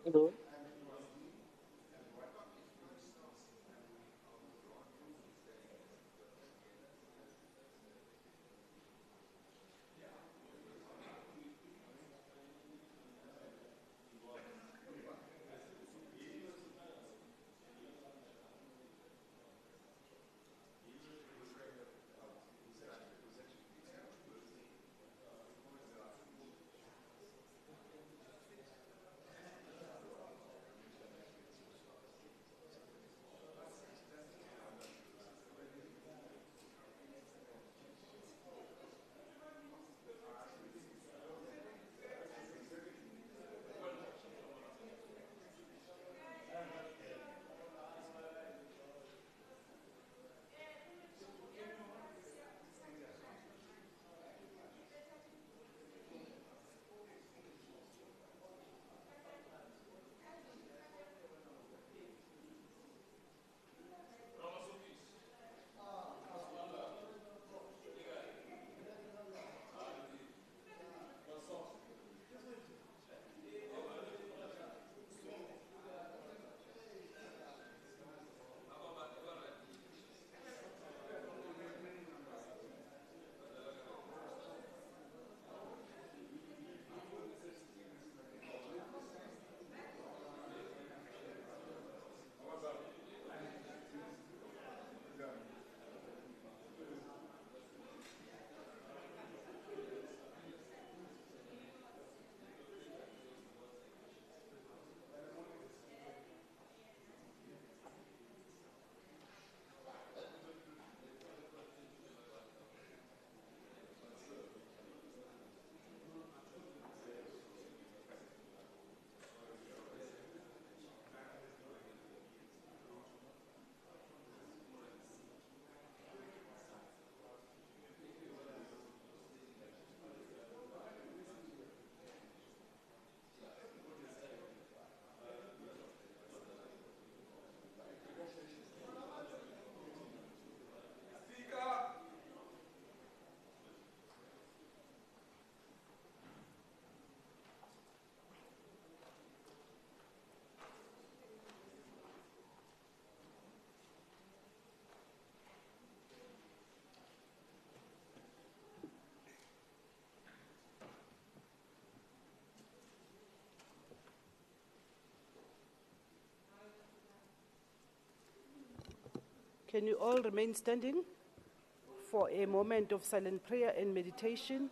Hello. Can you all remain standing for a moment of silent prayer and meditation?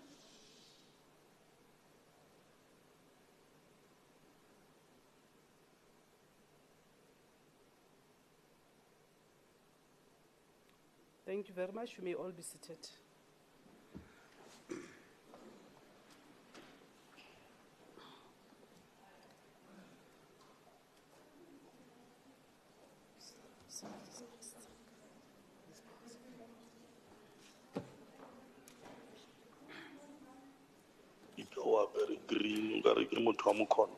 Thank you very much. You may all be seated. Very green, very green to Amukondo.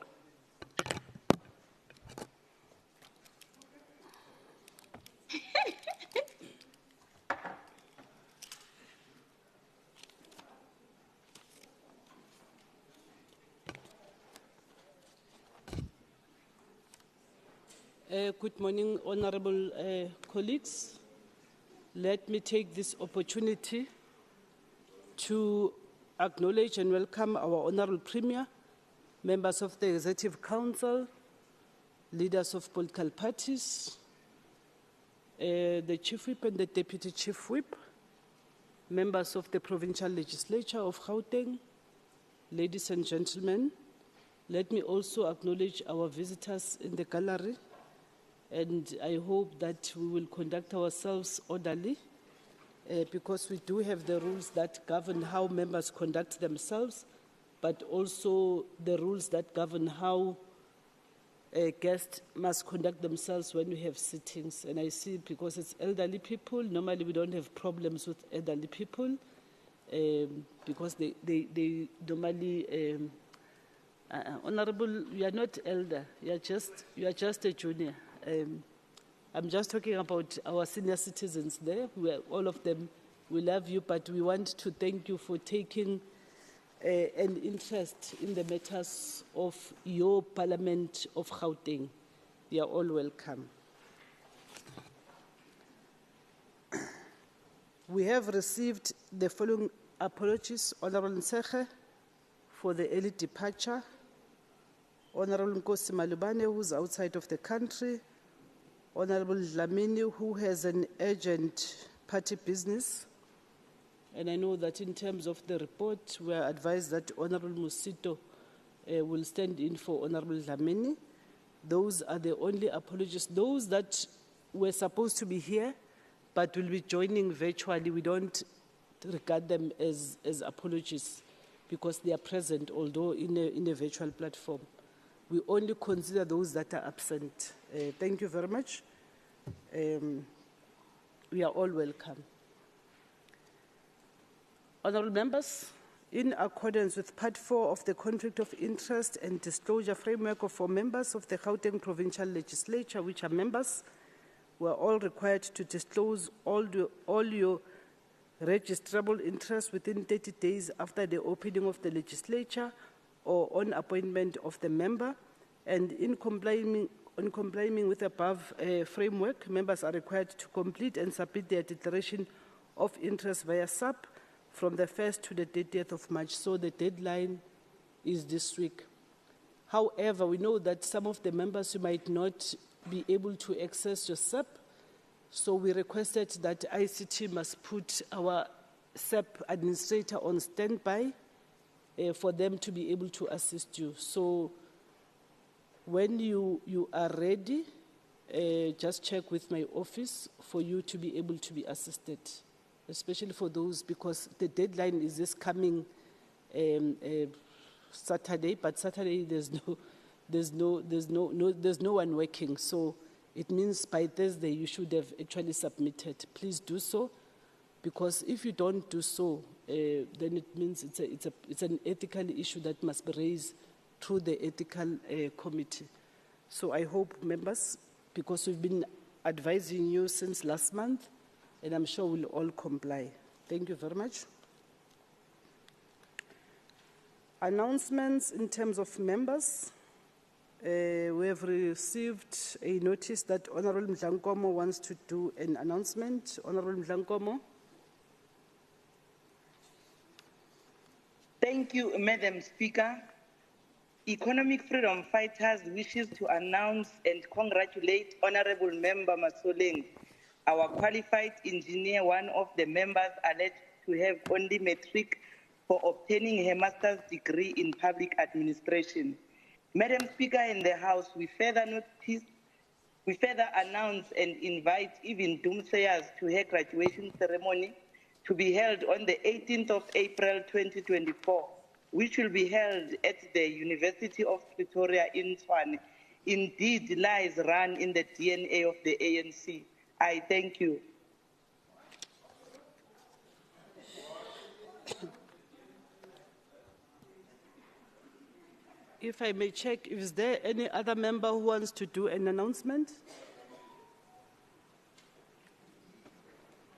Good morning, honorable colleagues. Let me take this opportunity to acknowledge and welcome our honorable Premier, members of the Executive Council, leaders of political parties, the Chief Whip and the Deputy Chief Whip, members of the Provincial Legislature of Gauteng, ladies and gentlemen. Let me also acknowledge our visitors in the gallery, and I hope that we will conduct ourselves orderly because we do have the rules that govern how members conduct themselves, but also the rules that govern how guests must conduct themselves when we have sittings. And I see, because it's elderly people, normally we don't have problems with elderly people because they normally, Honorable, you are not elder, you are just a junior. I'm just talking about our senior citizens there. All of them, we love you, but we want to thank you for taking and interest in the matters of your Parliament of Gauteng. You are all welcome. We have received the following apologies: Honorable Nseche for the early departure, Honorable Nkosi Malubane, who's outside of the country, Honorable Dlamini, who has an urgent party business. And I know that in terms of the report, we are advised that Honorable Musito will stand in for Honorable Dlamini. Those are the only apologies. Those that were supposed to be here but will be joining virtually, we don't regard them as apologies because they are present, although in a virtual platform. We only consider those that are absent. Thank you very much. We are all welcome. Honourable members, in accordance with Part 4 of the Conflict of Interest and Disclosure Framework for members of the Gauteng Provincial Legislature, which are members, we are all required to disclose all your registrable interests within 30 days after the opening of the legislature or on appointment of the member. And in complying with the above framework, members are required to complete and submit their declaration of interest via SAP from the 1st to the 30th of March. So the deadline is this week. However, we know that some of the members, you might not be able to access your SAP. So we requested that ICT must put our SAP administrator on standby for them to be able to assist you. So when you are ready, just check with my office for you to be able to be assisted, especially for those, because the deadline is this coming Saturday, but Saturday there's no one working. So it means by Thursday you should have actually submitted. Please do so, because if you don't do so, then it means it's an ethical issue that must be raised through the ethical committee. So I hope members, because we've been advising you since last month, and I'm sure we'll all comply. Thank you very much. Announcements in terms of members. We have received a notice that Honorable Mdlankomo wants to do an announcement. Honorable Mdlankomo. Thank you, Madam Speaker. Economic Freedom Fighters wishes to announce and congratulate Honorable Member Masoleng, our qualified engineer, one of the members alleged to have only matric, for obtaining her master's degree in public administration. Madam Speaker, in the House, we further announce and invite even doomsayers to her graduation ceremony to be held on the 18th of April 2024, which will be held at the University of Pretoria in Tshwane. Indeed, lies run in the DNA of the ANC. I thank you. If I may check, is there any other member who wants to do an announcement?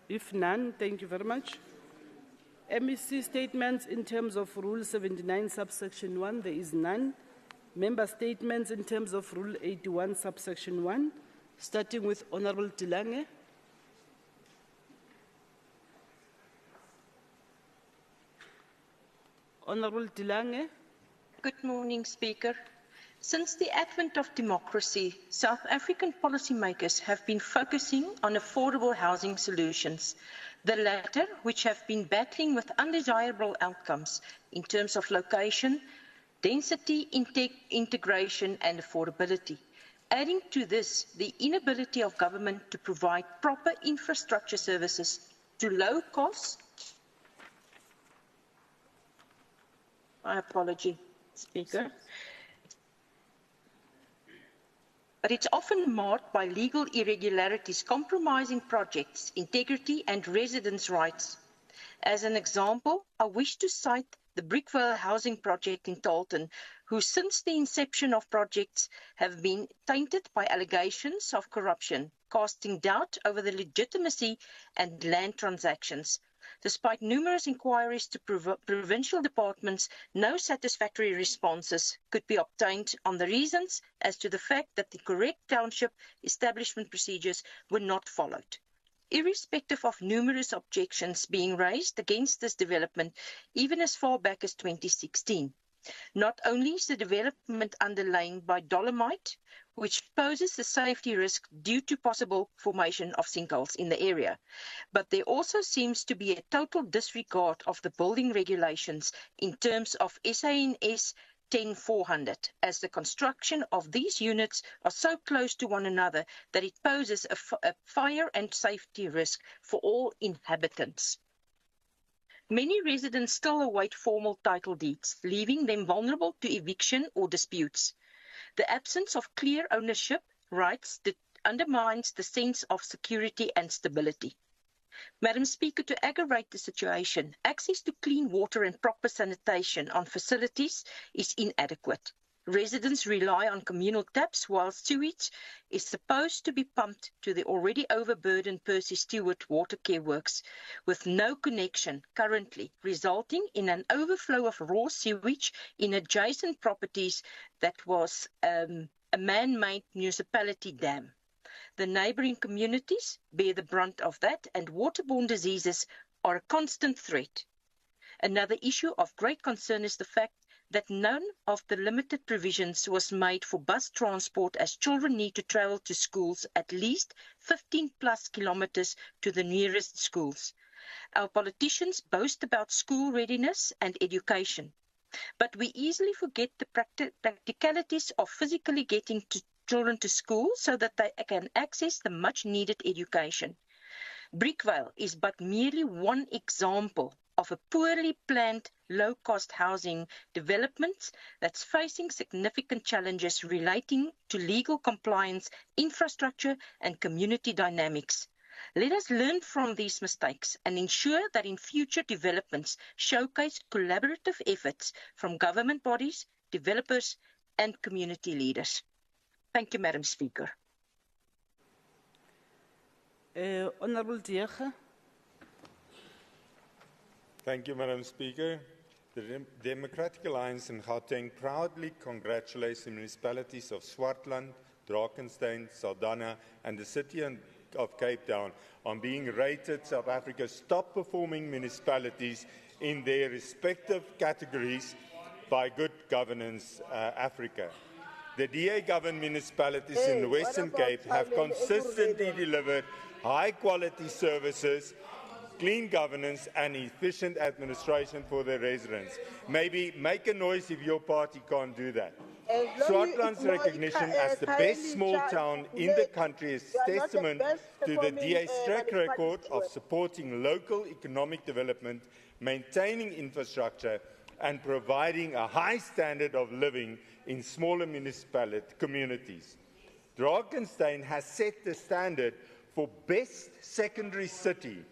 If none, thank you very much. MEC statements in terms of Rule 79, subsection 1, there is none. Member statements in terms of Rule 81, subsection 1, starting with Honorable Tilange. Honorable Tilange. Good morning, Speaker. Since the advent of democracy, South African policymakers have been focusing on affordable housing solutions, the latter which have been battling with undesirable outcomes in terms of location, density, integration and affordability. Adding to this, the inability of government to provide proper infrastructure services to low cost. My apology, Speaker. But it's often marked by legal irregularities compromising projects' integrity and residents' rights. As an example, I wish to cite the Brickville housing project in Dalton, who since the inception of projects have been tainted by allegations of corruption, casting doubt over the legitimacy and land transactions. Despite numerous inquiries to provincial departments, no satisfactory responses could be obtained on the reasons as to the fact that the correct township establishment procedures were not followed. Irrespective of numerous objections being raised against this development, even as far back as 2016. Not only is the development underlain by dolomite, which poses a safety risk due to possible formation of sinkholes in the area, but there also seems to be a total disregard of the building regulations in terms of SANS 10400, as the construction of these units are so close to one another that it poses a fire and safety risk for all inhabitants. Many residents still await formal title deeds, leaving them vulnerable to eviction or disputes. The absence of clear ownership rights undermines the sense of security and stability. Madam Speaker, to aggravate the situation, access to clean water and proper sanitation on facilities is inadequate. Residents rely on communal taps while sewage is supposed to be pumped to the already overburdened Percy Stewart Water Care Works, with no connection currently, resulting in an overflow of raw sewage in adjacent properties that was a man-made municipality dam. The neighbouring communities bear the brunt of that, and waterborne diseases are a constant threat. Another issue of great concern is the fact that none of the limited provisions was made for bus transport, as children need to travel to schools at least 15 plus kilometres to the nearest schools. Our politicians boast about school readiness and education, but we easily forget the practicalities of physically getting children to school so that they can access the much needed education. Brickvale is but merely one example of a poorly planned, low-cost housing development that's facing significant challenges relating to legal compliance, infrastructure, and community dynamics. Let us learn from these mistakes and ensure that in future developments showcase collaborative efforts from government bodies, developers, and community leaders. Thank you, Madam Speaker. Honourable Diege. Thank you, Madam Speaker. The Democratic Alliance in Gauteng proudly congratulates the municipalities of Swartland, Drakensberg, Saldanha, and the city of Cape Town on being rated South Africa's top-performing municipalities in their respective categories by Good Governance Africa. The DA-governed municipalities in the Western Cape have consistently delivered high-quality services, clean governance and efficient administration for their residents. Maybe make a noise if your party can't do that. Swartland's recognition as the best small town in the country is testament to the DA's track record of supporting local economic development, maintaining infrastructure and providing a high standard of living in smaller communities. Drakensberg has set the standard for best secondary city,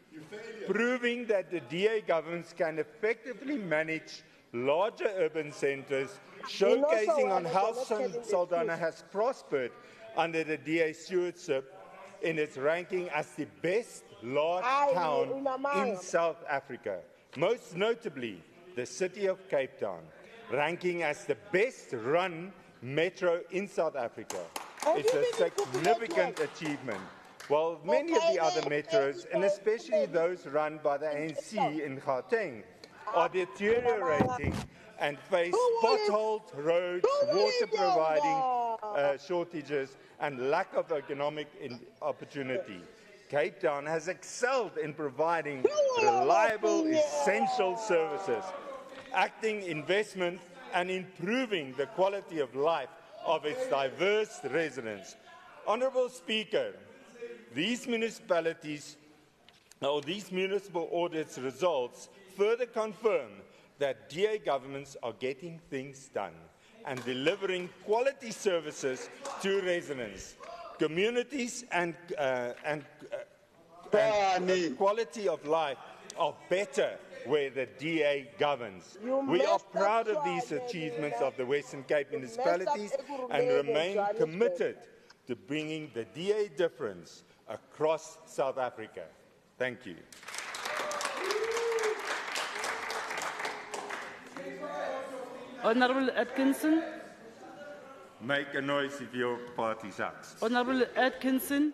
proving that the DA governments can effectively manage larger urban centres, showcasing on how Saldanha has prospered under the DA stewardship in its ranking as the best large town in South Africa. Most notably, the city of Cape Town, ranking as the best-run metro in South Africa. It's a significant achievement. While many of the other metros, and especially those run by the ANC in Gauteng, are deteriorating and face potholed roads, water providing shortages, and lack of economic opportunity. Cape Town has excelled in providing reliable, essential services, acting investment, and improving the quality of life of its diverse residents. Honourable Speaker, these municipal audits results further confirm that DA governments are getting things done and delivering quality services to residents, communities, and quality of life are better where the DA governs. We are proud of these achievements of the Western Cape municipalities and remain committed to bringing the DA difference across South Africa. Thank you. Honorable Atkinson. Make a noise if your party sucks. Honorable Atkinson.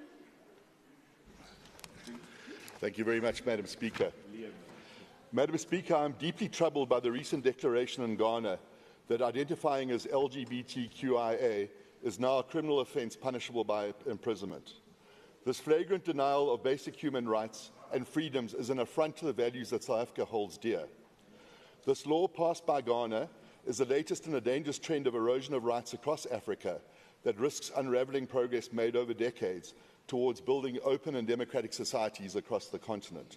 Thank you very much, Madam Speaker. Madam Speaker, I'm deeply troubled by the recent declaration in Ghana that identifying as LGBTQIA is now a criminal offence punishable by imprisonment. This flagrant denial of basic human rights and freedoms is an affront to the values that South Africa holds dear. This law passed by Ghana is the latest in a dangerous trend of erosion of rights across Africa that risks unravelling progress made over decades towards building open and democratic societies across the continent.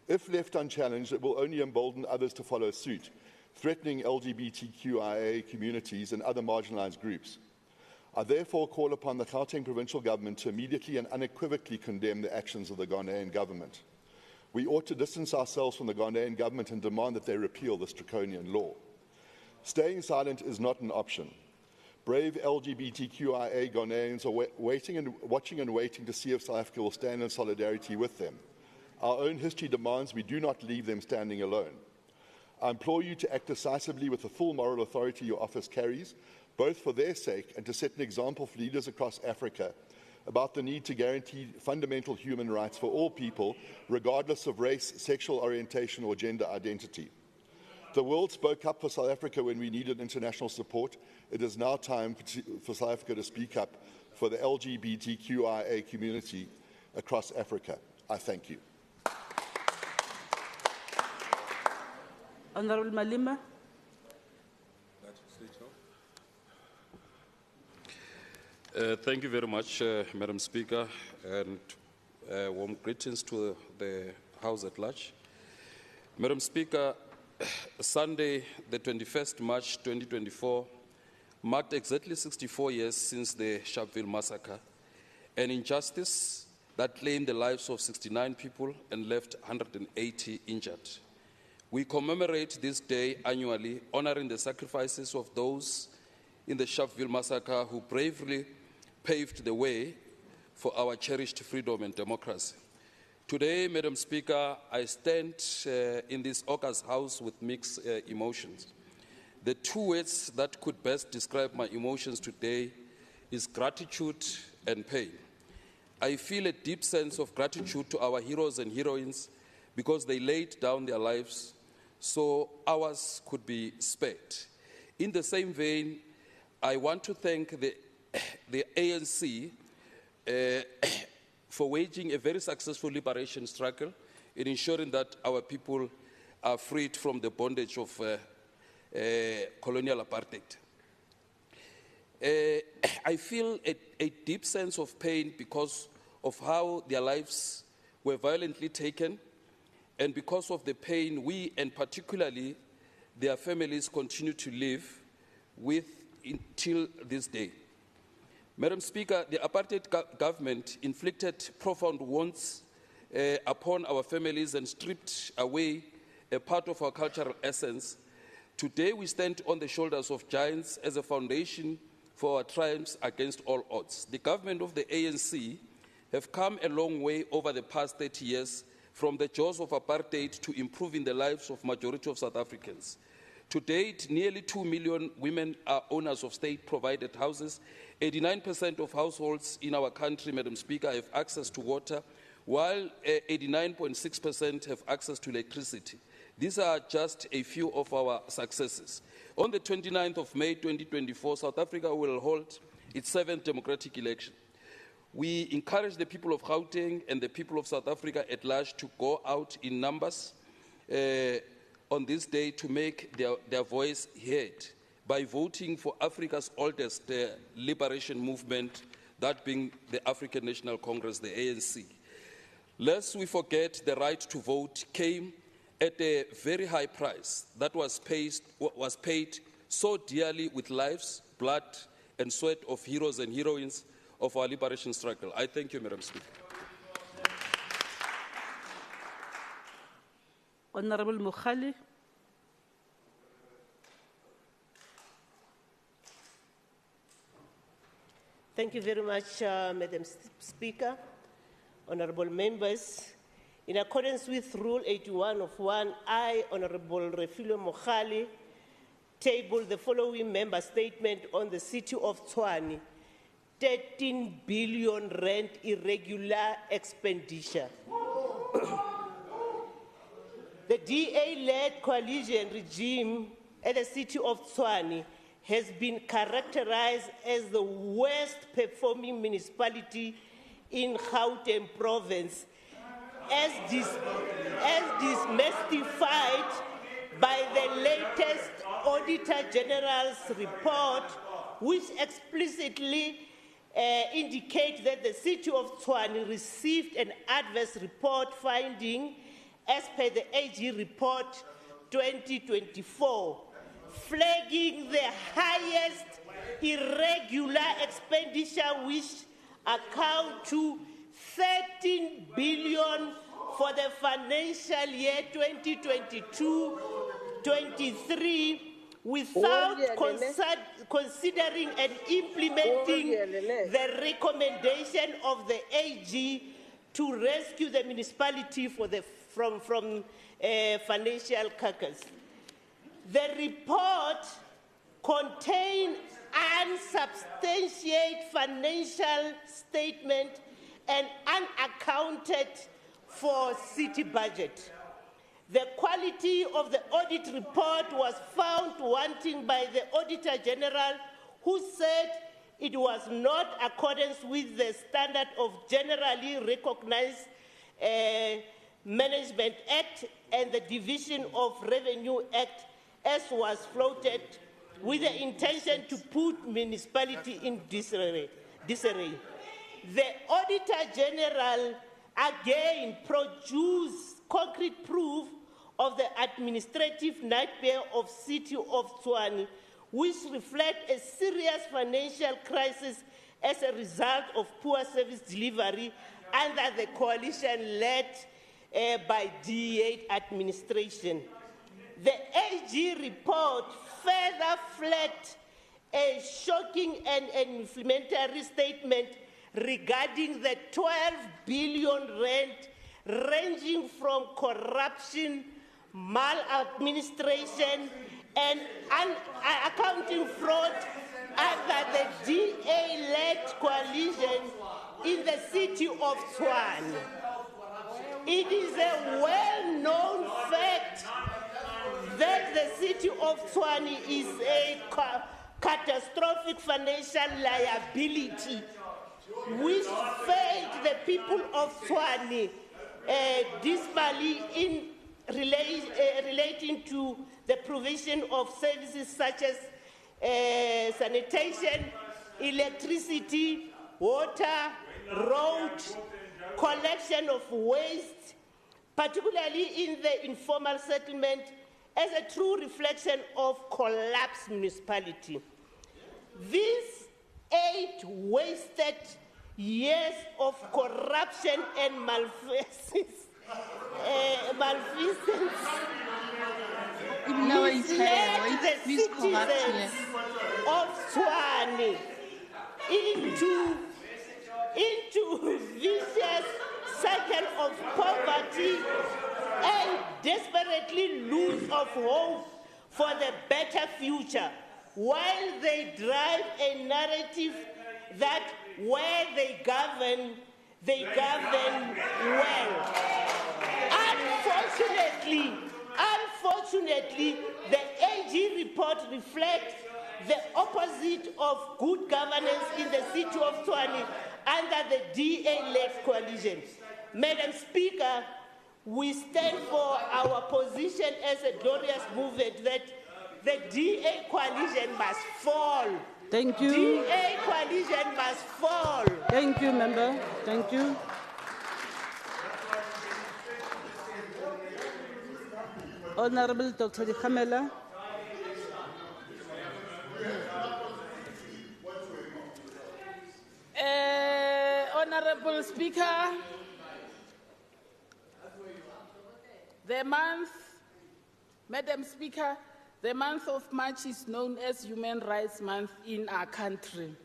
If left unchallenged, it will only embolden others to follow suit, threatening LGBTQIA communities and other marginalised groups. I therefore call upon the Gauteng Provincial Government to immediately and unequivocally condemn the actions of the Ghanaian government. We ought to distance ourselves from the Ghanaian government and demand that they repeal this draconian law. Staying silent is not an option. Brave LGBTQIA Ghanaians are watching and waiting to see if South Africa will stand in solidarity with them. Our own history demands we do not leave them standing alone. I implore you to act decisively with the full moral authority your office carries, both for their sake and to set an example for leaders across Africa about the need to guarantee fundamental human rights for all people, regardless of race, sexual orientation or gender identity. The world spoke up for South Africa when we needed international support. It is now time for South Africa to speak up for the LGBTQIA community across Africa. I thank you. Honorable Malima. Thank you very much, Madam Speaker, and warm greetings to the House at large. Madam Speaker, Sunday, the 21st March 2024, marked exactly 64 years since the Sharpeville massacre, an injustice that claimed the lives of 69 people and left 180 injured. We commemorate this day annually, honoring the sacrifices of those in the Sharpeville massacre who bravely paved the way for our cherished freedom and democracy. Today, Madam Speaker, I stand in this august house with mixed emotions. The two words that could best describe my emotions today is gratitude and pain. I feel a deep sense of gratitude to our heroes and heroines because they laid down their lives so ours could be spared. In the same vein, I want to thank the ANC for waging a very successful liberation struggle in ensuring that our people are freed from the bondage of colonial apartheid. I feel a deep sense of pain because of how their lives were violently taken, and because of the pain we, and particularly their families, continue to live with until this day. Madam Speaker, the apartheid government inflicted profound wounds upon our families and stripped away a part of our cultural essence. Today we stand on the shoulders of giants as a foundation for our triumphs against all odds. The government of the ANC have come a long way over the past 30 years from the jaws of apartheid to improving the lives of majority of South Africans. To date, nearly 2 million women are owners of state-provided houses. 89% of households in our country, Madam Speaker, have access to water, while 89.6% have access to electricity. These are just a few of our successes. On the 29th of May 2024, South Africa will hold its 7th democratic election. We encourage the people of Gauteng and the people of South Africa at large to go out in numbers on this day to make their voice heard by voting for Africa's oldest liberation movement, that being the African National Congress, the ANC. Lest we forget, the right to vote came at a very high price that was paid so dearly with lives, blood, and sweat of heroes and heroines of our liberation struggle. I thank you, Madam Speaker. Honorable Mukhali. Thank you very much, Madam Speaker, honorable members. In accordance with Rule 81 of 1, I, Honorable Refilwe Mukhali, table the following member statement on the City of Tshwane. 13 billion rand irregular expenditure. The DA-led coalition regime at the City of Tshwane has been characterized as the worst performing municipality in Gauteng province, as demystified by the latest Auditor General's report, which explicitly indicates that the City of Tshwane received an adverse report finding, as per the AG report 2024, flagging the highest irregular expenditure, which account to 13 billion for the financial year 2022-23, without considering and implementing the recommendation of the AG to rescue the municipality from financial carcass. The report contained unsubstantiated financial statement and unaccounted for city budget. The quality of the audit report was found wanting by the Auditor General, who said it was not in accordance with the standard of generally recognized Management Act and the Division of Revenue Act, as was floated, with the intention to put municipality in disarray. The Auditor General again produced concrete proof of the administrative nightmare of City of Tshwane, which reflect a serious financial crisis as a result of poor service delivery under the coalition led by DA administration. The AG report further flagged a shocking and inflammatory statement regarding the 12 billion rand ranging from corruption, maladministration, and accounting fraud under the DA-led coalition in the City of Tshwane. It is a well-known fact that the City of Tshwane is a catastrophic financial liability which failed the people of Tshwane dismally in relating to the provision of services such as sanitation, electricity, water, road, collection of waste, particularly in the informal settlement, as a true reflection of collapsed municipality. These 8 wasted years of corruption and malfeasance misled the citizens of Tshwane into vicious cycle of poverty and desperately lose of hope for the better future, while they drive a narrative that where they govern well. Unfortunately, the AG report reflects the opposite of good governance in the City of Tshwane under the DA-led coalition. Madam Speaker, we stand for our position as a glorious movement that the DA coalition must fall. Thank you. DA coalition must fall. Thank you, member. Thank you. Honorable Dr. Dikhamela. Honorable Speaker, Madam Speaker, the month of March is known as Human Rights Month in our country.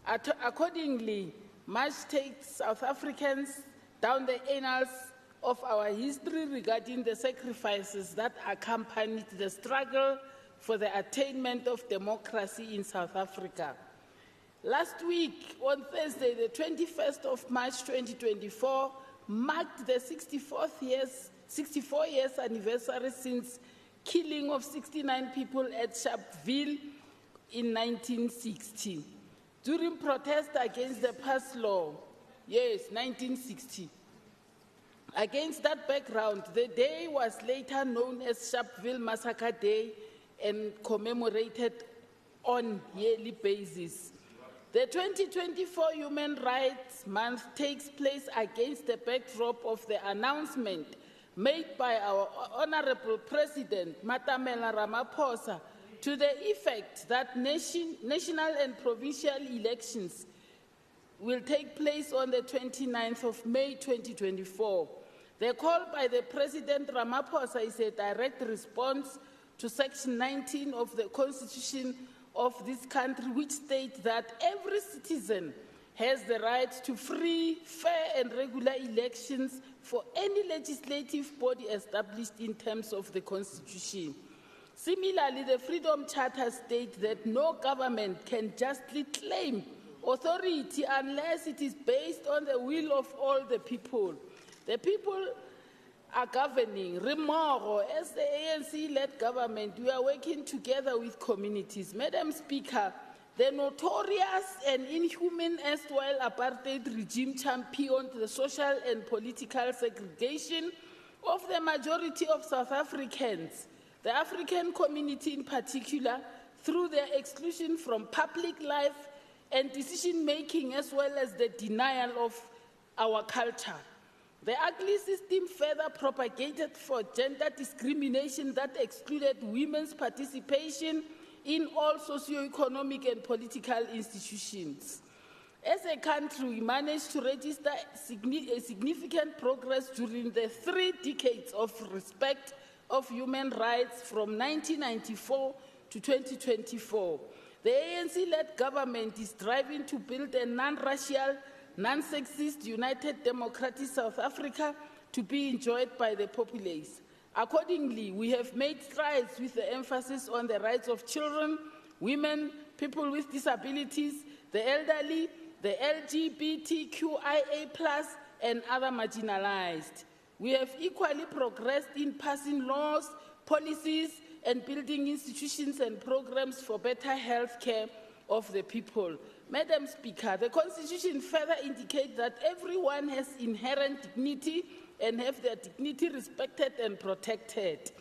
Accordingly, March takes South Africans down the annals of our history regarding the sacrifices that accompanied the struggle for the attainment of democracy in South Africa. Last week, on Thursday, the 21st of March 2024, marked the 64 years anniversary since killing of 69 people at Sharpeville in 1960. During protest against the pass law, yes, 1960. Against that background, the day was later known as Sharpeville Massacre Day and commemorated on yearly basis. The 2024 Human Rights Month takes place against the backdrop of the announcement made by our Honorable President, Matamela Ramaphosa, to the effect that national and provincial elections will take place on the 29th of May 2024. The call by the President Ramaphosa is a direct response to Section 19 of the Constitution of this country, which states that every citizen has the right to free, fair and regular elections for any legislative body established in terms of the Constitution. Similarly, the Freedom Charter states that no government can justly claim authority unless it is based on the will of all the people. The people are governing. Remoro, as the ANC-led government, we are working together with communities. Madam Speaker, the notorious and inhuman erstwhile apartheid regime championed the social and political segregation of the majority of South Africans, the African community in particular, through their exclusion from public life and decision-making, as well as the denial of our culture. The ugly system further propagated for gender discrimination that excluded women's participation in all socio-economic and political institutions. As a country, we managed to register significant progress during the 3 decades of respect of human rights from 1994 to 2024. The ANC-led government is striving to build a non-racial, non-sexist, united democratic South Africa to be enjoyed by the populace. Accordingly, we have made strides with the emphasis on the rights of children, women, people with disabilities, the elderly, the LGBTQIA+, and other marginalized. We have equally progressed in passing laws, policies, and building institutions and programs for better health care of the people. Madam Speaker, the Constitution further indicates that everyone has inherent dignity and have their dignity respected and protected.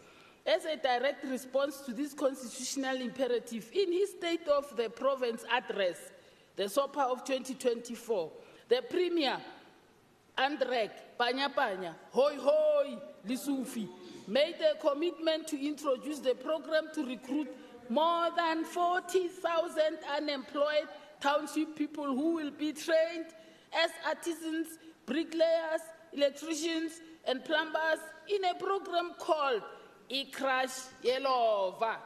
As a direct response to this constitutional imperative, in his State of the Province address, the SOPA of 2024, the Premier, Andrek Panya, Hoi Hoi Lisufi, made a commitment to introduce the program to recruit more than 40,000 unemployed township people who will be trained as artisans, bricklayers, electricians, and plumbers in a program called iCrush Yelova.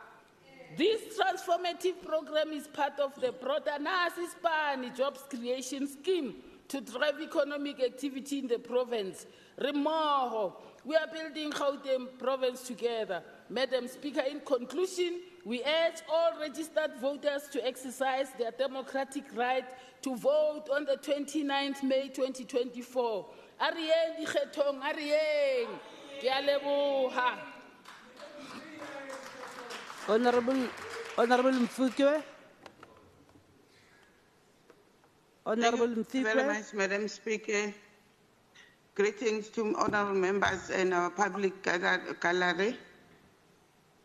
This transformative program is part of the broader Nasispani jobs creation scheme to drive economic activity in the province. Remoro, we are building Gauteng province together. Madam Speaker, in conclusion, we urge all registered voters to exercise their democratic right to vote on the 29th May 2024. Arieng dikgethong, arieng. Ke a leboha. Honorable Mfukwe. Honorable Mfukwe. Thank you very much, Madam Speaker. Greetings to honorable members and our public gallery.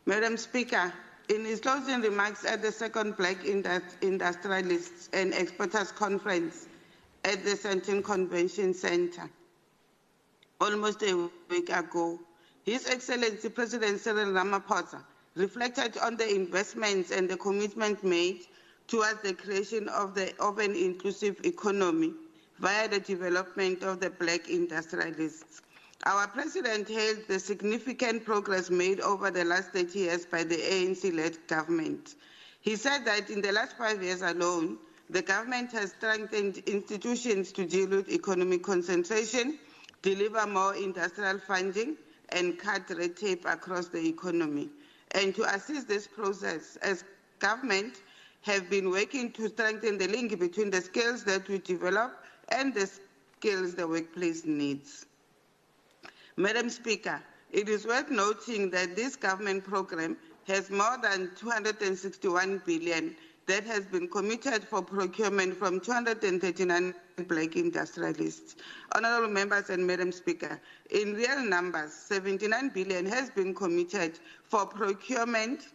Madam Speaker, in his closing remarks at the second Black Industrialists and Exporters Conference at the Sandton Convention Center almost a week ago, His Excellency President Cyril Ramaphosa reflected on the investments and the commitment made towards the creation of an inclusive economy via the development of the Black industrialists. Our President hailed the significant progress made over the last 30 years by the ANC-led government. He said that in the last 5 years alone, the government has strengthened institutions to deal with economic concentration, deliver more industrial funding, and cut red tape across the economy. And to assist this process, as government have been working to strengthen the link between the skills that we develop and the skills the workplace needs. Madam Speaker, it is worth noting that this government program has more than 261 billion that has been committed for procurement from 239 black industrialists. Honourable members and Madam Speaker, in real numbers, 79 billion has been committed for procurement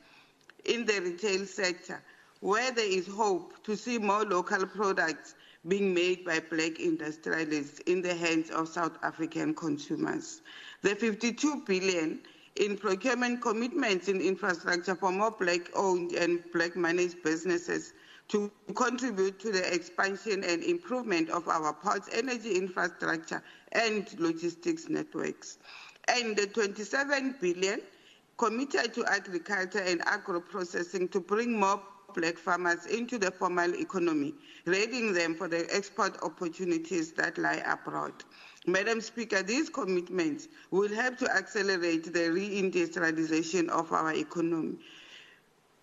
in the retail sector, where there is hope to see more local products being made by black industrialists in the hands of South African consumers. The 52 billion in procurement commitments in infrastructure for more black-owned and black-managed businesses to contribute to the expansion and improvement of our ports, energy infrastructure, and logistics networks. And the 27 billion committed to agriculture and agro-processing to bring more black farmers into the formal economy, readying them for the export opportunities that lie abroad. Madam Speaker, these commitments will help to accelerate the reindustrialization of our economy.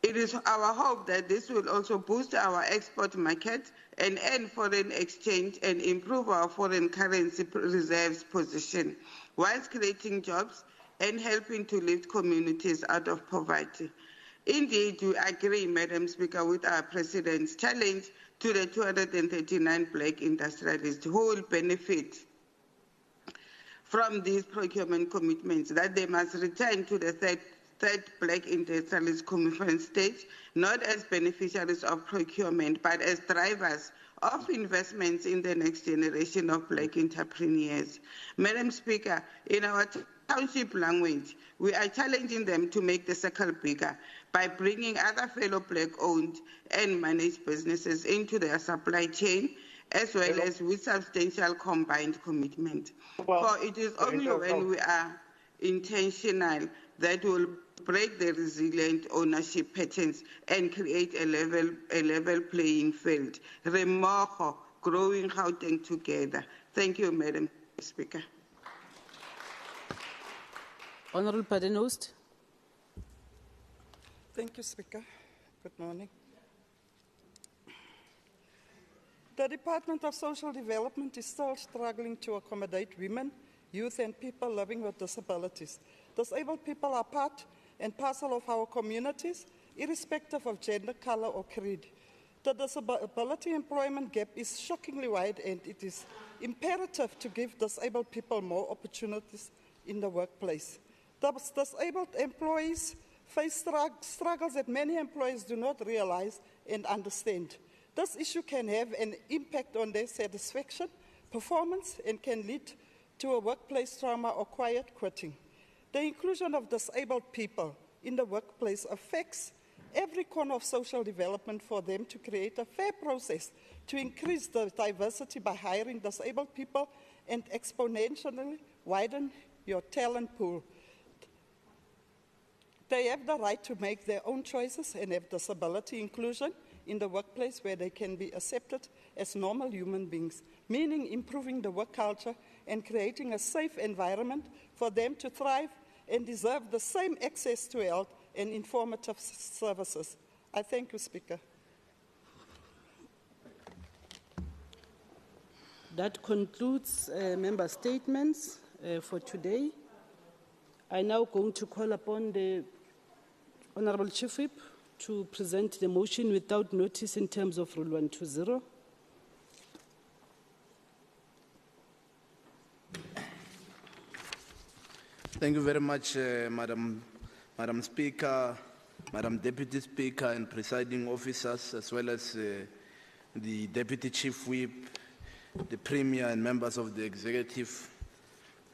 It is our hope that this will also boost our export market and end foreign exchange and improve our foreign currency reserves position, whilst creating jobs and helping to lift communities out of poverty. Indeed, we agree, Madam Speaker, with our President's challenge to the 239 black industrialists who will benefit from these procurement commitments, that they must return to the third black industrialist conference stage, not as beneficiaries of procurement, but as drivers of investments in the next generation of black entrepreneurs. Madam Speaker, in our township language, we are challenging them to make the circle bigger by bringing other fellow black-owned and managed businesses into their supply chain, as well as with substantial combined commitment. For it is only when we are intentional that we will break the resilient ownership patterns and create a level playing field. Remojo, growing Gauteng together. Thank you, Madam Speaker. Honourable Padenost. Thank you, Speaker. Good morning. The Department of Social Development is still struggling to accommodate women, youth, and people living with disabilities. Disabled people are part and parcel of our communities, irrespective of gender, color, or creed. The disability employment gap is shockingly wide, and it is imperative to give disabled people more opportunities in the workplace. The disabled employees face struggles that many employees do not realize and understand. This issue can have an impact on their satisfaction, performance, and can lead to a workplace trauma or quiet quitting. The inclusion of disabled people in the workplace affects every corner of social development for them to create a fair process to increase the diversity by hiring disabled people and exponentially widen your talent pool. They have the right to make their own choices and have disability inclusion in the workplace where they can be accepted as normal human beings, meaning improving the work culture and creating a safe environment for them to thrive and deserve the same access to health and informative services. I thank you, Speaker. That concludes member statements for today. I'm now going to call upon the Honourable Chief Whip to present the motion without notice in terms of Rule 120. Thank you very much, Madam Speaker, Madam Deputy Speaker, and presiding officers, as well as the Deputy Chief Whip, the Premier, and members of the Executive,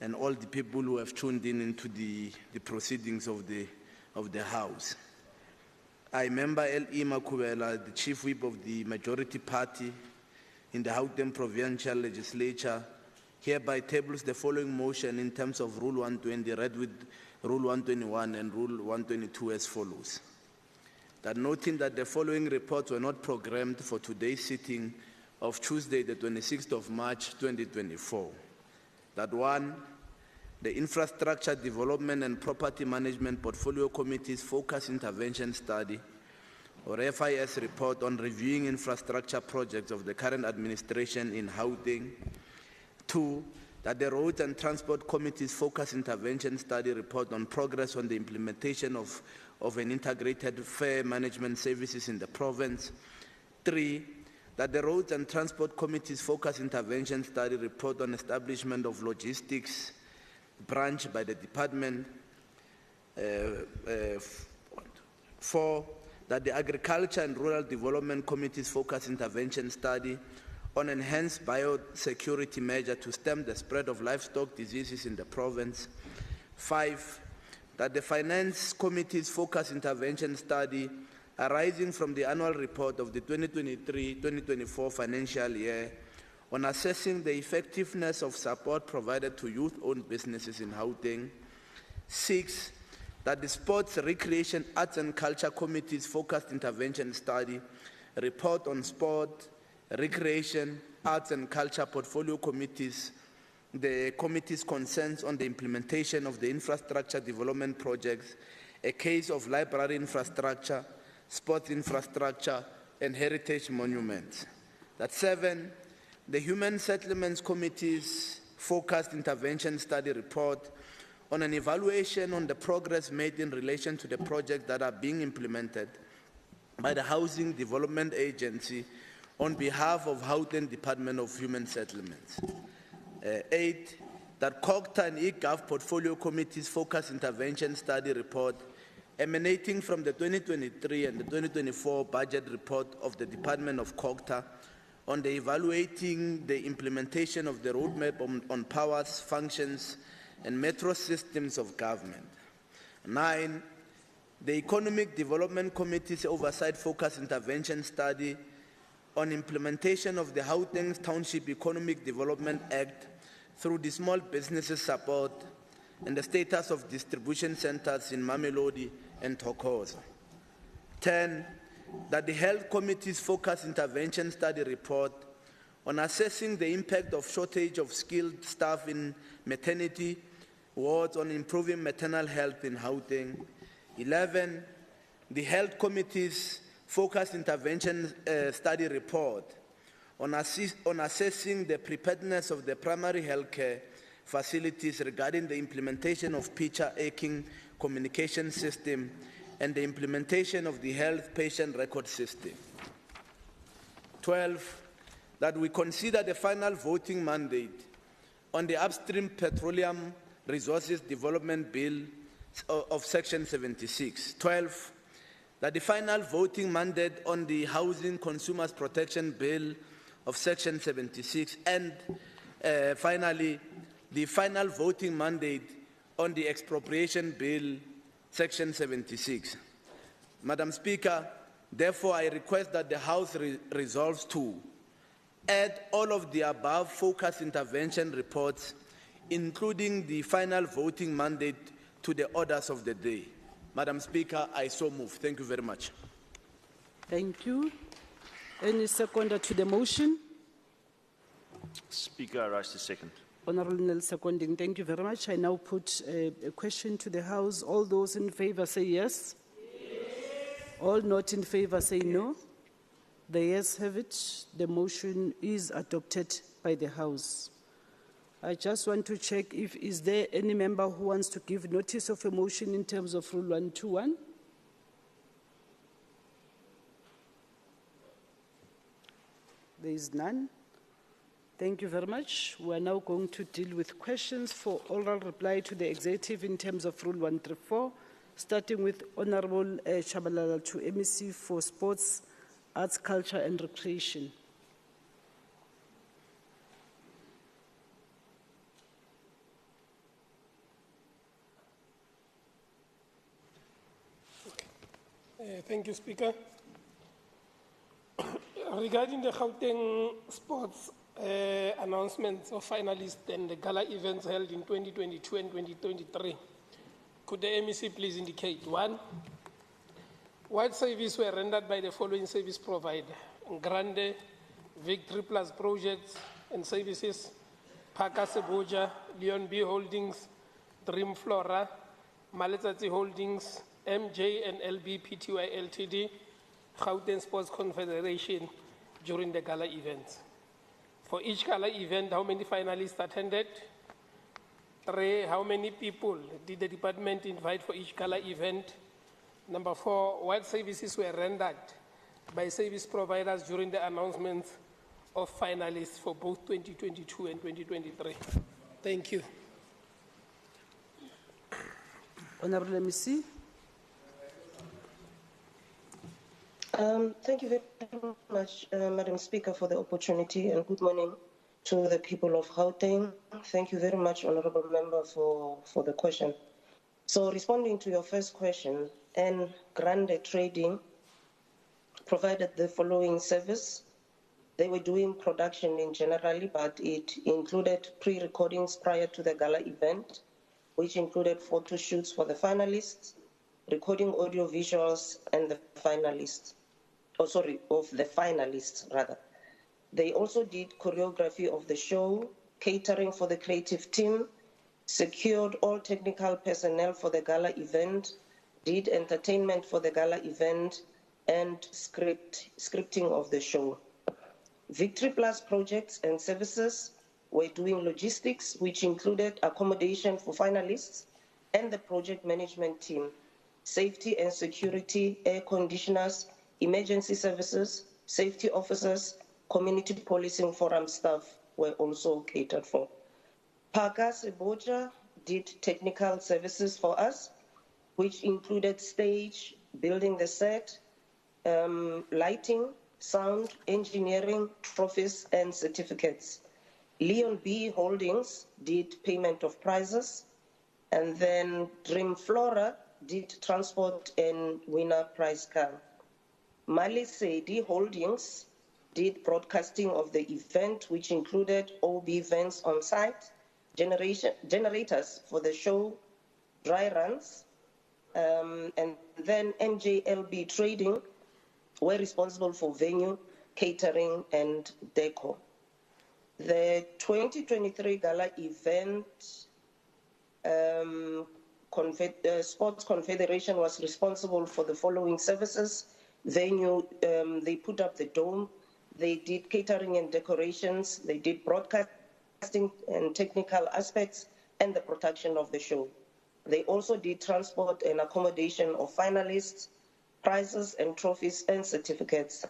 and all the people who have tuned in into the proceedings of the House. I, Member L.E. Makubela, the Chief Whip of the Majority Party in the Gauteng Provincial Legislature, hereby tables the following motion in terms of Rule 120, read with Rule 121 and Rule 122 as follows. That noting that the following reports were not programmed for today's sitting of Tuesday, the 26th of March, 2024. That one, the Infrastructure Development and Property Management Portfolio Committee's Focus Intervention Study, or FIS report on reviewing infrastructure projects of the current administration in Gauteng. 2, that the Roads and Transport Committee's Focus Intervention Study report on progress on the implementation of an integrated fare management services in the province. 3, that the Roads and Transport Committee's Focus Intervention Study report on establishment of logistics branch by the department. 4, that the Agriculture and Rural Development Committee's Focus Intervention Study on enhanced biosecurity measure to stem the spread of livestock diseases in the province. 5, that the Finance Committee's Focus Intervention Study arising from the annual report of the 2023-2024 financial year on assessing the effectiveness of support provided to youth-owned businesses in Gauteng. 6, that the Sports, Recreation, Arts and Culture Committee's Focused Intervention Study report on sport, recreation, arts and culture portfolio committees, the committee's concerns on the implementation of the infrastructure development projects, a case of library infrastructure, sports infrastructure, and heritage monuments. That 7, the Human Settlements Committee's Focused Intervention Study report on an evaluation on the progress made in relation to the projects that are being implemented by the Housing Development Agency on behalf of Gauteng Department of Human Settlements. 8, that COGTA and eGov Portfolio Committee's Focus Intervention Study report emanating from the 2023 and the 2024 budget report of the Department of COGTA on the evaluating the implementation of the roadmap on powers, functions, and metro systems of government. 9, the Economic Development Committee's Oversight Focus Intervention Study on implementation of the Gauteng Township Economic Development Act through the small businesses support and the status of distribution centers in Mamelodi and Thokoza. 10, that the Health Committee's Focus Intervention Study report on assessing the impact of shortage of skilled staff in maternity wards on improving maternal health in Gauteng. 11, the Health Committee's Focus Intervention Study report on assessing the preparedness of the primary healthcare facilities regarding the implementation of picture aching communication system and the implementation of the health patient record system. 12, that we consider the final voting mandate on the Upstream Petroleum Resources Development Bill of Section 76. 12, that the final voting mandate on the Housing Consumers Protection Bill of Section 76, and finally, the final voting mandate on the Expropriation Bill, Section 76. Madam Speaker, therefore I request that the House resolves to add all of the above focus intervention reports, including the final voting mandate, to the orders of the day. Madam Speaker, I so move. Thank you very much. Thank you. Any seconder to the motion? Speaker, I rise to second. Honorable Nel seconding. Thank you very much. I now put a question to the House. All those in favor say yes. Yes. All not in favor say no. The yes have it. The motion is adopted by the House. I just want to check if is there any member who wants to give notice of a motion in terms of Rule 121? There is none. Thank you very much. We are now going to deal with questions for oral reply to the executive in terms of Rule 134, starting with Honorable Shabalala to MEC for Sports, Arts, Culture and Recreation. Thank you, Speaker. Regarding the Gauteng sports announcements of finalists and the gala events held in 2022 and 2023, could the MEC please indicate, 1, what services were rendered by the following service provider: Grande, Victory Plus Projects and Services, Parker Seboja, Leon B Holdings, Dream Flora, Maletsatsi Holdings, MJ and LB Pty Ltd, Gauteng Sports Confederation during the gala event. For each gala event, how many finalists attended? 3, how many people did the department invite for each gala event? Number 4, what services were rendered by service providers during the announcement of finalists for both 2022 and 2023? Thank you. Honorable MEC. Thank you very much, Madam Speaker, for the opportunity, and good morning to the people of Gauteng. Thank you very much, Honourable Member, for the question. So, responding to your first question, N Grande Trading provided the following service. They were doing production in generally, but it included pre-recordings prior to the gala event, which included photo shoots for the finalists, recording audio visuals and the finalists. Of the finalists, rather. They also did choreography of the show, catering for the creative team, secured all technical personnel for the gala event, did entertainment for the gala event, and scripting of the show. Victory Plus projects and services were doing logistics, which included accommodation for finalists and the project management team, safety and security, air conditioners, emergency services, safety officers, community policing forum staff were also catered for. Parka Seboja did technical services for us, which included stage, building the set, lighting, sound, engineering, trophies, and certificates. Leon B Holdings did payment of prizes, and then Dream Flora did transport and winner prize car. Mali Seidi Holdings did broadcasting of the event, which included OB events on site, generators for the show, dry runs, and then MJLB Trading were responsible for venue, catering, and decor. The 2023 gala event, Sports Confederation was responsible for the following services. Venue, they put up the dome, they did catering and decorations, they did broadcasting and technical aspects, and the production of the show. They also did transport and accommodation of finalists, prizes and trophies and certificates.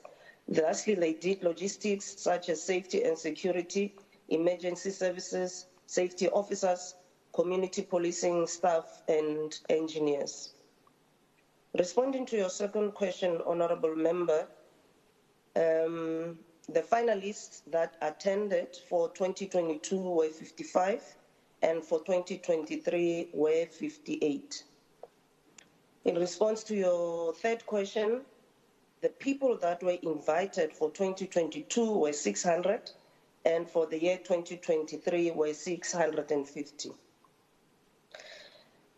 Lastly, they did logistics such as safety and security, emergency services, safety officers, community policing staff, and engineers. Responding to your second question, Honourable Member, the finalists that attended for 2022 were 55, and for 2023 were 58. In response to your third question, the people that were invited for 2022 were 600, and for the year 2023 were 650.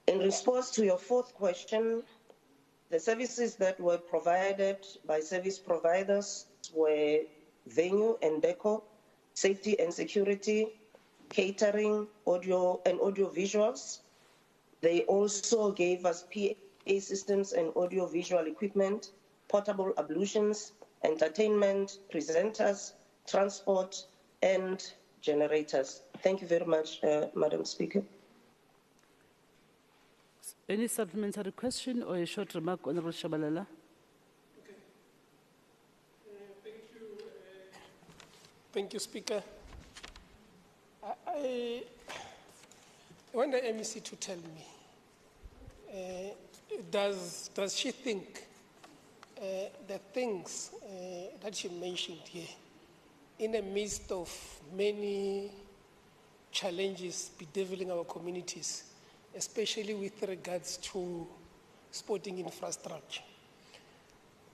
In response to your fourth question, the services that were provided by service providers were venue and decor, safety and security, catering, audio and audio visuals. They also gave us PA systems and audio visual equipment, portable ablutions, entertainment, presenters, transport, and generators. Thank you very much, Madam Speaker. Any supplementary question or a short remark, Honourable Shabalala? Okay. Thank you, Speaker. I want the MEC to tell me, does she think the things that she mentioned here, in the midst of many challenges bedeviling our communities, especially with regards to sporting infrastructure,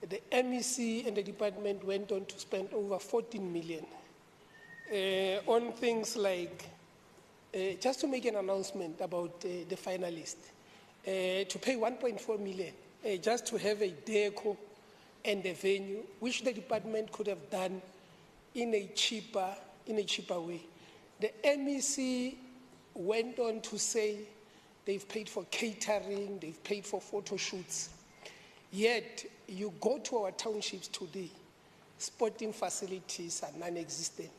the MEC and the department went on to spend over 14 million on things like, just to make an announcement about the finalists, to pay 1.4 million just to have a deco and a venue, which the department could have done in a cheaper way. The MEC went on to say they've paid for catering, they've paid for photo shoots. Yet, you go to our townships today, sporting facilities are non-existent.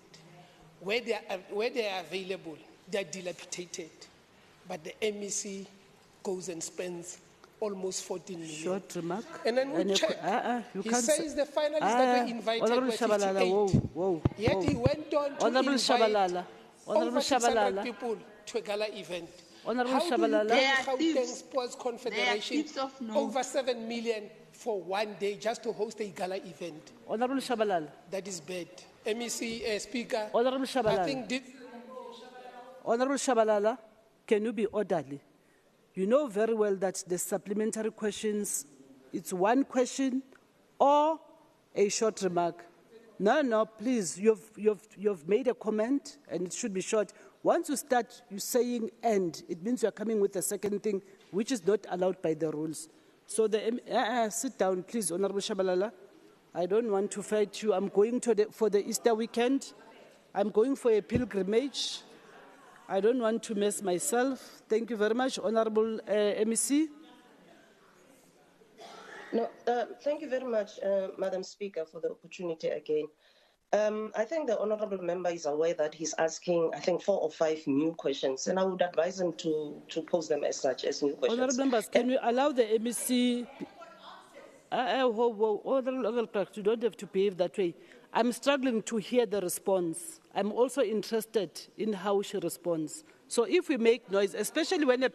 Where they are available, they are dilapidated. But the MEC goes and spends almost 14 million. Short remark. And then we check. He says the finalists that were invited were 58. Yet he went on to invite over 600 people to a gala event. How do you pay Gauteng Sports Confederation over 7 million for one day just to host a gala event? Honorable Shabalala. That is bad. MEC Speaker, Honorable Shabalala. I think Honorable Shabalala, can you be orderly? You know very well that the supplementary questions, it's one question or a short remark. No, please, you've made a comment and it should be short. Once you start saying "and," it means you're coming with a second thing, which is not allowed by the rules. So sit down, please, Honorable Shabalala. I don't want to fight you. I'm going for the Easter weekend. I'm going for a pilgrimage. I don't want to mess myself. Thank you very much, Honorable MEC. No, thank you very much, Madam Speaker, for the opportunity again. I think the honourable member is aware that he's asking, I think, 4 or 5 new questions, and I would advise him to pose them as such, as new questions. Honourable members, can we allow the MEC... Honourable clerk, you don't have to behave that way. I'm struggling to hear the response. I'm also interested in how she responds. So if we make noise, especially when a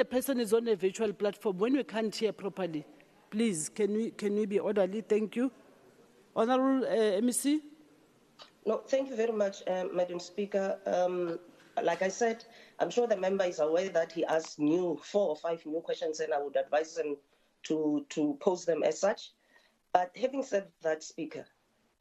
person is on a virtual platform, when we can't hear properly, please, can we be orderly? Thank you. Honourable MEC? No, thank you very much, Madam Speaker. Like I said, I'm sure the member is aware that he asked 4 or 5 new questions, and I would advise him to pose them as such. But having said that, Speaker,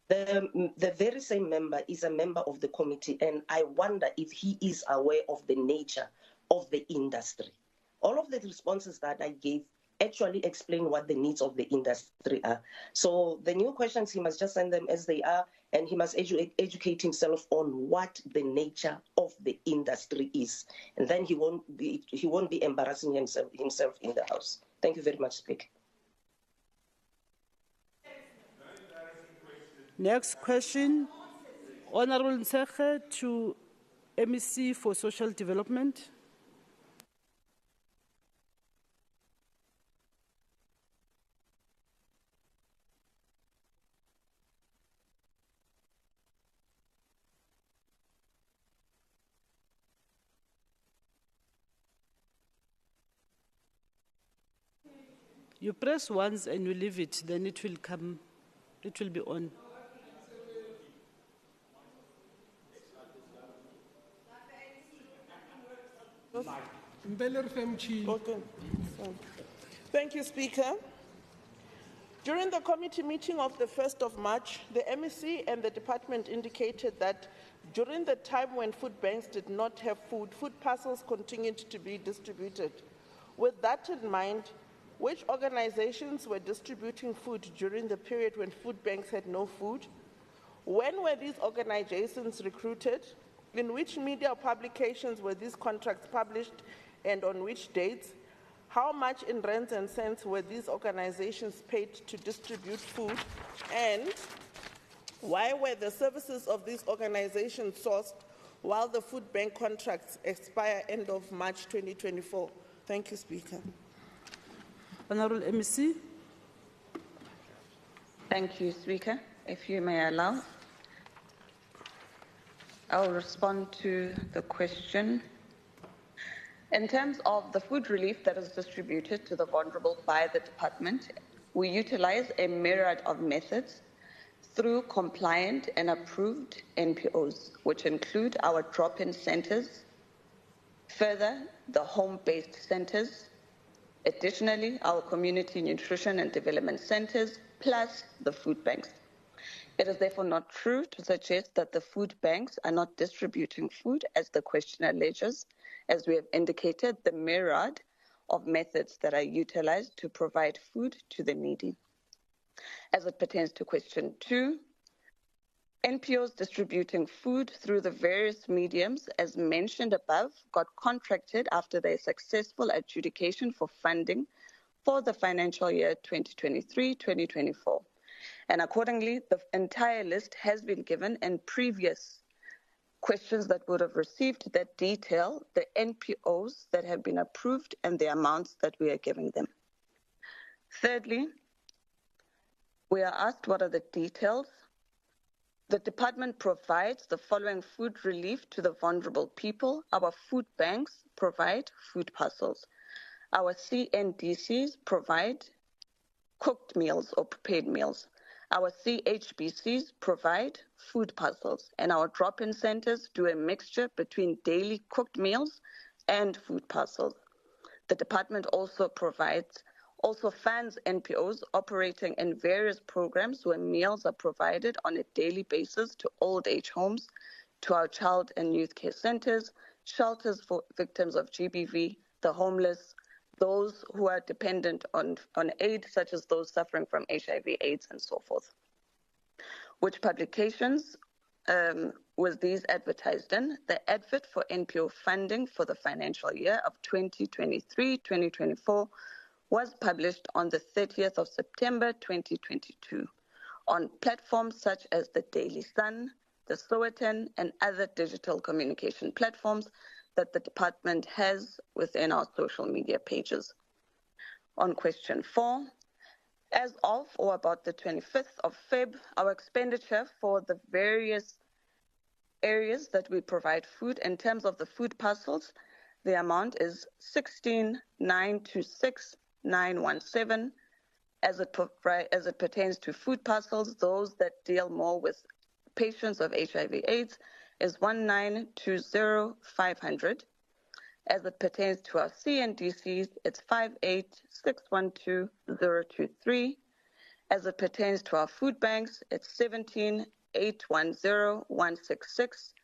the very same member is a member of the committee, and I wonder if he is aware of the nature of the industry. All of the responses that I gave actually explain what the needs of the industry are. So the new questions, he must just send them as they are, and he must educate himself on what the nature of the industry is. And then he won't be embarrassing himself in the House. Thank you very much, Speaker. Next question, Honourable Nsekhe to MEC for Social Development. You press once and you leave it, then it will come, it will be on. Okay. Thank you, Speaker. During the committee meeting of the 1st of March, the MEC and the department indicated that during the time when food banks did not have food, food parcels continued to be distributed. With that in mind, which organizations were distributing food during the period when food banks had no food? When were these organizations recruited? In which media publications were these contracts published and on which dates? How much in rands and cents were these organizations paid to distribute food? And why were the services of these organizations sourced while the food bank contracts expire end of March 2024? Thank you, Speaker. Honourable MEC. Thank you, Speaker. If you may allow, I'll respond to the question. In terms of the food relief that is distributed to the vulnerable by the department, we utilize a myriad of methods through compliant and approved NPOs, which include our drop-in centers, further, the home-based centers, additionally, our community nutrition and development centers, plus the food banks. It is therefore not true to suggest that the food banks are not distributing food, as the question alleges, as we have indicated, the myriad of methods that are utilized to provide food to the needy. As it pertains to question 2, NPOs distributing food through the various mediums, as mentioned above, got contracted after their successful adjudication for funding for the financial year 2023-2024. And accordingly, the entire list has been given in previous questions that would have received that detail the NPOs that have been approved and the amounts that we are giving them. Thirdly, we are asked what are the details. The department provides the following food relief to the vulnerable people. Our food banks provide food parcels. Our CNDCs provide cooked meals or prepared meals. Our CHBCs provide food parcels, and our drop-in centers do a mixture between daily cooked meals and food parcels. The department also funds NPOs operating in various programs where meals are provided on a daily basis to old age homes, to our child and youth care centers, shelters for victims of GBV, the homeless, those who are dependent on aid, such as those suffering from HIV, AIDS, and so forth. Which publications was these advertised in? The advert for NPO funding for the financial year of 2023-2024 was published on the 30th of September 2022 on platforms such as the Daily Sun, the Sowetan, and other digital communication platforms that the department has within our social media pages. On question 4, as of or about the 25th of Feb, our expenditure for the various areas that we provide food in terms of the food parcels, the amount is 16,926,917. As it pertains to food parcels, those that deal more with patients of HIV/AIDS is 19,20500. As it pertains to our CNDCs, it's 58,612,023. As it pertains to our food banks, it's 17,810,166.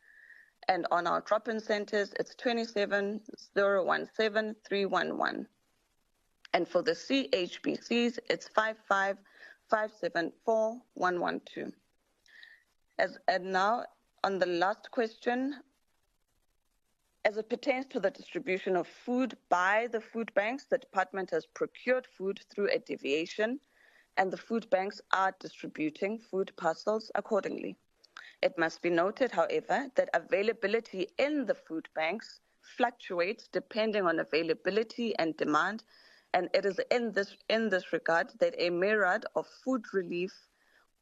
And on our drop-in centers, it's 27,017,311. And for the CHBCs, it's 55,574,112. And now, on the last question, as it pertains to the distribution of food by the food banks, the department has procured food through a deviation, and the food banks are distributing food parcels accordingly. It must be noted, however, that availability in the food banks fluctuates depending on availability and demand, and it is in this regard that a myriad of food relief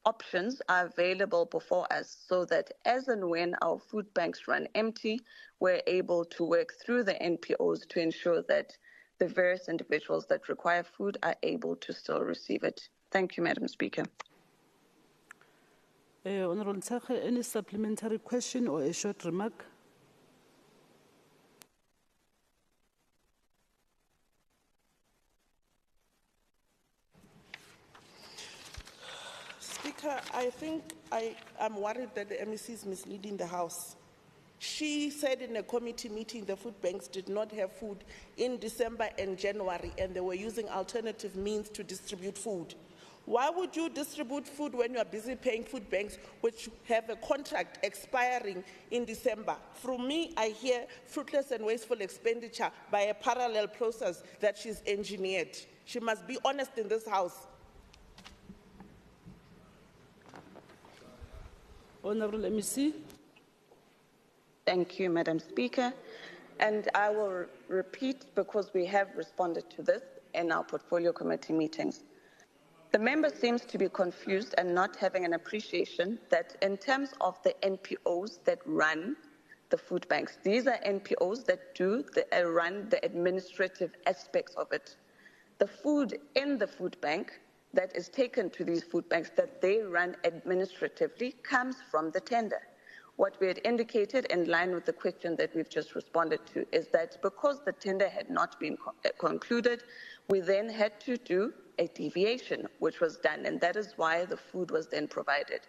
options are available before us, so that as and when our food banks run empty, we're able to work through the NPOs to ensure that the various individuals that require food are able to still receive it. Thank you, Madam Speaker. Honourable Tsakhe, any supplementary question or a short remark? Speaker, I think I'm worried that the MEC is misleading the House. She said in a committee meeting the food banks did not have food in December and January, and they were using alternative means to distribute food. Why would you distribute food when you are busy paying food banks which have a contract expiring in December? From me, I hear fruitless and wasteful expenditure by a parallel process that she's engineered. She must be honest in this House. Honourable MEC. Thank you, Madam Speaker. And I will repeat, because we have responded to this in our portfolio committee meetings. The member seems to be confused and not having an appreciation that in terms of the NPOs that run the food banks, these are NPOs that run the administrative aspects of it. The food in the food bank that is taken to these food banks that they run administratively comes from the tender. What we had indicated in line with the question that we've just responded to is that because the tender had not been concluded, we then had to do a deviation, which was done, and that is why the food was then provided.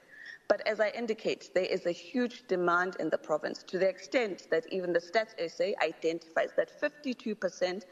But as I indicate, there is a huge demand in the province, to the extent that even the Stats SA identifies that 52%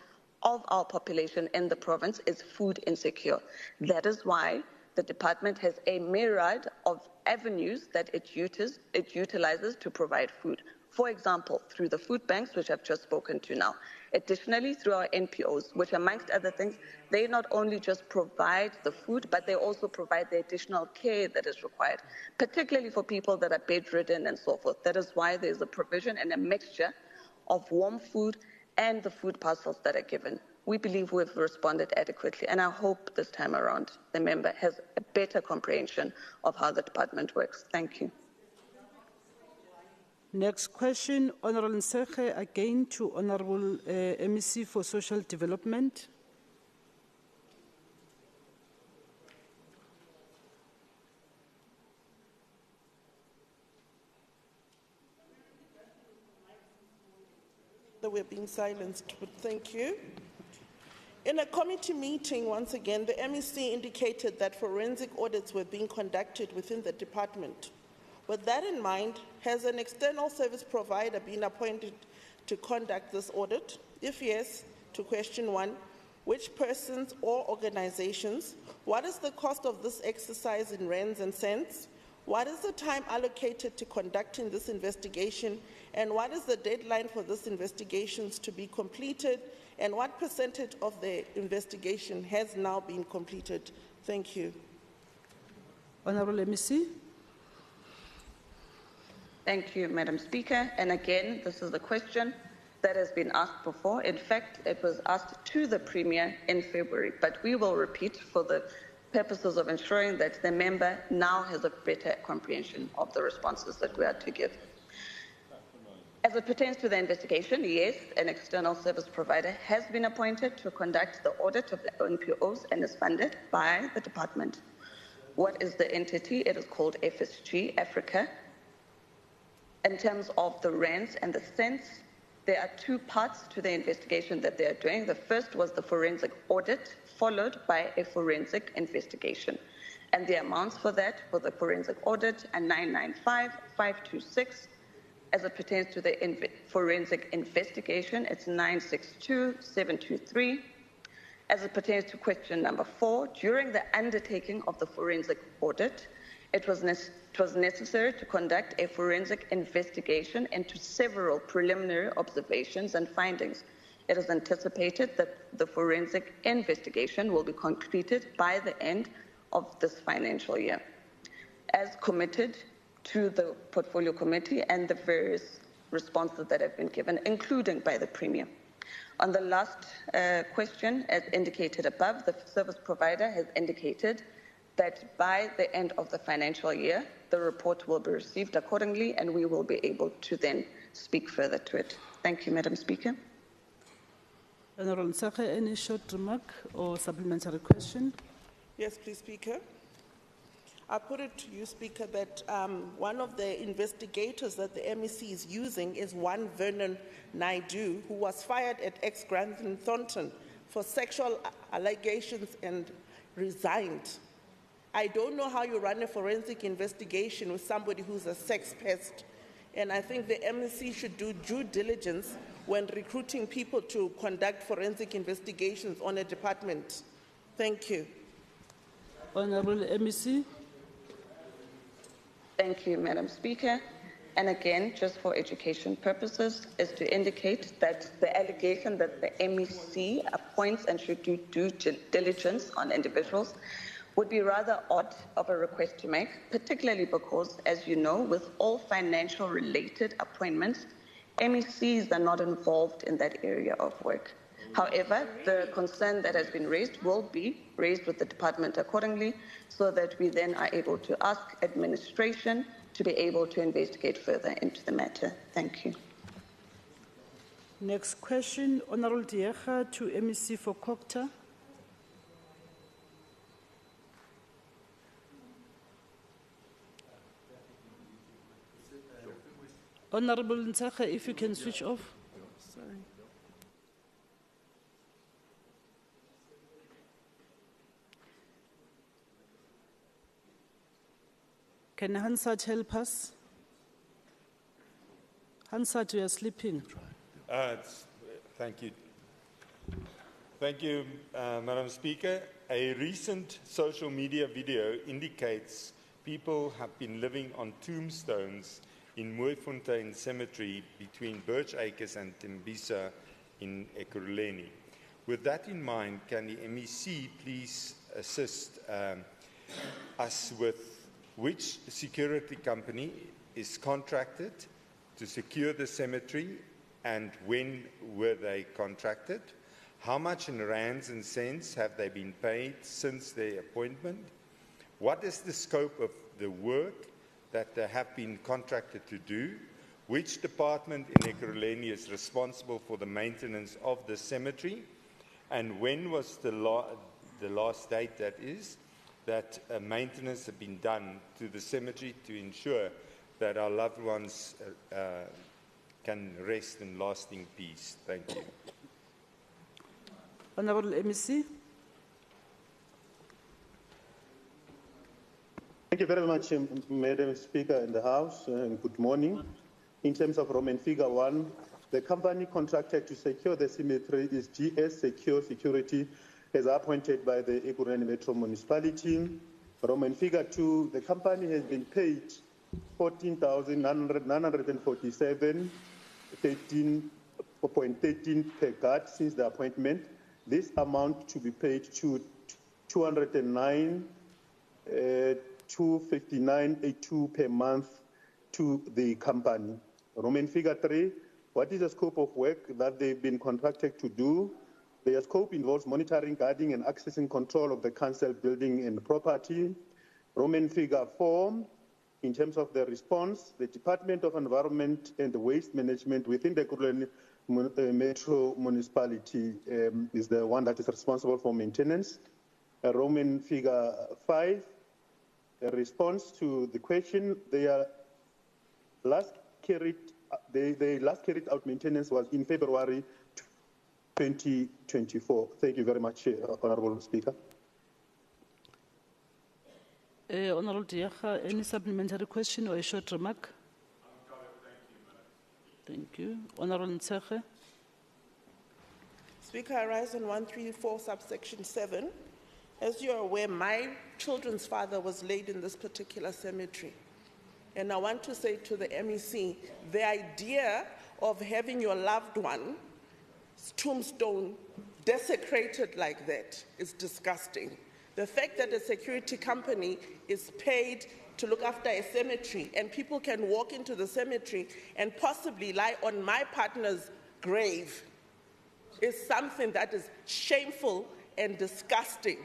of our population in the province is food insecure. That is why the department has a myriad of avenues that it utilizes to provide food. For example, through the food banks, which I've just spoken to now. Additionally, through our NPOs, which amongst other things, they not only just provide the food, but they also provide the additional care that is required, particularly for people that are bedridden and so forth. That is why there's a provision and a mixture of warm food and the food parcels that are given. We believe we've responded adequately, and I hope this time around the member has a better comprehension of how the department works. Thank you. Next question, Honourable Nsekhe, again to Honourable MEC for Social Development. We're being silenced, but thank you. In a committee meeting, once again, the MEC indicated that forensic audits were being conducted within the department. With that in mind, has an external service provider been appointed to conduct this audit? If yes, to question 1, which persons or organizations? What is the cost of this exercise in rands and cents? What is the time allocated to conducting this investigation? And what is the deadline for this investigations to be completed? And what percentage of the investigation has now been completed? Thank you. Honourable MEC. Thank you, Madam Speaker. And again, this is a question that has been asked before. In fact, it was asked to the Premier in February, but we will repeat for the purposes of ensuring that the member now has a better comprehension of the responses that we are to give. As it pertains to the investigation, yes, an external service provider has been appointed to conduct the audit of the NPOs and is funded by the department. What is the entity? It is called FSG Africa. In terms of the rands and the cents, there are 2 parts to the investigation that they are doing. The first was the forensic audit, followed by a forensic investigation. And the amounts for that, for the forensic audit, are 995,526. As it pertains to the forensic investigation, it's 962,723. As it pertains to question number 4, during the undertaking of the forensic audit, it was necessary to conduct a forensic investigation into several preliminary observations and findings. It is anticipated that the forensic investigation will be completed by the end of this financial year. As committed to the Portfolio Committee and the various responses that have been given, including by the Premier. On the last question, as indicated above, the service provider has indicated that by the end of the financial year, the report will be received accordingly and we will be able to then speak further to it. Thank you, Madam Speaker. Honourable Nsekhe, any short remark or supplementary question? Yes, please, Speaker. I put it to you, Speaker, that one of the investigators that the MEC is using is one Vernon Naidu, who was fired at ex-Grantham Thornton for sexual allegations and resigned. I don't know how you run a forensic investigation with somebody who's a sex pest. And I think the MEC should do due diligence when recruiting people to conduct forensic investigations on a department. Thank you. Honourable MEC. Thank you, Madam Speaker. And again, just for education purposes, is to indicate that the allegation that the MEC appoints and should do due diligence on individuals would be rather odd of a request to make, particularly because, as you know, with all financial related appointments, MECs are not involved in that area of work. However, the concern that has been raised will be raised with the department accordingly so that we then are able to ask administration to be able to investigate further into the matter. Thank you. Next question, Honourable Diekga to MEC for Kokta. Honourable Nsekhe, if you can switch off. Sorry. Can Hansat help us? Hansat, you are sleeping. Thank you. Thank you, Madam Speaker. A recent social media video indicates people have been living on tombstones in Mooifontein Cemetery between Birch Acres and Tembisa in Ekurhuleni. With that in mind, can the MEC please assist us with which security company is contracted to secure the cemetery and when were they contracted? How much in rands and cents have they been paid since their appointment? What is the scope of the work that they have been contracted to do? Which department in Ekurhuleni is responsible for the maintenance of the cemetery? And when was the last date, that is, that maintenance had been done to the cemetery to ensure that our loved ones can rest in lasting peace? Thank you. Honourable MEC. Thank you very much, Madam Speaker in the House, and good morning. In terms of Roman figure 1, the company contracted to secure the cemetery is GS Secure Security, as appointed by the Ekurhuleni Metro Municipality. Roman figure 2, the company has been paid 14,947, 13.13 per guard since the appointment. This amount to be paid to 209, 259.82 per month to the company. Roman figure 3, what is the scope of work that they've been contracted to do? Their scope involves monitoring, guarding, and accessing control of the council building and property. Roman figure 4, in terms of the response, the Department of Environment and Waste Management within the Ekurhuleni Metro Municipality is the one that is responsible for maintenance. Roman figure 5, a response to the question, they last carried out maintenance was in February 2024. Thank you very much, Honourable Speaker. Honourable Diakha, any supplementary question or a short remark? Thank you. Honourable Ntsege. Speaker, I rise on 134 subsection 7. As you are aware, my children's father was laid in this particular cemetery. And I want to say to the MEC, the idea of having your loved one's tombstone desecrated like that is disgusting. The fact that a security company is paid to look after a cemetery and people can walk into the cemetery and possibly lie on my partner's grave is something that is shameful and disgusting.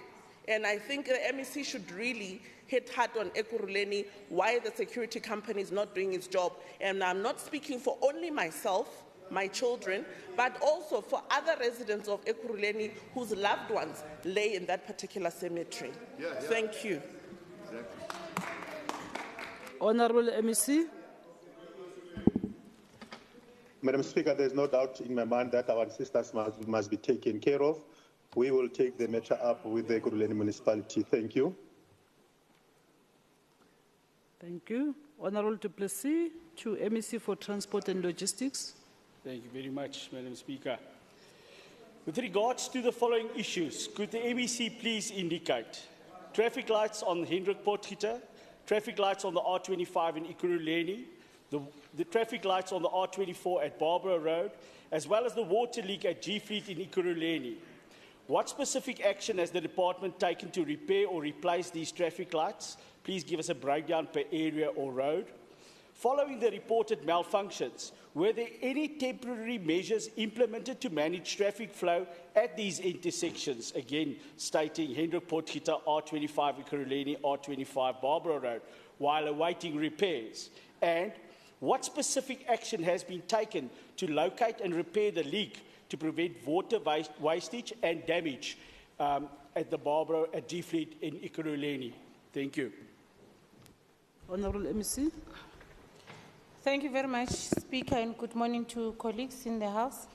And I think the MEC should really hit hard on Ekurhuleni why the security company is not doing its job. And I'm not speaking for only myself, my children, but also for other residents of Ekurhuleni whose loved ones lay in that particular cemetery. Thank you. Exactly. Honourable MEC. Madam Speaker, there's no doubt in my mind that our sisters must be taken care of. We will take the matter up with the Ekurhuleni municipality. Thank you. Thank you. Honourable Du Plessis, to MEC for Transport and Logistics. Thank you very much, Madam Speaker. With regards to the following issues, could the MEC please indicate traffic lights on Hendrik Potgieter, traffic lights on the R25 in Ekurhuleni, the traffic lights on the R24 at Barbara Road, as well as the water leak at G Fleet in Ekurhuleni? What specific action has the department taken to repair or replace these traffic lights? Please give us a breakdown per area or road. Following the reported malfunctions, were there any temporary measures implemented to manage traffic flow at these intersections? Again, stating Hendrik Potgieter, R25 Ekurhuleni, R25 Barbara Road, while awaiting repairs. And what specific action has been taken to locate and repair the leak to prevent water wastage and damage at the Barbara at G Fleet in Ekurhuleni? Thank you. Honourable MEC. Thank you very much, Speaker, and good morning to colleagues in the House.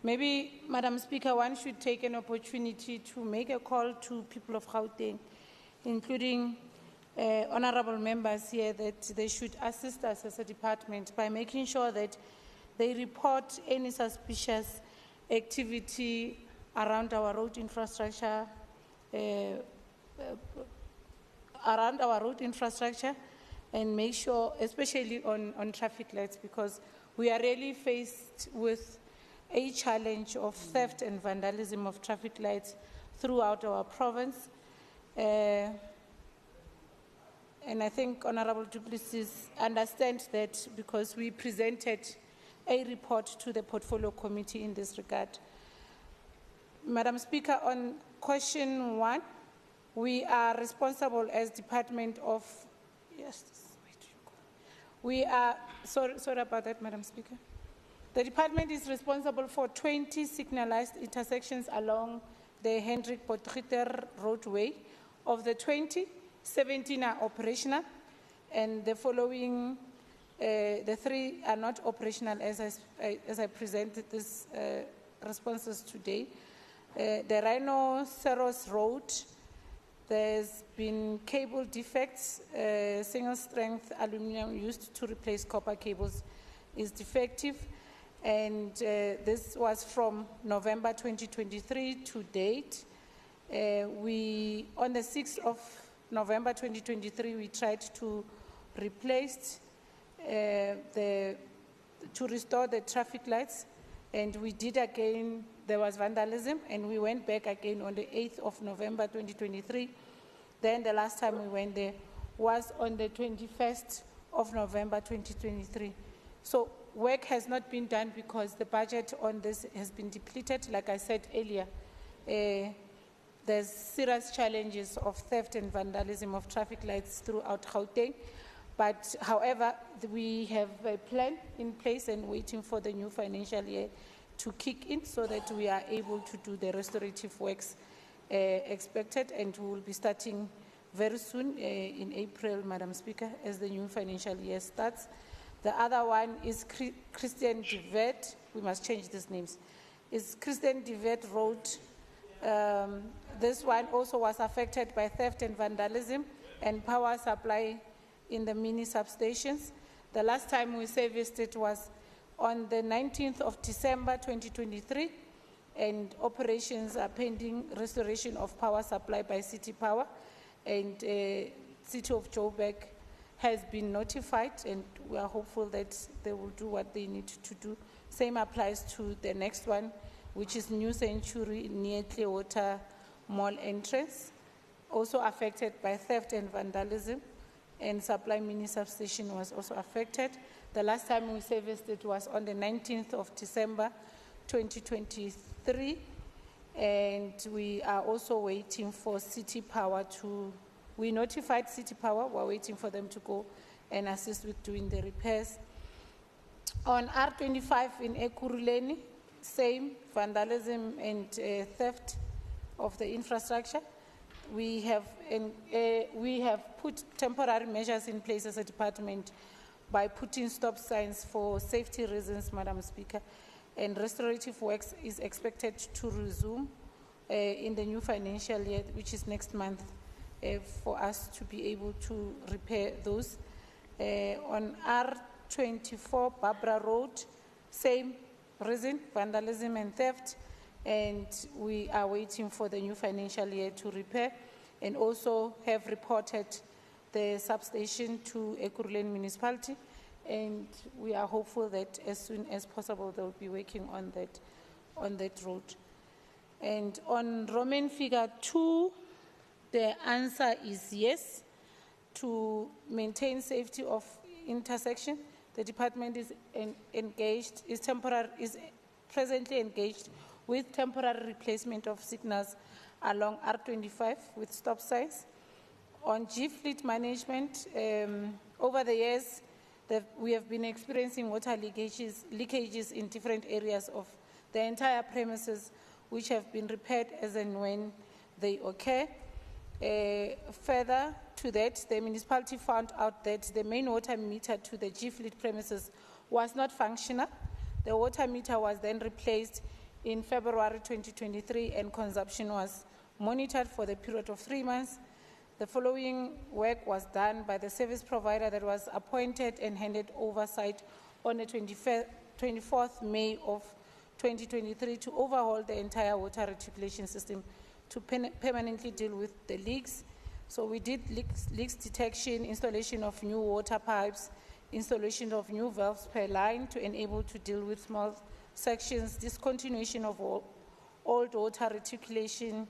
Maybe, Madam Speaker, one should take an opportunity to make a call to people of Gauteng, including honourable members here, that they should assist us as a department by making sure that they report any suspicious activity around our road infrastructure around our road infrastructure and make sure, especially on traffic lights, because we are really faced with a challenge of theft and vandalism of traffic lights throughout our province. And I think Honorable Du Plessis understands that because we presented a report to the Portfolio Committee in this regard. Madam Speaker, on question 1, we are responsible as Department of, yes, we are, sorry about that, Madam Speaker. The department is responsible for 20 signalized intersections along the Hendrik Potgieter roadway. Of the 20, 17 are operational, and the following, the 3 are not operational as I presented these responses today. The Rhinoceros Road, there's been cable defects, single strength aluminum used to replace copper cables is defective, and this was from November 2023 to date. On the 6th of November 2023, we tried to replace to restore the traffic lights, and we did again. There was vandalism, and we went back again on the 8th of November 2023. Then the last time we went there was on the 21st of November 2023. So work has not been done because the budget on this has been depleted. Like I said earlier, there's serious challenges of theft and vandalism of traffic lights throughout Gauteng. But however, we have a plan in place and waiting for the new financial year to kick in so that we are able to do the restorative works expected, and we will be starting very soon in April, Madam Speaker, as the new financial year starts. The other one is Christian Divet. We must change these names. It's Christian Divet Road. This one also was affected by theft and vandalism and power supply in the mini substations. The last time we serviced it was on the 19th of December 2023, and operations are pending restoration of power supply by City Power, and City of Joburg has been notified, and we are hopeful that they will do what they need to do. Same applies to the next one, which is New Century near Clearwater Mall entrance, also affected by theft and vandalism, and supply mini substation was also affected. The last time we serviced it was on the 19th of December 2023, and we are also waiting for City Power to, we notified City Power, we're waiting for them to go and assist with doing the repairs. On R25 in Ekurhuleni, same vandalism and theft of the infrastructure. We have put temporary measures in place as a department by putting stop signs for safety reasons, Madam Speaker, and restorative works is expected to resume in the new financial year, which is next month, for us to be able to repair those. On R24 Barbara Road, same reason, vandalism and theft, and we are waiting for the new financial year to repair, and also have reported the substation to Ekurhuleni Municipality, and we are hopeful that as soon as possible they will be working on that road. And on Roman figure 2, the answer is yes. To maintain safety of intersection, the department is presently engaged with temporary replacement of signals along R25 with stop signs. On G-fleet management, over the years, we have been experiencing water leakages in different areas of the entire premises, which have been repaired as and when they occur. Further to that, the municipality found out that the main water meter to the G-fleet premises was not functional. The water meter was then replaced in February 2023, and consumption was monitored for the period of 3 months. The following work was done by the service provider that was appointed and handed oversight on the 24th May of 2023 to overhaul the entire water reticulation system to permanently deal with the leaks. So we did leaks detection, installation of new water pipes, installation of new valves per line to enable to deal with small sections, discontinuation of old water reticulation,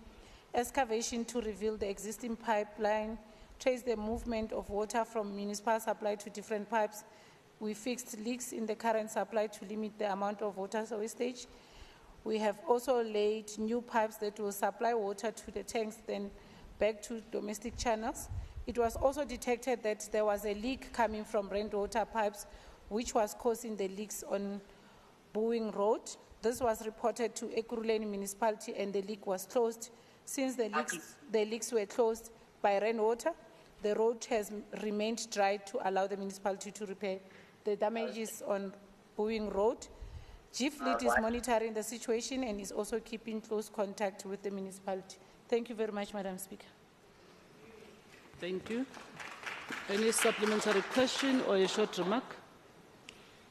excavation to reveal the existing pipeline, trace the movement of water from municipal supply to different pipes. We fixed leaks in the current supply to limit the amount of water wastage. We have also laid new pipes that will supply water to the tanks, then back to domestic channels. It was also detected that there was a leak coming from rainwater pipes, which was causing the leaks on Boeing Road. This was reported to Ekurhuleni municipality and the leak was closed. Since the leaks were closed by rainwater, the road has remained dry to allow the municipality to repair the damages on Boeing Road. GFleet is monitoring the situation and is also keeping close contact with the municipality. Thank you very much, Madam Speaker. Thank you. Any supplementary question or a short remark?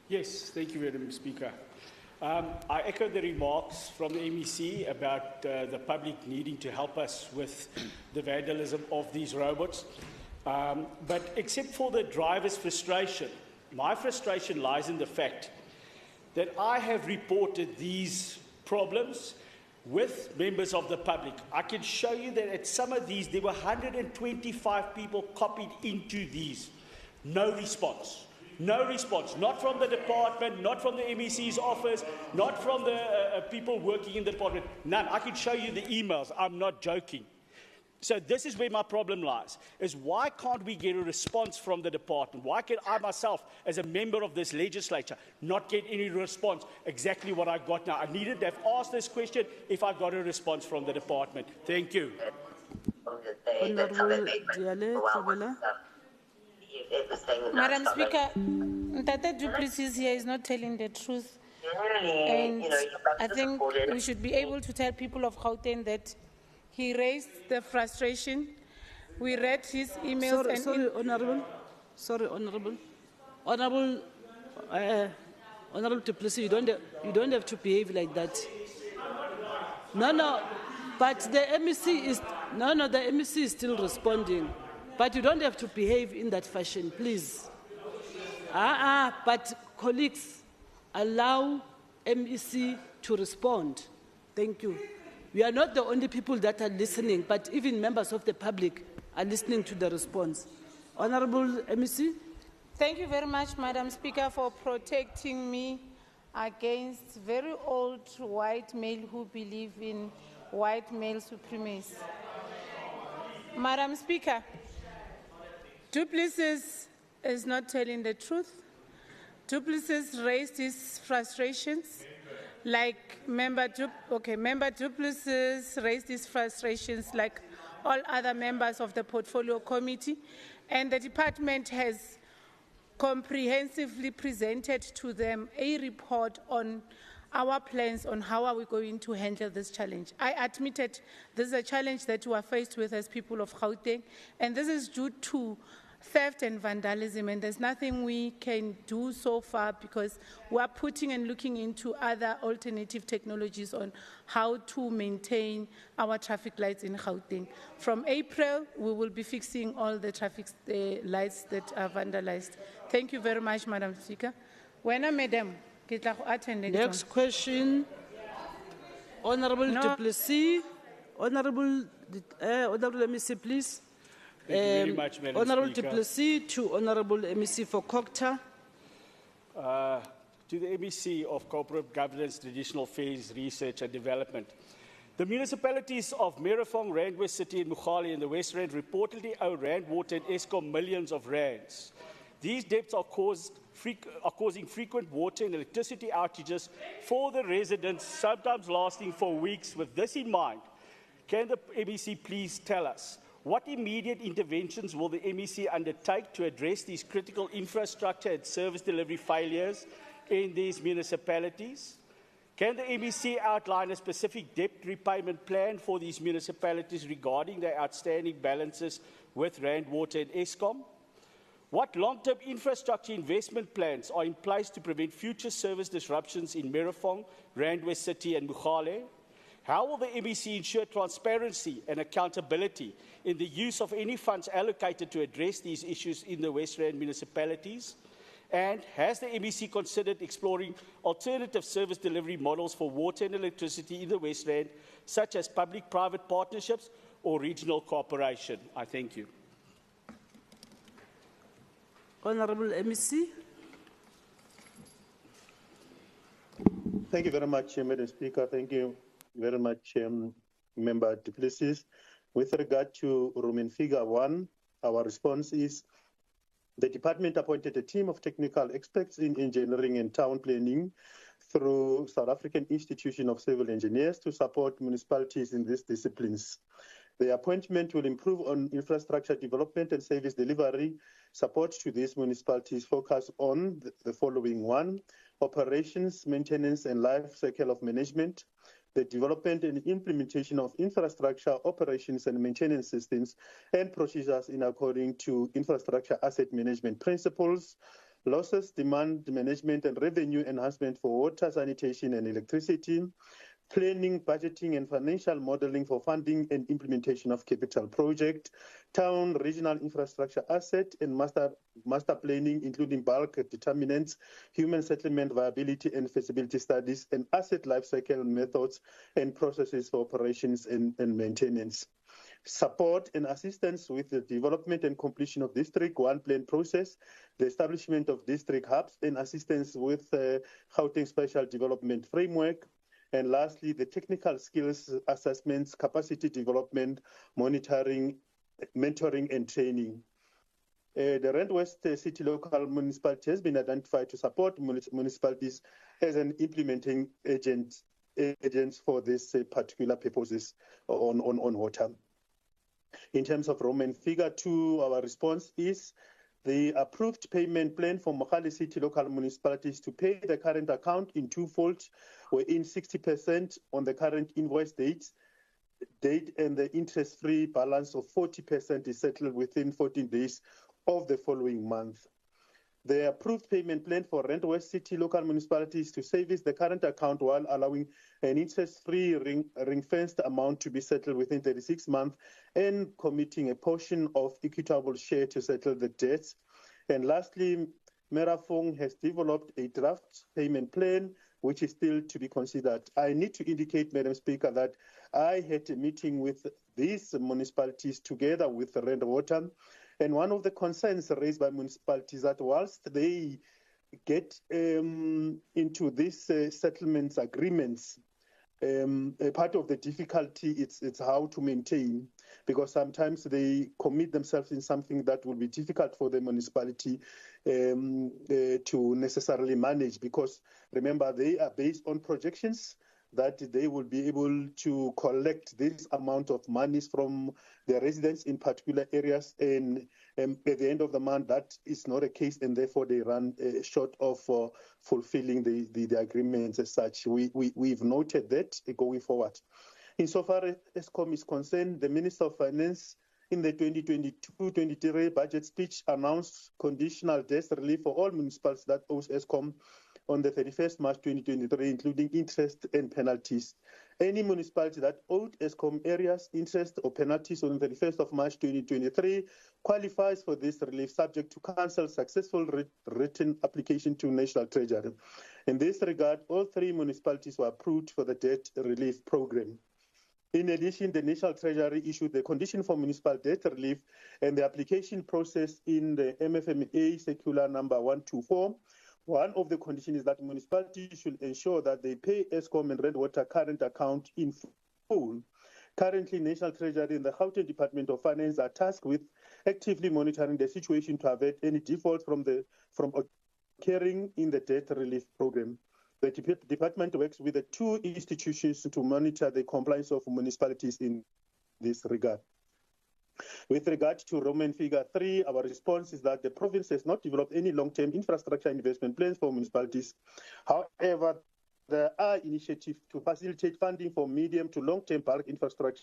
Yes, thank you, Madam Speaker. I echo the remarks from the MEC about the public needing to help us with the vandalism of these robots. But except for the driver's frustration, my frustration lies in the fact that I have reported these problems with members of the public. I can show you that at some of these, there were 125 people copied into these. No response. No response. Not from the department, not from the MEC's office, not from the people working in the department. None. I can show you the emails. I'm not joking. So this is where my problem lies, is why can't we get a response from the department? Why can I myself, as a member of this legislature, not get any response? Exactly what I got now. I needed to have asked this question if I got a response from the department. Thank you. Madam Speaker, Ntate Du Plessis here is not telling the truth. And I think we should be able to tell people of Gauteng that he raised the frustration. We read his emails. Sorry, Honourable. Sorry, Honourable. Honourable Du Plessis, you don't have to behave like that. No, but the MEC is the MEC is still responding. But you don't have to behave in that fashion, please. But colleagues, allow MEC to respond. Thank you. We are not the only people that are listening, but even members of the public are listening to the response. Honourable MEC. Thank you very much, Madam Speaker, for protecting me against very old white male who believe in white male supremacy. Madam Speaker, Du Plessis is not telling the truth. Du Plessis raised his frustrations. Like Member Du Plessis raised his frustrations like all other members of the Portfolio Committee, and the department has comprehensively presented to them a report on our plans on how are we going to handle this challenge. I admitted this is a challenge that we are faced with as people of Gauteng, and this is due to theft and vandalism, and there's nothing we can do so far because we are putting and looking into other alternative technologies on how to maintain our traffic lights in Gauteng. From April, we will be fixing all the traffic lights that are vandalized. Thank you very much, Madam Speaker. Madam, next question, Honourable Du Plessis. Honourable MEC, please. Thank you very much, Madam Honourable Speaker. Du Plessis to Honourable MEC for Kokta. To the MEC of Corporate Governance, Traditional Affairs, Research and Development. The municipalities of Merafong, Randwest City and Mugale in the West Rand reportedly owe Randwater and Eskom millions of rands. These debts are causing frequent water and electricity outages for the residents, sometimes lasting for weeks. With this in mind, can the MEC please tell us what immediate interventions will the MEC undertake to address these critical infrastructure and service delivery failures in these municipalities? Can the MEC outline a specific debt repayment plan for these municipalities regarding their outstanding balances with Randwater and Eskom? What long-term infrastructure investment plans are in place to prevent future service disruptions in Merafong, Randwest City and Mugale? How will the MEC ensure transparency and accountability in the use of any funds allocated to address these issues in the West Rand municipalities? And has the MEC considered exploring alternative service delivery models for water and electricity in the West Rand, such as public-private partnerships or regional cooperation? I thank you. Honourable MEC. Thank you very much, Madam Speaker. Thank you very much, Member Du Plessis. With regard to Roman figure 1, our response is the department appointed a team of technical experts in engineering and town planning through South African Institution of Civil Engineers to support municipalities in these disciplines. The appointment will improve on infrastructure development and service delivery. Support to these municipalities focus on the following: 1, operations, maintenance, and life cycle of management, the development and implementation of infrastructure, operations, and maintenance systems and procedures in according to infrastructure asset management principles, losses, demand management, and revenue enhancement for water, sanitation, and electricity, planning, budgeting, and financial modeling for funding and implementation of capital project, town, regional infrastructure asset, and master planning, including bulk determinants, human settlement viability and feasibility studies, and asset lifecycle methods and processes for operations and maintenance. Support and assistance with the development and completion of District 1 plan process, the establishment of district hubs, and assistance with Gauteng Special Development Framework. And lastly, the technical skills assessments, capacity development, monitoring, mentoring, and training. The Rand West City Local Municipality has been identified to support municipalities as an implementing agents for this particular purposes on water. In terms of Roman figure 2, our response is the approved payment plan for Mohale City local municipalities to pay the current account in twofold, wherein 60% on the current invoice date and the interest-free balance of 40% is settled within 14 days of the following month. The approved payment plan for Rand West City local municipalities to service the current account while allowing an interest-free ring-fenced amount to be settled within 36 months and committing a portion of equitable share to settle the debts. And lastly, Merafong has developed a draft payment plan which is still to be considered. I need to indicate, Madam Speaker, that I had a meeting with these municipalities together with Rand Water. And one of the concerns raised by municipalities that whilst they get into these settlements agreements, part of the difficulty it's how to maintain, because sometimes they commit themselves in something that will be difficult for the municipality to necessarily manage, because remember, they are based on projections that they will be able to collect this amount of monies from the residents in particular areas, and at the end of the month that is not a case, and therefore they run short of fulfilling the agreements as such. We've noted that going forward. Insofar as ESCOM is concerned, the Minister of Finance in the 2022-23 budget speech announced conditional debt relief for all municipalities that owes ESCOM on the 31st March 2023, including interest and penalties. Any municipality that owed ESCOM areas, interest or penalties on the 31st of March 2023 qualifies for this relief, subject to council successful written application to National Treasury. In this regard, all 3 municipalities were approved for the debt relief program. In addition, the National Treasury issued the condition for municipal debt relief and the application process in the MFMA circular number 124. One of the conditions is that municipalities should ensure that they pay ESCOM and Rand Water current account in full. Currently, National Treasury and the Gauteng Department of Finance are tasked with actively monitoring the situation to avert any defaults from occurring in the debt relief program. The department works with the 2 institutions to monitor the compliance of municipalities in this regard. With regard to Roman figure 3, our response is that the province has not developed any long-term infrastructure investment plans for municipalities. However, there are initiatives to facilitate funding for medium to long-term bulk infrastructure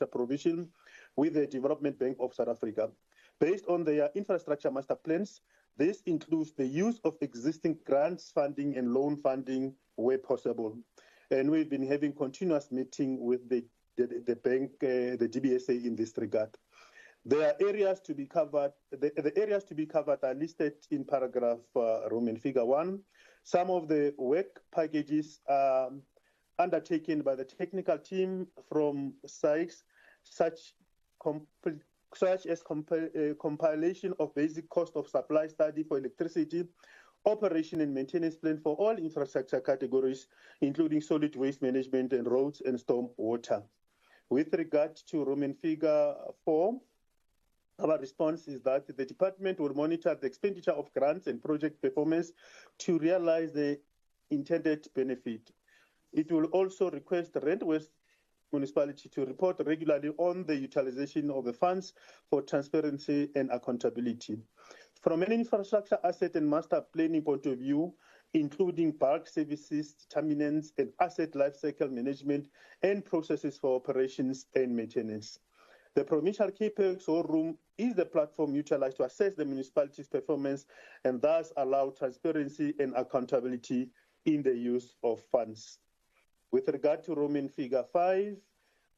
provision with the Development Bank of South Africa. Based on their infrastructure master plans, this includes the use of existing grants funding and loan funding where possible. and we've been having continuous meeting with the bank, the GBSA in this regard. There are areas to be covered. The areas to be covered are listed in paragraph Roman figure 1. Some of the work packages are undertaken by the technical team from sites such as compilation of basic cost of supply study for electricity, operation and maintenance plan for all infrastructure categories, including solid waste management and roads and storm water. With regard to Roman figure 4, our response is that the department will monitor the expenditure of grants and project performance to realize the intended benefit. It will also request the Rand West municipality to report regularly on the utilization of the funds for transparency and accountability. From an infrastructure asset and master planning point of view, including bulk services, determinants, and asset lifecycle management and processes for operations and maintenance. The Provincial CAPEX War Room is the platform utilized to assess the municipality's performance and thus allow transparency and accountability in the use of funds. With regard to Roman figure 5,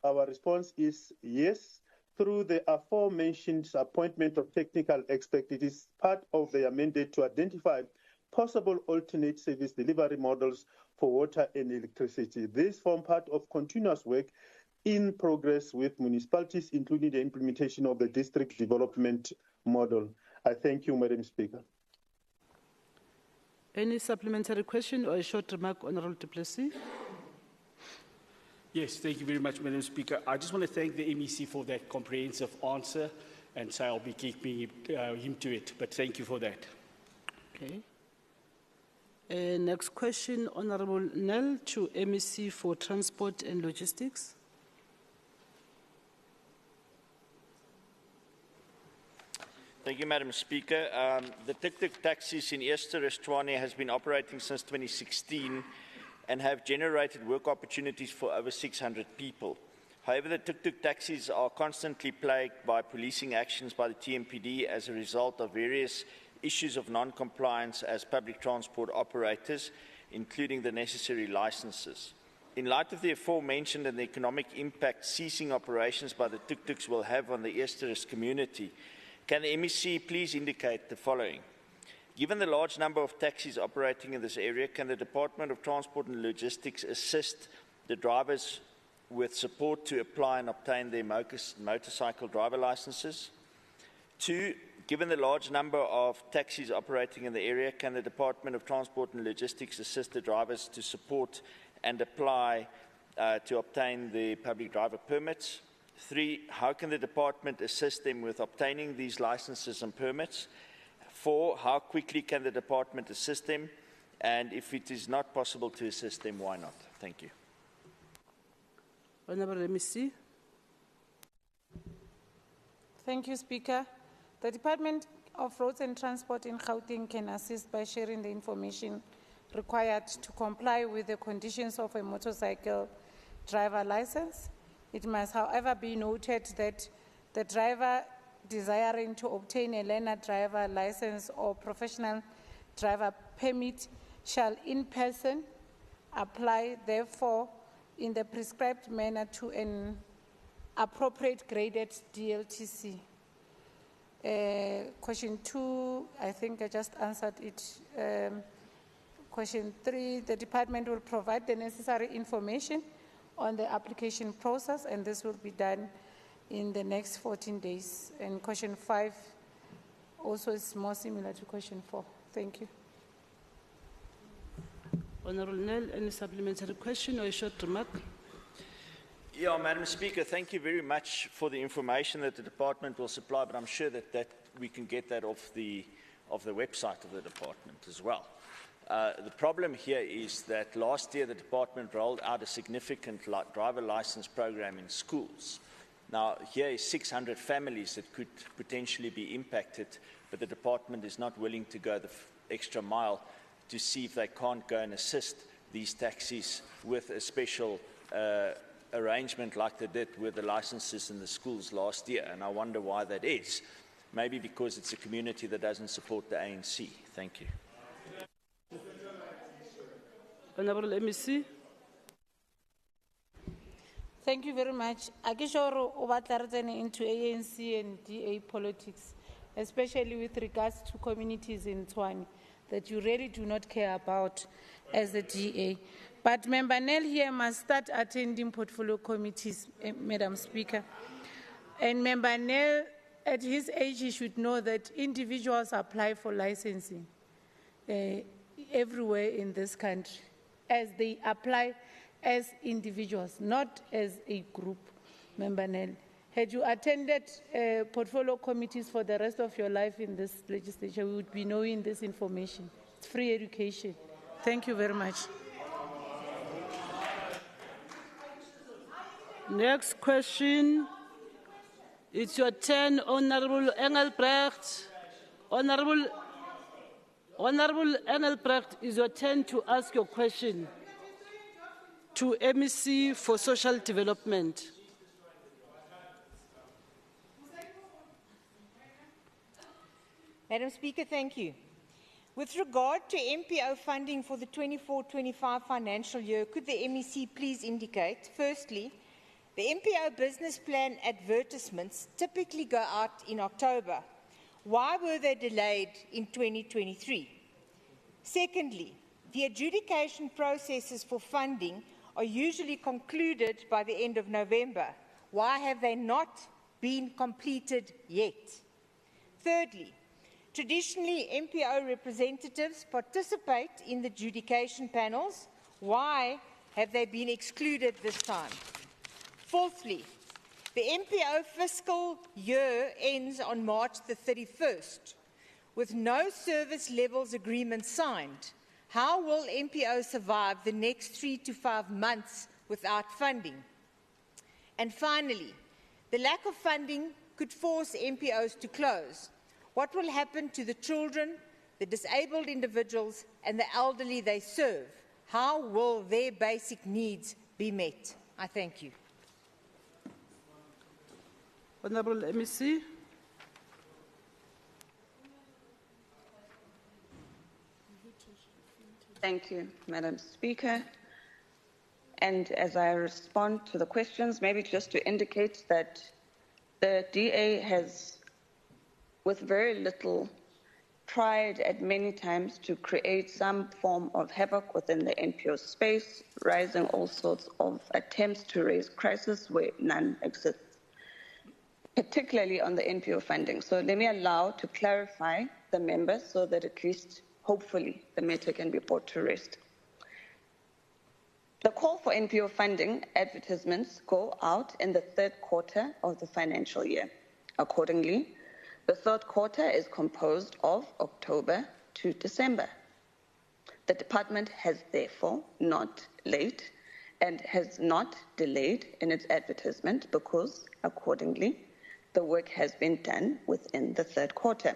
our response is yes. Through the aforementioned appointment of technical experts, it is part of their mandate to identify possible alternate service delivery models for water and electricity. These form part of continuous work in progress with municipalities, including the implementation of the district development model. I thank you, Madam Speaker. Any supplementary question or a short remark, Honourable du Plessis? Yes, thank you very much, Madam Speaker. I just want to thank the MEC for that comprehensive answer, and so I'll be keeping him to it, but thank you for that. Okay. Next question, Honourable Nell to MEC for Transport and Logistics. Thank you, Madam Speaker. The tuk-tuk taxis in Eerste Restaurant has been operating since 2016 and have generated work opportunities for over 600 people. However, the tuk-tuk taxis are constantly plagued by policing actions by the TMPD as a result of various issues of non-compliance as public transport operators, including the necessary licenses. In light of the aforementioned and the economic impact ceasing operations by the tuk-tuks will have on the Eerste community, can the MEC please indicate the following? Given the large number of taxis operating in this area, can the Department of Transport and Logistics assist the drivers with support to apply and obtain their motorcycle driver licenses? 2, given the large number of taxis operating in the area, can the Department of Transport and Logistics assist the drivers to support and apply to obtain the public driver permits? 3, how can the department assist them with obtaining these licenses and permits? 4, how quickly can the department assist them? And if it is not possible to assist them, why not? Thank you. Honourable MEC. Thank you, Speaker. The Department of Roads and Transport in Gauteng can assist by sharing the information required to comply with the conditions of a motorcycle driver license. It must, however, be noted that the driver desiring to obtain a learner driver license or professional driver permit shall in person apply, therefore, in the prescribed manner to an appropriate graded DLTC. Question 2, I think I just answered it. Question 3, the department will provide the necessary information on the application process, and this will be done in the next 14 days. And question 5 also is more similar to question 4. Thank you. Honourable Nell, any supplementary question or a short remark? Yeah, Madam Speaker, thank you very much for the information that the department will supply, but I'm sure that we can get that off the website of the department as well. The problem here is that last year the department rolled out a significant driver license program in schools. Now, here is 600 families that could potentially be impacted, but the department is not willing to go the extra mile to see if they can't go and assist these taxis with a special arrangement like they did with the licenses in the schools last year. And I wonder why that is. Maybe because it's a community that doesn't support the ANC. Thank you. Honourable MEC. Thank you very much. I guess you're into ANC and DA politics, especially with regards to communities in Tshwane that you really do not care about as a DA. But Member Nel here must start attending portfolio committees, Madam Speaker. And Member Nel, at his age, he should know that individuals apply for licensing everywhere in this country, as they apply as individuals, not as a group. Member Nel, had you attended portfolio committees for the rest of your life in this legislature, we would be knowing this information. It's free education. Thank you very much. Next question. It's your turn, Honorable Engelbrecht. Honorable Engelbrecht, it's your turn to ask your question to MEC for Social Development. Madam Speaker, thank you. With regard to MPO funding for the 24-25 financial year, could the MEC please indicate, firstly, the MPO business plan advertisements typically go out in October. Why were they delayed in 2023? Secondly, the adjudication processes for funding are usually concluded by the end of November. Why have they not been completed yet? Thirdly, traditionally MPO representatives participate in the adjudication panels. Why have they been excluded this time? Fourthly, the MPO fiscal year ends on March the 31st, with no service levels agreement signed. How will MPO survive the next 3 to 5 months without funding? And finally, the lack of funding could force MPOs to close. What will happen to the children, the disabled individuals, and the elderly they serve? How will their basic needs be met? I thank you. Honorable MEC. Thank you, Madam Speaker. And as I respond to the questions, maybe just to indicate that the DA has, with very little, tried at many times to create some form of havoc within the NPO space, raising all sorts of attempts to raise crisis where none exists, particularly on the NPO funding. So let me allow to clarify the members so that at least, hopefully, the matter can be brought to rest. The call for NPO funding advertisements go out in the third quarter of the financial year. Accordingly, the third quarter is composed of October to December. The department has therefore not late and has not delayed in its advertisement because, accordingly, the work has been done within the third quarter.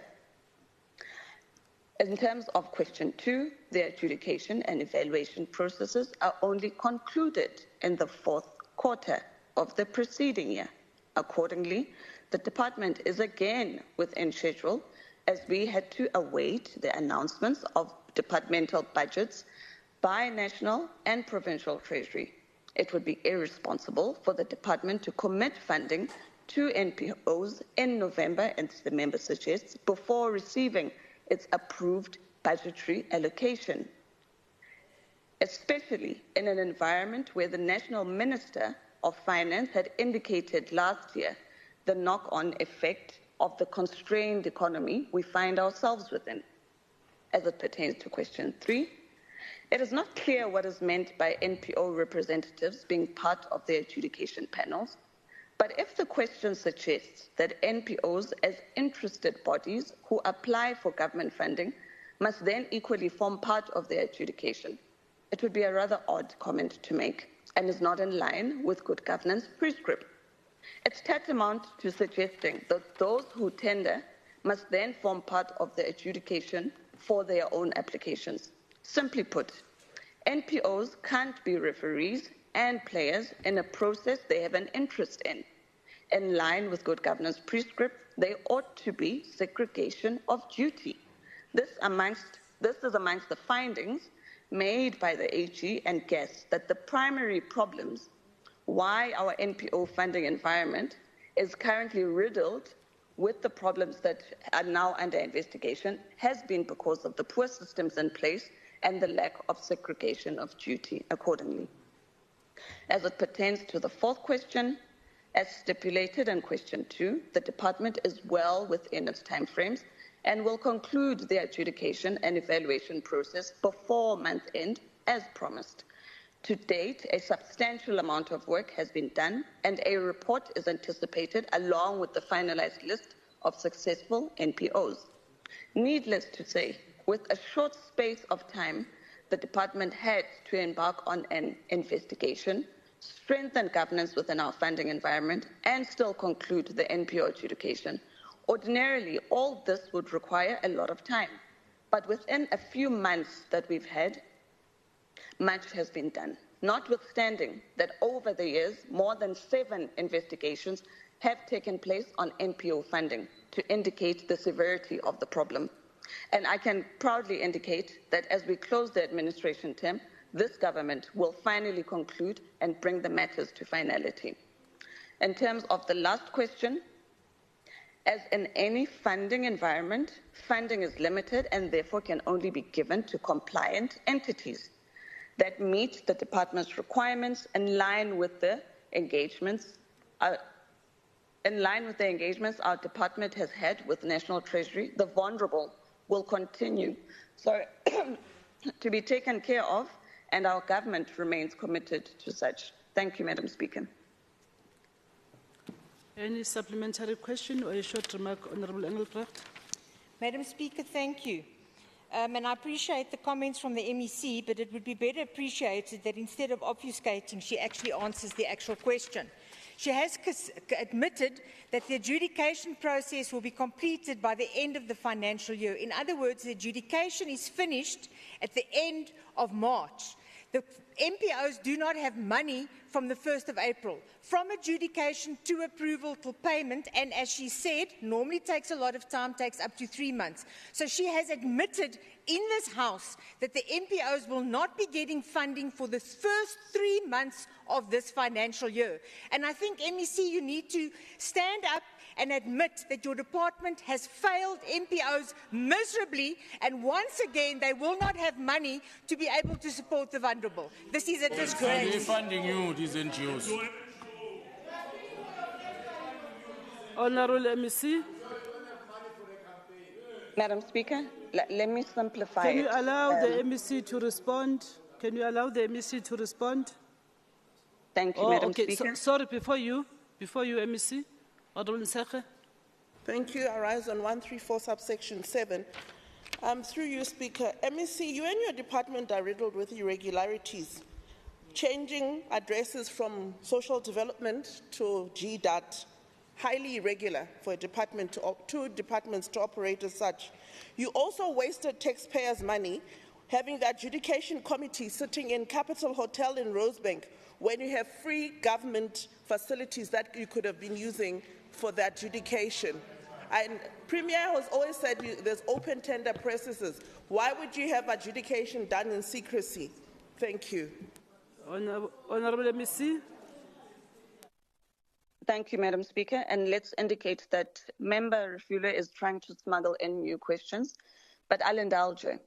In terms of question 2, the adjudication and evaluation processes are only concluded in the fourth quarter of the preceding year. Accordingly, the department is again within schedule as we had to await the announcements of departmental budgets by national and provincial treasury. It would be irresponsible for the department to commit funding to NPOs in November, as the member suggests, before receiving its approved budgetary allocation, especially in an environment where the National Minister of Finance had indicated last year the knock-on effect of the constrained economy we find ourselves within. As it pertains to question 3, it is not clear what is meant by NPO representatives being part of the adjudication panels. But if the question suggests that NPOs as interested bodies who apply for government funding must then equally form part of the adjudication, it would be a rather odd comment to make and is not in line with good governance prescript. It's tantamount to suggesting that those who tender must then form part of the adjudication for their own applications. Simply put, NPOs can't be referees and players in a process they have an interest in. In line with good governance prescript, they ought to be segregation of duty. This is amongst the findings made by the AG and guess that the primary problems why our NPO funding environment is currently riddled with the problems that are now under investigation has been because of the poor systems in place and the lack of segregation of duty accordingly. As it pertains to the fourth question, as stipulated in question 2, the department is well within its timeframes and will conclude the adjudication and evaluation process before month end as promised. To date, a substantial amount of work has been done and a report is anticipated along with the finalized list of successful NPOs. Needless to say, with a short space of time, the department had to embark on an investigation, strengthen governance within our funding environment, and still conclude the NPO adjudication. Ordinarily, all this would require a lot of time, but within a few months that we've had, much has been done. Notwithstanding that over the years, more than 7 investigations have taken place on NPO funding to indicate the severity of the problem. And I can proudly indicate that as we close the administration term, this government will finally conclude and bring the matters to finality. In terms of the last question, as in any funding environment, funding is limited and therefore can only be given to compliant entities that meet the department's requirements in line with the engagements. Our department has had with National Treasury. The vulnerable will continue to be taken care of, and our government remains committed to such. Thank you, Madam Speaker. Any supplementary question or a short remark, Honourable Engelbrecht? Madam Speaker, thank you. And I appreciate the comments from the MEC, but it would be better appreciated that instead of obfuscating, she actually answers the actual question. She has admitted that the adjudication process will be completed by the end of the financial year. In other words, the adjudication is finished at the end of March. The MPOs do not have money from the 1st of April. From adjudication to approval to payment, and as she said, normally takes a lot of time, takes up to 3 months. So she has admitted in this House that the MPOs will not be getting funding for the first 3 months of this financial year. And I think, MEC, you need to stand up and admit that your department has failed MPOs miserably, and once again they will not have money to be able to support the vulnerable. This is a disgrace. They're funding you, these NGOs. Honourable MEC. Madam Speaker, let me simplify Can you it. allow the MEC to respond? Can you allow the MEC to respond? Thank you, Madam okay. Speaker. Sorry, before you, MEC. Honourable Nseke. Thank you. I rise on 134 subsection 7. Through you, Speaker. MEC, you and your department are riddled with irregularities, changing addresses from social development to GDAT, highly irregular for a department two departments to operate as such. You also wasted taxpayers' money having the adjudication committee sitting in Capital Hotel in Rosebank when you have free government facilities that you could have been using for the adjudication. And Premier has always said there's open tender processes. Why would you have adjudication done in secrecy? Thank you. Honourable MEC. Thank you, Madam Speaker. And let's indicate that Member Refula is trying to smuggle in new questions, but I'll indulge her.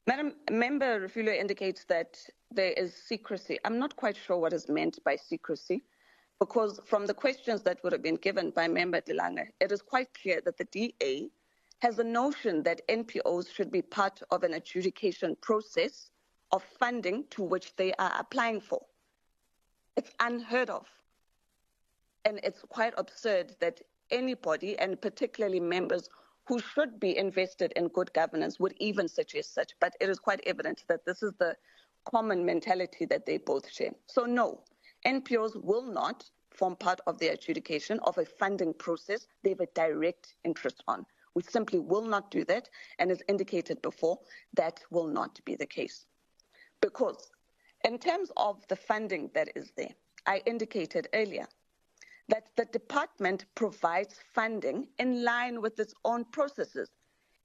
Member Refula indicates that there is secrecy. I'm not quite sure what is meant by secrecy, because from the questions that would have been given by Member Dilanga, it is quite clear that the DA has a notion that NPOs should be part of an adjudication process of funding to which they are applying for. It's unheard of. And it's quite absurd that anybody, and particularly members who should be invested in good governance, would even suggest such. But it is quite evident that this is the common mentality that they both share. So no, NPOs will not form part of the adjudication of a funding process they have a direct interest on. We simply will not do that, and as indicated before, that will not be the case. Because in terms of the funding that is there, I indicated earlier that the department provides funding in line with its own processes.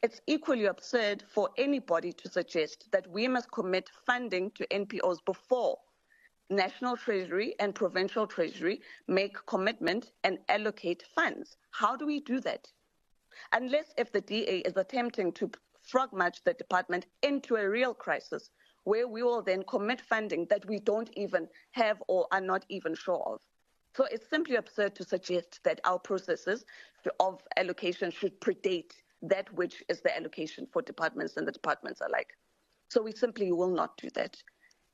It's equally absurd for anybody to suggest that we must commit funding to NPOs before National Treasury and Provincial Treasury make commitment and allocate funds. How do we do that? Unless if the DA is attempting to frog march the department into a real crisis where we will then commit funding that we don't even have or are not even sure of. So it's simply absurd to suggest that our processes of allocation should predate that which is the allocation for departments and the departments alike. So we simply will not do that,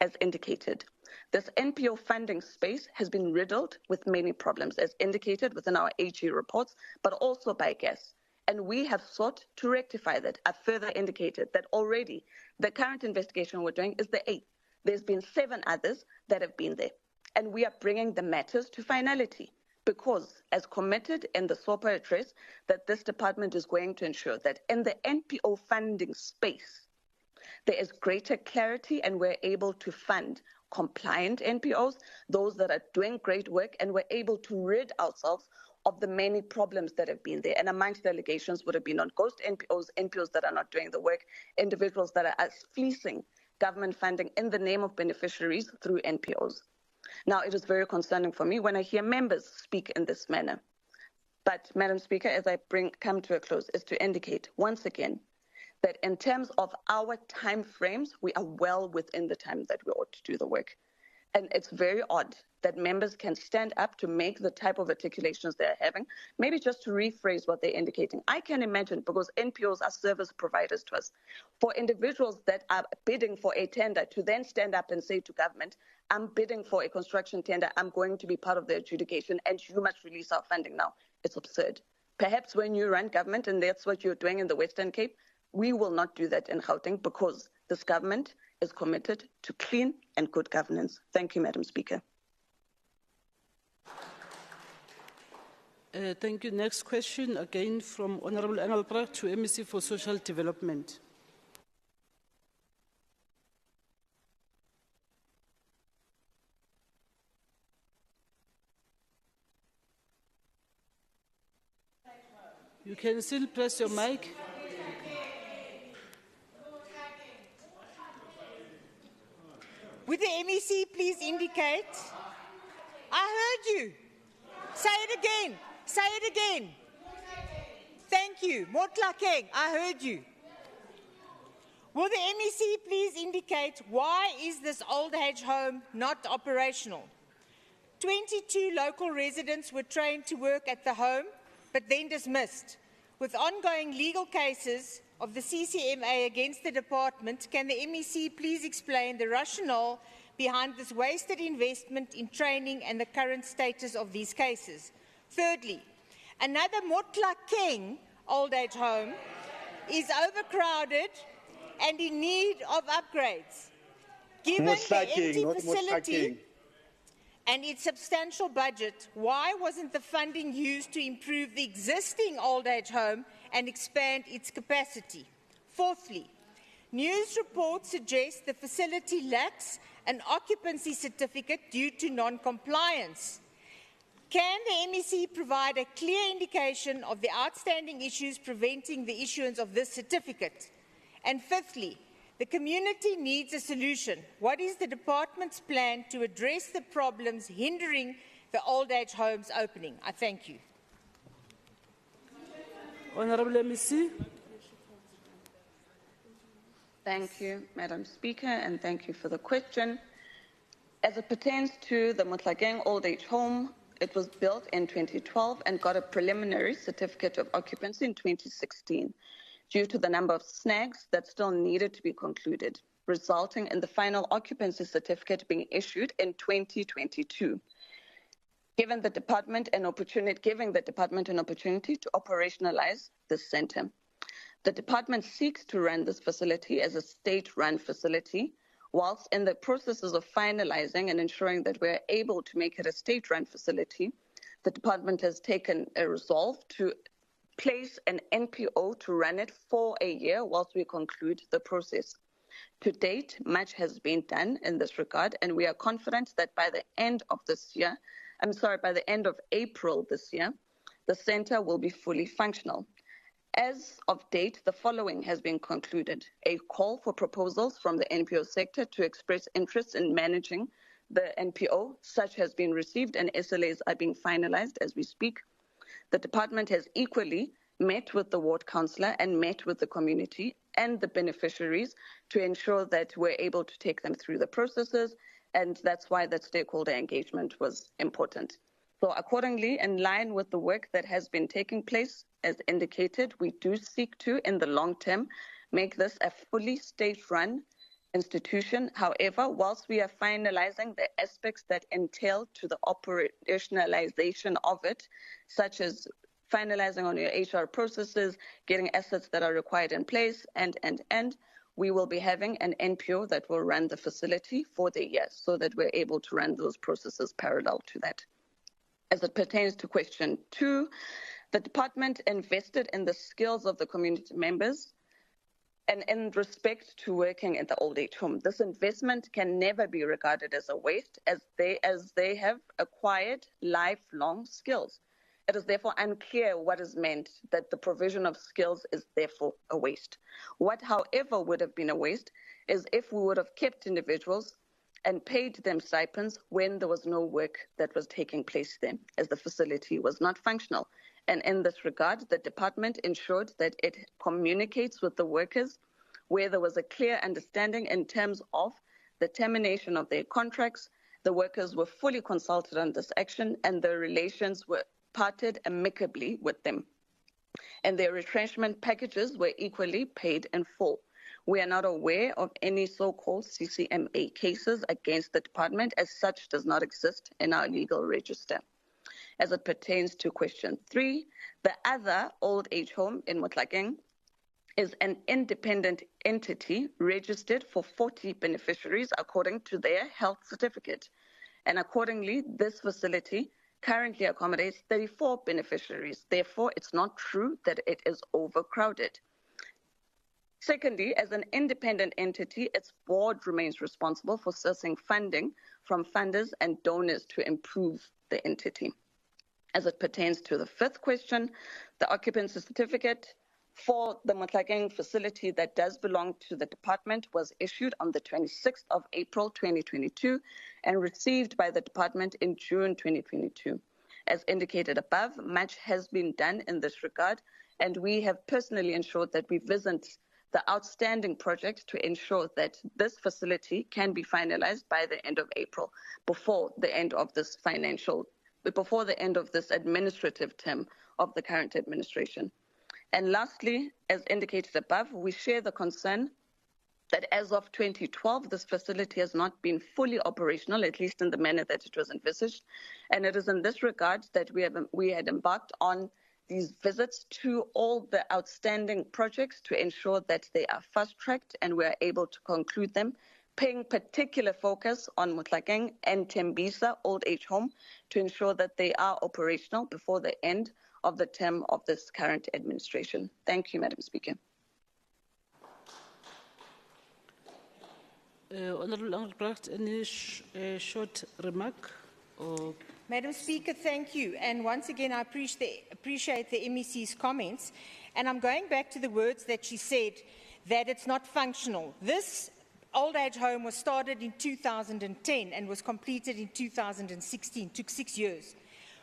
as indicated. This NPO funding space has been riddled with many problems, as indicated within our AG reports, but also by gas. And we have sought to rectify that. I further indicated that already the current investigation we're doing is the 8th. There's been 7 others that have been there. And we are bringing the matters to finality because, as committed in the SOPA address, that this department is going to ensure that in the NPO funding space, there is greater clarity and we're able to fund compliant NPOs, those that are doing great work, and we're able to rid ourselves of the many problems that have been there. And amongst the allegations would have been on ghost NPOs, NPOs that are not doing the work, individuals that are fleecing government funding in the name of beneficiaries through NPOs. Now, it is very concerning for me when I hear members speak in this manner. But, Madam Speaker, as I come to a close, is to indicate once again that in terms of our time frames, we are well within the time that we ought to do the work. And it's very odd that members can stand up to make the type of articulations they're having, maybe just to rephrase what they're indicating. I can imagine, because NPOs are service providers to us, for individuals that are bidding for a tender to then stand up and say to government, I'm bidding for a construction tender, I'm going to be part of the adjudication, and you must release our funding now. It's absurd. Perhaps when you run government, and that's what you're doing in the Western Cape, we will not do that in Gauteng because this government is committed to clean and good governance. Thank you, Madam Speaker. Thank you. Next question, again from Honourable Engelbrecht to MEC for Social Development. You can still press your mic. Would the MEC please indicate? I heard you. Say it again. Say it again. Thank you. Motlakeng, I heard you. Will the MEC please indicate why is this old age home not operational? 22 local residents were trained to work at the home, but then dismissed. With ongoing legal cases of the CCMA against the department, can the MEC please explain the rationale behind this wasted investment in training and the current status of these cases? Thirdly, another Motlakeng old age home is overcrowded and in need of upgrades. Given the empty facility and its substantial budget, why wasn't the funding used to improve the existing old age home and expand its capacity? Fourthly, news reports suggest the facility lacks an occupancy certificate due to non-compliance. Can the MEC provide a clear indication of the outstanding issues preventing the issuance of this certificate? And fifthly, the community needs a solution. What is the department's plan to address the problems hindering the old age homes opening? I thank you. Honourable MEC. Thank you, Madam Speaker, and thank you for the question. As it pertains to the Motlakeng old age home, it was built in 2012 and got a preliminary certificate of occupancy in 2016 due to the number of snags that still needed to be concluded, resulting in the final occupancy certificate being issued in 2022. Giving the department an opportunity to operationalize this centre. The department seeks to run this facility as a state-run facility, whilst in the processes of finalizing and ensuring that we're able to make it a state-run facility, the department has taken a resolve to place an NPO to run it for a year whilst we conclude the process. To date, much has been done in this regard, and we are confident that by the end of April this year, the centre will be fully functional. As of date, the following has been concluded: a call for proposals from the NPO sector to express interest in managing the NPO, such has been received and SLAs are being finalized as we speak. The department has equally met with the ward councillor and met with the community and the beneficiaries to ensure that we're able to take them through the processes, and that's why that stakeholder engagement was important. So accordingly, in line with the work that has been taking place, as indicated, we do seek to, in the long term, make this a fully state-run institution. However, whilst we are finalizing the aspects that entail to the operationalization of it, such as finalizing on your HR processes, getting assets that are required in place, and, we will be having an NPO that will run the facility for the year so that we're able to run those processes parallel to that. As it pertains to question 2, the department invested in the skills of the community members and in respect to working in the old age home. This investment can never be regarded as a waste as they have acquired lifelong skills. It is therefore unclear what is meant that the provision of skills is therefore a waste. What, however, would have been a waste is if we would have kept individuals and paid them stipends when there was no work that was taking place there, as the facility was not functional. And in this regard, the department ensured that it communicates with the workers where there was a clear understanding in terms of the termination of their contracts. The workers were fully consulted on this action and the relations were parted amicably with them. And their retrenchment packages were equally paid in full. We are not aware of any so-called CCMA cases against the department, as such does not exist in our legal register. As it pertains to question 3, the other old age home in Motlakeng is an independent entity registered for 40 beneficiaries according to their health certificate. And accordingly, this facility currently accommodates 34 beneficiaries. Therefore, it's not true that it is overcrowded. Secondly, as an independent entity, its board remains responsible for sourcing funding from funders and donors to improve the entity. As it pertains to the 5th question, the occupancy certificate for the Motlakeng facility that does belong to the department was issued on the 26th of April 2022 and received by the department in June 2022. As indicated above, much has been done in this regard, and we have personally ensured that we visit the outstanding project to ensure that this facility can be finalized by the end of April, before the end of this administrative term of the current administration. And lastly, as indicated above, we share the concern that as of 2012, this facility has not been fully operational, at least in the manner that it was envisaged. And it is in this regard that we had embarked on these visits to all the outstanding projects to ensure that they are fast-tracked and we are able to conclude them, paying particular focus on Motlakeng and Tembisa Old Age Home to ensure that they are operational before the end of the term of this current administration. Thank you, Madam Speaker. Honourable Engelbrecht, any short remark? Or Madam Speaker, thank you. And once again, I appreciate the MEC's comments. And I'm going back to the words that she said, that it's not functional. This old age home was started in 2010 and was completed in 2016. It took 6 years.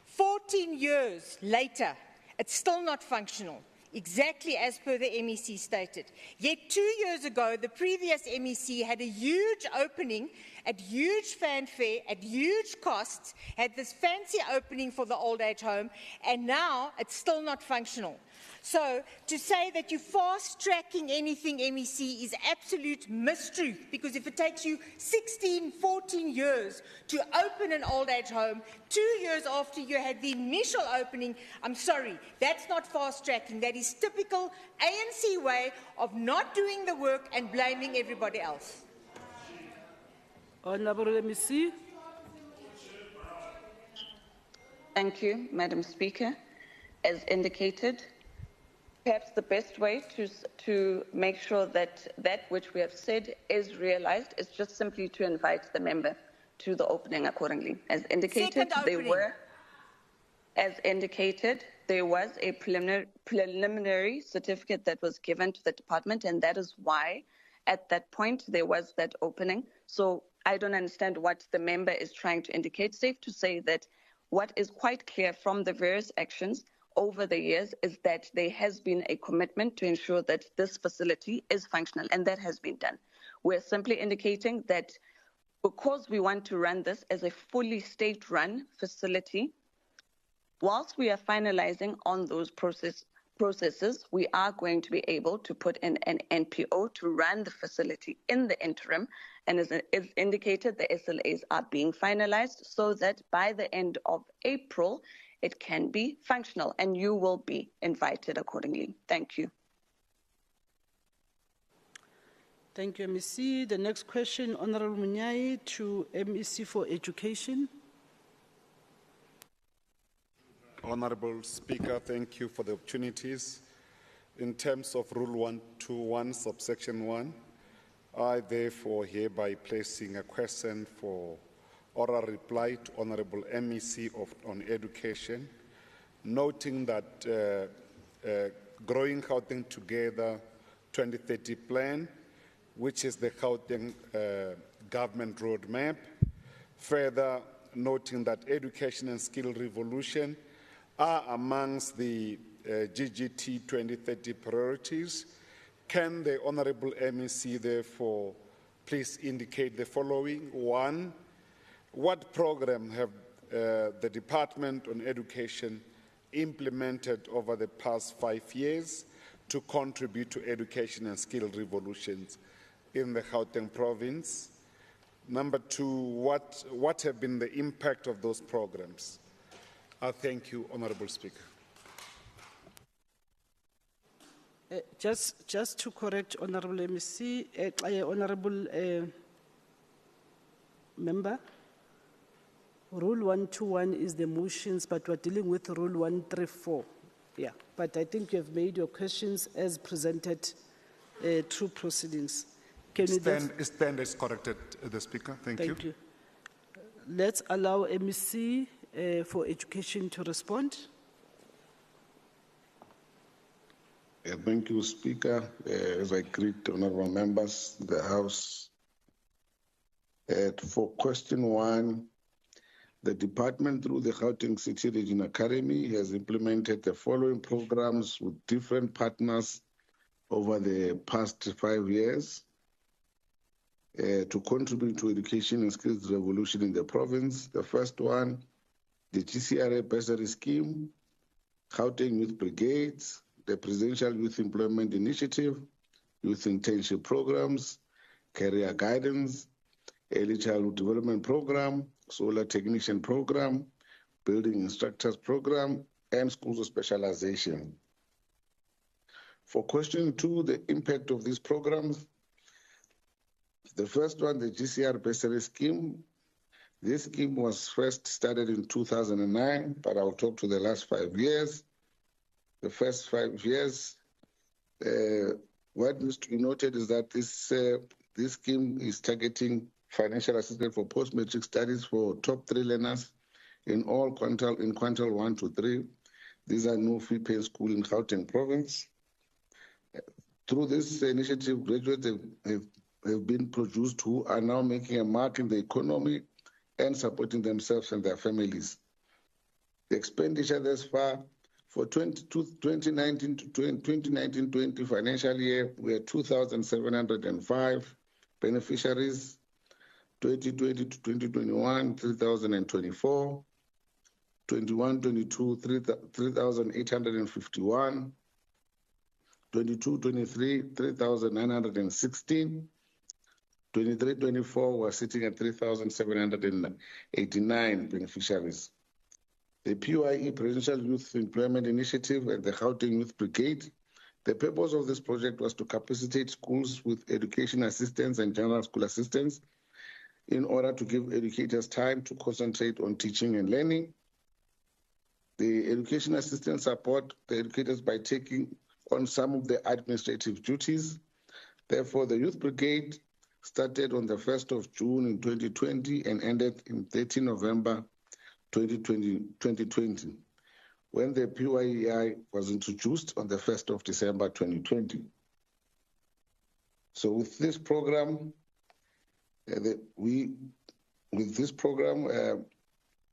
14 years later, it's still not functional, exactly as per the MEC stated. Yet 2 years ago, the previous MEC had a huge opening at huge fanfare, at huge costs, had this fancy opening for the old age home, and now it's still not functional. So to say that you're fast-tracking anything, MEC, is absolute mistruth, because if it takes you 16, 14 years to open an old age home, 2 years after you had the initial opening, I'm sorry, that's not fast-tracking. That is typical ANC way of not doing the work and blaming everybody else. Honourable MEC. Thank you, Madam Speaker. As indicated, perhaps the best way to make sure that that which we have said is realized is just simply to invite the member to the opening accordingly. As indicated, there was a preliminary certificate that was given to the department, and that is why at that point there was that opening. So I don't understand what the member is trying to indicate. Safe to say that what is quite clear from the various actions over the years is that there has been a commitment to ensure that this facility is functional, and that has been done. We're simply indicating that because we want to run this as a fully state-run facility, whilst we are finalizing on those processes, we are going to be able to put in an NPO to run the facility in the interim. And as is indicated, the SLAs are being finalized so that by the end of April, it can be functional, and you will be invited accordingly. Thank you. Thank you, MEC. The next question, Honorable Munyai to MEC for Education. Honorable Speaker, thank you for the opportunities. In terms of Rule 121, subsection 1, I therefore hereby placing a question for oral reply to Honorable MEC on Education, noting that Growing Gauteng Together 2030 plan, which is the Gauteng government roadmap, further noting that education and skill revolution are amongst the GGT 2030 priorities. Can the Honorable MEC therefore please indicate the following? One, what program have the Department on Education implemented over the past 5 years to contribute to education and skill revolutions in the Gauteng province? Number two, what have been the impact of those programs? Thank you, Honorable Speaker. Just to correct Honorable MEC, Honorable Member, Rule 121 is the motions, but we're dealing with Rule 134. Yeah, but I think you have made your questions as presented through proceedings. Can you stand as corrected, the Speaker. Thank you. Thank you. Let's allow MEC for Education to respond. Thank you, Speaker. As I greet honorable members of the House, for question 1, the department through the Gauteng City Region Academy has implemented the following programs with different partners over the past 5 years to contribute to education and skills revolution in the province. The first one, the GCRA bursary scheme, Gauteng Youth Brigades, the Presidential Youth Employment Initiative, Youth Internship Programs, Career Guidance, Early Childhood Development Program, Solar Technician Program, Building Instructors Program, and Schools of Specialization. For question 2, the impact of these programs. The first one, the GCR bursary scheme. This scheme was first started in 2009, but I'll talk to the last 5 years. The first 5 years, what needs to be noted is that this scheme is targeting financial assistance for post-matric studies for top 3 learners in quintile 1 to 3. These are no fee paying school in Gauteng province. Through this initiative, graduates have been produced who are now making a mark in the economy and supporting themselves and their families. The expenditure thus far for 2019 to 2020 financial year, we had 2,705 beneficiaries. 2020 to 2021, 3,024. 21-22, 3,851. 22-23, 3,916. 23-24 were sitting at 3,789 beneficiaries. The PYE Presidential Youth Employment Initiative and the Gauteng Youth Brigade. The purpose of this project was to capacitate schools with education assistance and general school assistance in order to give educators time to concentrate on teaching and learning. The education assistants support the educators by taking on some of the administrative duties. Therefore, the Youth Brigade started on the 1st of June in 2020 and ended in 30 November 2020, when the PYEI was introduced on the 1st of December 2020. So with this program, With this program,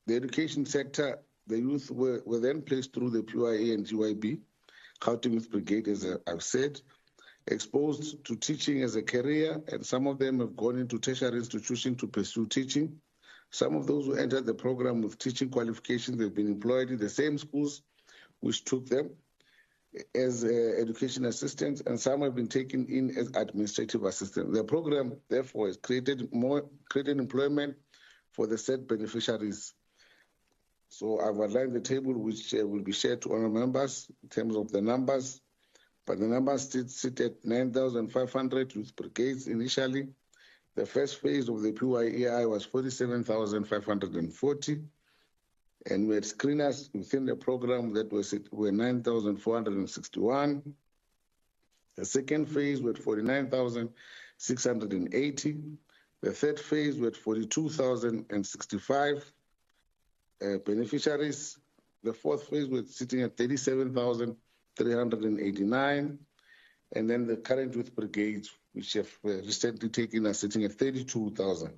the education sector, the youth were then placed through the PYA and GYB, Gauteng Youth Brigade, as I've said, exposed to teaching as a career, and some of them have gone into tertiary institutions to pursue teaching. Some of those who entered the program with teaching qualifications have been employed in the same schools which took them as education assistants, and some have been taken in as administrative assistants. The program, therefore, has created employment for the said beneficiaries. So I've outlined the table which will be shared to honourable members in terms of the numbers, but the numbers sit at 9,500 youth brigades initially. The first phase of the PYEI was 47,540, and we had screeners within the program that were 9,461. The second phase was 49,680. The third phase was 42,065 beneficiaries. The fourth phase was sitting at 37,389. And then the current youth brigades, which have recently taken, are sitting at 32,000.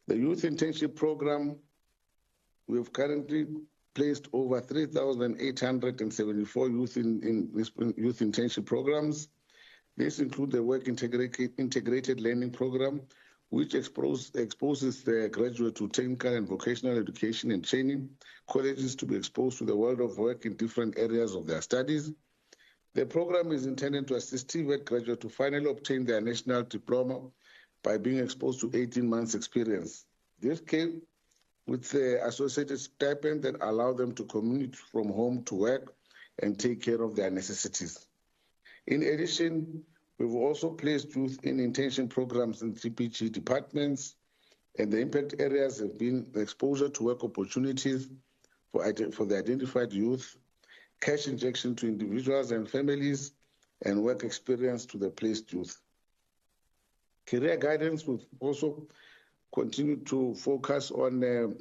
The youth internship program, we have currently placed over 3,874 youth in youth internship programs. This includes the work integrated learning program, which exposes the graduate to technical and vocational education and training, colleges to be exposed to the world of work in different areas of their studies. The program is intended to assist TVET graduates to finally obtain their national diploma by being exposed to 18 months experience. This came with the associated stipend that allow them to commute from home to work and take care of their necessities. In addition, we've also placed youth in internship programs in CPG departments, and the impact areas have been exposure to work opportunities for the identified youth, cash injection to individuals and families, and work experience to the placed youth. Career guidance will also continue to focus on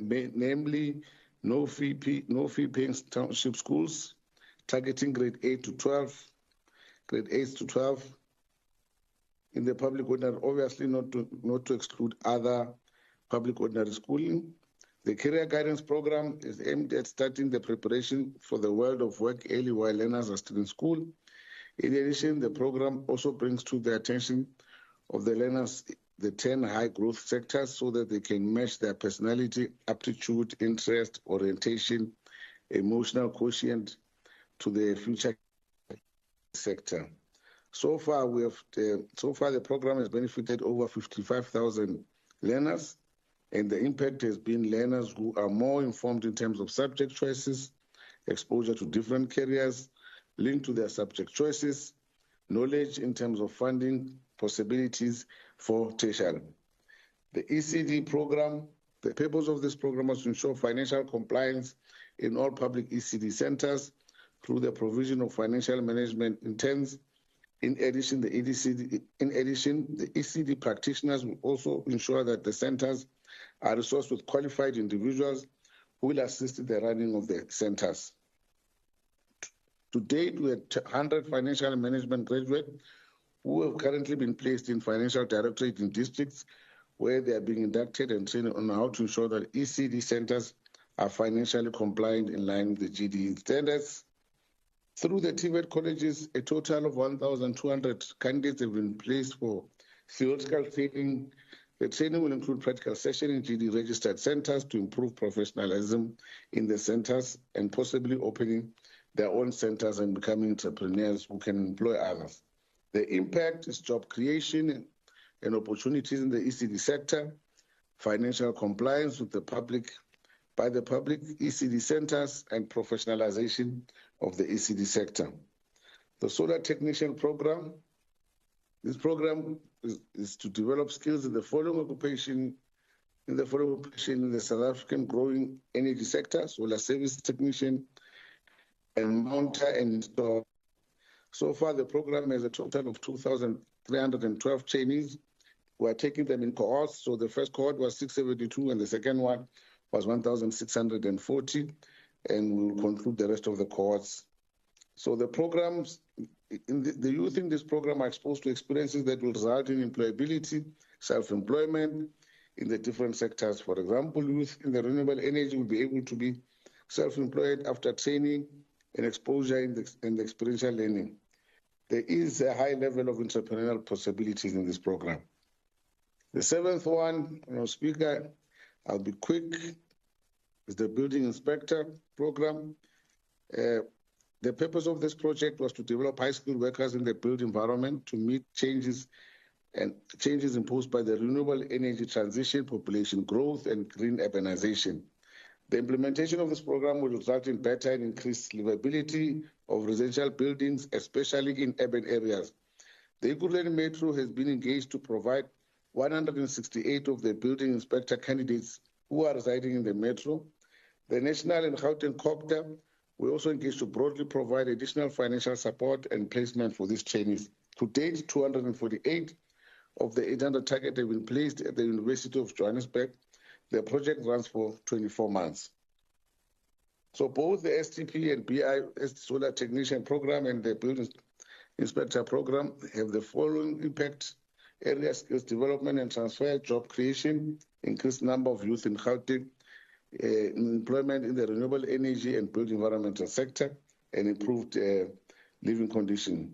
namely no fee paying township schools, targeting grade 8 to 12, grade 8 to 12 in the public ordinary, obviously not to exclude other public ordinary schooling. The career guidance program is aimed at starting the preparation for the world of work early while learners are still in school. In addition, the program also brings to the attention of the learners the 10 high growth sectors so that they can match their personality, aptitude, interest, orientation, emotional quotient to the future sector. So far, the program has benefited over 55,000 learners, and the impact has been learners who are more informed in terms of subject choices, exposure to different careers, linked to their subject choices, knowledge in terms of funding possibilities for tertiary. The ECD program, the purpose of this program was to ensure financial compliance in all public ECD centers through the provision of financial management interns. In addition, the ECD practitioners will also ensure that the centers are resourced with qualified individuals who will assist in the running of the centers. To date, we had 100 financial management graduates who have currently been placed in financial directorate in districts where they are being inducted and trained on how to ensure that ECD centers are financially compliant in line with the GDE standards. Through the TVET colleges, a total of 1,200 candidates have been placed for theoretical training. The training will include practical sessions in GD registered centers to improve professionalism in the centers and possibly opening their own centers and becoming entrepreneurs who can employ others. The impact is job creation and opportunities in the ECD sector, financial compliance with the public by the public ECD centers, and professionalization of the ECD sector. The solar technician program, this program is to develop skills in the following occupation in the South African growing energy sector: solar service technician and mounter and installer. So far, the program has a total of 2,312 trainees. We are taking them in cohorts. So the first cohort was 672 and the second one was 1,640, and we will conclude the rest of the cohorts. So the programs the youth in this program are exposed to experiences that will result in employability, self-employment in the different sectors. For example, youth in the renewable energy will be able to be self-employed after training and exposure in the experiential learning. There is a high level of entrepreneurial possibilities in this program. The seventh one, Speaker, I'll be quick, is the Building Inspector Program. The purpose of this project was to develop high-skilled workers in the built environment to meet changes imposed by the renewable energy transition, population growth, and green urbanization. The implementation of this program will result in better and increased livability of residential buildings, especially in urban areas. The Ekurhuleni Metro has been engaged to provide 168 of the building inspector candidates who are residing in the metro. The National and Gauteng Copter will also engage to broadly provide additional financial support and placement for these trainees. To date, 248 of the 800 targets have been placed at the University of Johannesburg. The project runs for 24 months. So both the STP and BI Solar Technician Program and the Building Inspector Program have the following impact areas: skills development and transfer, job creation, increased number of youth in Gauteng, employment in the renewable energy and built environmental sector, and improved living conditions.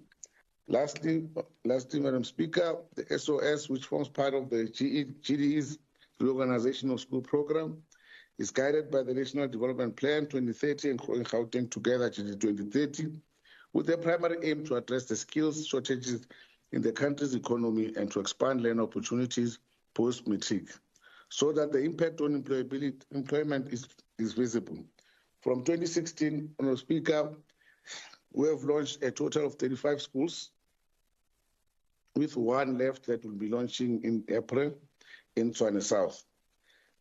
Lastly, Madam Speaker, the SOS, which forms part of the GDE's reorganization of school program, is guided by the National Development Plan 2030 and Growing Gauteng Together GD 2030, with the primary aim to address the skills shortages in the country's economy and to expand learning opportunities post-matric, so that the impact on employment is visible. From 2016, Honourable Speaker, we have launched a total of 35 schools, with one left that will be launching in April in Tshwane South.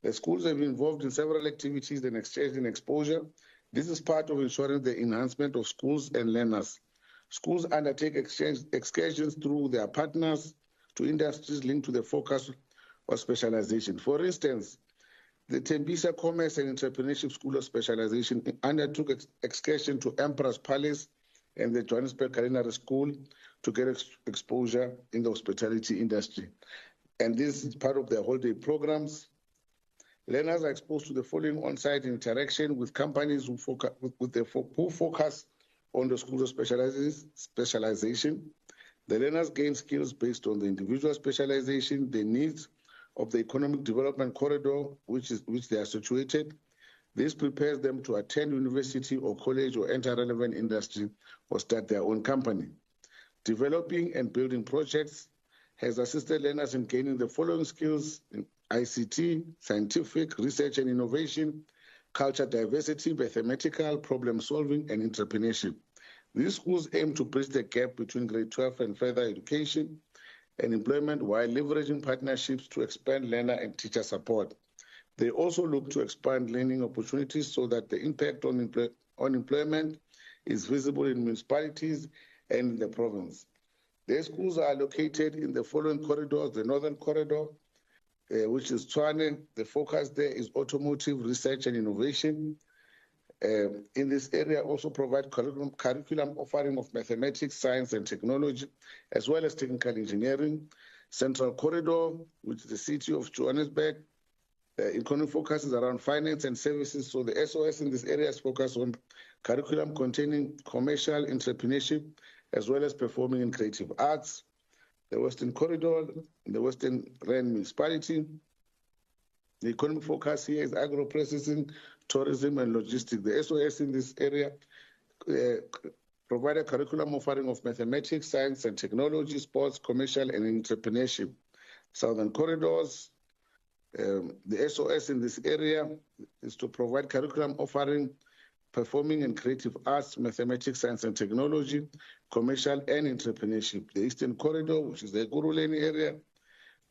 The schools have been involved in several activities and exchanging exposure. This is part of ensuring the enhancement of schools and learners. Schools undertake excursions through their partners to industries linked to the focus of specialization. For instance, the Tembisa Commerce and Entrepreneurship School of Specialization undertook excursion to Emperor's Palace and the Johannesburg Culinary School to get exposure in the hospitality industry. And this is part of their holiday programs. Learners are exposed to the following on-site interaction with companies who focus on the school of specialization. The learners gain skills based on the individual specialization, the needs of the economic development corridor which they are situated. This prepares them to attend university or college or enter relevant industry or start their own company. Developing and building projects has assisted learners in gaining the following skills in ICT, scientific, research and innovation, culture diversity, mathematical, problem solving, and entrepreneurship. These schools aim to bridge the gap between grade 12 and further education and employment while leveraging partnerships to expand learner and teacher support. They also look to expand learning opportunities so that the impact on employment is visible in municipalities and in the province. Their schools are located in the following corridors: the Northern Corridor, which is Tshwane. The focus there is automotive, research and innovation. In this area also provide curriculum offering of mathematics, science and technology, as well as technical engineering. Central Corridor, which is the city of Johannesburg. Economic focus is around finance and services, so the SOS in this area is focused on curriculum containing commercial entrepreneurship, as well as performing in creative arts. The Western Corridor, the Western Rand Municipality. The economic focus here is agro-processing, tourism and logistics. The SOS in this area provide a curriculum offering of mathematics, science and technology, sports, commercial and entrepreneurship. Southern Corridors, the SOS in this area is to provide curriculum offering performing in creative arts, mathematics, science and technology, commercial and entrepreneurship. The Eastern Corridor, which is the Ekurhuleni area,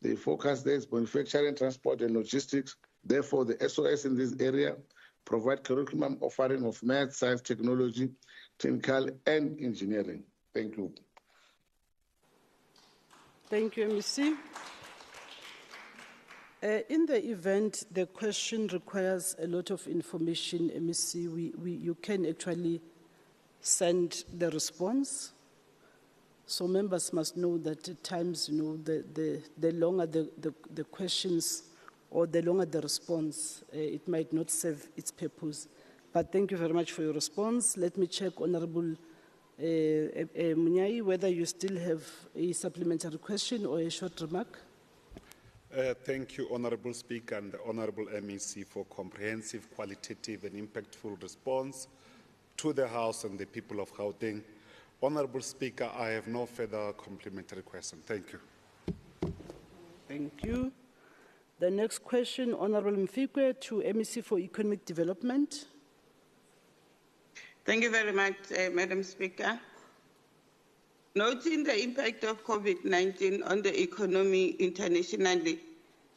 the focus there is manufacturing, transport and logistics. Therefore, the SOS in this area provide curriculum offering of math, science, technology, technical and engineering. Thank you. Thank you, MEC. In the event the question requires a lot of information, MEC, you can actually send the response So members must know that at times, the longer the questions or the longer the response, it might not serve its purpose. But thank you very much for your response. Let me check, Honorable Munyai, whether you still have a supplementary question or a short remark. Thank you, Honorable Speaker and the Honorable MEC, for comprehensive, qualitative and impactful response to the House and the people of Gauteng. Honorable Speaker, I have no further complementary question. Thank you. Thank you. The next question, Honorable Mfikwe, to MEC for Economic Development. Thank you very much, Madam Speaker. Noting the impact of COVID-19 on the economy internationally,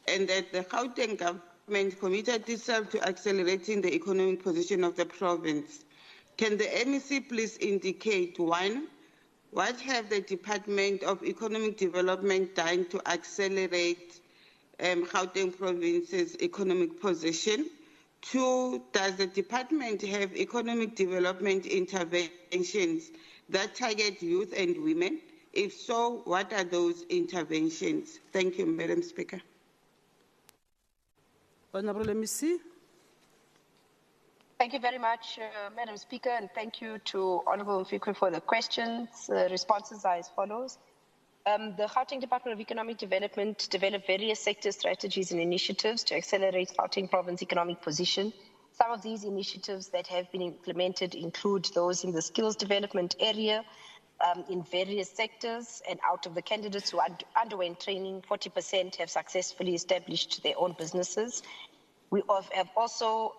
and that the Gauteng government committed itself to accelerating the economic position of the province, can the MEC please indicate, one, what have the Department of Economic Development done to accelerate Gauteng Province's economic position? Two, does the department have economic development interventions that target youth and women? If so, what are those interventions? Thank you, Madam Speaker. Honorable MEC. Thank you very much, Madam Speaker, and thank you to Honorable Mfikwe for the questions. Responses are as follows. The Gauteng Department of Economic Development developed various sector strategies and initiatives to accelerate Gauteng Province economic position. Some of these initiatives that have been implemented include those in the skills development area, in various sectors, and out of the candidates who underwent training, 40% have successfully established their own businesses. We have also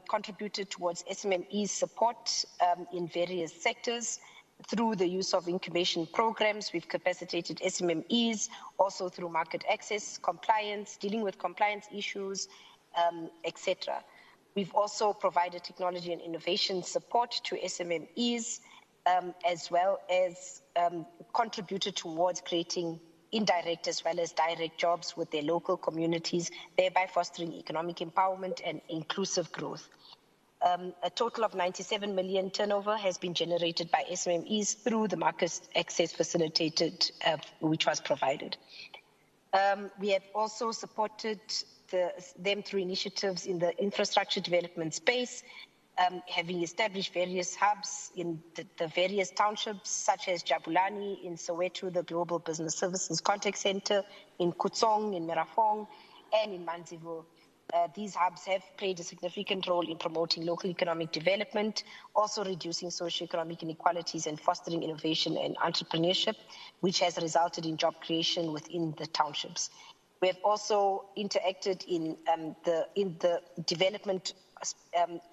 contributed towards SMME support in various sectors. Through the use of incubation programs, we've capacitated SMMEs, also through market access, compliance, dealing with compliance issues, etc. We've also provided technology and innovation support to SMMEs, as well as contributed towards creating indirect as well as direct jobs with their local communities, thereby fostering economic empowerment and inclusive growth. A total of 97 million turnover has been generated by SMMEs through the market access facilitated, which was provided. We have also supported them through initiatives in the infrastructure development space, having established various hubs in the various townships, such as Jabulani in Soweto, the Global Business Services Contact Center, in Kutsong, in Merafong, and in Manziville. These hubs have played a significant role in promoting local economic development, also reducing socioeconomic inequalities and fostering innovation and entrepreneurship, which has resulted in job creation within the townships. We have also interacted in the development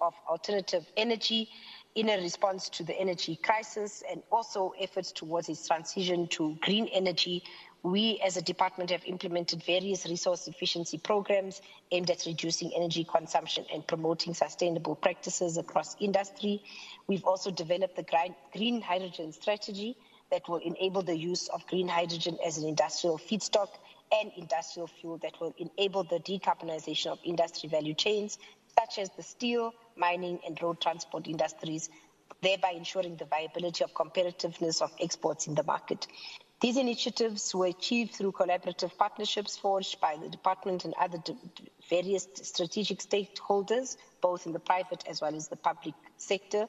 of alternative energy in a response to the energy crisis, and also efforts towards its transition to green energy. We as a department have implemented various resource efficiency programs aimed at reducing energy consumption and promoting sustainable practices across industry. We've also developed the green hydrogen strategy that will enable the use of green hydrogen as an industrial feedstock and industrial fuel that will enable the decarbonization of industry value chains, such as the steel, mining, and road transport industries, thereby ensuring the viability of competitiveness of exports in the market. These initiatives were achieved through collaborative partnerships forged by the department and other various strategic stakeholders, both in the private as well as the public sector.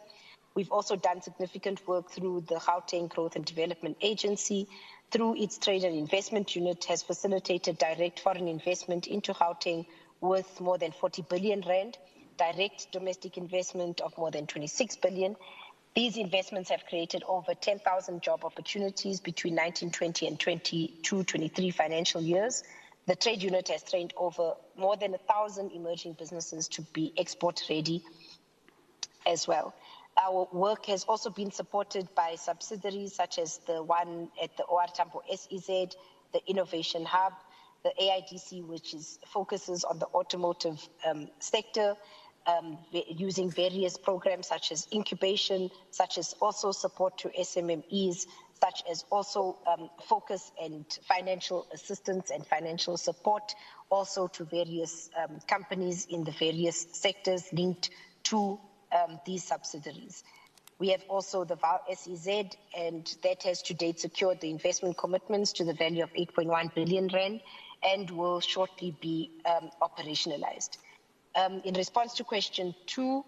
We've also done significant work through the Gauteng Growth and Development Agency. Through its trade and investment unit, has facilitated direct foreign investment into Gauteng worth more than 40 billion rand, direct domestic investment of more than 26 billion. These investments have created over 10,000 job opportunities between 1920 and 22-23 financial years. The trade unit has trained over more than 1,000 emerging businesses to be export ready as well. Our work has also been supported by subsidiaries such as the one at the OR Tambo SEZ, the Innovation Hub, the AIDC, which focuses on the automotive sector, using various programs such as incubation, such as also support to SMMEs, such as also focus and financial assistance and financial support also to various companies in the various sectors linked to these subsidiaries. We have also the VAL SEZ, and that has to date secured the investment commitments to the value of 8.1 billion rand and will shortly be operationalized. In response to question 2,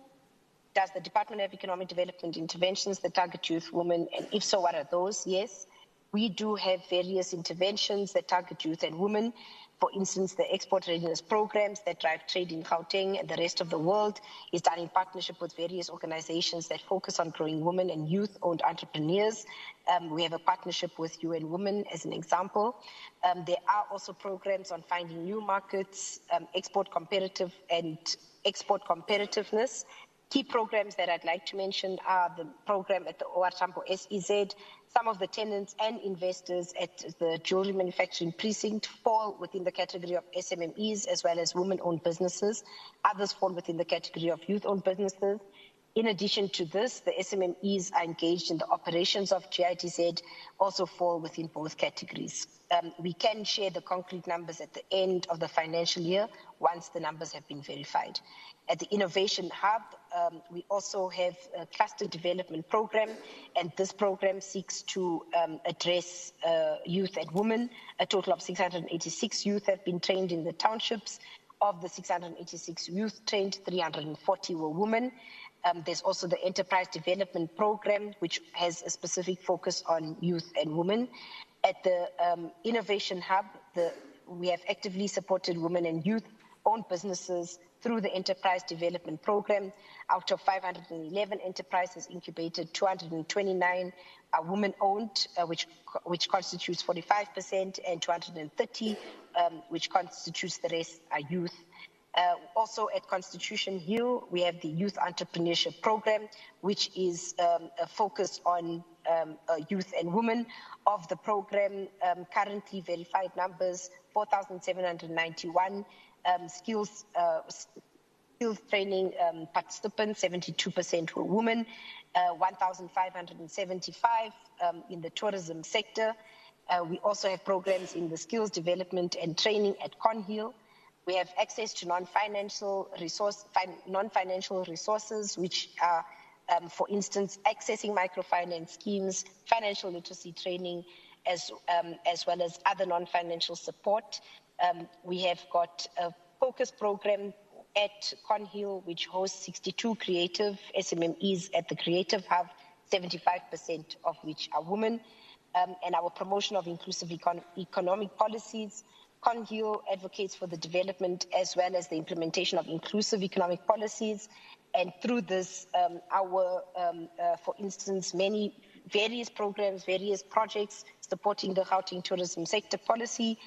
does the Department of Economic Development interventions that target youth, women, and if so, what are those? Yes, we do have various interventions that target youth and women. For instance, the export readiness programs that drive trade in Gauteng and the rest of the world is done in partnership with various organizations that focus on growing women and youth-owned entrepreneurs. We have a partnership with UN Women as an example. There are also programs on finding new markets, export competitiveness. Key programs that I'd like to mention are the program at the OR Tambo SEZ. Some of the tenants and investors at the jewelry manufacturing precinct fall within the category of SMMEs as well as women-owned businesses. Others fall within the category of youth-owned businesses. In addition to this, the SMMEs are engaged in the operations of GITZ, also fall within both categories. We can share the concrete numbers at the end of the financial year once the numbers have been verified. At the Innovation Hub, we also have a cluster development program, and this program seeks to address youth and women. A total of 686 youth have been trained in the townships. Of the 686 youth trained, 340 were women. There's also the Enterprise Development Program, which has a specific focus on youth and women. At the Innovation Hub, we have actively supported women and youth-owned businesses through the Enterprise Development Program. Out of 511 enterprises incubated, 229 are women-owned, which constitutes 45%, and 230, which constitutes the rest, are youth. Also at Constitution Hill, we have the Youth Entrepreneurship Program, which is focused on youth and women. Of the program, currently verified numbers, 4,791 skills training participants, 72% were women, 1,575 in the tourism sector. We also have programs in the skills development and training at Conhill. We have access to non-financial resources, which are, for instance, accessing microfinance schemes, financial literacy training, as well as other non-financial support. We have got a focus program at Conhill, which hosts 62 creative SMMEs at the Creative Hub, 75% of which are women. And our promotion of inclusive economic policies. Conhill advocates for the development as well as the implementation of inclusive economic policies. And through this, for instance, various programs, various projects supporting the Gauteng tourism sector policy,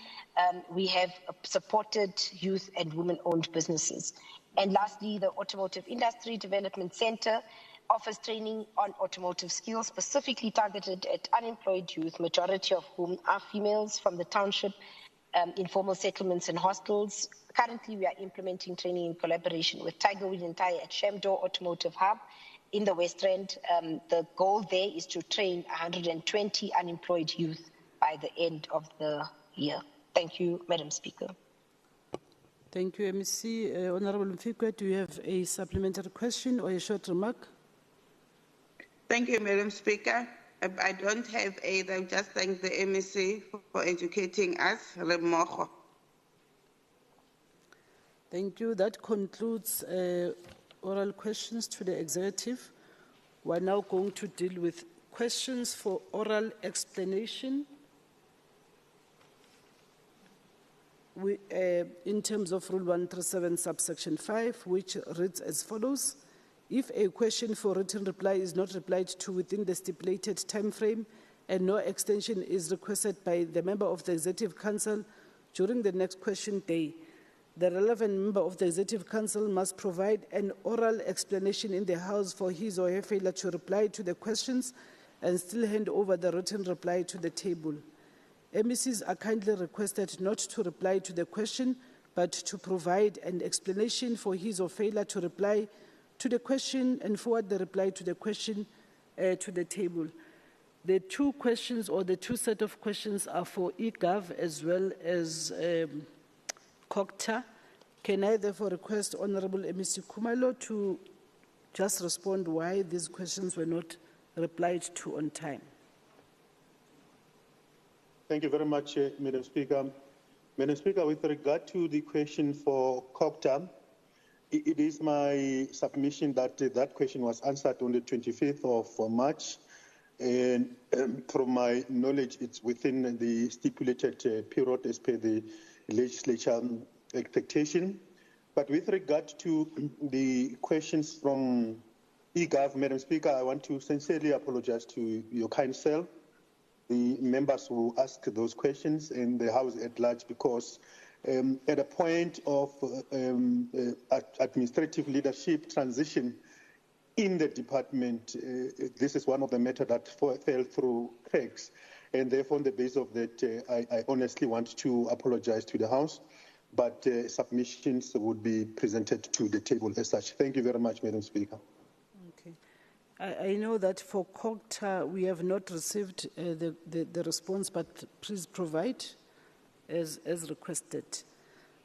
we have supported youth and women-owned businesses. And lastly, the Automotive Industry Development Center offers training on automotive skills specifically targeted at unemployed youth, majority of whom are females from the township, informal settlements and hostels. Currently, we are implementing training in collaboration with Tiger Wheel and Tyre at Shamdor Automotive Hub in the West Rand. The goal there is to train 120 unemployed youth by the end of the year. Thank you, Madam Speaker. Thank you, MEC. Honorable Mfikwe, do you have a supplementary question or a short remark? Thank you, Madam Speaker. I don't have aid. I just thank the MEC for educating us. Thank you. That concludes oral questions to the executive. We're now going to deal with questions for oral explanation. In terms of Rule 137, subsection 5, which reads as follows. If a question for written reply is not replied to within the stipulated time frame and no extension is requested by the member of the Executive Council during the next question day, the relevant member of the Executive Council must provide an oral explanation in the House for his or her failure to reply to the questions and still hand over the written reply to the table. MECs are kindly requested not to reply to the question, but to provide an explanation for his or failure to reply to the question and forward the reply to the question to the table. The two questions or the two set of questions are for eGov as well as COGTA. Can I therefore request Honorable MEC Kumalo to just respond why these questions were not replied to on time. Thank you very much, Madam Speaker. Madam Speaker, with regard to the question for COGTA, it is my submission that that question was answered on the 25th of March. And from my knowledge, it's within the stipulated period as per the legislature expectation. But with regard to the questions from eGov, Madam Speaker, I want to sincerely apologize to your kind self, the members who asked those questions, and the House at large, because at a point of administrative leadership transition in the department, this is one of the matters that fell through cracks. And therefore, on the basis of that, I honestly want to apologize to the House, but submissions would be presented to the table as such. Thank you very much, Madam Speaker. Okay. I know that for COGTA, we have not received the response, but please provide as requested.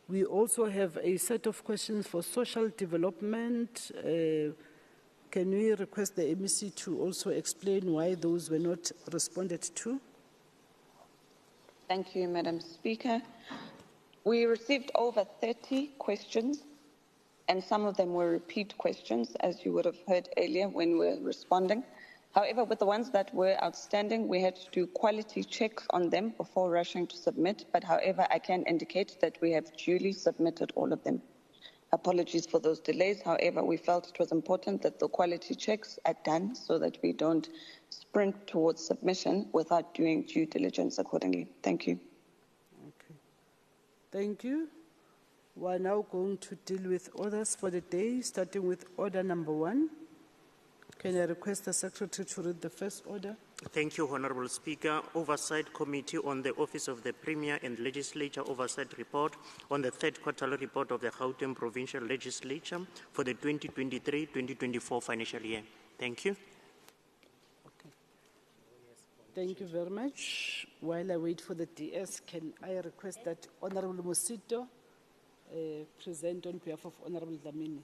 We also have a set of questions for social development. Can we request the MEC to also explain why those were not responded to? Thank you, Madam Speaker. We received over 30 questions, and some of them were repeat questions, as you would have heard earlier when we were responding. However, with the ones that were outstanding, we had to do quality checks on them before rushing to submit. But however, I can indicate that we have duly submitted all of them. Apologies for those delays. However, we felt it was important that the quality checks are done so that we don't sprint towards submission without doing due diligence accordingly. Thank you. Okay. Thank you. We're now going to deal with orders for the day, starting with order number 1. Can I request the Secretary to read the first order? Thank you, Honourable Speaker. Oversight Committee on the Office of the Premier and Legislature Oversight Report on the third quarterly report of the Gauteng Provincial Legislature for the 2023-2024 financial year. Thank you. Okay. Thank you very much. While I wait for the DS, can I request that Honourable Musito present on behalf of Honourable Dlamini?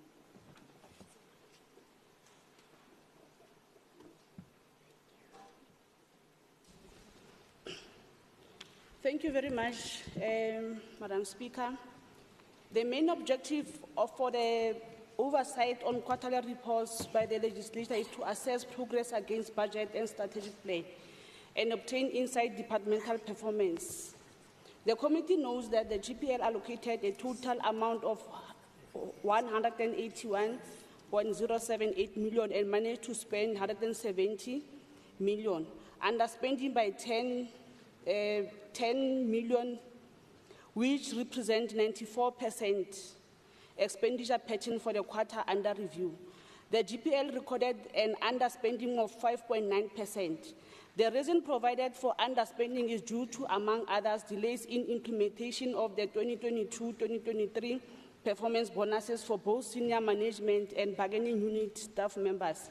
Thank you very much, Madam Speaker. The main objective for the oversight on quarterly reports by the legislature is to assess progress against budget and strategic plan and obtain inside departmental performance. The committee knows that the GPL allocated a total amount of 181.078 million and managed to spend 170 million, underspending by 10 million, which represent 94% expenditure pattern for the quarter under review. The GPL recorded an underspending of 5.9%. The reason provided for underspending is due to, among others, delays in implementation of the 2022-2023 performance bonuses for both senior management and bargaining unit staff members.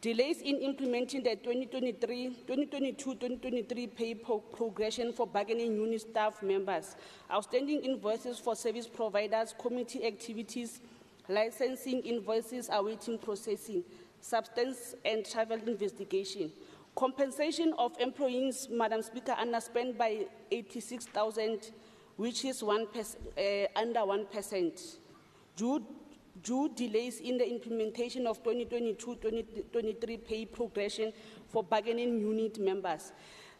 Delays in implementing the 2022-2023 pay progression for bargaining unit staff members, outstanding invoices for service providers, committee activities, licensing invoices awaiting processing, substance and travel investigation. Compensation of employees, Madam Speaker, underspent by 86,000, which is under 1%. Due delays in the implementation of 2022-2023 pay progression for bargaining unit members.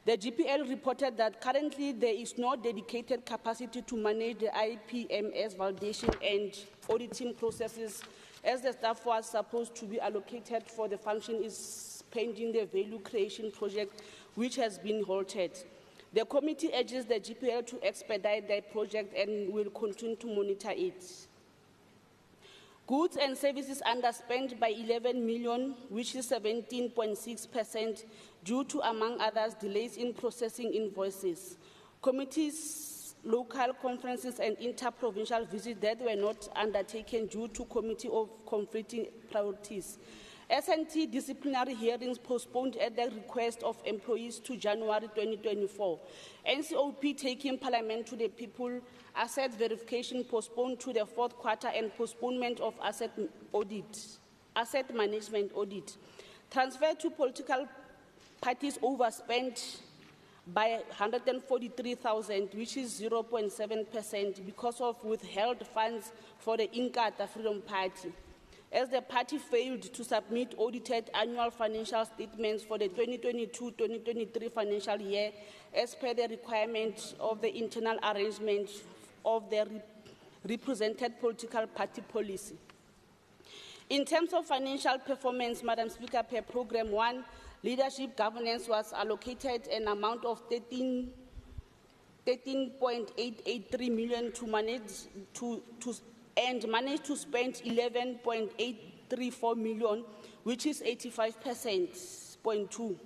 The GPL reported that currently there is no dedicated capacity to manage the IPMS validation and auditing processes, as the staff was supposed to be allocated for the function is pending the value creation project, which has been halted. The committee urges the GPL to expedite the project and will continue to monitor it. Goods and services underspent by 11 million, which is 17.6%, due to, among others, delays in processing invoices. Committees, local conferences and inter-provincial visits that were not undertaken due to committee of conflicting priorities. S&T disciplinary hearings postponed at the request of employees to January 2024. NCOP taking Parliament to the people, asset verification postponed to the fourth quarter, and postponement of asset audit. asset management audit. Transfer to political parties overspent by 143,000, which is 0.7% because of withheld funds for the Inkatha Freedom Party, as the party failed to submit audited annual financial statements for the 2022-2023 financial year as per the requirement of the internal arrangement of the represented political party policy. In terms of financial performance, Madam Speaker, per Programme 1, leadership governance was allocated an amount of 13.883 million to manage and managed to spend 11.834 million, which is 85.2%.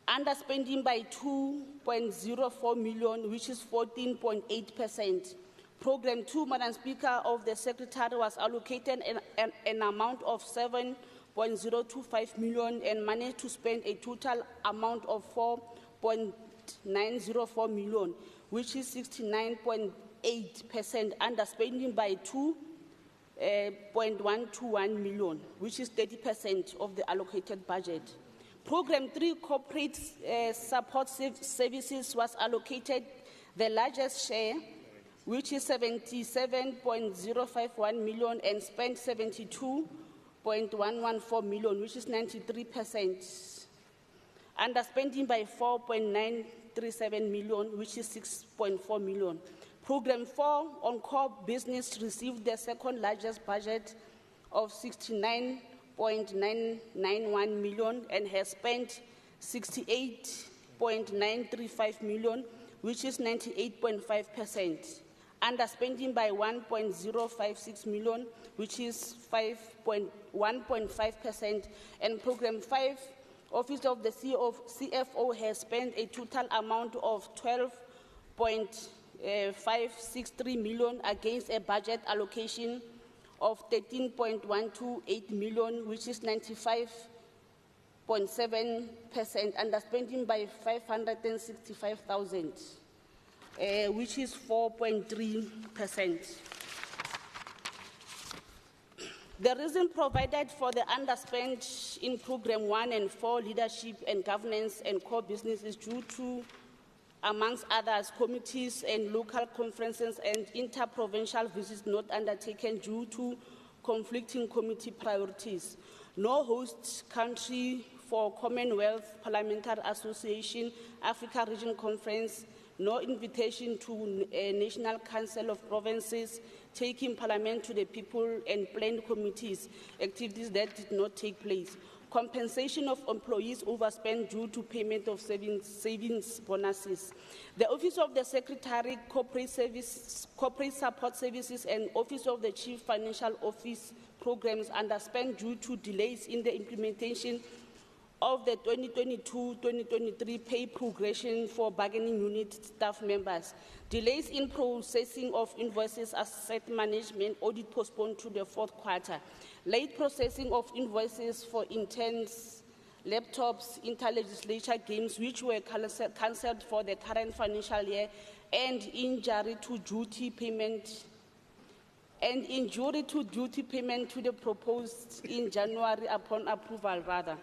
Underspending by 2.04 million, which is 14.8%. Programme 2, Madam Speaker, of the Secretary was allocated an amount of 7.025 million and managed to spend a total amount of 4.904 million, which is 69.8%, underspending by 2.121 million, which is 30% of the allocated budget. Programme 3, corporate support services, was allocated the largest share, which is 77.051 million, and spent 72.114 million, which is 93%. Underspending by 4.937 million, which is 6.4 million. Programme 4 on core business received the second largest budget of 69.991 million and has spent 68.935 million, which is 98.5%. Underspending by 1.056 million, which is 1.5%. And Programme 5, Office of the CFO has spent a total amount of 12.563 million against a budget allocation of 13.128 million, which is 95.7%, underspending by 565,000, which is 4.3%. The reason provided for the underspend in Programme 1 and 4, leadership and governance and core business, is due to, amongst others, committees and local conferences and inter-provincial visits not undertaken due to conflicting committee priorities. No host country for Commonwealth Parliamentary Association Africa Region Conference, no invitation to a National Council of Provinces, taking Parliament to the people and planned committees, activities that did not take place. Compensation of employees overspent due to payment of savings bonuses. The Office of the Secretary, Corporate Support Services, and Office of the Chief Financial Office programs underspent due to delays in the implementation of the 2022-2023 pay progression for bargaining unit staff members. Delays in processing of invoices, asset management audit postponed to the fourth quarter. Late processing of invoices for interns, laptops, inter-legislature games, which were cancelled for the current financial year, and injury to duty payment to the proposed in January upon approval rather.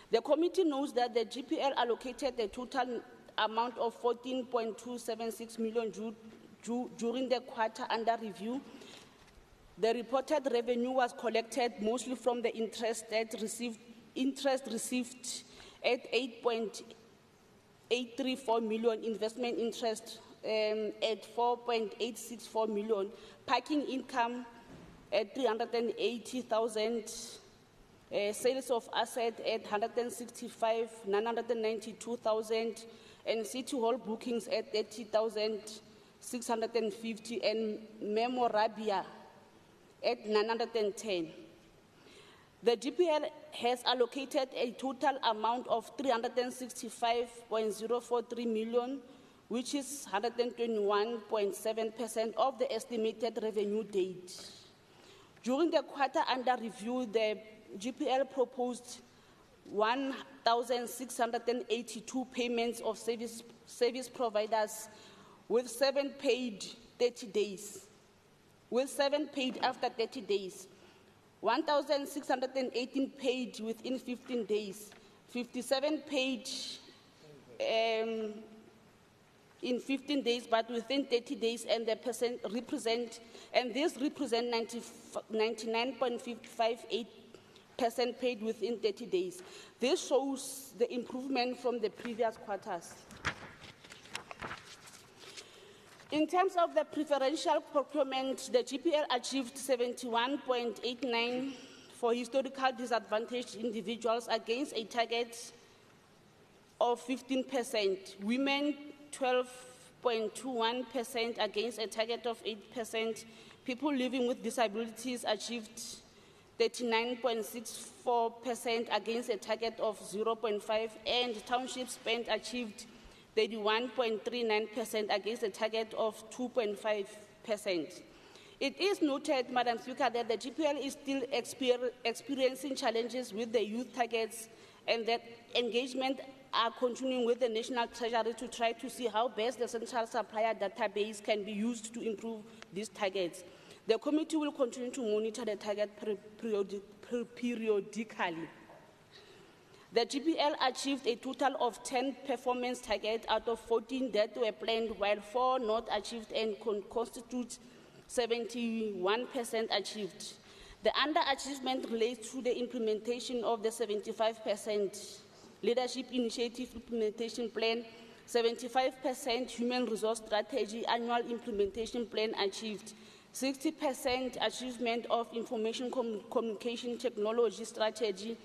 The committee knows that the GPL allocated the total amount of 14.276 million during the quarter under review. The reported revenue was collected mostly from the interest received at 8.834 million, investment interest at 4.864 million, parking income at 380,000, sales of assets at 165,992,000, and City Hall bookings at 30,650, and memorabilia at 910. The GPL has allocated a total amount of 365.043 million, which is 121.7% of the estimated revenue date. During the quarter under review, the GPL proposed 1,682 payments of service providers, with 7 paid 30 days. With 7 paid after 30 days, 1,618 paid within 15 days, 57 paid in 15 days, but within 30 days, and this represent 99.558% paid within 30 days. This shows the improvement from the previous quarters. In terms of the preferential procurement, the GPL achieved 71.89 for historical disadvantaged individuals against a target of 15%. Women, 12.21% against a target of 8%. People living with disabilities achieved 39.64% against a target of 0.5%, and township spend achieved 31.39% against a target of 2.5%. It is noted, Madam Speaker, that the GPL is still experiencing challenges with the youth targets, and that engagement are continuing with the National Treasury to try to see how best the central supplier database can be used to improve these targets. The committee will continue to monitor the target periodically. The GPL achieved a total of 10 performance targets out of 14 that were planned, while 4 not achieved and constitute 71% achieved. The underachievement relates to the implementation of the 75% Leadership Initiative Implementation Plan, 75% Human Resource Strategy Annual Implementation Plan achieved, 60% achievement of Information Communication Technology Strategy,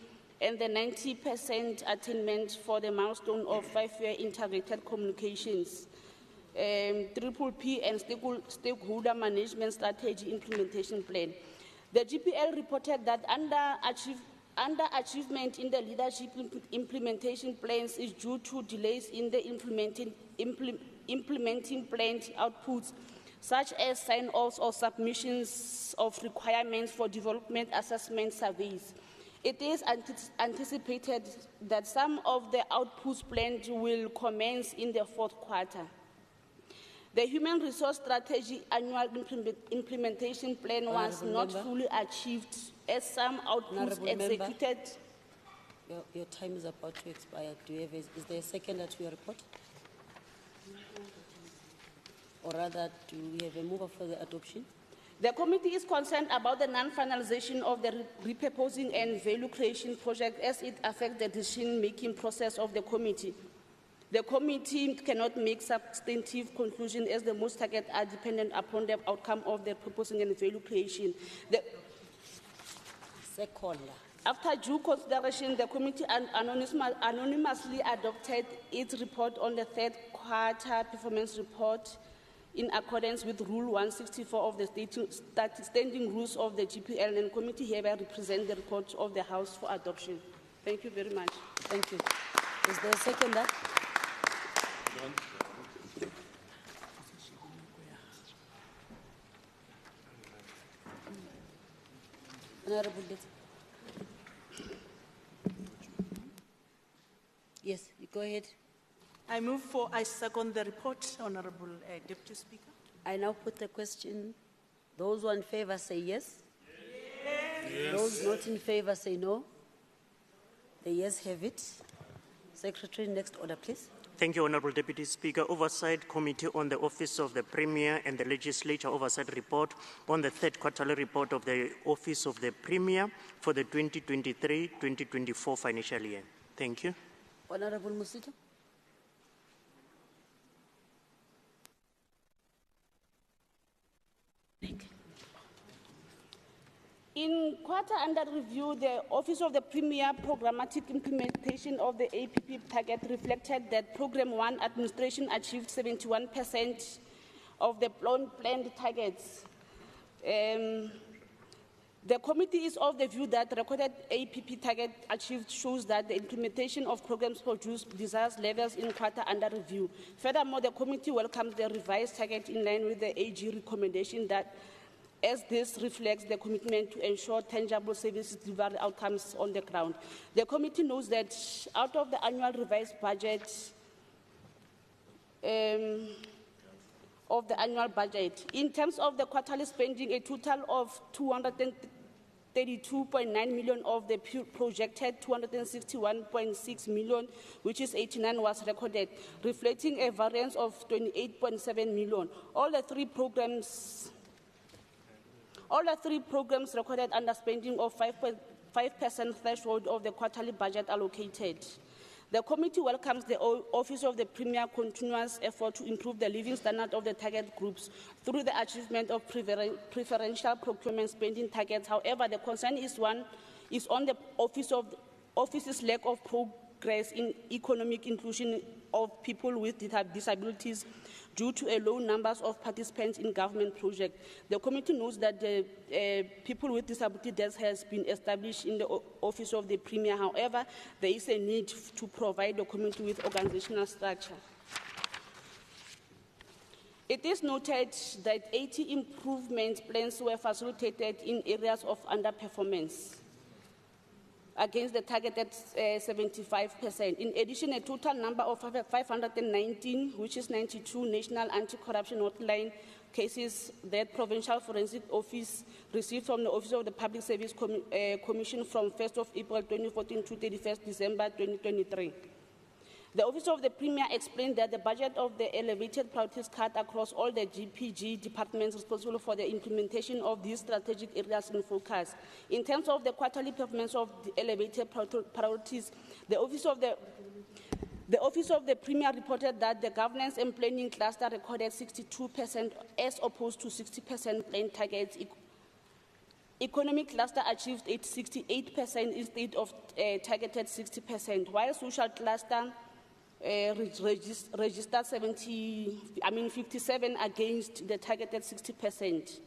and the 90% attainment for the milestone of 5-year integrated communications, PPP and stakeholder management strategy implementation plan. The GPL reported that underachievement in the leadership implementation plans is due to delays in the implementing planned outputs, such as sign-offs or submissions of requirements for development assessment surveys. It is anticipated that some of the outputs planned will commence in the fourth quarter. The Human Resource Strategy Annual Implementation Plan was not fully achieved, as some outputs executed. Your time is about to expire. Is there a seconder to your report? Or rather, do we have a mover for the adoption? The committee is concerned about the non-finalization of the repurposing and value creation project, as it affects the decision-making process of the committee. The committee cannot make substantive conclusions, as the most targets are dependent upon the outcome of the proposing and value creation. After due consideration, the committee anonymously adopted its report on the third quarter performance report in accordance with Rule 164 of the standing rules of the GPL, and the committee hereby represents the report of the House for adoption. Thank you very much. Thank you. Is there a seconder? Honorable Deputy. Yes, you go ahead. I second the report, Honorable Deputy Speaker. I now put the question. Those who are in favor say yes. Yes. Those not in favor say no. The yes have it. Secretary, next order, please. Thank you, Honorable Deputy Speaker. Oversight Committee on the Office of the Premier and the Legislature Oversight Report on the third quarterly report of the Office of the Premier for the 2023-2024 financial year. Thank you. Honorable Musito. In quarter under review, the Office of the Premier programmatic implementation of the APP target reflected that Program 1 administration achieved 71% of the planned targets. The committee is of the view that recorded APP target achieved shows that the implementation of programs produced desired levels in quarter under review. Furthermore, the committee welcomes the revised target in line with the AG recommendation that, as this reflects the commitment to ensure tangible services delivery outcomes on the ground. The committee knows that out of the annual revised budget, in terms of the quarterly spending, a total of 32.9 million of the projected 261.6 million, which is 89, was recorded, reflecting a variance of 28.7 million. All the three programs recorded underspending of 5% threshold of the quarterly budget allocated. The committee welcomes the Office of the Premier continuous effort to improve the living standard of the target groups through the achievement of preferential procurement spending targets. However, the concern is on the Office's lack of progress in economic inclusion of people with disabilities due to a low numbers of participants in government projects. The committee knows that the People with Disability Desk has been established in the Office of the Premier. However, there is a need to provide the committee with organizational structure. It is noted that 80 improvement plans were facilitated in areas of underperformance against the targeted 75%. In addition, a total number of 519, which is 92 national anti-corruption hotline cases that Provincial Forensic Office received from the Office of the Public Service Commission from 1st of April 2014 to 31st December 2023. The Office of the Premier explained that the budget of the elevated priorities cut across all the GPG departments responsible for the implementation of these strategic areas in focus. In terms of the quarterly performance of the elevated priorities, the Office of the Premier reported that the governance and planning cluster recorded 62% as opposed to 60% planned targets. Economic cluster achieved 68% instead of targeted 60%, while social cluster registered 57 against the targeted 60%.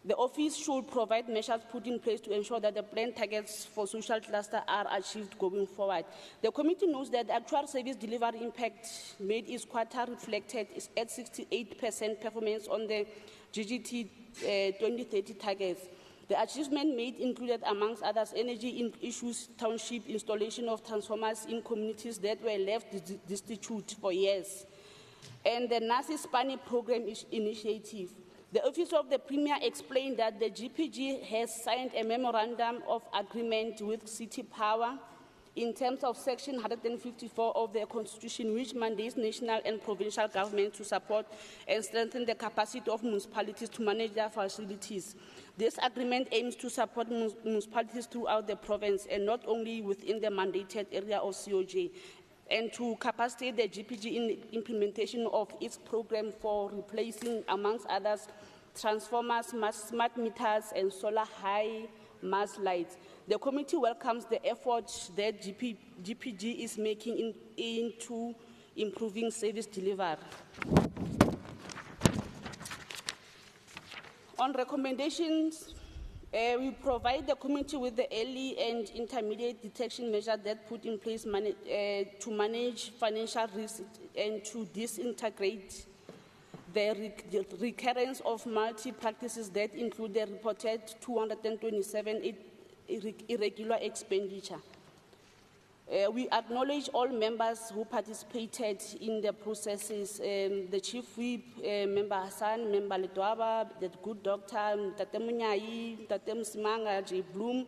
The office should provide measures put in place to ensure that the planned targets for social cluster are achieved going forward. The committee knows that the actual service delivery impact made each quarter reflected is at 68% performance on the GGT 2030 targets. The achievement made included, amongst others, energy issues, township installation of transformers in communities that were left destitute for years, and the NASI SPANI program initiative. The Office of the Premier explained that the GPG has signed a memorandum of agreement with City Power in terms of Section 154 of the Constitution, which mandates national and provincial government to support and strengthen the capacity of municipalities to manage their facilities. This agreement aims to support municipalities throughout the province and not only within the mandated area of COJ, and to capacitate the GPG in implementation of its program for replacing, amongst others, transformers, smart meters, and solar high mass lights. The committee welcomes the efforts that GPG is making into improving service delivery. On recommendations, we provide the committee with the early and intermediate detection measures that put in place to manage financial risk and to disintegrate the recurrence of multi-practices that include the reported 227 irregular expenditure. We acknowledge all members who participated in the processes, the Chief Whip, Member Hassan, Member Letwaba, the good doctor, Tate Munyai, Tate Msimanga, J. Bloom,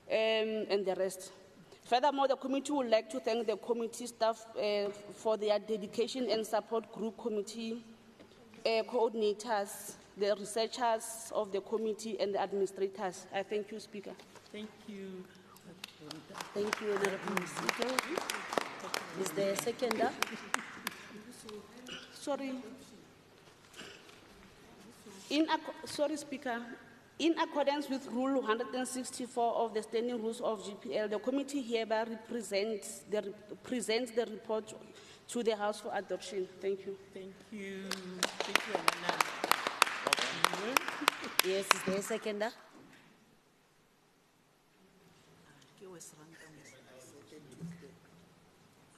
and the rest. Furthermore, the committee would like to thank the committee staff for their dedication and support group committee coordinators, the researchers of the committee, and the administrators. I thank you, Speaker. Thank you. Thank you, Honorable Speaker. Is there a seconder? Sorry. Sorry, Speaker. In accordance with Rule 164 of the Standing Rules of GPL, the committee hereby presents the report to the House for adoption. Thank you. Thank you. Thank you, Amanda. Yes, is there a seconder?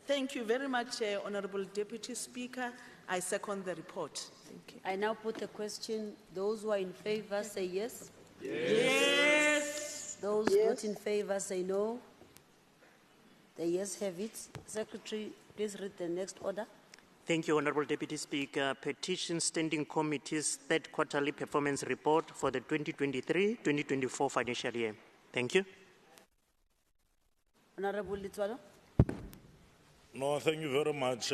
Thank you very much, Honorable Deputy Speaker. I second the report. Thank you. I now put the question. Those who are in favor say yes. Yes. Those not in favor say no. The yes have it. Secretary, please read the next order. Thank you, Honourable Deputy Speaker. Petition Standing Committee's third quarterly performance report for the 2023-2024 financial year. Thank you. Honorable Litwalo. No, thank you very much,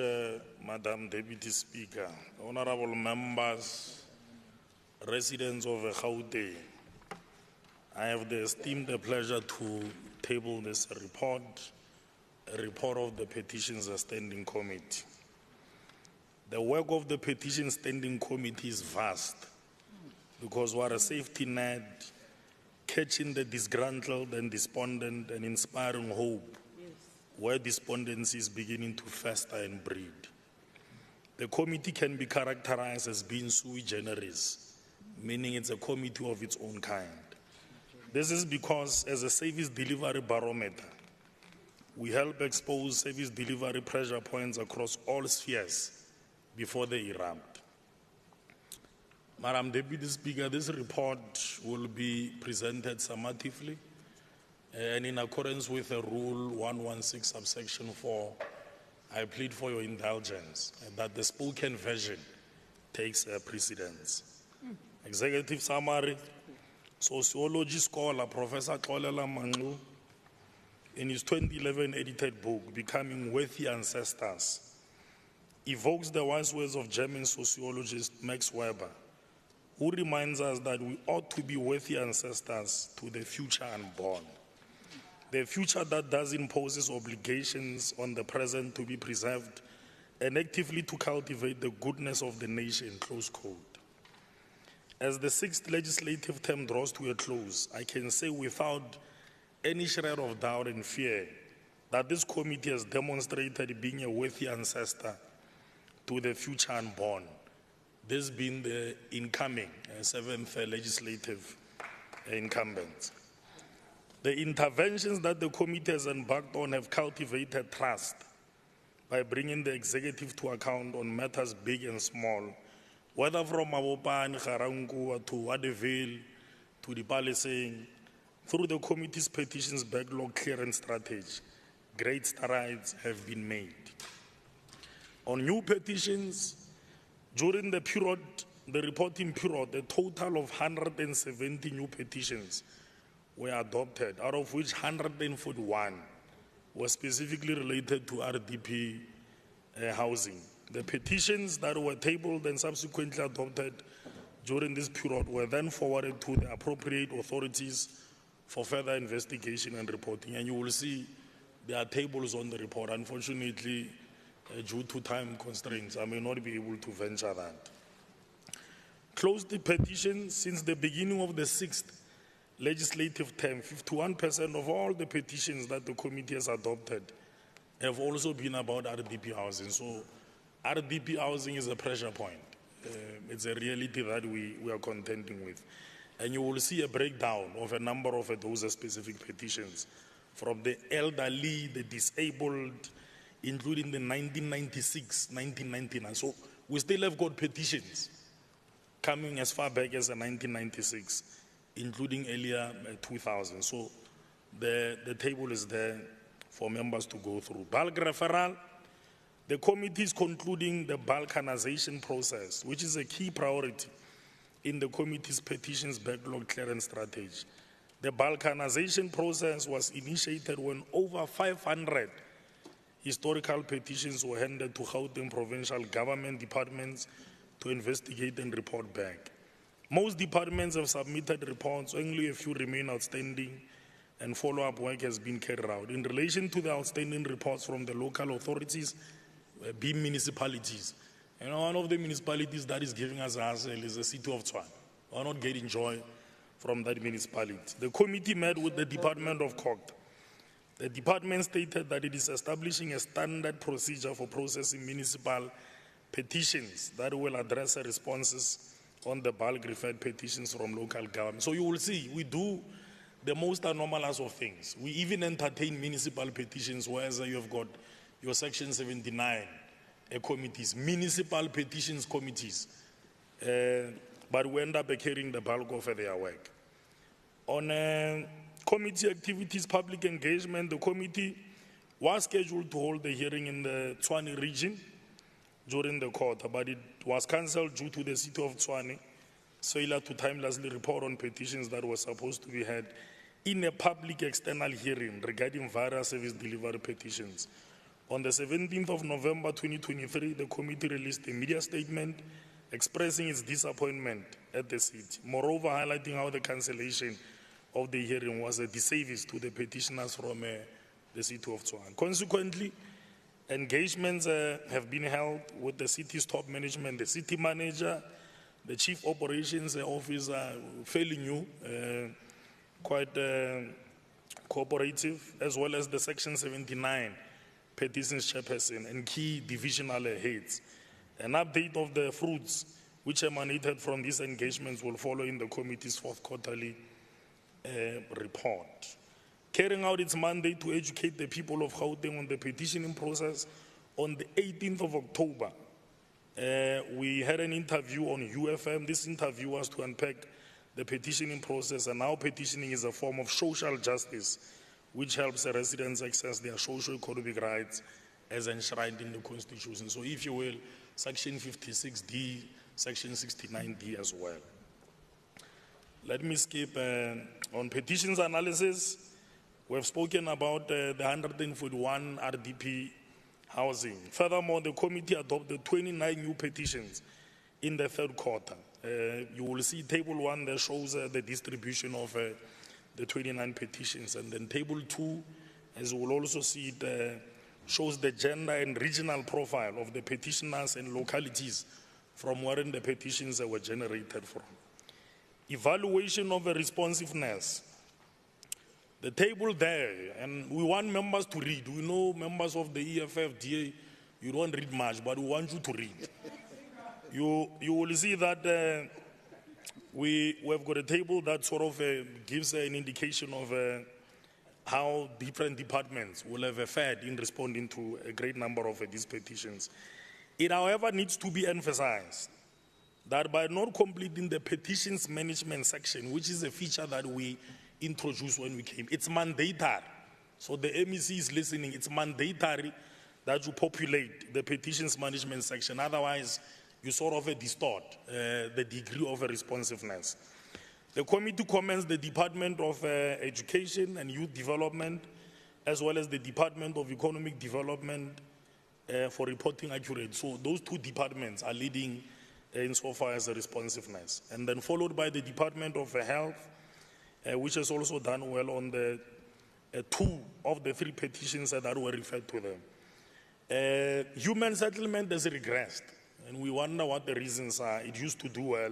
Madam Deputy Speaker. Honorable members, residents of Gauteng, I have the esteemed pleasure to table this report, a report of the Petitions Standing Committee. The work of the Petition Standing Committee is vast because we are a safety net, catching the disgruntled and despondent and inspiring hope where despondency is beginning to fester and breed. The committee can be characterized as being sui generis, meaning it's a committee of its own kind. This is because as a service delivery barometer, we help expose service delivery pressure points across all spheres before they erupt. Madam Deputy Speaker, this report will be presented summatively and in accordance with the Rule 116 subsection 4, I plead for your indulgence that the spoken version takes precedence. Executive summary, sociology scholar Professor Xolela Mangu, in his 2011 edited book, Becoming Worthy Ancestors, evokes the wise words of German sociologist Max Weber, who reminds us that we ought to be worthy ancestors to the future unborn. The future that does imposes obligations on the present to be preserved and actively to cultivate the goodness of the nation, close quote. As the 6th legislative term draws to a close, I can say without any shred of doubt and fear that this committee has demonstrated being a worthy ancestor to the future unborn, this being the incoming 7th legislative incumbent. The interventions that the committee has embarked on have cultivated trust by bringing the executive to account on matters big and small, whether from Mabopane, Garankuwa to Wadeville to the Palisade. Through the committee's petitions backlog clearance strategy, great strides have been made. On new petitions, during the period, the reporting period, a total of 170 new petitions were adopted, out of which 141 were specifically related to RDP housing. The petitions that were tabled and subsequently adopted during this period were then forwarded to the appropriate authorities for further investigation and reporting. And you will see there are tables on the report. Unfortunately, due to time constraints, I may not be able to venture that. Closed the petition since the beginning of the 6th legislative term. 51% of all the petitions that the committee has adopted have also been about RDP housing. So RDP housing is a pressure point. It's a reality that we are contending with. And you will see a breakdown of a number of those specific petitions, from the elderly, the disabled, including the 1996, 1999. So we still have got petitions coming as far back as 1996, including earlier 2000. So the table is there for members to go through. Bulk referral, the committee is concluding the balkanization process, which is a key priority in the committee's petitions backlog clearance strategy. The balkanization process was initiated when over 500 historical petitions were handed to Gauteng Provincial government departments to investigate and report back. Most departments have submitted reports, only a few remain outstanding, and follow-up work has been carried out. In relation to the outstanding reports from the local authorities, being municipalities, you know, one of the municipalities that is giving us a hassle is the city of Tshwane. We are not getting joy from that municipality. The committee met with the Department of COGT. The department stated that it is establishing a standard procedure for processing municipal petitions that will address the responses on the bulk referred petitions from local government. So you will see, we do the most anomalous of things. We even entertain municipal petitions, whereas you have got your Section 79 committees, municipal petitions committees, but we end up carrying the bulk of their work. On committee activities, public engagement, the committee was scheduled to hold a hearing in the Tshwane region during the quarter, but it was cancelled due to the City of Tshwane failure to timelessly report on petitions that were supposed to be heard in a public external hearing regarding various service delivery petitions. On the 17th of November 2023, the committee released a media statement expressing its disappointment at the city, moreover highlighting how the cancellation of the hearing was a disservice to the petitioners from the City of Tshwane. Consequently, engagements have been held with the city's top management, the city manager, the chief operations officer, fairly new, quite cooperative, as well as the Section 79 petitions chairperson and key divisional heads. An update of the fruits which emanated from these engagements will follow in the committee's fourth quarterly report. Carrying out its mandate to educate the people of Gauteng on the petitioning process, on the 18th of October, we had an interview on UFM. This interview was to unpack the petitioning process, and now petitioning is a form of social justice which helps the residents access their socio-economic rights as enshrined in the Constitution. So if you will, Section 56D, Section 69D as well. Let me skip on petitions analysis. We have spoken about the 141 RDP housing. Furthermore, the committee adopted 29 new petitions in the third quarter. You will see table 1 that shows the distribution of the 29 petitions, and then table 2, as you will also see, it shows the gender and regional profile of the petitioners and localities from wherein the petitions were generated from. Evaluation of the responsiveness. The table there, and we want members to read. We know members of the EFF, DA, you don't read much, but we want you to read. You will see that we have got a table that sort of gives an indication of how different departments will have fared in responding to a great number of these petitions. It, however, needs to be emphasized that by not completing the petitions management section, which is a feature that we introduced when we came, it's mandatory. So the MEC is listening, it's mandatory that you populate the petitions management section. Otherwise, you sort of distort the degree of responsiveness. The committee commends the Department of Education and Youth Development, as well as the Department of Economic Development for reporting accurate. So those two departments are leading insofar as the responsiveness. And then followed by the Department of Health, which has also done well on the 2 of the 3 petitions that were referred to them. Human settlement has regressed, and we wonder what the reasons are. It used to do well.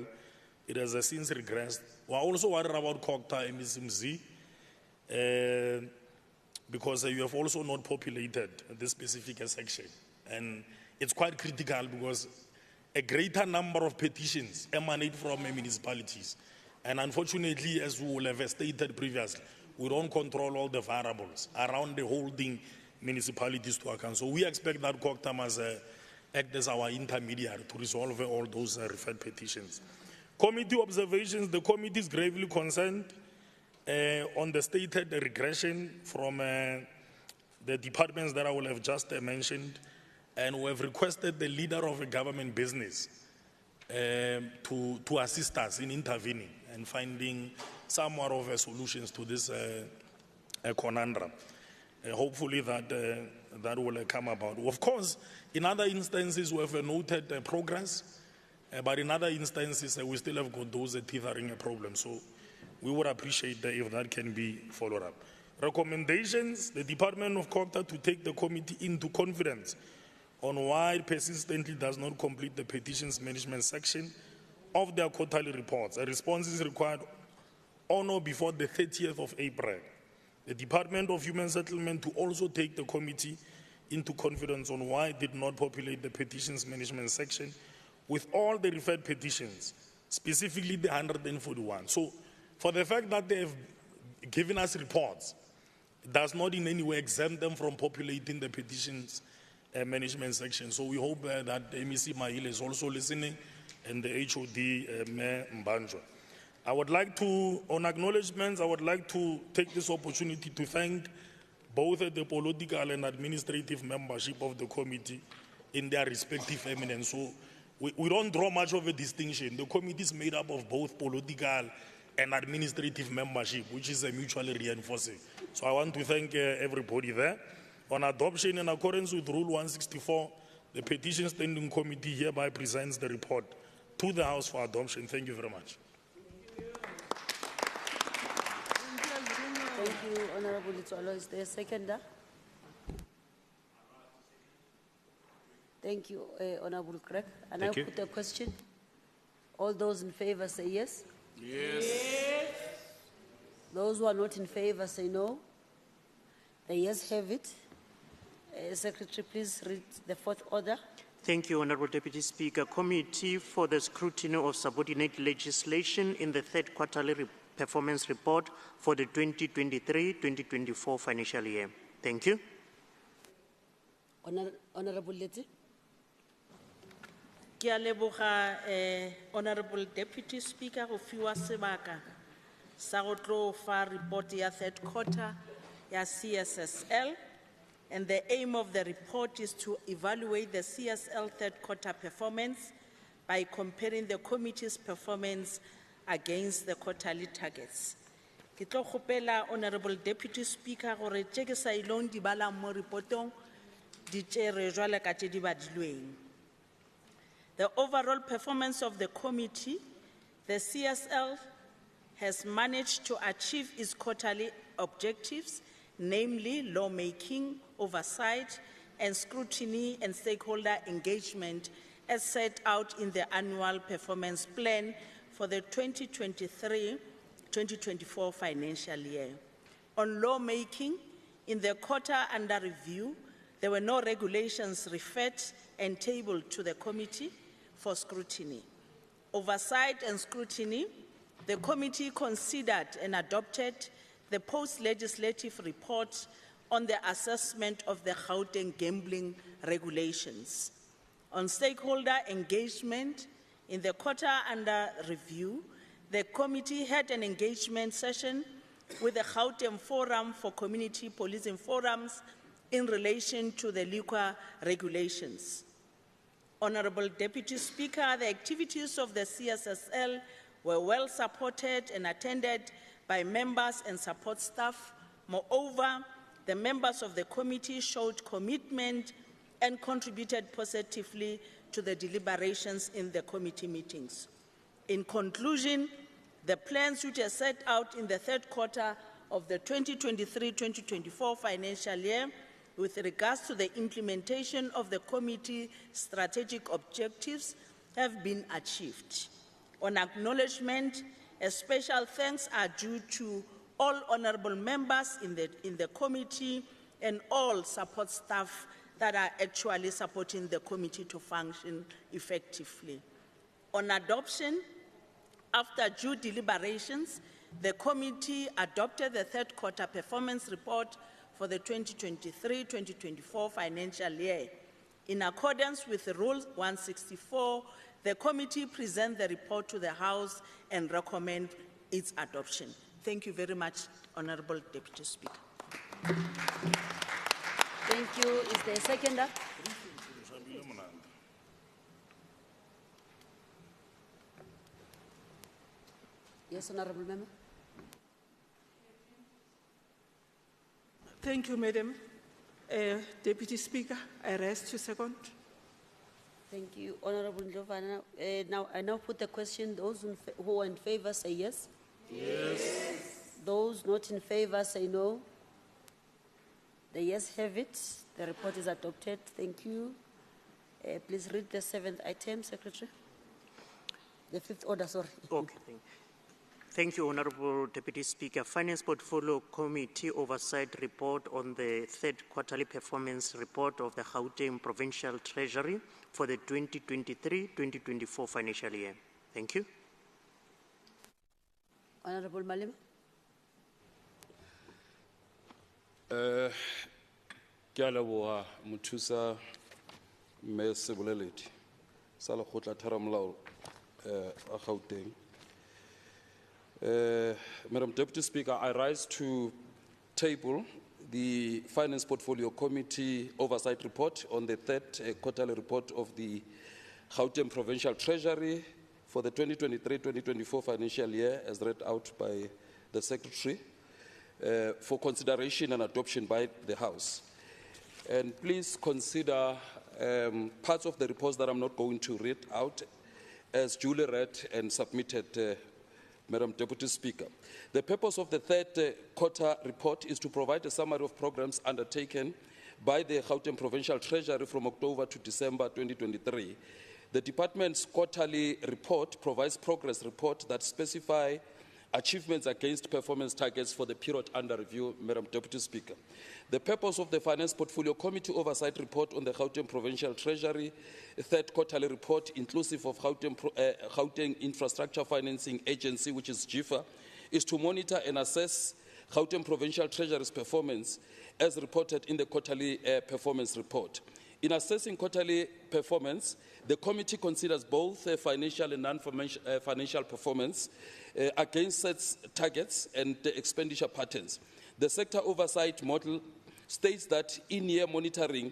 It has since regressed. We're also worried about Kokta MSMZ because you have also not populated this specific section. And it's quite critical because a greater number of petitions emanate from municipalities. And unfortunately, as we will have stated previously, we don't control all the variables around the holding municipalities to account. So we expect that Kokta must act as our intermediary to resolve all those referred petitions. Committee observations. The committee is gravely concerned on the stated regression from the departments that I will have just mentioned, and we have requested the leader of a government business to assist us in intervening and finding somewhat of solutions to this conundrum. Hopefully that will come about. Of course, in other instances we have noted progress, but in other instances we still have got those tethering a problem. So we would appreciate if that can be followed up. Recommendations: the Department of Kokta to take the committee into confidence on why it persistently does not complete the petitions management section of their quarterly reports. A response is required on or before the 30th of April. The Department of Human Settlement to also take the committee into confidence on why it did not populate the petitions management section with all the referred petitions, specifically the 141. So, for the fact that they have given us reports, it does not in any way exempt them from populating the petitions management section. So we hope that the MEC Mahile is also listening, and the HOD Mayor Mbanjwa. I would like to, on acknowledgements, I would like to take this opportunity to thank both the political and administrative membership of the committee in their respective eminence. So we don't draw much of a distinction. The committee is made up of both political and administrative membership, which is mutually reinforcing. So I want to thank everybody there. On adoption, in accordance with Rule 164, the Petition Standing Committee hereby presents the report to the House for adoption. Thank you very much. Thank you, Honorable Itsolo. Is there a seconder? Thank you, Honorable Craig. And I put the question. All those in favor say yes. Yes. Those who are not in favor say no. The yes have it. Secretary, please read the fourth order. Thank you, Honorable Deputy Speaker. Committee for the Scrutiny of Subordinate Legislation in the third quarterly performance report for the 2023-2024 financial year. Thank you. Honorable Leti. Ke a leboga, Honorable Deputy Speaker, go fiwa sebaka sa go tlo fa report ya third quarter ya CSSL, and the aim of the report is to evaluate the CSL third quarter performance by comparing the committee's performance against the quarterly targets. Ke tlo kgopela, Honorable Deputy Speaker, gore tše ke sa ilong di balang mo reportong di tšere jwale ka tše di badilweng. The overall performance of the committee, the CSL has managed to achieve its quarterly objectives, namely lawmaking, oversight, and scrutiny and stakeholder engagement as set out in the annual performance plan for the 2023-2024 financial year. On lawmaking, in the quarter under review, there were no regulations referred and tabled to the committee for scrutiny. Oversight and scrutiny, the committee considered and adopted the post-legislative report on the assessment of the Gauteng gambling regulations. On stakeholder engagement, in the quarter under review, the committee had an engagement session with the Gauteng Forum for Community Policing Forums in relation to the liquor regulations. Honorable Deputy Speaker, the activities of the CSSL were well supported and attended by members and support staff. Moreover, the members of the committee showed commitment and contributed positively to the deliberations in the committee meetings. In conclusion, the plans which are set out in the third quarter of the 2023-2024 financial year with regards to the implementation of the committee strategic objectives have been achieved. On acknowledgement, a special thanks are due to all honorable members in the committee and all support staff that are actually supporting the committee to function effectively. On adoption, after due deliberations, the committee adopted the third quarter performance report for the 2023-2024 financial year. In accordance with Rule 164, the committee presents the report to the House and recommend its adoption. Thank you very much, Honorable Deputy Speaker. Thank you. Is there a seconder? Yes, Honorable Member. Thank you, Madam Deputy Speaker. I rest to second. Thank you, Honorable Ndlovana. Now, I now put the question. Those who are in favor say yes. Yes. Those not in favor say no. The yes have it. The report is adopted. Thank you. Please read the seventh item, Secretary. The fifth order, sorry. Okay, thank you, Honorable Deputy Speaker. Finance Portfolio Committee Oversight Report on the third quarterly performance report of the Gauteng Provincial Treasury for the 2023-2024 financial year. Thank you. Honorable Malema. Ke a leboga mothusa mme Seboleledi sa lekgotla theramelao a Gauteng. Madam Deputy Speaker, I rise to table the Finance Portfolio Committee Oversight Report on the third quarterly report of the Gauteng Provincial Treasury for the 2023-2024 financial year, as read out by the Secretary, for consideration and adoption by the House. And please consider parts of the reports that I'm not going to read out as duly read and submitted, Madam Deputy Speaker. The purpose of the third quarter report is to provide a summary of programs undertaken by the Gauteng Provincial Treasury from October to December 2023. The department's quarterly report provides progress reports that specify achievements against performance targets for the period under review, Madam Deputy Speaker. The purpose of the Finance Portfolio Committee Oversight Report on the Gauteng Provincial Treasury third quarterly report, inclusive of Gauteng Infrastructure Financing Agency, which is GIFA, is to monitor and assess Gauteng Provincial Treasury's performance as reported in the quarterly performance report. In assessing quarterly performance, the committee considers both financial and non-financial performance against set targets and expenditure patterns. The sector oversight model states that in-year monitoring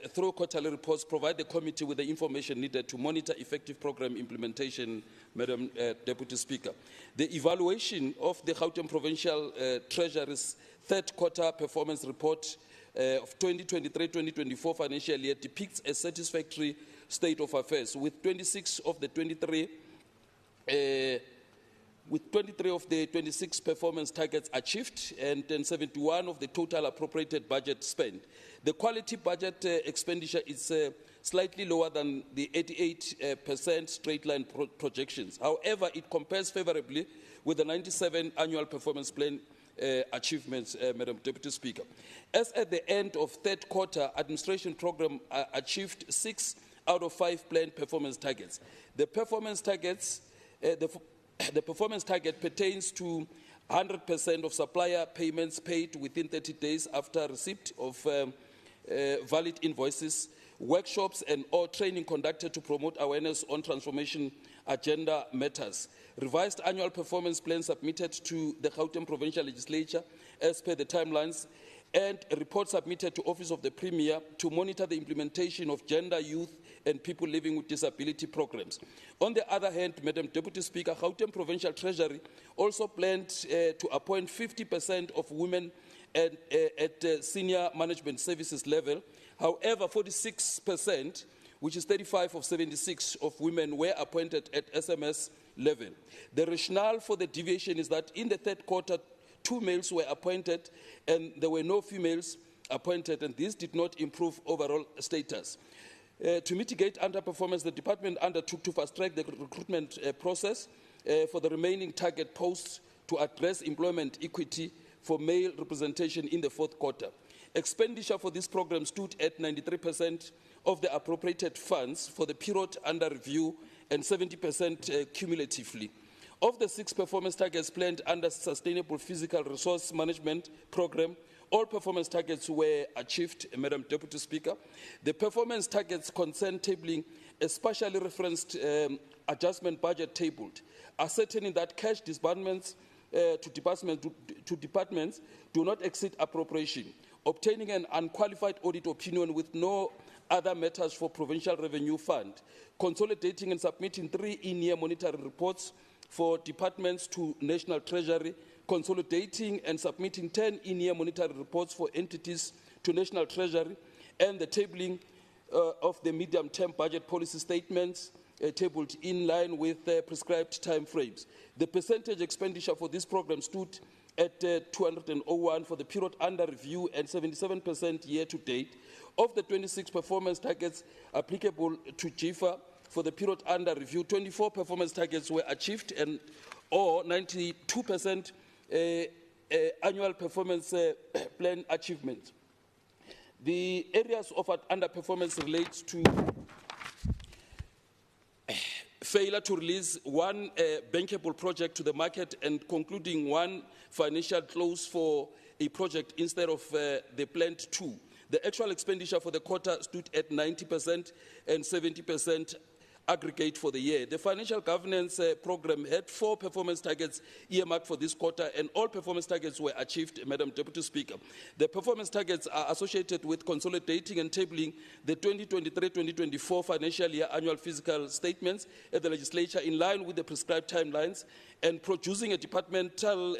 through quarterly reports provide the committee with the information needed to monitor effective program implementation, Madam Deputy Speaker. The evaluation of the Gauteng Provincial Treasury's third quarter performance report of 2023-2024 financial year depicts a satisfactory state of affairs, with 26 of the 26 performance targets achieved and 71 of the total appropriated budget spent. The quality budget expenditure is slightly lower than the 88% straight line projections. However, it compares favorably with the 97 annual performance plan achievements, Madam Deputy Speaker. As at the end of third quarter, administration program achieved 6 out of 5 planned performance targets. The performance targets, the performance target pertains to 100% of supplier payments paid within 30 days after receipt of valid invoices, workshops and or training conducted to promote awareness on transformation agenda matters, revised annual performance plan submitted to the Gauteng Provincial Legislature as per the timelines, and a report submitted to Office of the Premier to monitor the implementation of gender, youth and people living with disability programs. On the other hand, Madam Deputy Speaker, Gauteng Provincial Treasury also planned to appoint 50% of women at senior management services level. However, 46%, which is 35 of 76 of women, were appointed at SMS level. The rationale for the deviation is that in the third quarter, 2 males were appointed and there were no females appointed, and this did not improve overall status. To mitigate underperformance, the department undertook to fast-track the recruitment process for the remaining target posts to address employment equity for male representation in the fourth quarter. Expenditure for this program stood at 93% of the appropriated funds for the period under review and 70% cumulatively. Of the 6 performance targets planned under Sustainable Physical Resource Management Program, all performance targets were achieved, Madam Deputy Speaker. The performance targets concern tabling a specially referenced adjustment budget tabled, ascertaining that cash disbursements to departments do not exceed appropriation, obtaining an unqualified audit opinion with no other matters for Provincial Revenue Fund, consolidating and submitting 3 in-year monitoring reports for departments to National Treasury, consolidating and submitting 10 in-year monitoring reports for entities to National Treasury, and the tabling of the medium-term budget policy statements tabled in line with prescribed time frames. The percentage expenditure for this program stood at 201 for the period under review and 77% year-to-date. Of the 26 performance targets applicable to GIFA for the period under review, 24 performance targets were achieved and or 92% annual performance plan achievement. The areas of underperformance relate to failure to release 1 bankable project to the market and concluding 1 financial close for a project instead of the planned 2. The actual expenditure for the quarter stood at 90% and 70% aggregate for the year. The financial governance program had 4 performance targets earmarked for this quarter, and all performance targets were achieved, Madam Deputy Speaker. The performance targets are associated with consolidating and tabling the 2023-2024 financial year annual fiscal statements at the legislature in line with the prescribed timelines, and producing a departmental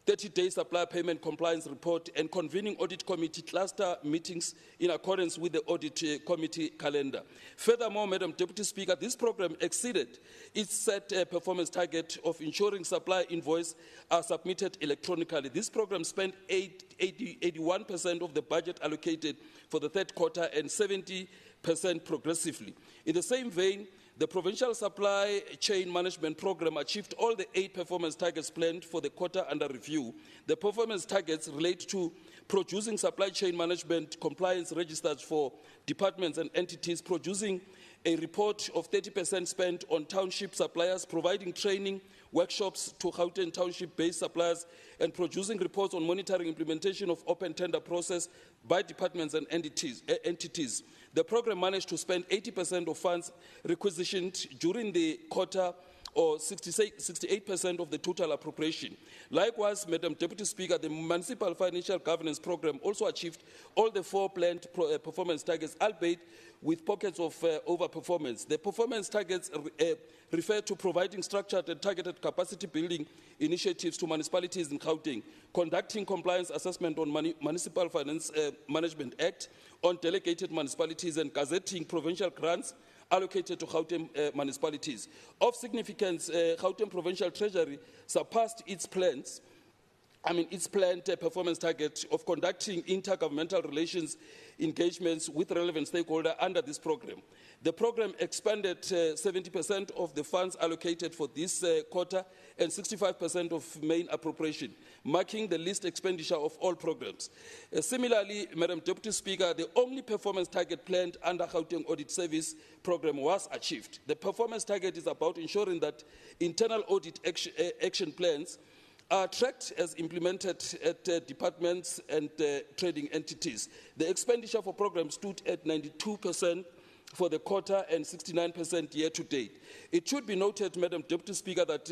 30-day supplier payment compliance report, and convening audit committee cluster meetings in accordance with the audit committee calendar. Furthermore, Madam Deputy Speaker, this program exceeded its set performance target of ensuring supply invoices are submitted electronically. This program spent 81% of the budget allocated for the third quarter and 70% progressively. In the same vein, the Provincial Supply Chain Management Program achieved all the 8 performance targets planned for the quarter under review. The performance targets relate to producing supply chain management compliance registers for departments and entities, producing a report of 30% spent on township suppliers, providing training workshops to Gauteng township-based suppliers, and producing reports on monitoring implementation of open tender process by departments and entities. The program managed to spend 80% of funds requisitioned during the quarter, or 68% of the total appropriation. Likewise, Madam Deputy Speaker, the Municipal Financial Governance Program also achieved all the 4 planned performance targets, albeit with pockets of overperformance. The performance targets refer to providing structured and targeted capacity building initiatives to municipalities in Gauteng, conducting compliance assessment on Municipal Finance Management Act on delegated municipalities, and gazetting provincial grants allocated to Gauteng municipalities. Of significance, Gauteng Provincial Treasury surpassed its planned performance target of conducting intergovernmental relations engagements with relevant stakeholders under this program. The program expanded 70% of the funds allocated for this quarter and 65% of main appropriation, marking the least expenditure of all programs. Similarly, Madam Deputy Speaker, the only performance target planned under Gauteng Audit Service program was achieved. The performance target is about ensuring that internal audit action plans are tracked as implemented at departments and trading entities. The expenditure for programs stood at 92% for the quarter and 69% year to date. It should be noted, Madam Deputy Speaker, that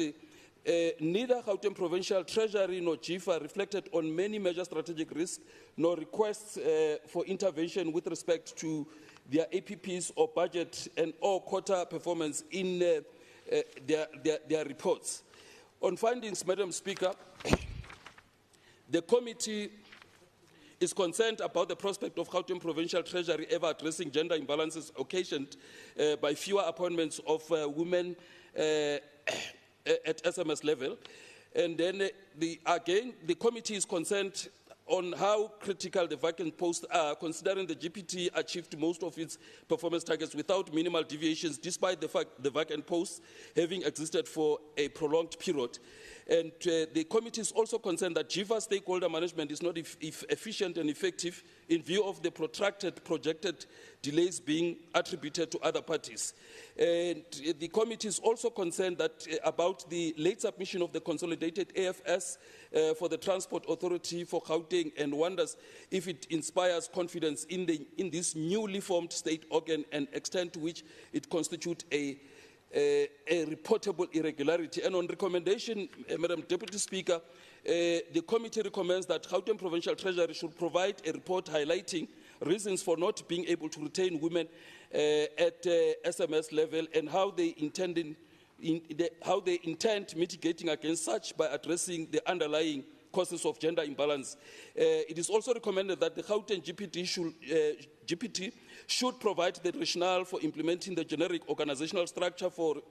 neither Gauteng Provincial Treasury nor GIFA reflected on many major strategic risks nor requests for intervention with respect to their APPs or budget and or quarter performance in their reports. On findings, Madam Speaker, the committee is concerned about the prospect of Gauteng Provincial Treasury ever addressing gender imbalances occasioned by fewer appointments of women at SMS level. And then, the committee is concerned on how critical the vacant posts are, considering the GPT achieved most of its performance targets without minimal deviations, despite the fact the vacant posts having existed for a prolonged period. And the committee is also concerned that GIFA stakeholder management is not efficient and effective in view of the protracted projected delays being attributed to other parties. And the committee is also concerned that about the late submission of the consolidated AFS for the Transport Authority for Gauteng, and wonders if it inspires confidence in this newly formed state organ and extent to which it constitutes a reportable irregularity. And on recommendation, Madam Deputy Speaker, the committee recommends that Gauteng Provincial Treasury should provide a report highlighting reasons for not being able to retain women at SMS level, and how they intend mitigating against such by addressing the underlying causes of gender imbalance. It is also recommended that the Gauteng GPT should provide the rationale for implementing the generic organizational structure for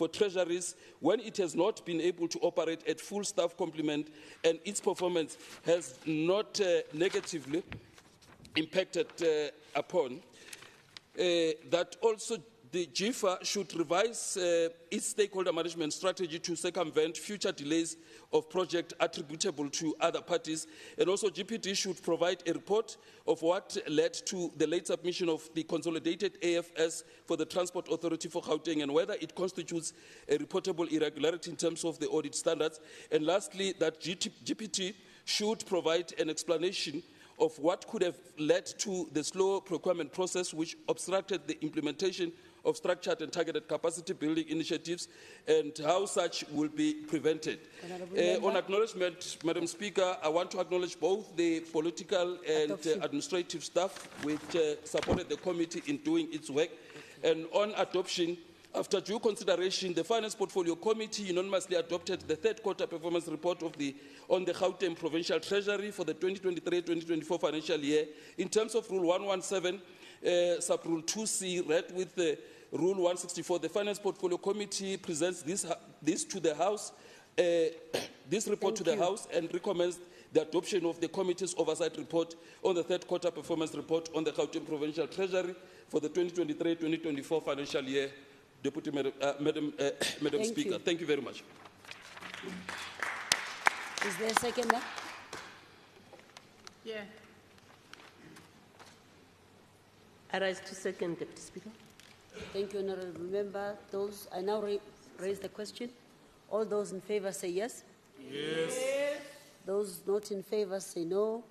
treasuries when it has not been able to operate at full staff complement and its performance has not negatively impacted upon. That also the GIFA should revise its stakeholder management strategy to circumvent future delays of projects attributable to other parties. And also GPT should provide a report of what led to the late submission of the consolidated AFS for the Transport Authority for Gauteng, and whether it constitutes a reportable irregularity in terms of the audit standards. And lastly, that GPT should provide an explanation of what could have led to the slow procurement process which obstructed the implementation of structured and targeted capacity building initiatives and how such will be prevented. On acknowledgement, Madam Speaker, I want to acknowledge both the political and administrative staff which supported the committee in doing its work. And on adoption, after due consideration, the Finance Portfolio Committee unanimously adopted the third quarter performance report on the Gauteng Provincial Treasury for the 2023-2024 financial year. In terms of Rule 117, Sub-Rule 2C, read with Rule 164, the Finance Portfolio Committee presents this to the House, this report to the House, and recommends the adoption of the Committee's Oversight Report on the third quarter performance report on the Gauteng Provincial Treasury for the 2023-2024 financial year. Deputy Madam Speaker, thank you very much. Is there a seconder? Yeah. I rise to second, Deputy Speaker. Thank you, Honourable Member. Those I now raise the question. All those in favour say yes. Yes. Those not in favour say no.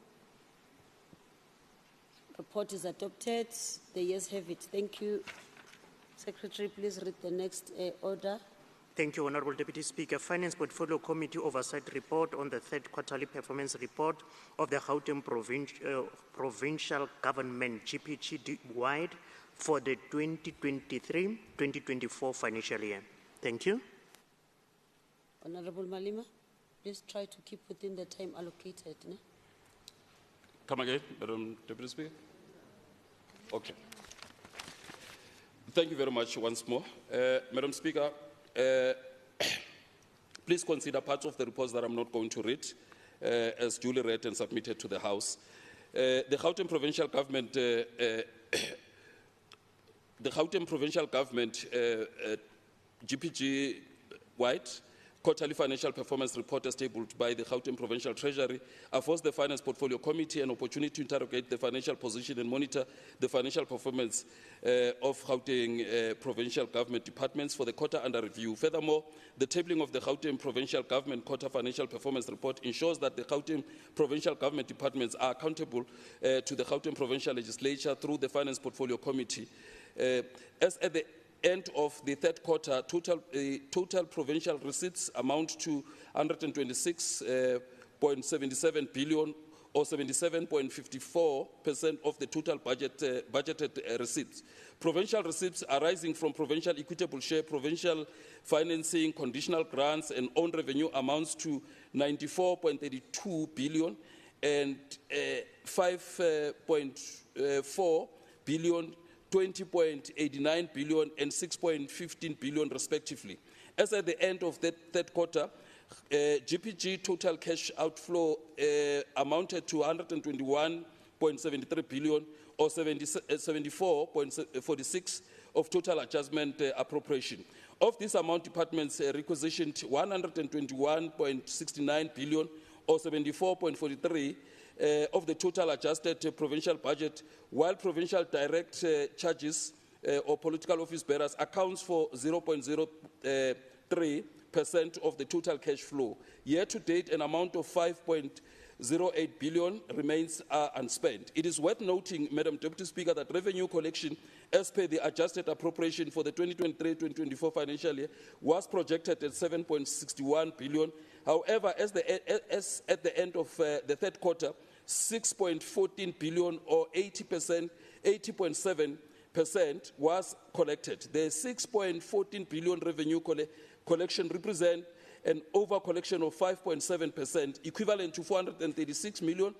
Report is adopted. The yes have it. Thank you. Secretary, please read the next order. Thank you, Honourable Deputy Speaker. Finance Portfolio Committee Oversight Report on the third quarterly performance report of the Gauteng Provincial Government, GPG-wide, for the 2023-2024 financial year. Thank you. Honourable Malima, please try to keep within the time allocated. Ne? Come again, Madam Deputy Speaker. Okay. Thank you very much once more. Madam Speaker, please consider parts of the reports that I'm not going to read as duly read and submitted to the House. The Gauteng Provincial Government, GPG-wide quarterly financial performance report as tabled by the Gauteng Provincial Treasury affords the Finance Portfolio Committee an opportunity to interrogate the financial position and monitor the financial performance of Gauteng Provincial Government departments for the quarter under review. Furthermore, the tabling of the Gauteng Provincial Government quarter financial performance report ensures that the Gauteng Provincial Government departments are accountable to the Gauteng Provincial Legislature through the Finance Portfolio Committee. As at the end of the third quarter, total provincial receipts amount to 126.77 billion, or 77.54% of the total budgeted receipts. Provincial receipts arising from provincial equitable share, provincial financing, conditional grants, and own revenue amounts to 94.32 billion and 5.4 billion, 20.89 billion and 6.15 billion respectively. As at the end of the third quarter, GPG total cash outflow amounted to 121.73 billion or 74.46 of total adjustment appropriation. Of this amount, departments requisitioned 121.69 billion or 74.43 of the total adjusted provincial budget, while provincial direct charges or political office bearers accounts for 0.03% of the total cash flow. Year to date, an amount of 5.08 billion remains unspent. It is worth noting, Madam Deputy Speaker, that revenue collection, as per the adjusted appropriation for the 2023-2024 financial year, was projected at 7.61 billion. However, as at the end of the third quarter, 6.14 billion or 80.7% was collected. The 6.14 billion revenue collection represent an over collection of 5.7%, equivalent to 436 million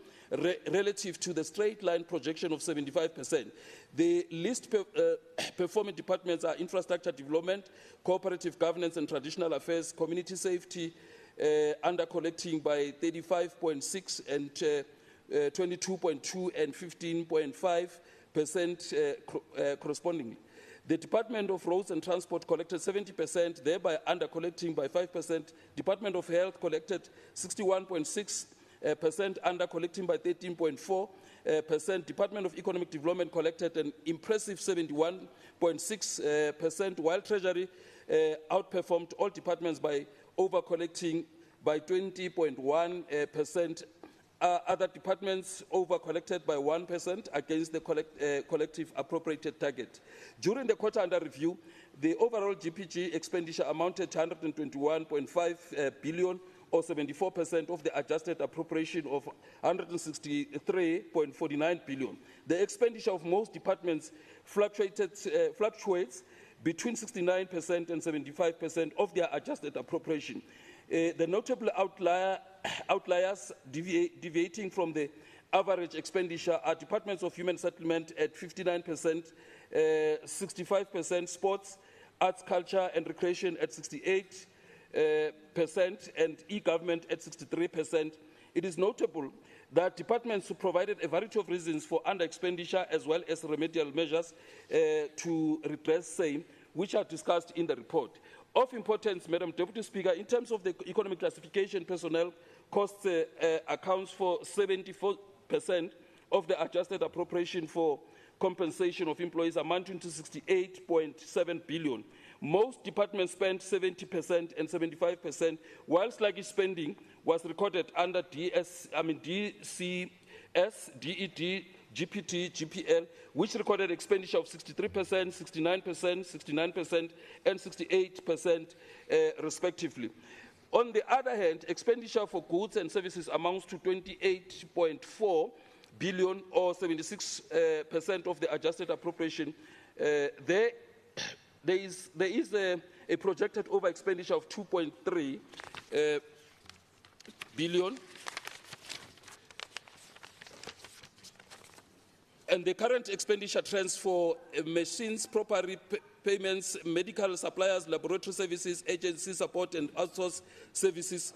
relative to the straight line projection of 75%. The least performing departments are infrastructure development, cooperative governance and traditional affairs, community safety, under collecting by 35.6 and 22.2 and 15.5% correspondingly. The Department of Roads and Transport collected 70%, thereby under collecting by 5%. Department of Health collected 61.6%, under collecting by 13.4%. Department of Economic Development collected an impressive 71.6%, while Treasury outperformed all departments by over collecting by 20.1%, other departments over-collected by 1% against the collective appropriated target. During the quarter under review, the overall GPG expenditure amounted to 121.5 billion, or 74% of the adjusted appropriation of 163.49 billion. The expenditure of most departments fluctuates between 69% and 75% of their adjusted appropriation. The notable outliers deviating from the average expenditure are departments of human settlement at 59%, 65% sports, arts, culture and recreation at 68%, and e-government at 63%. It is notable that departments who provided a variety of reasons for under-expenditure as well as remedial measures to redress same, which are discussed in the report. Of importance, Madam Deputy Speaker, in terms of the economic classification, personnel costs accounts for 74% of the adjusted appropriation for compensation of employees, amounting to 68.7 billion. Most departments spent 70% and 75%, while sluggish spending was recorded under DCS, DED, GPT, GPL, which recorded expenditure of 63%, 69%, 69%, and 68%, respectively. On the other hand, expenditure for goods and services amounts to 28.4 billion, or 76% of the adjusted appropriation. There is a projected over expenditure of 2.3 billion. And the current expenditure trends for machines, property payments, medical suppliers, laboratory services, agency support, and outsourced services.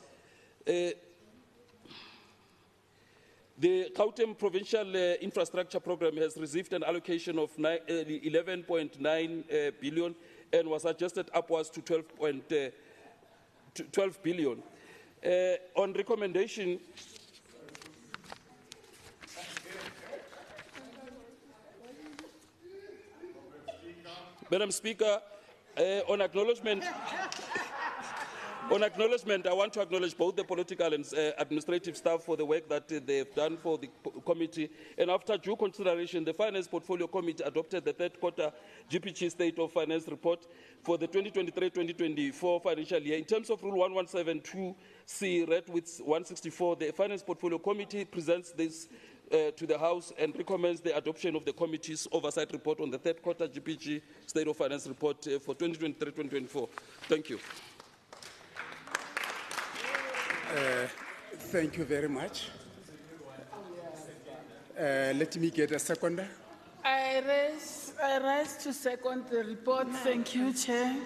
The Gauteng Provincial Infrastructure Program has received an allocation of 11.9 billion and was adjusted upwards to 12 billion. On recommendation, Madam Speaker, on acknowledgement, I want to acknowledge both the political and administrative staff for the work that they have done for the committee. And after due consideration, the Finance Portfolio Committee adopted the third quarter GPG State of Finance report for the 2023-2024 financial year. In terms of Rule 1172C, read with 164, the Finance Portfolio Committee presents this to the House and recommends the adoption of the committee's oversight report on the third quarter GPG State of Finance report for 2023-2024. Thank you. Thank you very much. Let me get a seconder. I rise to second the report. Thank you, Chair.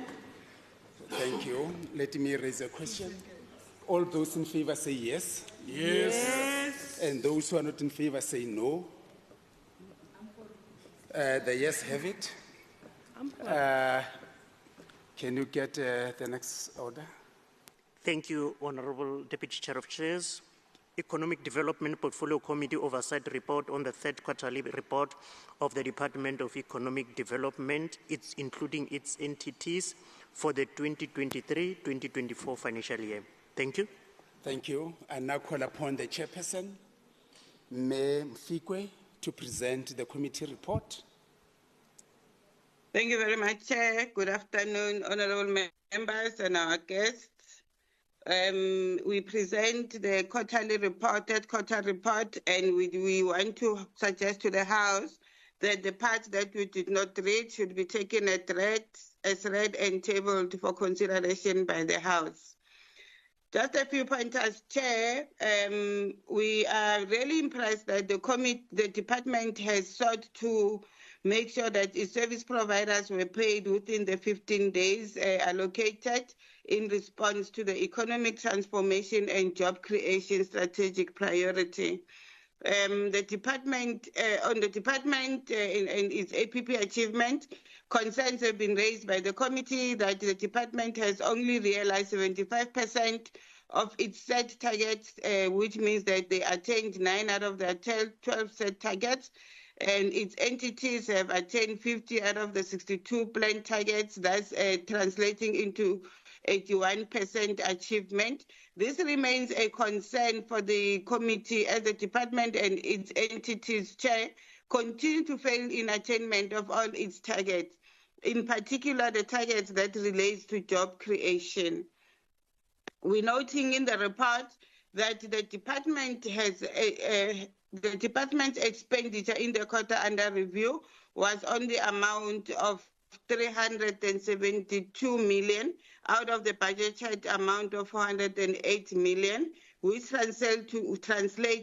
Thank you. Let me raise a question. All those in favor say yes. Yes. And those who are not in favor say no. The yes have it. Can you get the next order? Thank you, Honorable Deputy Chair of Chairs. Economic Development Portfolio Committee Oversight Report on the third quarterly report of the Department of Economic Development, including its entities, for the 2023-2024 financial year. Thank you. Thank you. I now call upon the chairperson, Mayor Mfikwe, to present the committee report. Thank you very much, Chair. Good afternoon, honorable members and our guests. We present the quarterly report, third quarter report, and we want to suggest to the House that the parts that we did not read should be taken as read and tabled for consideration by the House. Just a few pointers, Chair. We are really impressed that the department has sought to make sure that its service providers were paid within the 15 days allocated in response to the economic transformation and job creation strategic priority. The department, on the department and its APP achievement, concerns have been raised by the committee that the department has only realized 75% of its set targets, which means that they attained 9 out of their 12 set targets, and its entities have attained 50 out of the 62 planned targets, thus translating into 81% achievement. This remains a concern for the committee as the department and its entities chair continue to fail in attainment of all its targets, in particular the targets that relates to job creation. We're noting in the report that the department has the department's expenditure in the quarter under review was on the amount of 372 million out of the budgeted amount of 408 million, which translates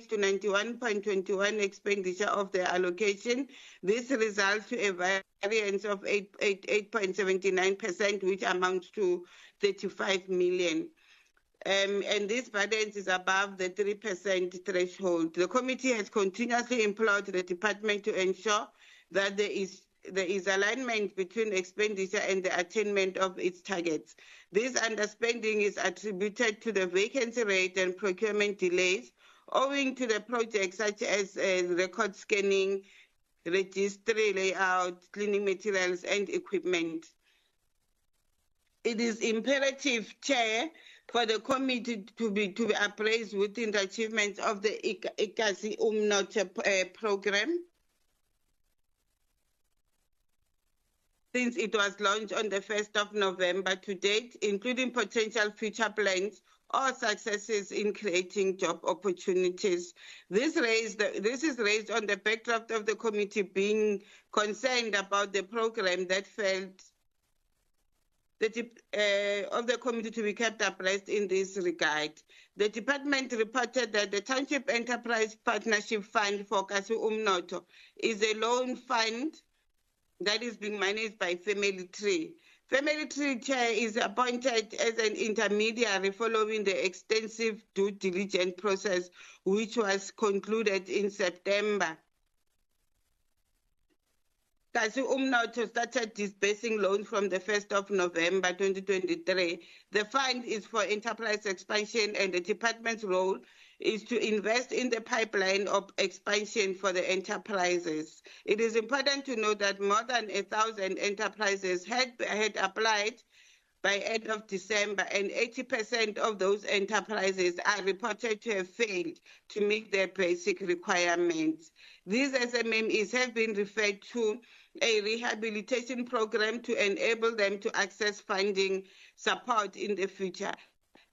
to 91.21 expenditure of the allocation. This results to a variance of 8.79%, which amounts to 35 million. And this variance is above the 3% threshold. The committee has continuously implored the department to ensure that there is alignment between expenditure and the attainment of its targets. This underspending is attributed to the vacancy rate and procurement delays owing to the projects such as record scanning, registry layout, cleaning materials and equipment. It is imperative, Chair, for the committee to be appraised within the achievements of the Ikasi Umnotho program. Since it was launched on the 1st of November to date, including potential future plans or successes in creating job opportunities. This is raised on the backdrop of the committee being concerned about the program that failed of the committee to be kept abreast in this regard. The department reported that the Township Enterprise Partnership Fund for Kasi Umnotho is a loan fund that is being managed by Family Tree. Family Tree Chair is appointed as an intermediary following the extensive due diligence process, which was concluded in September. Kasi Umnotho started disbursing loans from the 1st of November 2023. The fund is for enterprise expansion, and the department's role is to invest in the pipeline of expansion for the enterprises. It is important to note that more than 1,000 enterprises had applied by end of December, and 80% of those enterprises are reported to have failed to meet their basic requirements. These SMMEs have been referred to a rehabilitation program to enable them to access funding support in the future.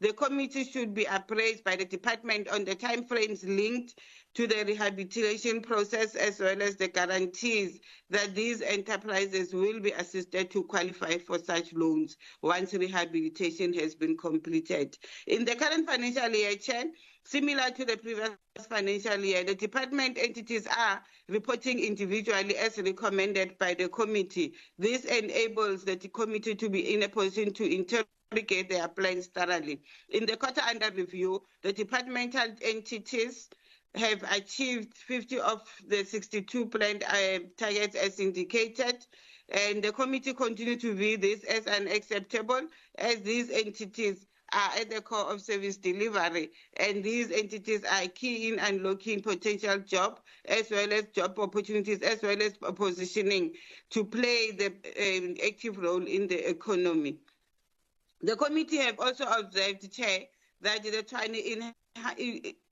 The committee should be appraised by the department on the timeframes linked to the rehabilitation process, as well as the guarantees that these enterprises will be assisted to qualify for such loans once rehabilitation has been completed. In the current financial year, Chair, similar to the previous financial year, the department entities are reporting individually as recommended by the committee. This enables the committee to be in a position to interrogate their plans thoroughly. In the quarter under review, the departmental entities have achieved 50 of the 62 planned targets as indicated, and the committee continues to view this as unacceptable, as these entities are at the core of service delivery, and these entities are key in unlocking potential job as well as job opportunities, as well as positioning to play the active role in the economy. The committee have also observed, Chair, that the Tshwane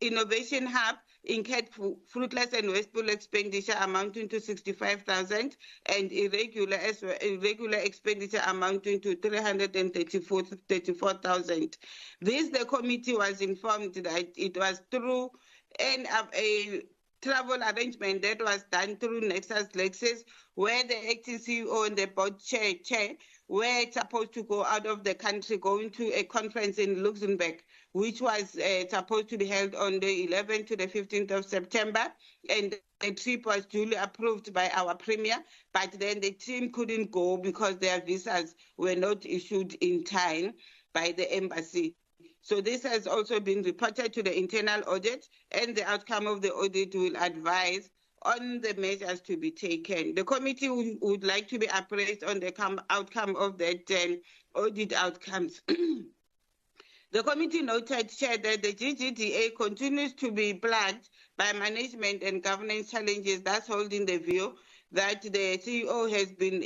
Innovation Hub incurred fruitless and wasteful expenditure amounting to 65,000 and irregular expenditure amounting to 334,000. This, the committee was informed that it was through a travel arrangement that was done through Nexus Lexus, where the acting CEO and the board chair were supposed to go out of the country, going to a conference in Luxembourg, which was supposed to be held on the 11th to the 15th of September. And the trip was duly approved by our Premier, but then the team couldn't go because their visas were not issued in time by the embassy. So this has also been reported to the internal audit, and the outcome of the audit will advise on the measures to be taken. The committee would like to be appraised on the outcome of that audit outcomes. The committee noted, Chair, that the GGDA continues to be plagued by management and governance challenges, thus holding the view that the CEO has been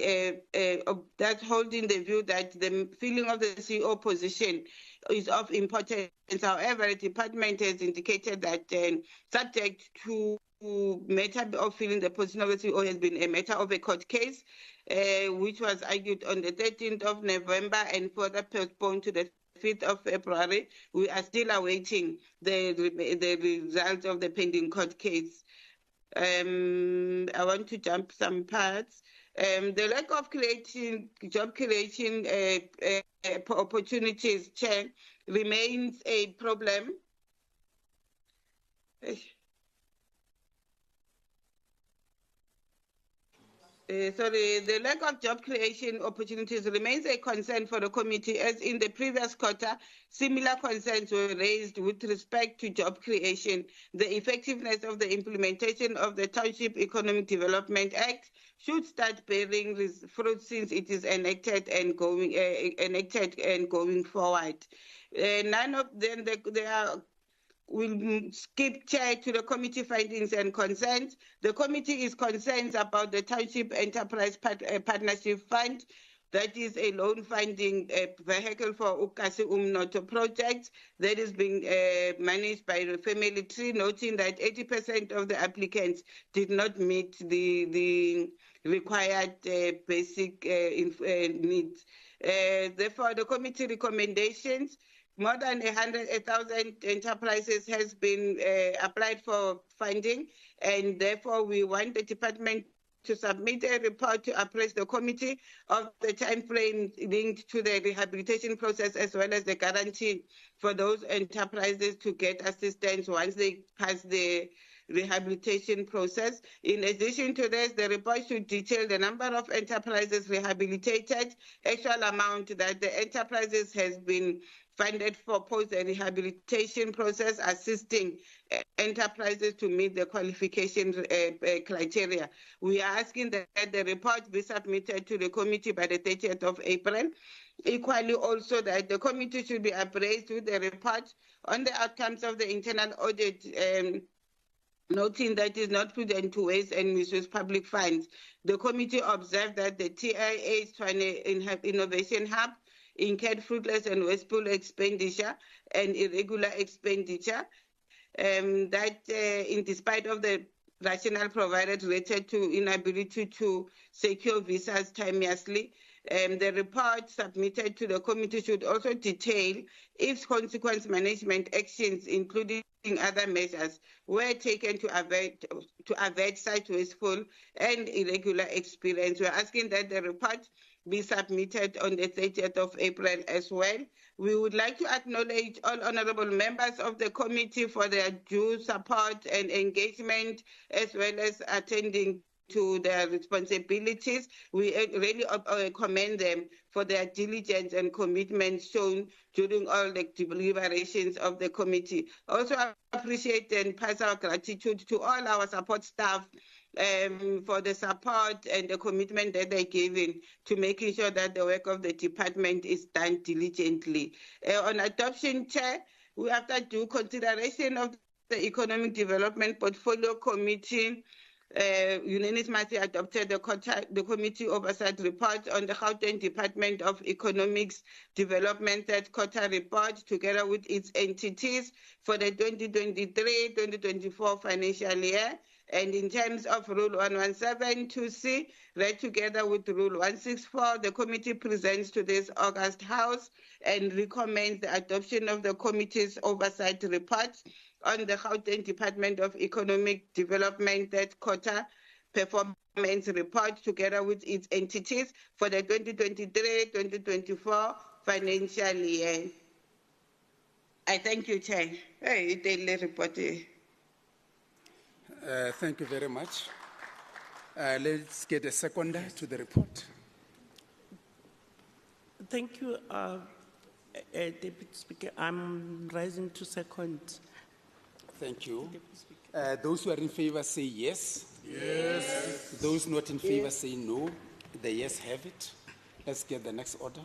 that's holding the view that the filling of the CEO position is of importance. However, the department has indicated that subject to matter of filling the position of the CEO has been a matter of a court case, which was argued on the 13th of November and further postponed to the 5th of February. We are still awaiting the result of the pending court case. I want to jump some parts. The lack of job creation opportunities, Chair, remains a problem. The lack of job creation opportunities remains a concern for the committee, as in the previous quarter, similar concerns were raised with respect to job creation. The effectiveness of the implementation of the Township Economic Development Act should start bearing fruit since it is enacted and going forward. None of them, we'll skip, Chair, to the committee findings and concerns. The committee is concerned about the Township Enterprise Partnership Fund. That is a loan funding vehicle for Ukasi Umnoto projects that is being managed by the family tree, noting that 80% of the applicants did not meet the required basic needs. Therefore, the committee recommendations, more than 100,000 enterprises has been applied for funding, and therefore we want the department to submit a report to appraise the committee of the time frame linked to the rehabilitation process, as well as the guarantee for those enterprises to get assistance once they pass the rehabilitation process. In addition to this, the report should detail the number of enterprises rehabilitated, actual amount that the enterprises has been funded for post-rehabilitation process, assisting enterprises to meet the qualification criteria. We are asking that the report be submitted to the committee by the 30th of April. Equally also that the committee should be appraised with the report on the outcomes of the internal audit, noting that it is not prudent to waste and misuse public funds. The committee observed that the TIA's Innovation Hub incurred fruitless and wasteful expenditure and irregular expenditure, in despite of the rationale provided related to inability to secure visas timeously. The report submitted to the committee should also detail if consequence management actions, including other measures, were taken to avert such wasteful and irregular experience. We're asking that the report be submitted on the 30th of April as well. We would like to acknowledge all honorable members of the committee for their due support and engagement, as well as attending to their responsibilities. We really commend them for their diligence and commitment shown during all the deliberations of the committee. Also, I appreciate and pass our gratitude to all our support staff for the support and the commitment that they're giving to making sure that the work of the department is done diligently. On adoption, Chair, we have to do consideration of the Economic Development Portfolio Committee unanimously adopted the committee oversight report on the Gauteng Department of Economics Development third quarter report, together with its entities for the 2023-2024 financial year. And in terms of Rule 117-2C, read together with Rule 164, the committee presents to this August House and recommends the adoption of the committee's oversight report on the Gauteng Department of Economic Development third quarter performance report, together with its entities for the 2023-2024 financial year. I thank you, Chair. Daily report. Thank you very much. Let's get a seconder to the report. Thank you, Deputy Speaker. I'm rising to second. Thank you. Those who are in favor say yes. Yes. Those not in favor say no. The yes have it. Let's get the next order.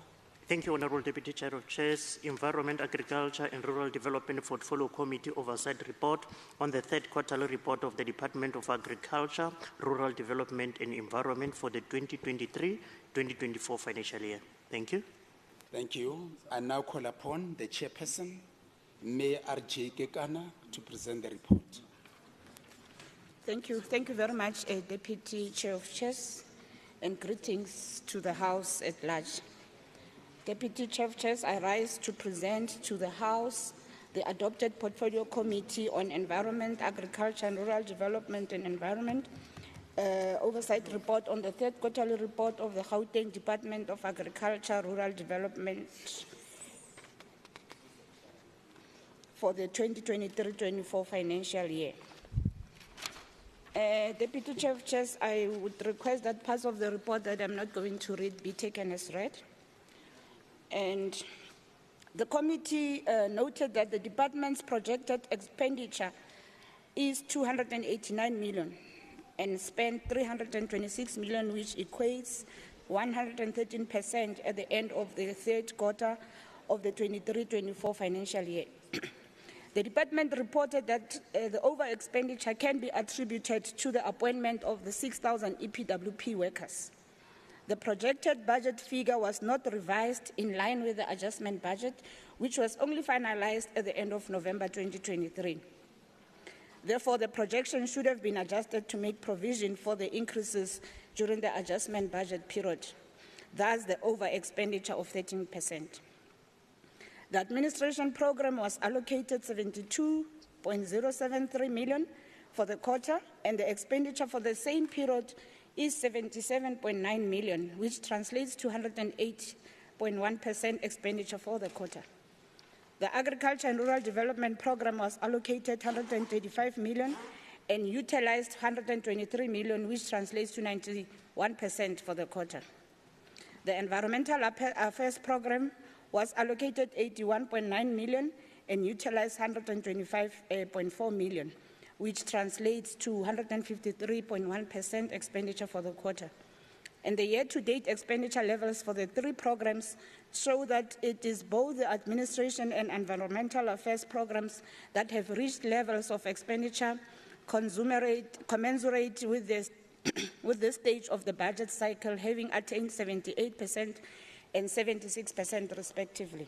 Thank you, Honourable Deputy Chair of Chairs. Environment, Agriculture and Rural Development Portfolio Committee Oversight Report on the third quarterly report of the Department of Agriculture, Rural Development and Environment for the 2023-2024 financial year. Thank you. Thank you. I now call upon the chairperson, Mayor R.J. Kekana, to present the report. Thank you. Thank you very much, Deputy Chair of Chairs, and greetings to the House at large. Deputy Chair of Chairs, I rise to present to the House the adopted Portfolio Committee on Environment, Agriculture and Rural Development and Environment Oversight Report on the third quarterly report of the Gauteng Department of Agriculture, Rural Development for the 2023-24 financial year. Deputy Chair of Chairs, I would request that parts of the report that I'm not going to read be taken as read. And the committee noted that the department's projected expenditure is 289 million and spent 326 million, which equates 113% at the end of the third quarter of the 23-24 financial year. The department reported that the over-expenditure can be attributed to the appointment of the 6,000 EPWP workers. The projected budget figure was not revised in line with the adjustment budget, which was only finalized at the end of November 2023. Therefore, the projection should have been adjusted to make provision for the increases during the adjustment budget period, thus the over-expenditure of 13%. The administration program was allocated 72.073 million for the quarter, and the expenditure for the same period is 77.9 million, which translates to 108.1% expenditure for the quarter. The Agriculture and Rural Development Program was allocated 135 million and utilized 123 million, which translates to 91% for the quarter. The Environmental Affairs Program was allocated 81.9 million and utilized 125.4 million, which translates to 153.1% expenditure for the quarter. And the year-to-date expenditure levels for the three programs show that it is both the administration and environmental affairs programs that have reached levels of expenditure commensurate with this, with this stage of the budget cycle, having attained 78% and 76% respectively.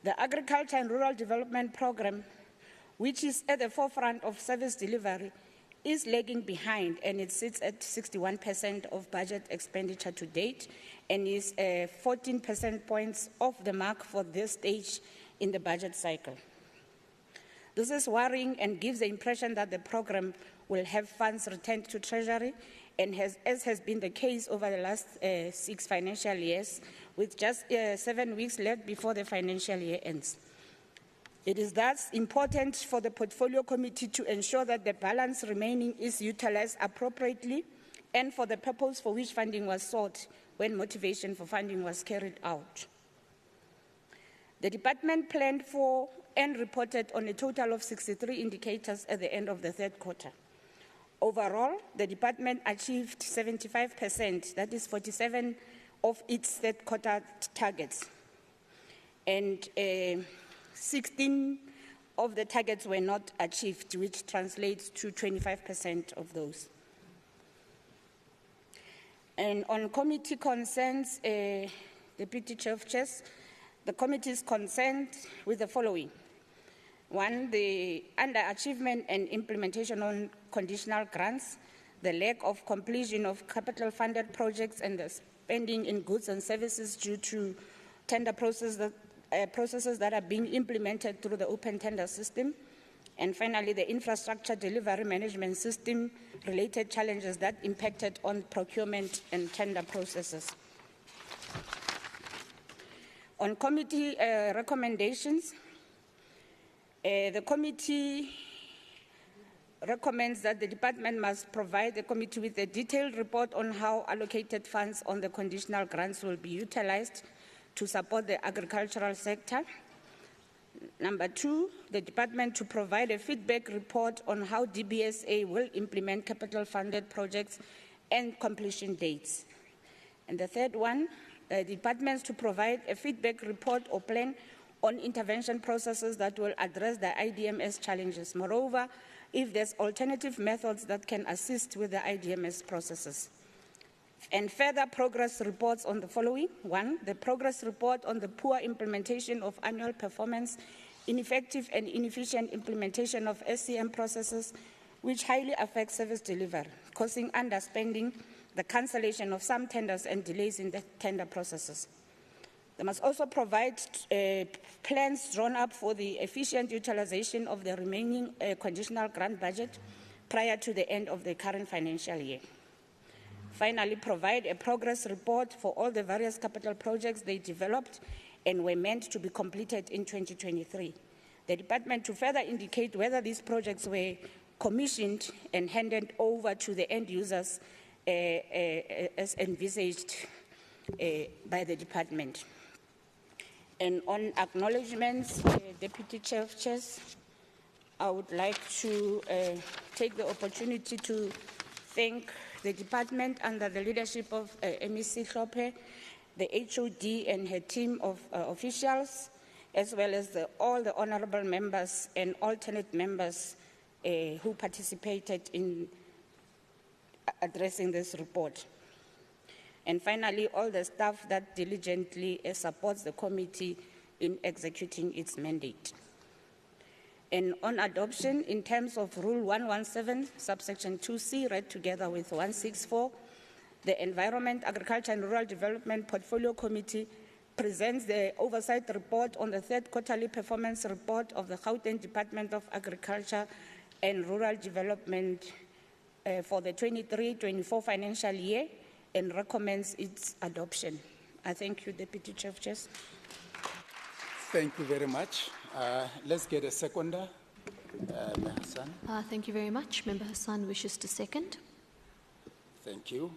The Agriculture and Rural Development Program, which is at the forefront of service delivery, is lagging behind, and it sits at 61% of budget expenditure to date and is 14% points off the mark for this stage in the budget cycle. This is worrying and gives the impression that the program will have funds returned to Treasury, and as has been the case over the last 6 financial years, with just 7 weeks left before the financial year ends. It is thus important for the Portfolio Committee to ensure that the balance remaining is utilized appropriately and for the purpose for which funding was sought when motivation for funding was carried out. The department planned for and reported on a total of 63 indicators at the end of the third quarter. Overall, the department achieved 75%, that is 47 of its third quarter targets, and 16 of the targets were not achieved, which translates to 25% of those. And on committee concerns, Deputy Chair of Chairs, the committee is concerned with the following. One, the underachievement and implementation on conditional grants, the lack of completion of capital-funded projects, and the spending in goods and services due to tender processes that are being implemented through the open tender system. And finally, the infrastructure delivery management system related challenges that impacted on procurement and tender processes. On committee recommendations, the committee recommends that the department must provide the committee with a detailed report on how allocated funds on the conditional grants will be utilized to support the agricultural sector. Number 2, the department to provide a feedback report on how DBSA will implement capital-funded projects and completion dates. And the third one, departments to provide a feedback report or plan on intervention processes that will address the IDMS challenges. Moreover, if there's alternative methods that can assist with the IDMS processes. And further progress reports on the following. 1, the progress report on the poor implementation of annual performance, ineffective and inefficient implementation of SCM processes, which highly affect service delivery, causing underspending, the cancellation of some tenders and delays in the tender processes. They must also provide plans drawn up for the efficient utilization of the remaining conditional grant budget prior to the end of the current financial year. Finally, provide a progress report for all the various capital projects they developed and were meant to be completed in 2023. The department to further indicate whether these projects were commissioned and handed over to the end users as envisaged by the department. And on acknowledgements, Deputy Chair of Chairs, I would like to take the opportunity to thank the department under the leadership of MEC Hlophe, the HOD and her team of officials, as well as all the honorable members and alternate members who participated in addressing this report. And finally, all the staff that diligently supports the committee in executing its mandate. And on adoption, in terms of Rule 117, subsection 2C, read together with 164, the Environment, Agriculture and Rural Development Portfolio Committee presents the oversight report on the third quarterly performance report of the Gauteng Department of Agriculture and Rural Development for the 23-24 financial year and recommends its adoption. I thank you, Deputy Chair of Chairs. Thank you very much. Let's get a seconder. Member Hassan. Thank you very much. Member Hassan wishes to second. Thank you.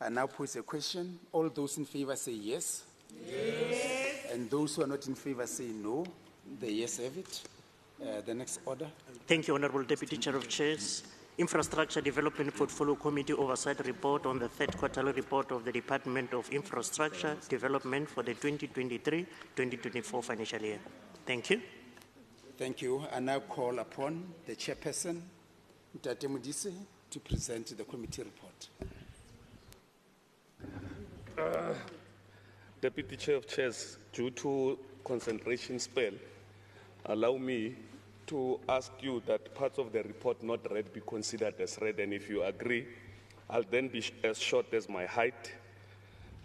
I now pose a question. All those in favor say yes. Yes. And those who are not in favor say no. The yes have it. The next order. Thank you, Honourable Deputy Chair of Chairs. Infrastructure Development Portfolio Committee Oversight Report on the third quarterly report of the Department of Infrastructure Development for the 2023-2024 financial year. Thank you. Thank you. I now call upon the chairperson, Ntate Modise, to present the committee report. Deputy Chair of Chairs, due to concentration spell, allow me to ask you that parts of the report not read be considered as read, and if you agree, I'll then be as short as my height,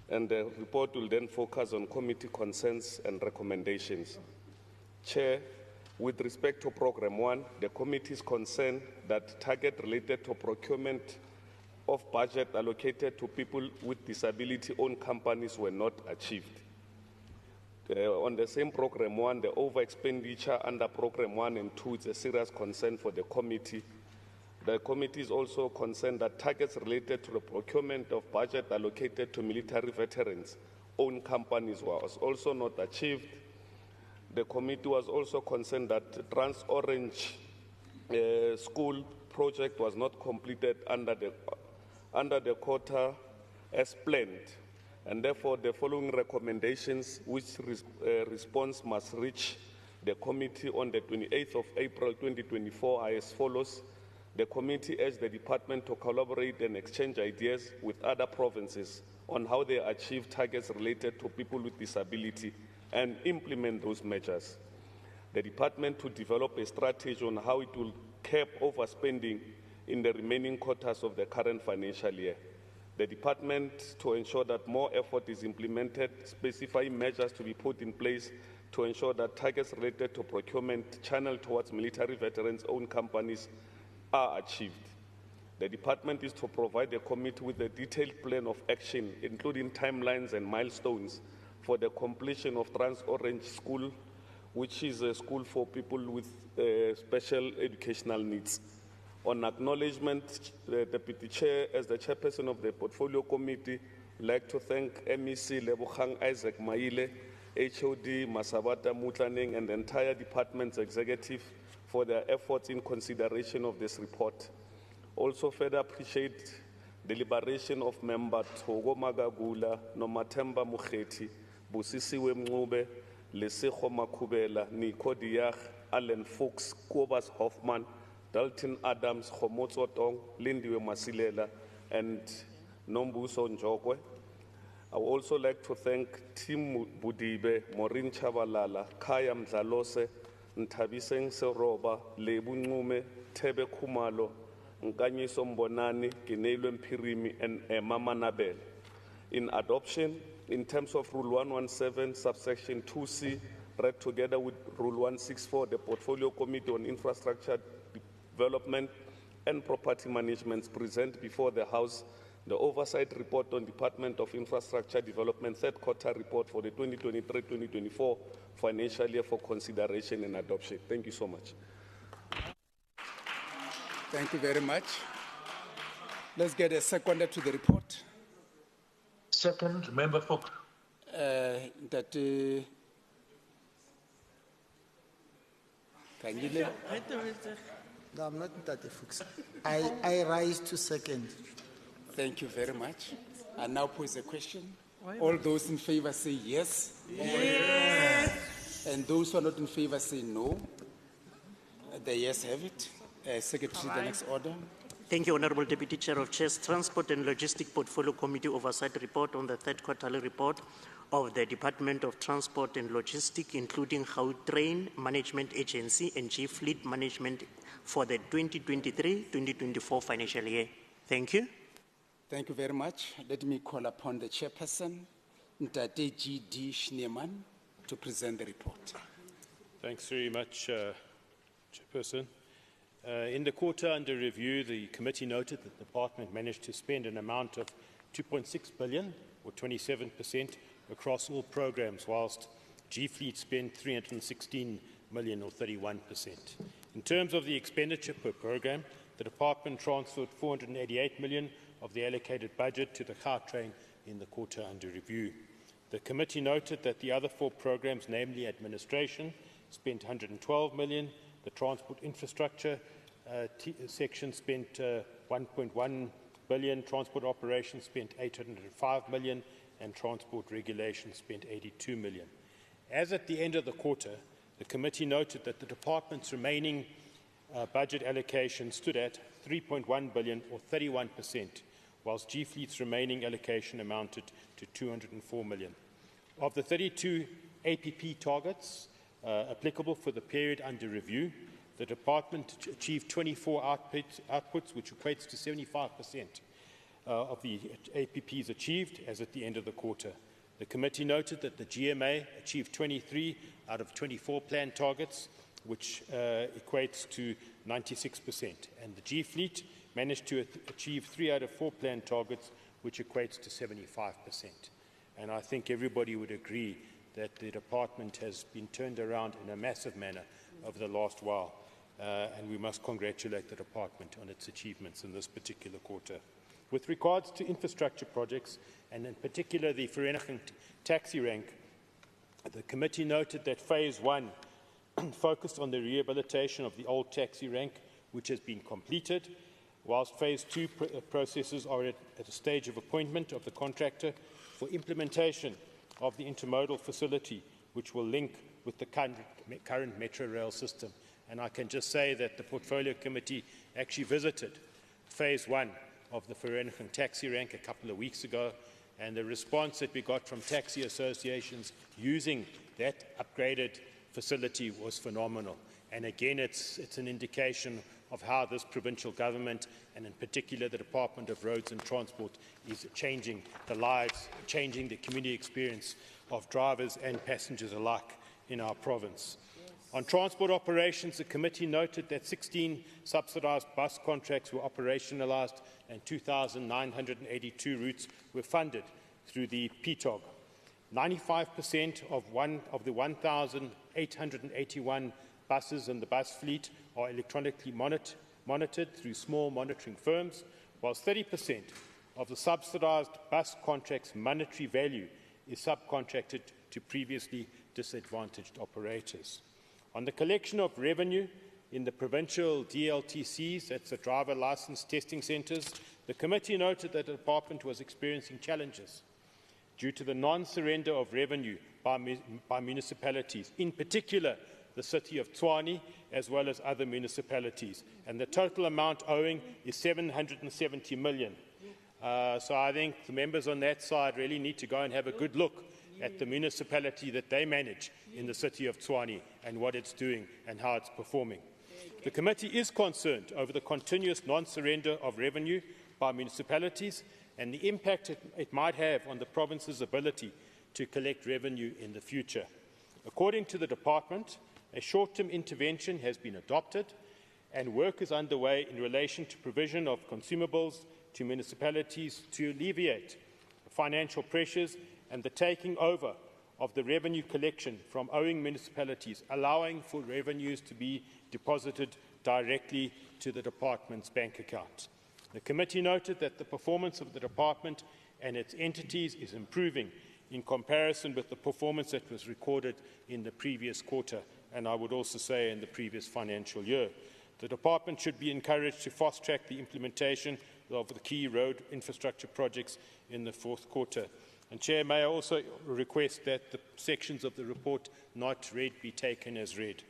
and the report will then focus on committee concerns and recommendations. Chair, with respect to Program 1, the committee is concerned that target related to procurement of budget allocated to people with disability-owned companies were not achieved. On the same Program 1, the over-expenditure under Program 1 and 2 is a serious concern for the committee. The committee is also concerned that targets related to the procurement of budget allocated to military veterans-owned companies was also not achieved. The committee was also concerned that Trans-Orange School project was not completed under the quota as planned. And therefore, the following recommendations, which response must reach the committee on the 28th of April 2024 are as follows. The committee urged the department to collaborate and exchange ideas with other provinces on how they achieve targets related to people with disability and implement those measures. The department to develop a strategy on how it will cap overspending in the remaining quarters of the current financial year. The department to ensure that more effort is implemented, specifying measures to be put in place to ensure that targets related to procurement channeled towards military veterans-owned companies are achieved. The department is to provide the committee with a detailed plan of action, including timelines and milestones for the completion of Trans-Orange School, which is a school for people with special educational needs. On acknowledgement, the Deputy Chair, as the Chairperson of the Portfolio Committee, would like to thank MEC Lebogang Isaac Maile, HOD Masabata Mutlaneng, and the entire department's executive for their efforts in consideration of this report. Also further appreciate deliberation of member Togo Magagula, Nomatemba Mukheti, Busisiwe Mngube, Lesego Makubela, Nico Diach, Allen Fuchs, Kobas Hoffman, Dalton Adams, Khomotso Tong, Lindiwe Masilela, and Nombuso Njokwe. I would also like to thank Tim Budibe, Maureen Chabalala, Kaya Mdlalose, Ntabiseng Seroba, Lebu Ncume, Tebe Kumalo, Nkanyiso Mbonani, Ginelwe Mpirimi, and Mama Nabel. In adoption, in terms of Rule 117, subsection 2C, read together with Rule 164, the Portfolio Committee on Infrastructure Development and Property Management present before the House the Oversight Report on Department of Infrastructure Development, third quarter report for the 2023-2024 financial year for consideration and adoption. Thank you so much. Thank you very much. Let's get a seconder to the report. Second, member for. No, I'm not Ntate Fuchs. I rise to second. Thank you very much. I now pose a question. All those in favor say yes. Yes. And those who are not in favor say no. The yes have it. Secretary, the next order. Thank you, Honorable Deputy Chair of Chairs. Transport and Logistic Portfolio Committee Oversight Report on the third quarterly report of the Department of Transport and Logistics, including Gauteng Management Agency and G Fleet Management for the 2023-2024 financial year. Thank you. Thank you very much. Let me call upon the chairperson, Ntate G.D. Schneemann, to present the report. Thanks very much, Chairperson. In the quarter under review, the committee noted that the department managed to spend an amount of 2.6 billion, or 27%, across all programs, whilst G-Fleet spent 316 million, or 31%. In terms of the expenditure per program, the department transferred 488 million of the allocated budget to the Gauteng in the quarter under review. The committee noted that the other four programs, namely administration, spent 112 million, the transport infrastructure section spent 1.1 billion, transport operations spent 805 million, and transport regulation spent 82 million. As at the end of the quarter, the committee noted that the department's remaining budget allocation stood at 3.1 billion, or 31%, whilst G-Fleet's remaining allocation amounted to 204 million. Of the 32 APP targets applicable for the period under review, the department achieved 24 outputs, which equates to 75% of the APPs achieved as at the end of the quarter. The committee noted that the GMA achieved 23 out of 24 planned targets, which equates to 96%, and the G-Fleet managed to achieve 3 out of 4 planned targets, which equates to 75%. And I think everybody would agree that the department has been turned around in a massive manner over the last while, and we must congratulate the department on its achievements in this particular quarter. With regards to infrastructure projects, and in particular the Vereniging taxi rank, the committee noted that Phase 1 focused on the rehabilitation of the old taxi rank, which has been completed, whilst Phase 2 processes are at a stage of appointment of the contractor for implementation of the intermodal facility, which will link with the current Metro Rail system. And I can just say that the Portfolio Committee actually visited Phase 1 of the Vereniging taxi rank a couple of weeks ago, and the response that we got from taxi associations using that upgraded facility was phenomenal. And again, it's an indication of how this provincial government, and in particular the Department of Roads and Transport, is changing the lives, changing the community experience of drivers and passengers alike in our province. On transport operations, the committee noted that 16 subsidised bus contracts were operationalised and 2,982 routes were funded through the PTOG. 95% of the 1,881 buses in the bus fleet are electronically monitored through small monitoring firms, whilst 30% of the subsidised bus contracts' monetary value is subcontracted to previously disadvantaged operators. On the collection of revenue in the provincial DLTCs, that's the driver licence testing centres, The committee noted that the department was experiencing challenges due to the non-surrender of revenue by municipalities, in particular the city of Tshwane, as well as other municipalities. And the total amount owing is 770 million. So I think the members on that side really need to go and have a good look at the municipality that they manage in the city of Tshwane and what it's doing and how it's performing. The committee is concerned over the continuous non-surrender of revenue by municipalities and the impact it might have on the province's ability to collect revenue in the future. According to the department, a short-term intervention has been adopted and work is underway in relation to provision of consumables to municipalities to alleviate financial pressures and the taking over of the revenue collection from owing municipalities, allowing for revenues to be deposited directly to the department's bank account. The committee noted that the performance of the department and its entities is improving in comparison with the performance that was recorded in the previous quarter, and I would also say in the previous financial year. The department should be encouraged to fast-track the implementation of the key road infrastructure projects in the fourth quarter. And Chair, may I also request that the sections of the report not read be taken as read.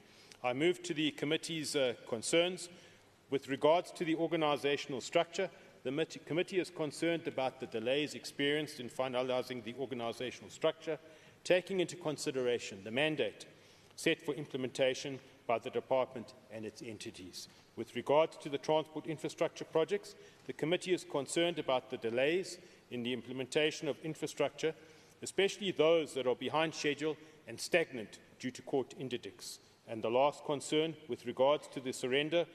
I move to the committee's concerns. With regards to the organisational structure, the committee is concerned about the delays experienced in finalising the organisational structure, taking into consideration the mandate set for implementation by the department and its entities. With regards to the transport infrastructure projects, the committee is concerned about the delays in the implementation of infrastructure, especially those that are behind schedule and stagnant due to court interdicts. And the last concern, with regards to the surrender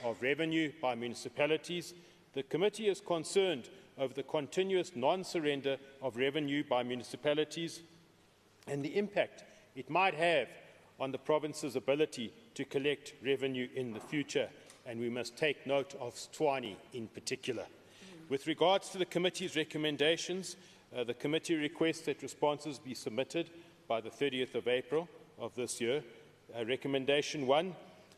of revenue by municipalities, the committee is concerned over the continuous non-surrender of revenue by municipalities and the impact it might have on the province's ability to collect revenue in the future, and we must take note of Tshwane in particular. With regards to the committee's recommendations, the committee requests that responses be submitted by the 30th of April of this year. Recommendation 1,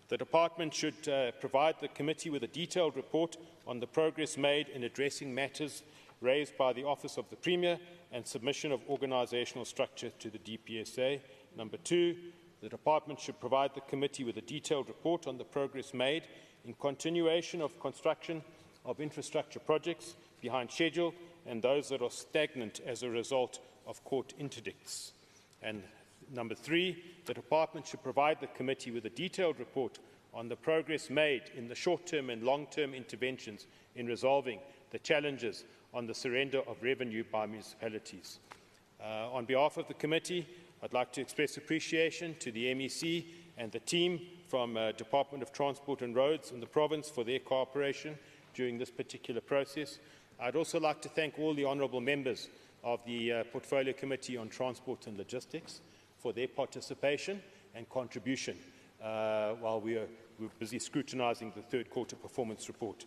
the department should provide the committee with a detailed report on the progress made in addressing matters raised by the Office of the Premier and submission of organisational structure to the DPSA. Number 2, the department should provide the committee with a detailed report on the progress made in continuation of construction of infrastructure projects behind schedule and those that are stagnant as a result of court interdicts. And number 3, the department should provide the committee with a detailed report on the progress made in the short-term and long-term interventions in resolving the challenges on the surrender of revenue by municipalities. On behalf of the committee, I'd like to express appreciation to the MEC and the team from Department of Transport and Roads in the province for their cooperation during this particular process. I'd also like to thank all the honourable members of the Portfolio Committee on Transport and Logistics for their participation and contribution while we were busy scrutinising the third quarter performance report.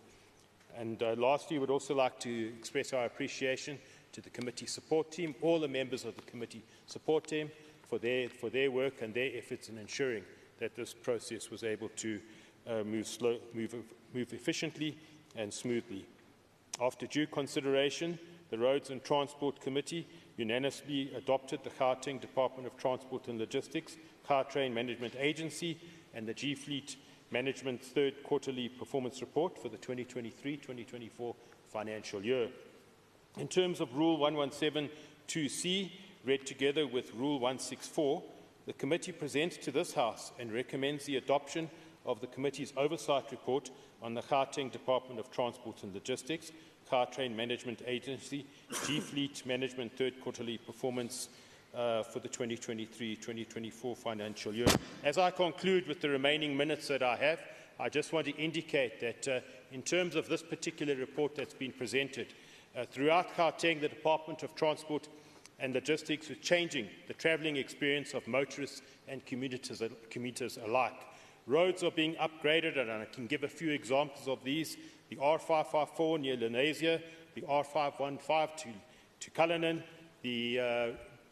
And lastly, we would also like to express our appreciation to the committee support team, all the members of the committee support team for their work and their efforts in ensuring that this process was able to move efficiently and smoothly. After due consideration, the Roads and Transport Committee unanimously adopted the Gauteng Department of Transport and Logistics, Gautrain Management Agency and the G-Fleet Management Third Quarterly Performance Report for the 2023-2024 financial year. In terms of Rule 117(2)(c), read together with Rule 164, the committee presents to this House and recommends the adoption of the committee's oversight report on the Gauteng Department of Transport and Logistics, Gautrain Management Agency, G-Fleet Management Third Quarterly Performance for the 2023-2024 financial year. As I conclude with the remaining minutes that I have, I just want to indicate that in terms of this particular report that's been presented, throughout Gauteng, the Department of Transport and Logistics is changing the travelling experience of motorists and commuters alike. Roads are being upgraded, and I can give a few examples of these. The R554 near Lenasia, the R515 to Cullinan, the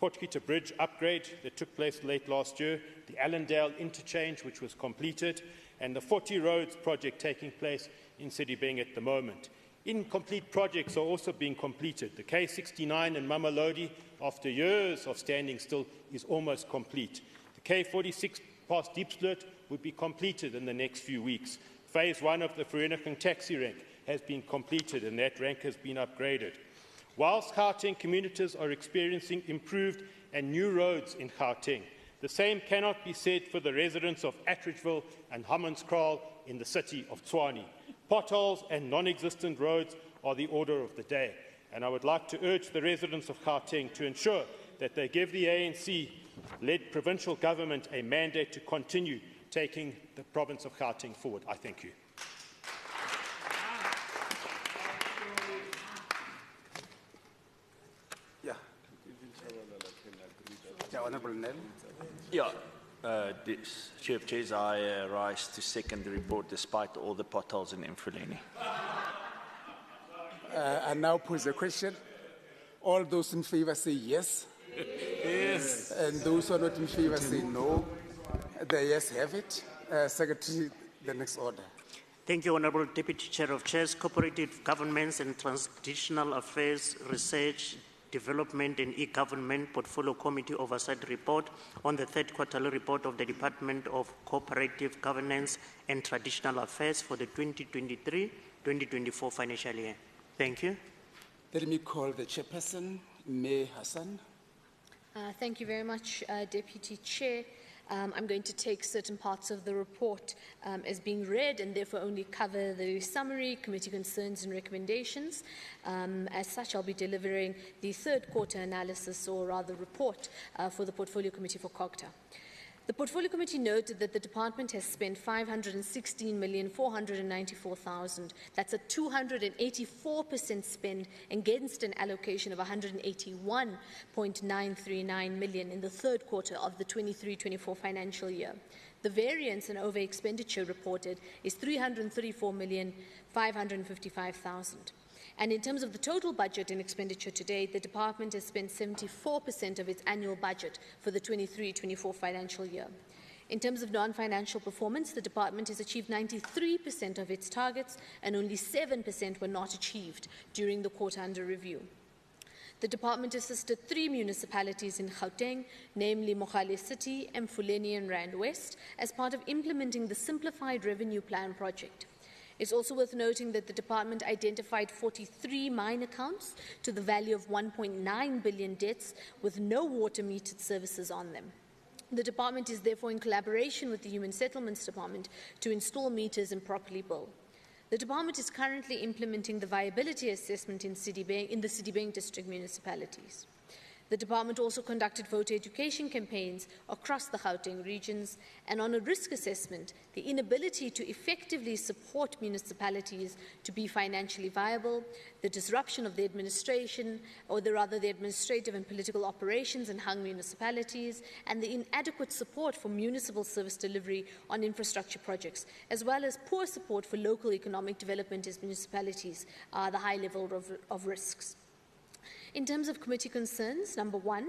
Potgieter Bridge upgrade that took place late last year, the Allendale interchange which was completed, and the 40 Roads project taking place in Sedibeng at the moment. Incomplete projects are also being completed. The K69 in Mamelodi, after years of standing still, is almost complete. The K46 past Deep Split will be completed in the next few weeks. Phase 1 of the Vereeniging taxi rank has been completed and that rank has been upgraded. Whilst Gauteng communities are experiencing improved and new roads in Gauteng, the same cannot be said for the residents of Attridgeville and Hammanskraal in the city of Tshwane. Potholes and non-existent roads are the order of the day, and I would like to urge the residents of Gauteng to ensure that they give the ANC-led provincial government a mandate to continue taking the province of Gauteng forward. I thank you. Honourable Nell. Yeah, Chair of Chairs, I rise to second the report despite all the potholes in Mfuleni. I now pose a question. All those in favour say yes. Yes. And those who are not in favour say no. The yes have it. Secretary, the next order. Thank you, Honourable Deputy Chair of Chairs. Cooperative Governments and Transitional Affairs Research, Development and E-Government Portfolio Committee Oversight Report on the third quarterly report of the Department of Cooperative Governance and Traditional Affairs for the 2023-2024 financial year. Thank you. Let me call the chairperson, May Hassan. Thank you very much, Deputy Chair. I'm going to take certain parts of the report as being read and therefore only cover the summary, committee concerns and recommendations. As such, I'll be delivering the third quarter analysis, or rather report, for the Portfolio Committee for COGTA. The Portfolio Committee noted that the department has spent 516,494,000. That's a 284% spend against an allocation of 181.939 million in the third quarter of the 23-24 financial year. The variance in over expenditure reported is 334,555,000. And in terms of the total budget and expenditure to date, the department has spent 74% of its annual budget for the 23-24 financial year. In terms of non-financial performance, the department has achieved 93% of its targets and only 7% were not achieved during the quarter under review. The department assisted 3 municipalities in Gauteng, namely Mogale City, Mfuleni and Rand West, as part of implementing the Simplified Revenue Plan project. It's also worth noting that the department identified 43 mine accounts to the value of 1.9 billion debts with no water-metered services on them. The department is therefore in collaboration with the Human Settlements Department to install meters and properly bill. The department is currently implementing the viability assessment in the Citibank district municipalities. The department also conducted voter education campaigns across the Gauteng regions, and on a risk assessment, the inability to effectively support municipalities to be financially viable, the disruption of the administration, or the administrative and political operations in hung municipalities, and the inadequate support for municipal service delivery on infrastructure projects, as well as poor support for local economic development as municipalities, are the high level of risks. In terms of committee concerns, number 1,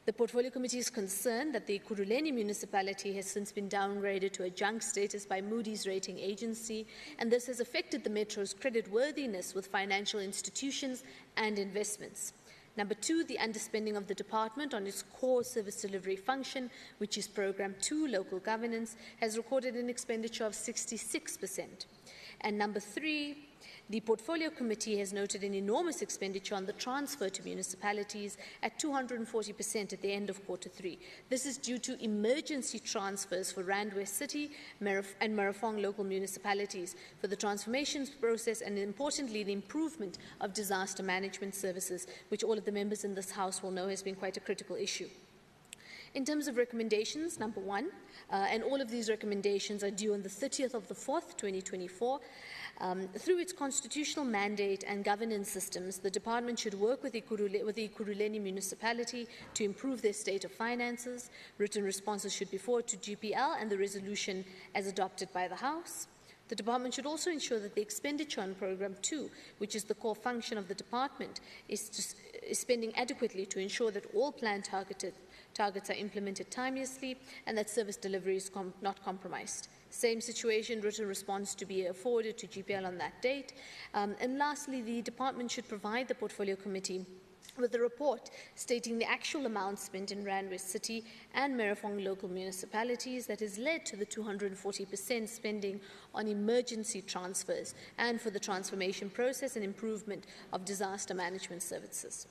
the Portfolio Committee is concerned that the Ekurhuleni municipality has since been downgraded to a junk status by Moody's rating agency, and this has affected the Metro's creditworthiness with financial institutions and investments. Number 2, the underspending of the department on its core service delivery function, which is Programme 2, Local Governance, has recorded an expenditure of 66%. And number 3, the Portfolio Committee has noted an enormous expenditure on the transfer to municipalities at 240% at the end of Quarter 3. This is due to emergency transfers for Rand West City and Marafong local municipalities for the transformations process and, importantly, the improvement of disaster management services, which all of the members in this House will know has been quite a critical issue. In terms of recommendations, number 1, and all of these recommendations are due on the 30th of the 4th, 2024, through its constitutional mandate and governance systems, the department should work with the Ekurhuleni municipality to improve their state of finances. Written responses should be forwarded to GPL and the resolution as adopted by the House. The department should also ensure that the expenditure on Programme 2, which is the core function of the department, is spending adequately to ensure that all planned targets are implemented timeously and that service delivery is not compromised. Same situation, written response to be forwarded to GPL on that date. And lastly, the department should provide the Portfolio Committee with a report stating the actual amount spent in Randwest City and Merafong local municipalities that has led to the 240% spending on emergency transfers and for the transformation process and improvement of disaster management services.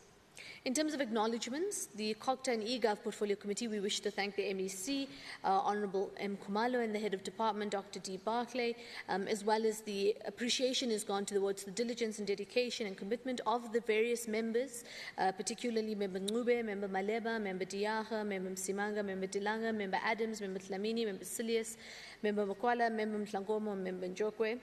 In terms of acknowledgements, the COGTA and eGov Portfolio Committee, we wish to thank the MEC, Honourable M. Kumalo, and the Head of Department, Dr. D. Barclay, as well as the appreciation has gone towards the diligence and dedication and commitment of the various members, particularly Member Ngube, Member Maleba, Member Diaga, Member Msimanga, Member Dilanga, Member Adams, Member Tlamini, Member Silius, Member Makwala, Member Mtlangomo, and Member Njokwe.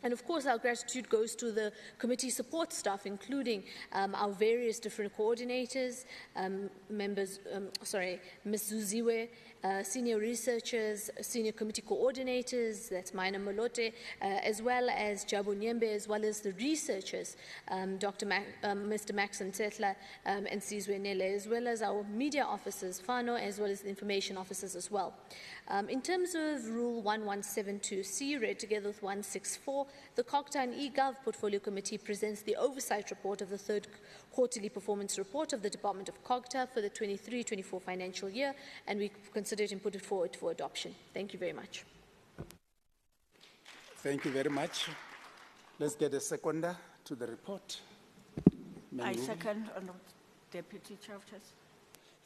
And of course, our gratitude goes to the committee support staff, including our various different coordinators, Ms. Zuziwe, senior researchers, senior committee coordinators, that's Maina Molote, as well as Jabu Nyembe, as well as the researchers, Mr. Max Ntetla and Sizwe Nele, as well as our media officers, Fano, as well as the information officers as well. In terms of Rule 1172C, read together with 164, the COGTA and eGov Portfolio Committee presents the oversight report of the third quarterly performance report of the Department of COGTA for the 23-24 financial year, and we consider it and put it forward for adoption. Thank you very much. Thank you very much. Let's get a seconder to the report. I second, Deputy Chair of Trustees.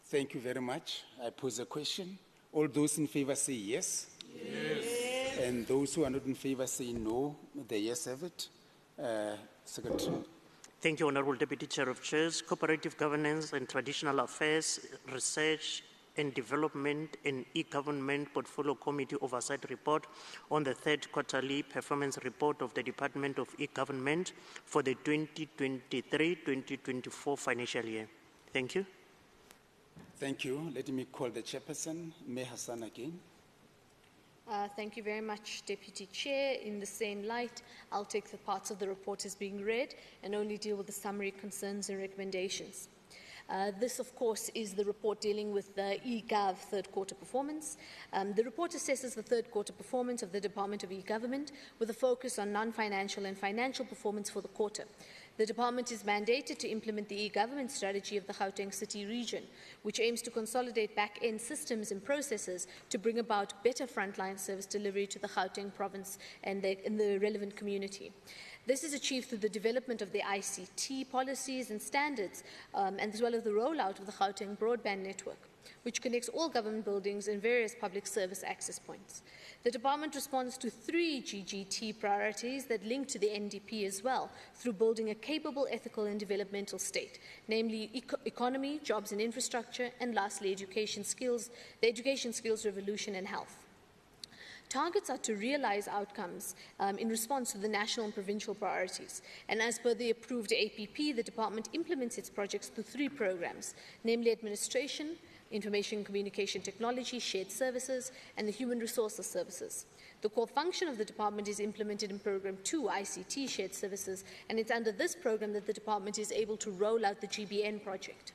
Thank you very much. I pose a question. All those in favor say yes. Yes. And those who are not in favor say no. The yes have it. Secretary. Thank you, Honourable Deputy Chair of Chairs. Cooperative Governance and Traditional Affairs, Research and Development and E-Government Portfolio Committee Oversight Report on the third quarterly performance report of the Department of E-Government for the 2023-2024 financial year. Thank you. Thank you. Let me call the chairperson, May Hassan, again. Thank you very much, Deputy Chair. In the same light, I'll take the parts of the report as being read and only deal with the summary concerns and recommendations. This, of course, is the report dealing with the eGov third quarter performance. The report assesses the third quarter performance of the Department of E-Government with a focus on non-financial and financial performance for the quarter. The department is mandated to implement the e-government strategy of the Gauteng City region, which aims to consolidate back-end systems and processes to bring about better frontline service delivery to the Gauteng province and the relevant community. This is achieved through the development of the ICT policies and standards, and as well as the rollout of the Gauteng broadband network, which connects all government buildings and various public service access points. The department responds to 3 GGT priorities that link to the NDP as well, through building a capable, ethical and developmental state, namely economy, jobs and infrastructure, and lastly, education skills, the education skills revolution and health. Targets are to realize outcomes in response to the national and provincial priorities. And as per the approved APP, the department implements its projects through 3 programs, namely administration, information and communication technology, shared services, and the human resources services. The core function of the department is implemented in Program 2, ICT shared services, and it's under this program that the department is able to roll out the GBN project.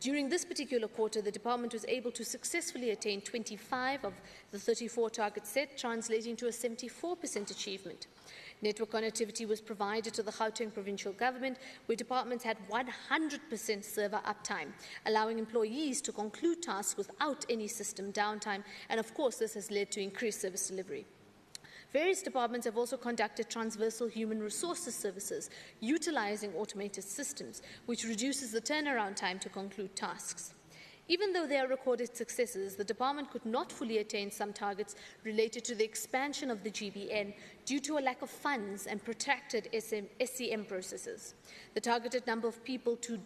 During this particular quarter, the department was able to successfully attain 25 of the 34 targets set, translating to a 74% achievement. Network connectivity was provided to the Gauteng Provincial Government, where departments had 100% server uptime, allowing employees to conclude tasks without any system downtime, and of course this has led to increased service delivery. Various departments have also conducted transversal human resources services, utilizing automated systems, which reduces the turnaround time to conclude tasks. Even though there are recorded successes, the department could not fully attain some targets related to the expansion of the GBN due to a lack of funds and protracted SCM processes. The targeted number of people to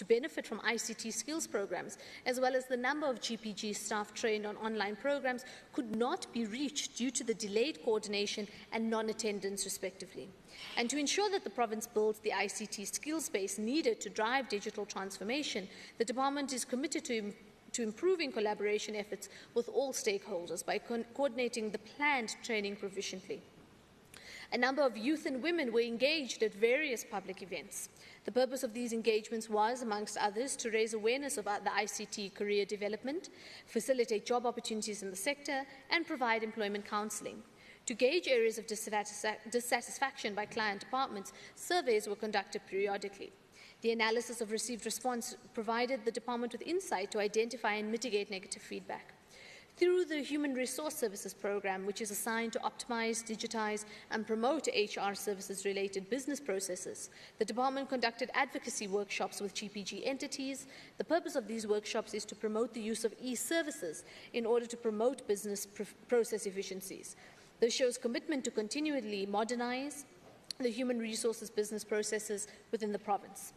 benefit from ICT skills programs, as well as the number of GPG staff trained on online programs, could not be reached due to the delayed coordination and non-attendance, respectively. And to ensure that the province builds the ICT skills base needed to drive digital transformation, the department is committed to improving collaboration efforts with all stakeholders by coordinating the planned training proficiently. A number of youth and women were engaged at various public events. The purpose of these engagements was, amongst others, to raise awareness about the ICT career development, facilitate job opportunities in the sector, and provide employment counselling. To gauge areas of dissatisfaction by client departments, surveys were conducted periodically. The analysis of received response provided the department with insight to identify and mitigate negative feedback. Through the Human Resource Services Programme, which is assigned to optimize, digitize, and promote HR services-related business processes, the department conducted advocacy workshops with GPG entities. The purpose of these workshops is to promote the use of e-services in order to promote business process efficiencies. This shows commitment to continually modernize the human resources business processes within the province.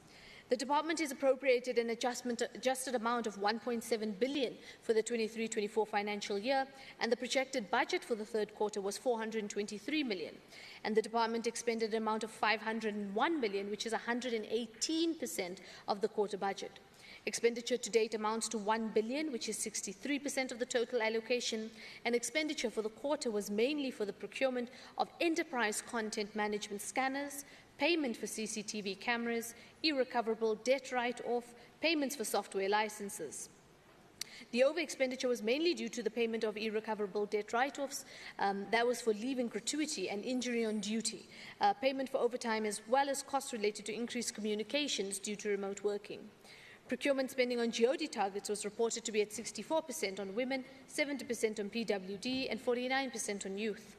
The department is appropriated an adjusted amount of 1.7 billion for the 23-24 financial year, and the projected budget for the third quarter was 423 million. And the department expended an amount of 501 million, which is 118% of the quarter budget. Expenditure to date amounts to 1 billion, which is 63% of the total allocation, and expenditure for the quarter was mainly for the procurement of enterprise content management scanners, payment for CCTV cameras, irrecoverable debt write-off, payments for software licenses. The over-expenditure was mainly due to the payment of irrecoverable debt write-offs. That was for leave and gratuity and injury on duty, payment for overtime, as well as costs related to increased communications due to remote working. Procurement spending on GOD targets was reported to be at 64% on women, 70% on PWD, and 49% on youth.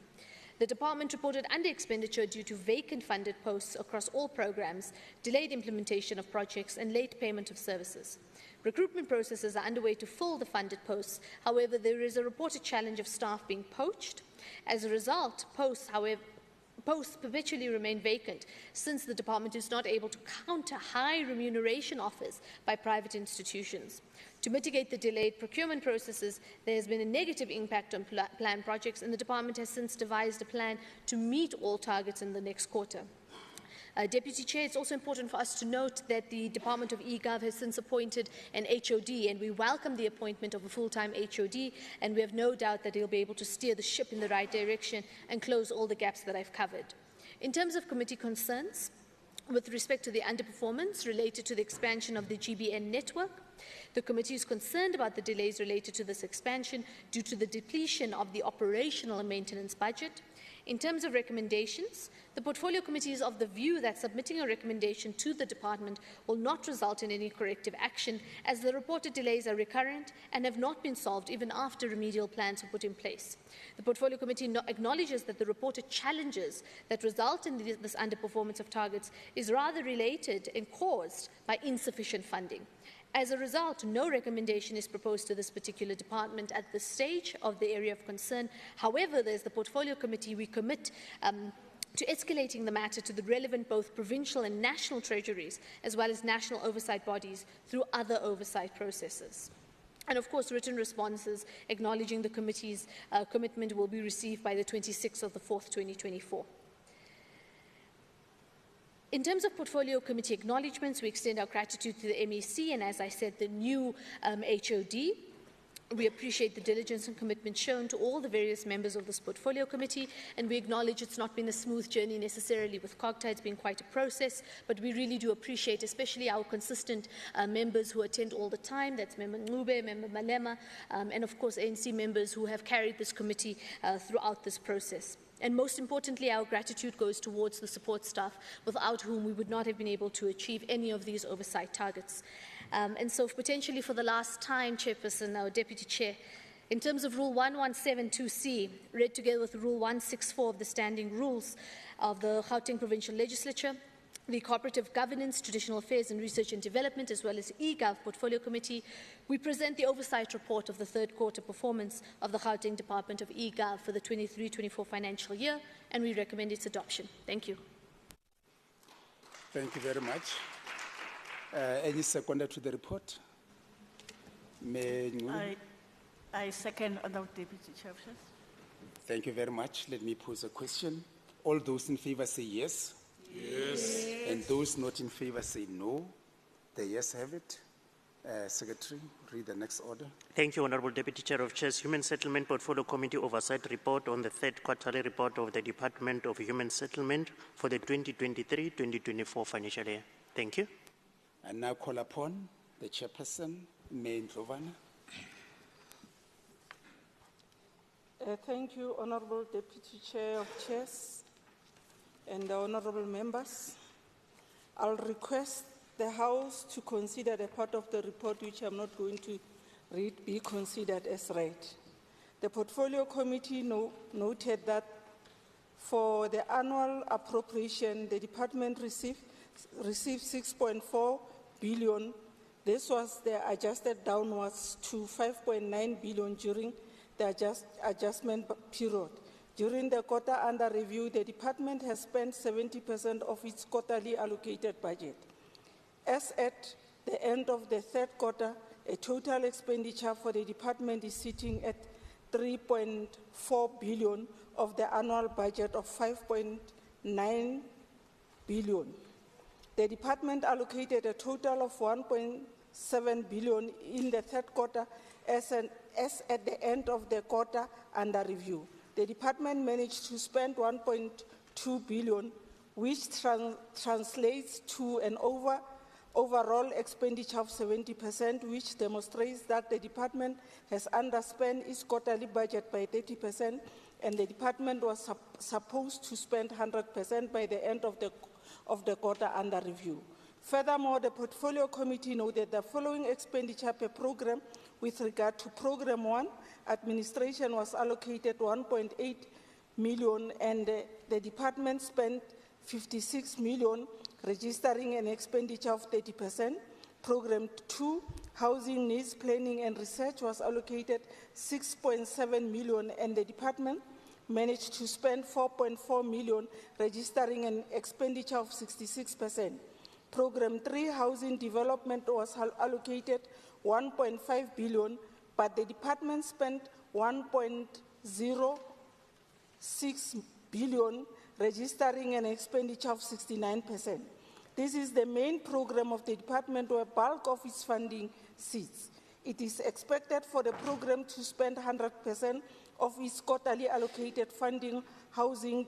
The department reported under-expenditure due to vacant funded posts across all programs, delayed implementation of projects, and late payment of services. Recruitment processes are underway to fill the funded posts. However, there is a reported challenge of staff being poached. As a result, posts perpetually remain vacant since the department is not able to counter high remuneration offers by private institutions. To mitigate the delayed procurement processes, there has been a negative impact on planned projects, and the department has since devised a plan to meet all targets in the next quarter. Deputy Chair, it's also important for us to note that the Department of eGov has since appointed an HOD, and we welcome the appointment of a full-time HOD, and we have no doubt that he'll be able to steer the ship in the right direction and close all the gaps that I've covered. In terms of committee concerns, with respect to the underperformance related to the expansion of the GBN network, the committee is concerned about the delays related to this expansion due to the depletion of the operational and maintenance budget. In terms of recommendations, the Portfolio Committee is of the view that submitting a recommendation to the department will not result in any corrective action, as the reported delays are recurrent and have not been solved even after remedial plans were put in place. The Portfolio Committee acknowledges that the reported challenges that result in this underperformance of targets is rather related and caused by insufficient funding. As a result, no recommendation is proposed to this particular department at this stage of the area of concern. However, there's the Portfolio Committee. We commit to escalating the matter to the relevant both provincial and national treasuries, as well as national oversight bodies through other oversight processes. And of course, written responses acknowledging the committee's commitment will be received by the 26th of the 4th, 2024. In terms of Portfolio Committee acknowledgements, we extend our gratitude to the MEC and, as I said, the new HOD. We appreciate the diligence and commitment shown to all the various members of this Portfolio Committee, and we acknowledge it's not been a smooth journey necessarily with COGTA. It's been quite a process, but we really do appreciate especially our consistent members who attend all the time. That's Member Ngube, Member Malema, and of course ANC members who have carried this committee throughout this process. And most importantly, our gratitude goes towards the support staff, without whom we would not have been able to achieve any of these oversight targets. And so potentially for the last time, Chairperson, our Deputy Chair, in terms of Rule 1172C, read together with Rule 164 of the Standing Rules of the Gauteng Provincial Legislature, the Cooperative Governance, Traditional Affairs and Research and Development, as well as eGov Portfolio Committee, we present the oversight report of the third quarter performance of the Gauteng Department of eGov for the 23-24 financial year, and we recommend its adoption. Thank you. Thank you very much. Any seconder to the report? I second, Honourable Deputy Chairperson. Thank you very much. Let me pose a question. All those in favour say yes. Yes. And those not in favour say no. The yes have it. Secretary, read the next order. Thank you, Honorable Deputy Chair of Chairs. Human Settlement Portfolio Committee Oversight Report on the third quarterly report of the Department of Human Settlement for the 2023-2024 financial year. Thank you. I now call upon the Chairperson, May Ndlovana. Thank you, Honorable Deputy Chair of Chairs and the honorable members. I'll request the House to consider the part of the report which I'm not going to read be considered as read. The Portfolio Committee noted that for the annual appropriation, the department received 6.4 billion. This was the adjusted downwards to 5.9 billion during the adjustment period. During the quarter under review, the department has spent 70% of its quarterly allocated budget. As at the end of the third quarter, a total expenditure for the department is sitting at 3.4 billion of the annual budget of 5.9 billion. The department allocated a total of 1.7 billion in the third quarter as at the end of the quarter under review. The department managed to spend 1.2 billion, which translates to an overall expenditure of 70%, which demonstrates that the department has underspent its quarterly budget by 30%, and the department was supposed to spend 100% by the end of the quarter under review. Furthermore, the Portfolio Committee noted the following expenditure per program. With regard to Program 1, administration was allocated 1.8 million, and the department spent 56 million, registering an expenditure of 30%. Program 2, Housing Needs Planning and Research, was allocated 6.7 million, and the department managed to spend 4.4 million, registering an expenditure of 66%. Program 3, Housing Development, was allocated 1.5 billion, but the department spent 1.06 billion, registering an expenditure of 69%. This is the main program of the department where bulk of its funding sits. It is expected for the program to spend 100% of its quarterly allocated funding housing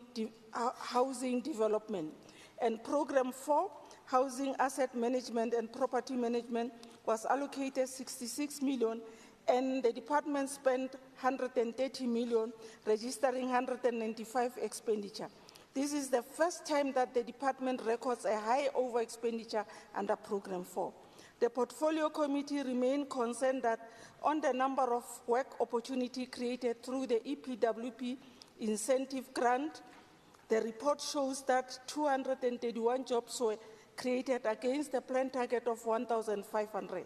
development. And Program 4, Housing Asset Management and Property Management, was allocated 66 million, and the department spent 130 million, registering 195 expenditure. This is the first time that the department records a high over expenditure under Program 4. The Portfolio Committee remained concerned that on the number of work opportunity created through the EPWP incentive grant, the report shows that 231 jobs were created against the planned target of 1,500.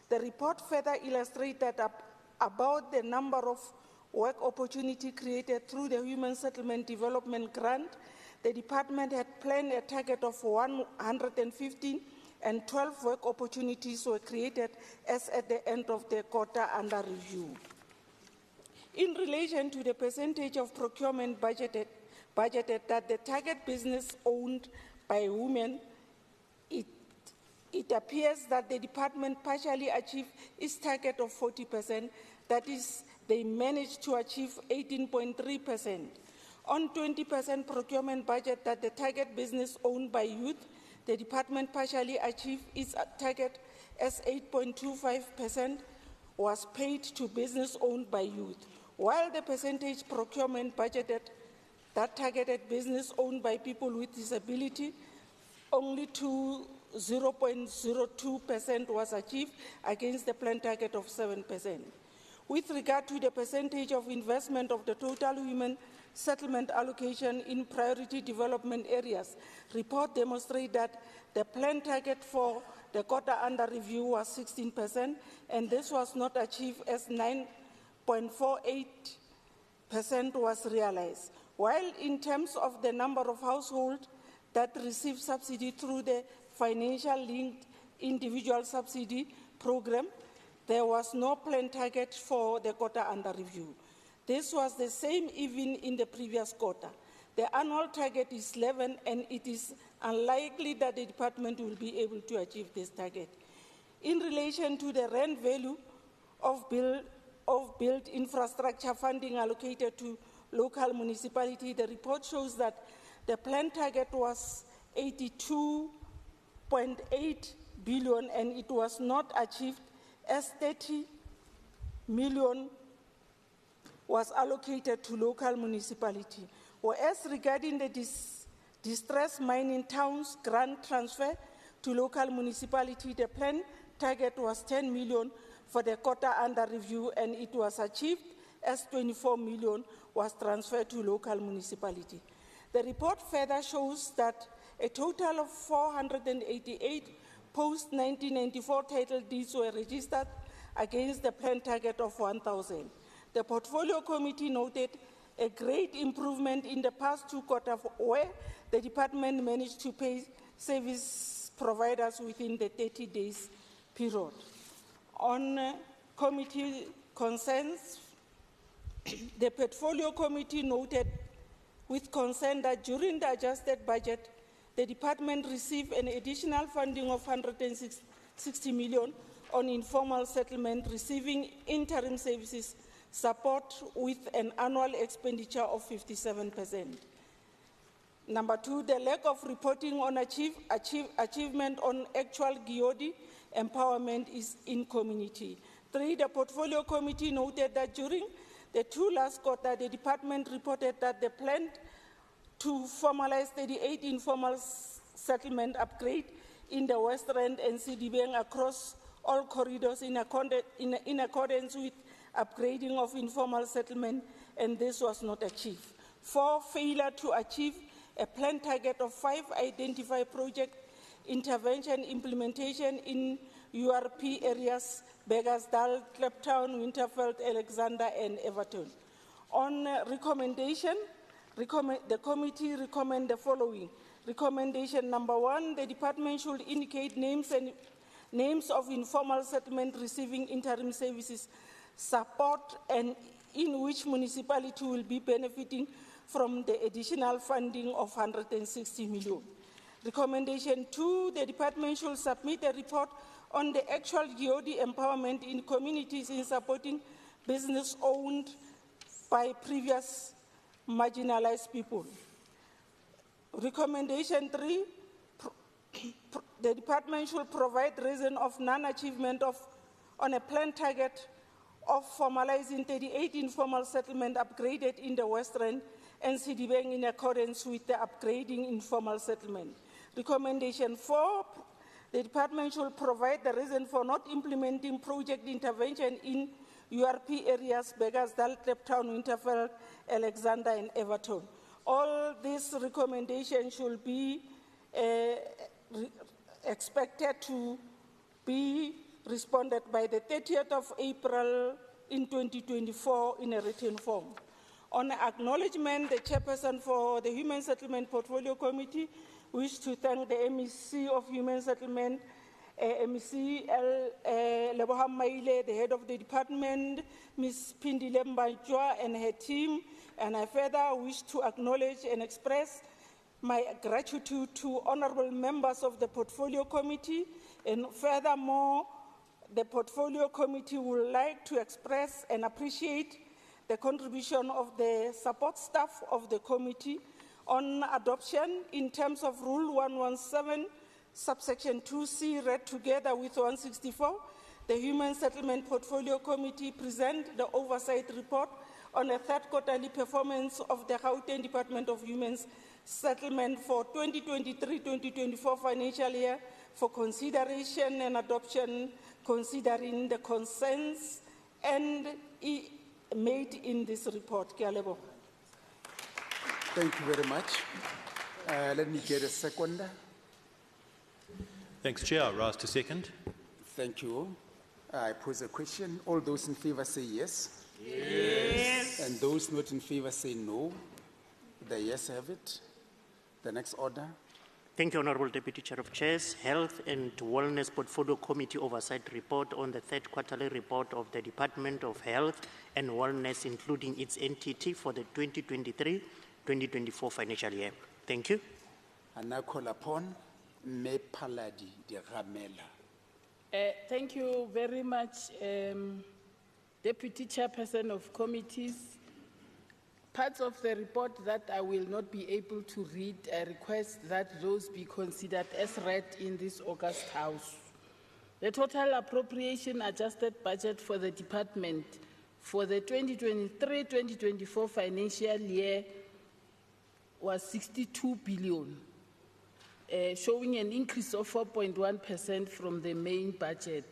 The report further illustrates that about the number of work opportunity created through the Human Settlement Development Grant, the department had planned a target of 115, and 12 work opportunities were created as at the end of the quarter under review. In relation to the percentage of procurement budgeted that the target business owned by women, it appears that the department partially achieved its target of 40%, that is, they managed to achieve 18.3%. On 20% procurement budget that the target business owned by youth, the department partially achieved its target as 8.25% was paid to business owned by youth, while the percentage procurement budgeted that targeted business owned by people with disability only to 0.02% was achieved against the planned target of 7%. With regard to the percentage of investment of the total human settlement allocation in priority development areas, report demonstrates that the planned target for the quarter under review was 16%, and this was not achieved as 9.48% was realized. While in terms of the number of households that receive subsidy through the financial linked individual subsidy program, there was no planned target for the quarter under review. This was the same even in the previous quarter. The annual target is 11, and it is unlikely that the department will be able to achieve this target. In relation to the rent value of built infrastructure funding allocated to local municipality, the report shows that the planned target was 82.8 billion and it was not achieved, as 30 million was allocated to local municipality. Whereas regarding the distressed mining towns grant transfer to local municipality, the planned target was 10 million for the quarter under review and it was achieved, as 24 million was transferred to local municipality. The report further shows that a total of 488 post-1994 title deeds were registered against the planned target of 1,000. The Portfolio Committee noted a great improvement in the past 2 quarters where the department managed to pay service providers within the 30 days period. On committee concerns, the Portfolio Committee noted with concern that during the adjusted budget, the department received an additional funding of 160 million on informal settlement, receiving interim services support with an annual expenditure of 57%. Number 2, the lack of reporting on achievement on actual GOD empowerment is in community. 3, the Portfolio Committee noted that during the 2 last quarters, the department reported that the plan to formalize 38 informal settlement upgrade in the West Rand and CDBang across all corridors in accordance with upgrading of informal settlement, and this was not achieved. 4, failure to achieve a planned target of 5 identified project intervention implementation in URP areas, Beggersdal, Kliptown, Winterveld, Alexander, and Everton. On recommendation, the committee recommend the following. Recommendation number 1, the department should indicate names of informal settlement receiving interim services support and in which municipality will be benefiting from the additional funding of 160 million. Recommendation 2, the department should submit a report on the actual GOD empowerment in communities in supporting business owned by previous marginalized people. Recommendation 3, the department should provide reason of non-achievement on a planned target of formalizing 38 informal settlement upgraded in the West Rand and CDBang in accordance with the upgrading informal settlement. Recommendation 4, the department should provide the reason for not implementing project intervention in URP areas, Beggersdal, Kliptown, Winterveld, Alexander, and Everton. All these recommendations should be expected to be responded by the 30th of April in 2024 in a written form. On acknowledgement, the chairperson for the Human Settlement Portfolio Committee wish to thank the MEC of Human Settlement, MEC Lebohang Maile, the head of the department, Ms. Pindile Mbanjwa and her team, and I further wish to acknowledge and express my gratitude to honorable members of the Portfolio Committee, and furthermore, the Portfolio Committee would like to express and appreciate the contribution of the support staff of the committee on adoption in terms of Rule 117, subsection 2C, read together with 164. The Human Settlement Portfolio Committee present the oversight report on the 3rd quarterly performance of the Gauteng Department of Human Settlement for 2023-2024 financial year for consideration and adoption, considering the concerns and made in this report. Thank you very much. Let me get a seconder. Thanks, Chair. I rise to second. Thank you. I pose a question. All those in favor say yes. Yes. And those not in favor say no. The yes have it. The next order. Thank you, Honorable Deputy Chair of Chairs. Health and Wellness Portfolio Committee Oversight Report on the 3rd quarterly report of the Department of Health and Wellness, including its entity for the 2023-2024 financial year. Thank you. I now call upon Me Paladi de Ramela. Thank you very much, Deputy Chairperson of Committees. Parts of the report that I will not be able to read, I request that those be considered as read in this August House. The total appropriation adjusted budget for the department for the 2023-2024 financial year was 62 billion, showing an increase of 4.1% from the main budget.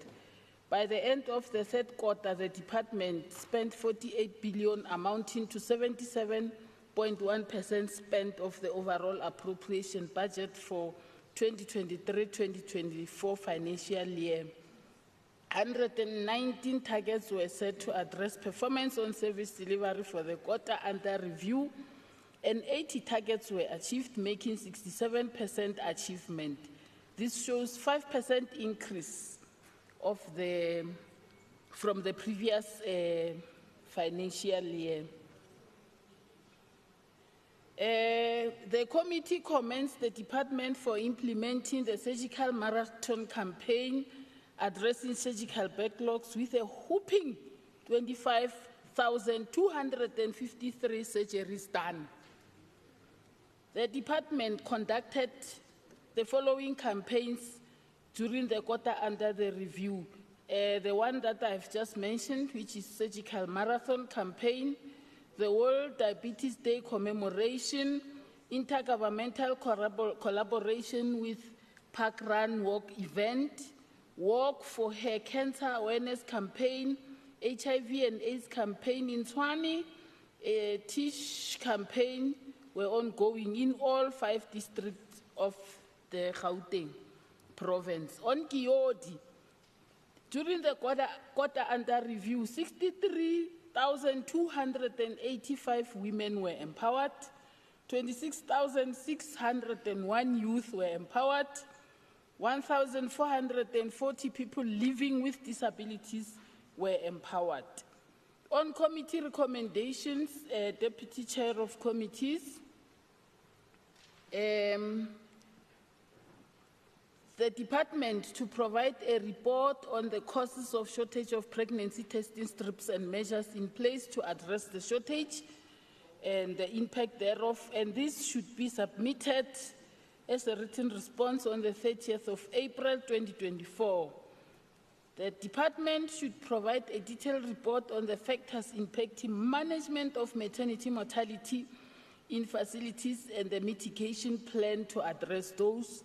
By the end of the third quarter, the department spent 48 billion, amounting to 77.1% spent of the overall appropriation budget for 2023-2024 financial year. 119 targets were set to address performance on service delivery for the quarter under review, and 80 targets were achieved, making 67% achievement. This shows 5% increase from the previous financial year. The committee commends the department for implementing the surgical marathon campaign, addressing surgical backlogs with a whopping 25,253 surgeries done. The department conducted the following campaigns during the quarter under the review. The one that I've just mentioned, which is surgical marathon campaign, the World Diabetes Day commemoration, intergovernmental collaboration with Park Run Walk event, Walk for Hair Cancer Awareness campaign, HIV and AIDS campaign in Tshwane, TISH campaign were ongoing in all 5 districts of the Gauteng province. On Kiodi, during the quarter under review, 63,285 women were empowered, 26,601 youth were empowered, 1,440 people living with disabilities were empowered. On committee recommendations, Deputy Chair of Committees, the department to provide a report on the causes of shortage of pregnancy testing strips and measures in place to address the shortage and the impact thereof, and this should be submitted as a written response on the 30th of April 2024. The department should provide a detailed report on the factors impacting management of maternity mortality in facilities and the mitigation plan to address those.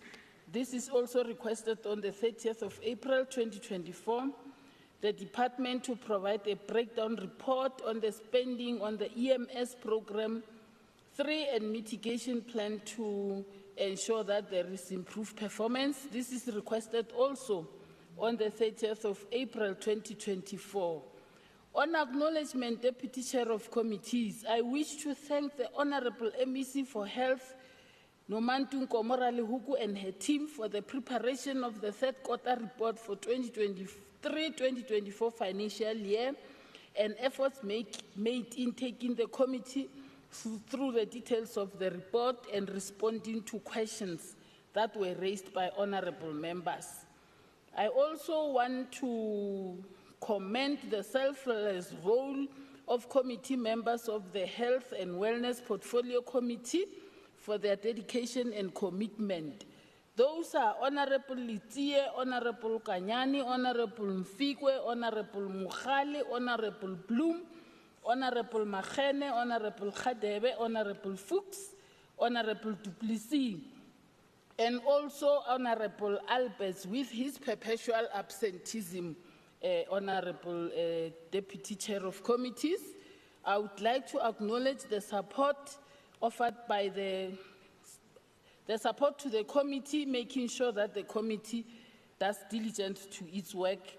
This is also requested on the 30th of April 2024. The department to provide a breakdown report on the spending on the EMS program 3 and mitigation plan to ensure that there is improved performance. This is requested also on the 30th of April 2024. On acknowledgement, Deputy Chair of Committees, I wish to thank the Honourable MEC for Health, Nomantu Komorale-Huku and her team for the preparation of the third quarter report for 2023-2024 financial year and efforts made in taking the committee through the details of the report and responding to questions that were raised by honourable members. I also want to commend the selfless role of committee members of the Health and Wellness Portfolio Committee for their dedication and commitment. Those are Honourable Litie, Honourable Kanyani, Honourable Mfikwe, Honourable Mukhali, Honourable Bloom, Honourable Machene, Honourable Khadebe, Honourable Fuchs, Honourable Duplessis, and also Honourable Albers with his perpetual absenteeism, Honourable Deputy Chair of Committees. I would like to acknowledge the support offered by the support to the committee, making sure that the committee does diligent to its work,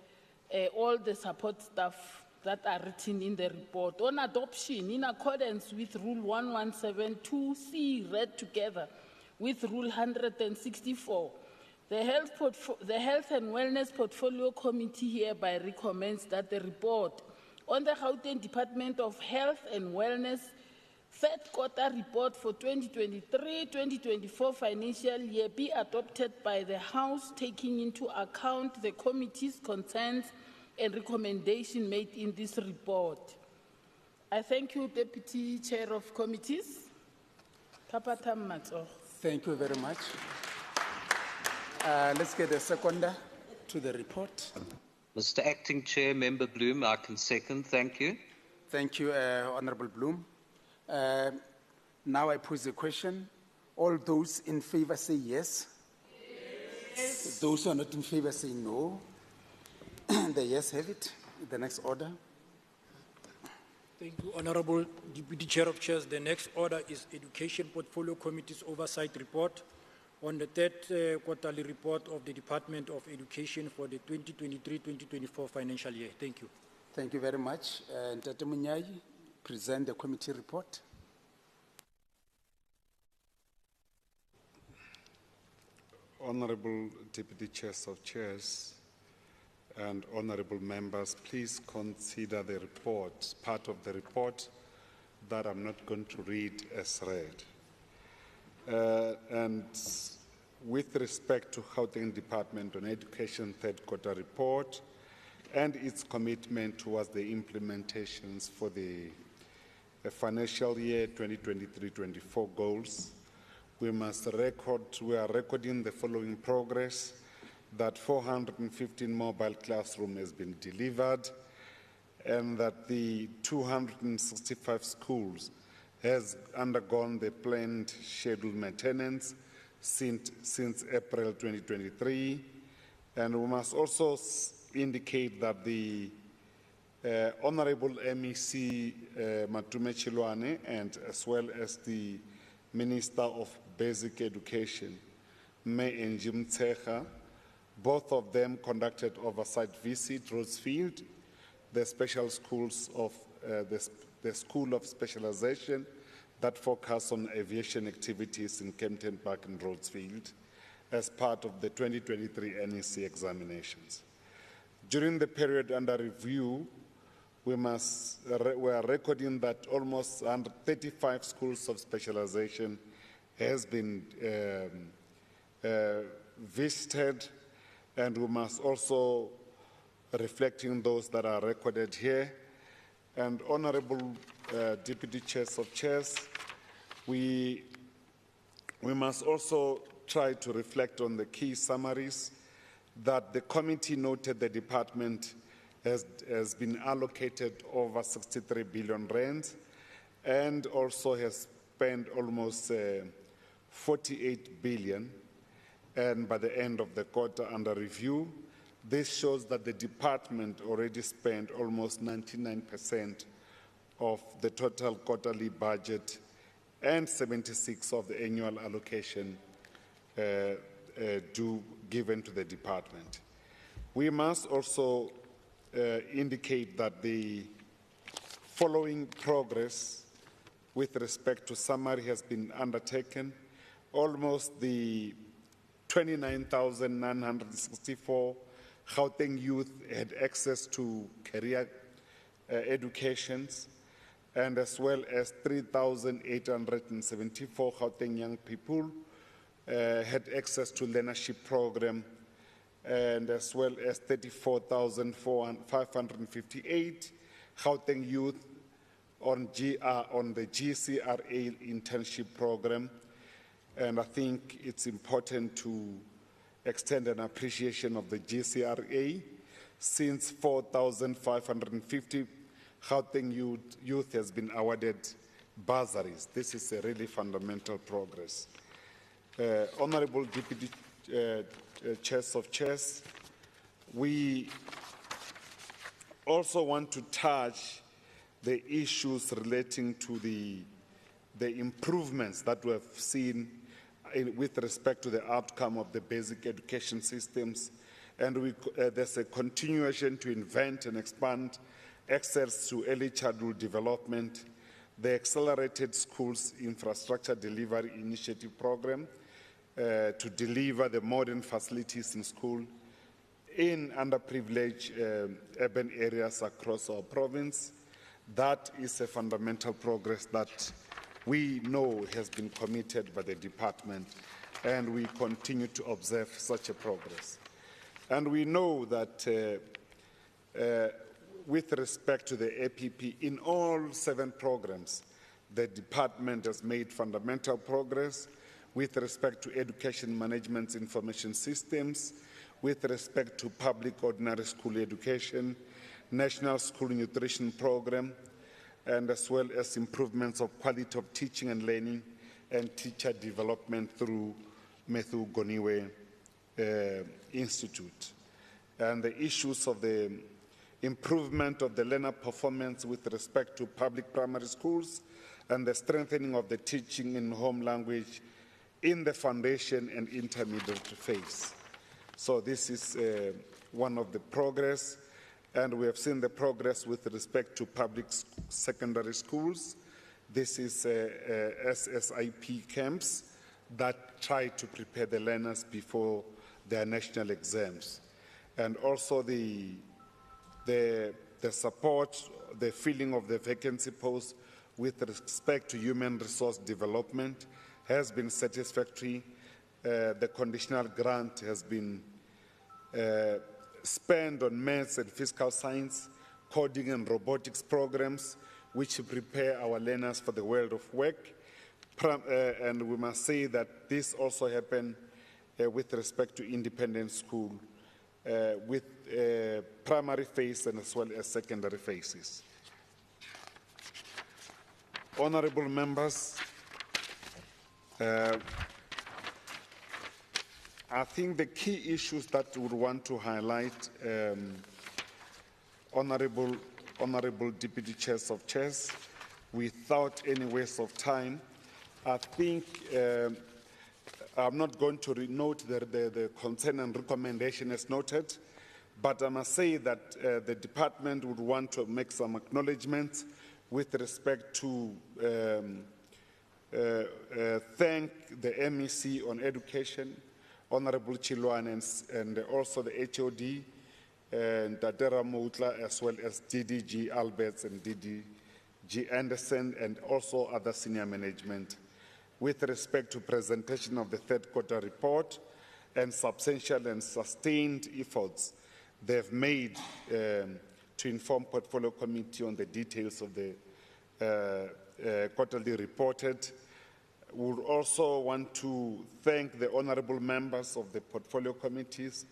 all the support staff that are written in the report. On adoption, in accordance with Rule 1172C, read together with Rule 164, the Health and Wellness Portfolio Committee hereby recommends that the report on the Gauteng Department of Health and Wellness third quarter report for 2023-2024 financial year be adopted by the House, taking into account the committee's concerns and recommendation made in this report. I thank you, Deputy Chair of Committees. Tapatam Matso. Thank you very much. Let's get a seconder to the report. Mr. Acting Chair, Member Bloom, I can second. Thank you. Thank you, Honorable Bloom. Now I pose the question. All those in favor say yes. Yes. Those who are not in favor say no. The yes have it. The next order. Thank you, Honorable Deputy Chair of Chairs. The next order is Education Portfolio Committee's Oversight Report on the third quarterly report of the Department of Education for the 2023-2024 financial year. Thank you. Thank you very much. Ntate Munyai, present the committee report. Honorable Deputy Chairs of Chairs and honorable members, please consider the report, part of the report that I'm not going to read as read. And with respect to Gauteng Department on Education third quarter report and its commitment towards the implementations for the financial year 2023-24 goals, we are recording the following progress: that 415 mobile classroom has been delivered, and that the 265 schools has undergone the planned scheduled maintenance since April 2023. And we must also indicate that the Honorable MEC Matume Chilwane, and as well as the Minister of Basic Education, May Njim Tsecha, both of them conducted oversight visit Rhodesfield, the special schools of the School of Specialization that focus on aviation activities in Kempton Park and Rhodesfield as part of the 2023 NEC examinations. During the period under review, we are recording that almost 135 schools of specialization has been visited, and we must also reflecting those that are recorded here. And honorable Deputy Chairs of Chairs, we must also try to reflect on the key summaries that the committee noted the department has been allocated over 63 billion rands and also has spent almost 48 billion. And by the end of the quarter under review, this shows that the department already spent almost 99% of the total quarterly budget and 76% of the annual allocation given to the department. We must also indicate that the following progress with respect to summary has been undertaken. Almost the 29,964 Gauteng youth had access to career educations, and as well as 3,874 Gauteng young people had access to learnership program, and as well as 34,558 Gauteng youth on the GCRA internship program. And I think it's important to extend an appreciation of the GCRA, since 4,550 Gauteng youth has been awarded bursaries. This is a really fundamental progress. Honorable Deputy Chairs of Chairs, we also want to touch the issues relating to the improvements that we have seen with respect to the outcome of the basic education systems. And there's a continuation to invent and expand access to early childhood development, the Accelerated Schools Infrastructure Delivery Initiative Program to deliver the modern facilities in school in underprivileged urban areas across our province. That is a fundamental progress that we know has been committed by the department, and we continue to observe such a progress. And we know that with respect to the APP, in all 7 programs, the department has made fundamental progress with respect to education management information systems, with respect to public ordinary school education, national school nutrition program, and as well as improvements of quality of teaching and learning and teacher development through Matthew Goniwe Institute. And the issues of the improvement of the learner performance with respect to public primary schools and the strengthening of the teaching in home language in the foundation and intermediate phase. So this is one of the progress, and we have seen the progress with respect to public secondary schools. This is SSIP camps that try to prepare the learners before their national exams. And also the support, the filling of the vacancy posts with respect to human resource development has been satisfactory. The conditional grant has been spent on maths and physical science, coding and robotics programs, which prepare our learners for the world of work. And we must say that this also happened with respect to independent school, with primary phase and as well as secondary phases. Honorable members, I think the key issues that we would want to highlight, honorable deputy chairs of chairs, without any waste of time, I think I'm not going to note the concern and recommendation as noted, but I must say that the department would want to make some acknowledgements with respect to thank the MEC on education, Honorable Chilwan, and also the HOD, and Dadera Moutla, as well as DDG Alberts and DDG Anderson, and also other senior management, with respect to presentation of the third quarter report and substantial and sustained efforts they've made to inform Portfolio Committee on the details of the quarterly reported. We would also want to thank the honorable members of the portfolio committees,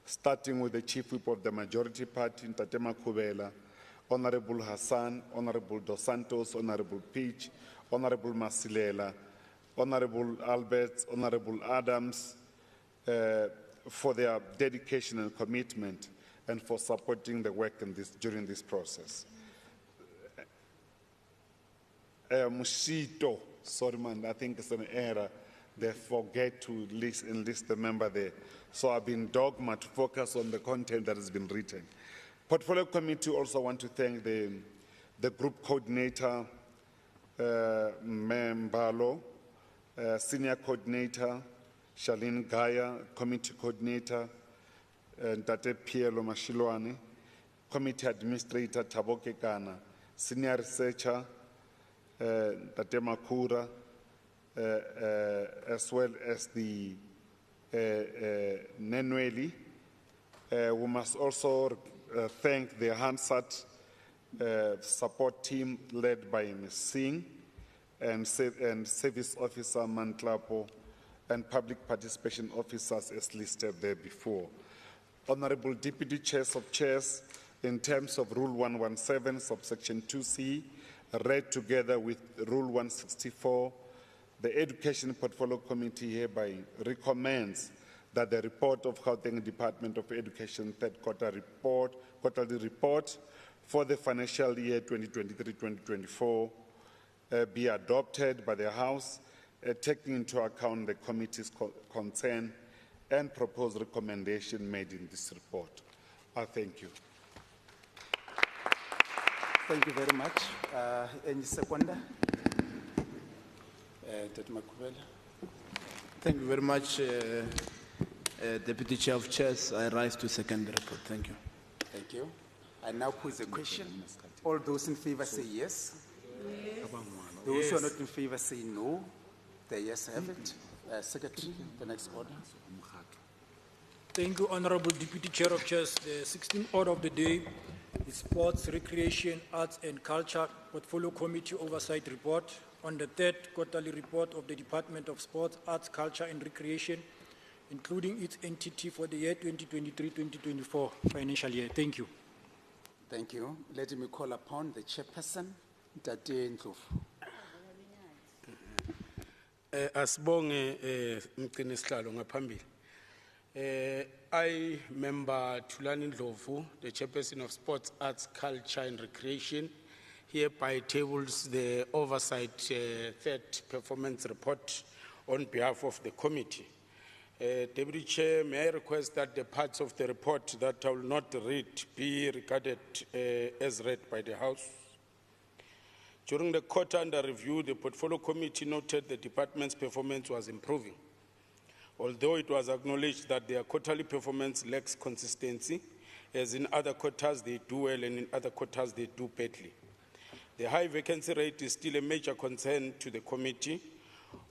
starting with the Chief Whip of the Majority Party, Ntate Makhubela, Honorable Hassan, Honorable Dos Santos, Honorable Peach, Honorable Masilela, Honorable Alberts, Honorable Adams, for their dedication and commitment and for supporting the work during this process. Musito, sorry man, I think it's an error. They forget to enlist the member there. So I've been dogma to focus on the content that has been written. Portfolio Committee also want to thank the group coordinator, Mbalo, senior coordinator, Charlene Gaya, committee coordinator, Ntate Pielo Mashilwane, committee administrator, Taboke Kana, senior researcher, Ntate Makura, as well as the Nenweli. We must also thank the Hansat support team led by Ms. Singh and Service Officer Mantlapo and Public Participation Officers as listed there before. Honorable Deputy Chairs of Chairs, in terms of Rule 117, subsection 2C, read together with Rule 164, the Education Portfolio Committee hereby recommends that the report of Gauteng Department of Education third quarterly report for the financial year 2023-2024 be adopted by the House, taking into account the committee's concern and proposed recommendation made in this report. I thank you. Thank you very much. Any seconder? Tate Makhubela. Thank you very much, Deputy Chair of Chairs. I rise to second the report. Thank you. Thank you. I now pose a question. All those in favor say yes. Yes. Those who are not in favor say no. The yes have it. Secretary, the next order. Thank you, Honorable Deputy Chair of Chairs. The 16th order of the day is Sports, Recreation, Arts and Culture Portfolio Committee Oversight Report on the third quarterly report of the Department of Sports, Arts, Culture and Recreation, including its entity for the year 2023-2024 financial year. Thank you. Thank you. Let me call upon the chairperson, Tate Ndlovu. Asibonge mgcini sihlalo ngaphambili. I member Thulani Ndlovu, the chairperson of Sports, Arts, Culture and Recreation, hereby tables the oversight third performance report on behalf of the committee. Deputy Chair, may I request that the parts of the report that I will not read be regarded as read by the House? During the quarter under review, the Portfolio Committee noted the department's performance was improving, although it was acknowledged that their quarterly performance lacks consistency, as in other quarters they do well and in other quarters they do badly. The high vacancy rate is still a major concern to the committee,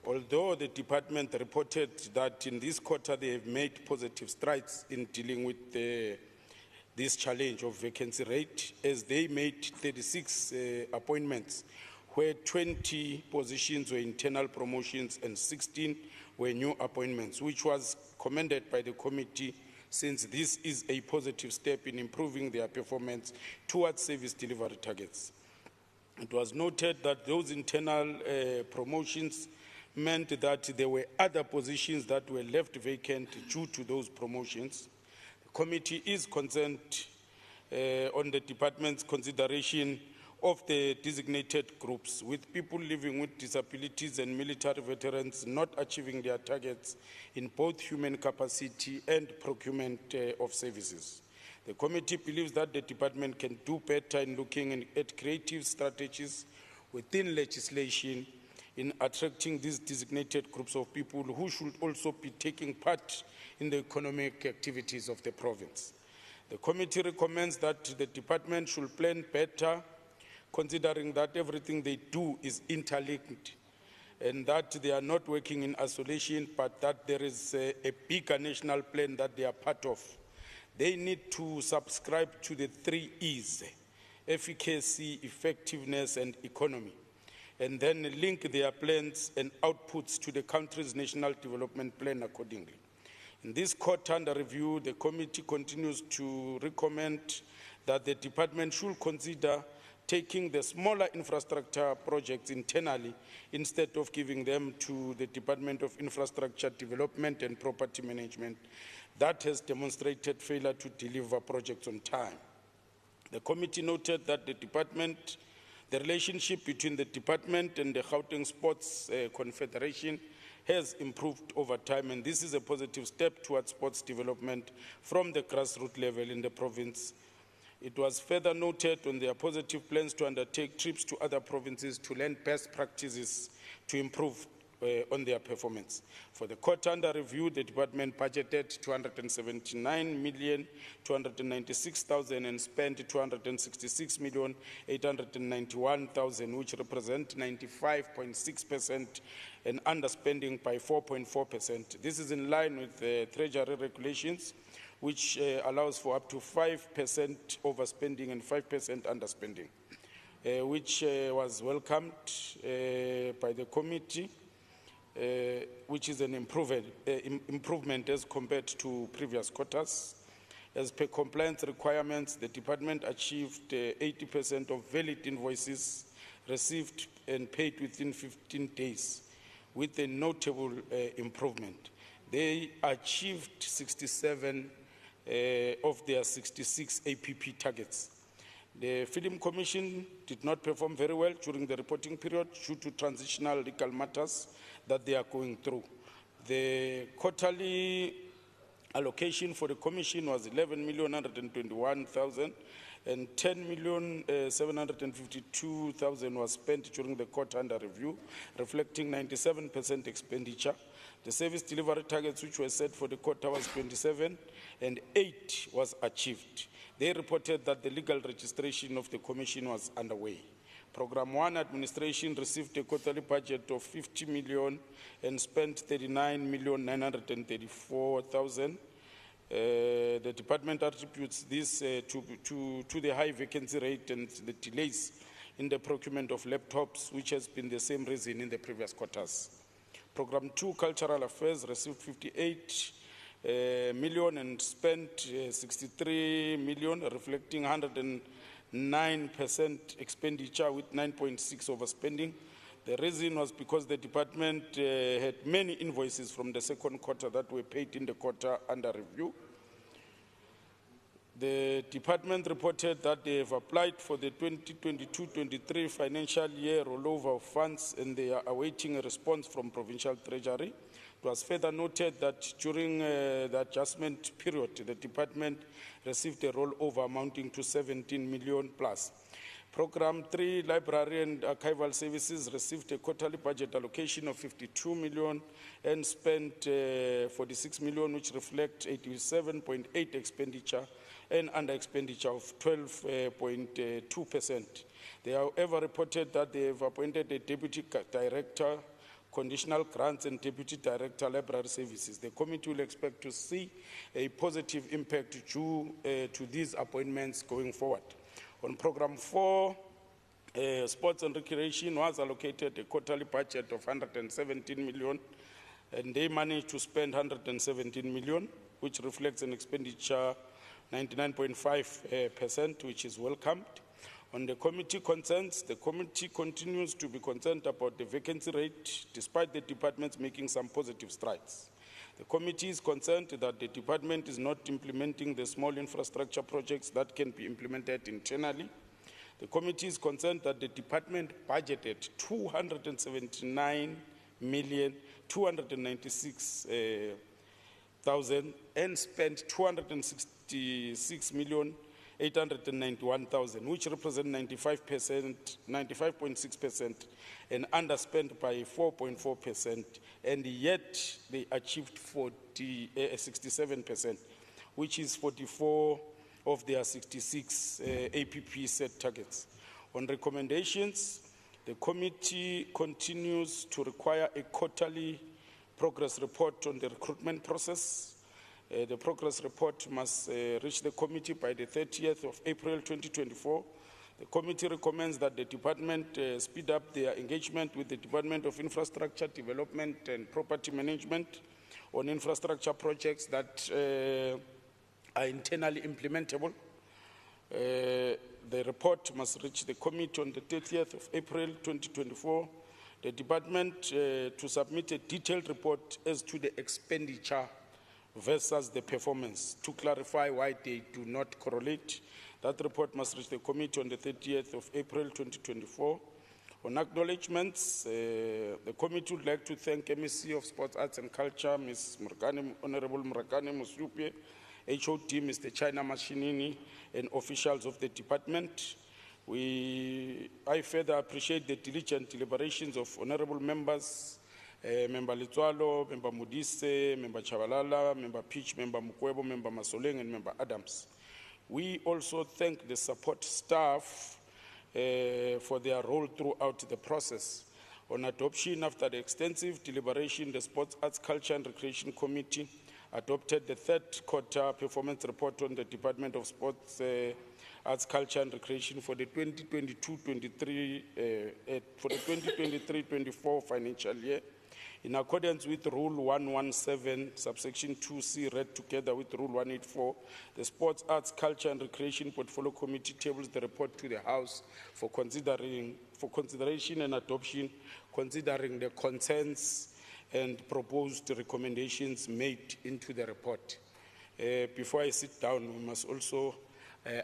although the department reported that in this quarter they have made positive strides in dealing with this challenge of vacancy rate, as they made 36 appointments, where 20 positions were internal promotions and 16 were new appointments, which was commended by the committee, since this is a positive step in improving their performance towards service delivery targets. It was noted that those internal promotions meant that there were other positions that were left vacant due to those promotions. The committee is concerned on the department's consideration of the designated groups, with people living with disabilities and military veterans not achieving their targets in both human capacity and procurement of services. The committee believes that the department can do better in looking at creative strategies within legislation in attracting these designated groups of people who should also be taking part in the economic activities of the province. The committee recommends that the department should plan better, considering that everything they do is interlinked and that they are not working in isolation, but that there is a bigger national plan that they are part of. They need to subscribe to the 3 E's: efficacy, effectiveness, and economy, and then link their plans and outputs to the country's national development plan accordingly. In this quarter under review, the committee continues to recommend that the department should consider taking the smaller infrastructure projects internally instead of giving them to the Department of Infrastructure Development and Property Management that has demonstrated failure to deliver projects on time. The committee noted that the relationship between the department and the Gauteng Sports Confederation has improved over time, and this is a positive step towards sports development from the grassroots level in the province. It was further noted on their positive plans to undertake trips to other provinces to learn best practices to improve on their performance. For the quarter under review, the department budgeted 279,296,000 and spent 266,891,000, which represent 95.6% and underspending by 4.4%. This is in line with the Treasury regulations, which allows for up to 5% overspending and 5% underspending, which was welcomed by the committee, which is an improvement as compared to previous quarters. As per compliance requirements, the department achieved 80% of valid invoices received and paid within 15 days, with a notable improvement. They achieved 67 of their 66 APP targets. The Film Commission did not perform very well during the reporting period due to transitional legal matters that they are going through. The quarterly allocation for the Commission was 11,121,000 and 10,752,000 was spent during the quarter under review, reflecting 97% expenditure. The service delivery targets which were set for the quarter was 27 and 8 was achieved. They reported that the legal registration of the Commission was underway. Program 1 Administration received a quarterly budget of 50 million and spent 39,934,000. The department attributes this to the high vacancy rate and the delays in the procurement of laptops, which has been the same reason in the previous quarters. Program 2 Cultural Affairs received 58 million and spent 63 million, reflecting 109% expenditure with 9.6 overspending. The reason was because the department had many invoices from the second quarter that were paid in the quarter under review. The department reported that they have applied for the 2022-23 financial year rollover of funds and they are awaiting a response from Provincial Treasury. It was further noted that during the adjustment period, the department received a rollover amounting to 17 million plus. Program 3, Library and Archival Services, received a quarterly budget allocation of 52 million and spent 46 million, which reflect 87.8 expenditure and under expenditure of 12.2%. They however reported that they have appointed a deputy director, conditional grants and deputy director, library services. The committee will expect to see a positive impact due to these appointments going forward. On Program 4, Sports and Recreation was allocated a quarterly budget of 117 million, and they managed to spend 117 million, which reflects an expenditure 99.5%, which is welcomed. On the committee concerns, the committee continues to be concerned about the vacancy rate, despite the departments making some positive strides. The committee is concerned that the department is not implementing the small infrastructure projects that can be implemented internally. The committee is concerned that the department budgeted 279,296,000 and spent 266,891,000, which represent 95.6% and underspent by 4.4%, and yet they achieved 67%, which is 44 of their 66 APP set targets. On recommendations, the committee continues to require a quarterly progress report on the recruitment process. The progress report must reach the committee by the 30th of April 2024. The committee recommends that the department speed up their engagement with the Department of Infrastructure Development and Property Management on infrastructure projects that are internally implementable. The report must reach the committee on the 30th of April 2024. The department to submit a detailed report as to the expenditure versus the performance to clarify why they do not correlate. That report must reach the committee on the 30th of April 2024. On acknowledgements, the committee would like to thank MEC of Sports, Arts and Culture, Ms. Honorable Murakani Musupye, HOD, Mr. China Machinini, and officials of the department. I further appreciate the diligent deliberations of honorable members, Member Litwalo, Member Mudise, Member Chavalala, Member Peach, Member Mukwebo, Member Masoleng, and Member Adams. We also thank the support staff for their role throughout the process. On adoption, after the extensive deliberation, the Sports, Arts, Culture and Recreation Committee adopted the third quarter performance report on the Department of Sports, Arts, Culture and Recreation for the 2023-24 financial year. In accordance with Rule 117, subsection 2C, read together with Rule 184, the Sports, Arts, Culture and Recreation Portfolio Committee tables the report to the House for consideration and adoption, considering the concerns and proposed recommendations made into the report. Before I sit down, we must also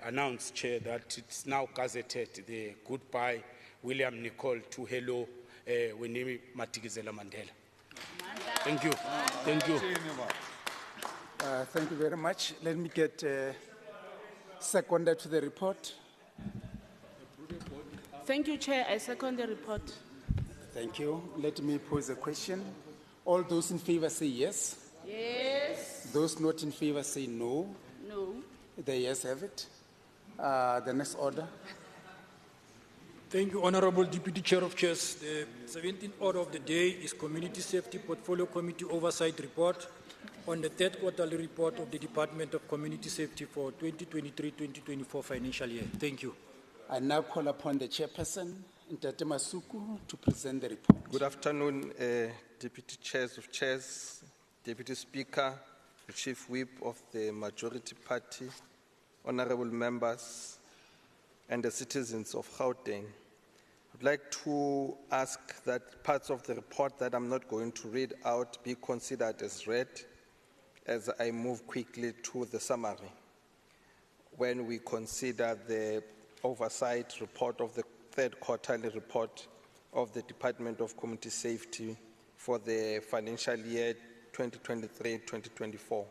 announce, Chair, that it's now gazetted the goodbye William Nicol to hello Winnie Matikizela Mandela. Thank you. Thank you. Thank you very much. Let me get seconder to the report. Thank you, Chair. I second the report. Thank you. Let me pose a question. All those in favor say yes. Yes. Those not in favor say no. No. The yes have it. The next order. Thank you, Honorable Deputy Chair of Chairs. The 17th order of the day is Community Safety Portfolio Committee Oversight Report on the third quarterly report of the Department of Community Safety for 2023-2024 financial year. Thank you. I now call upon the chairperson, Ntate Masuku, to present the report. Good afternoon, Deputy Chairs of Chairs, Deputy Speaker, the Chief Whip of the Majority Party, honorable members, and the citizens of Gauteng. I'd like to ask that parts of the report that I'm not going to read out be considered as read as I move quickly to the summary. When we consider the oversight report of the third quarterly report of the Department of Community Safety for the financial year 2023-2024.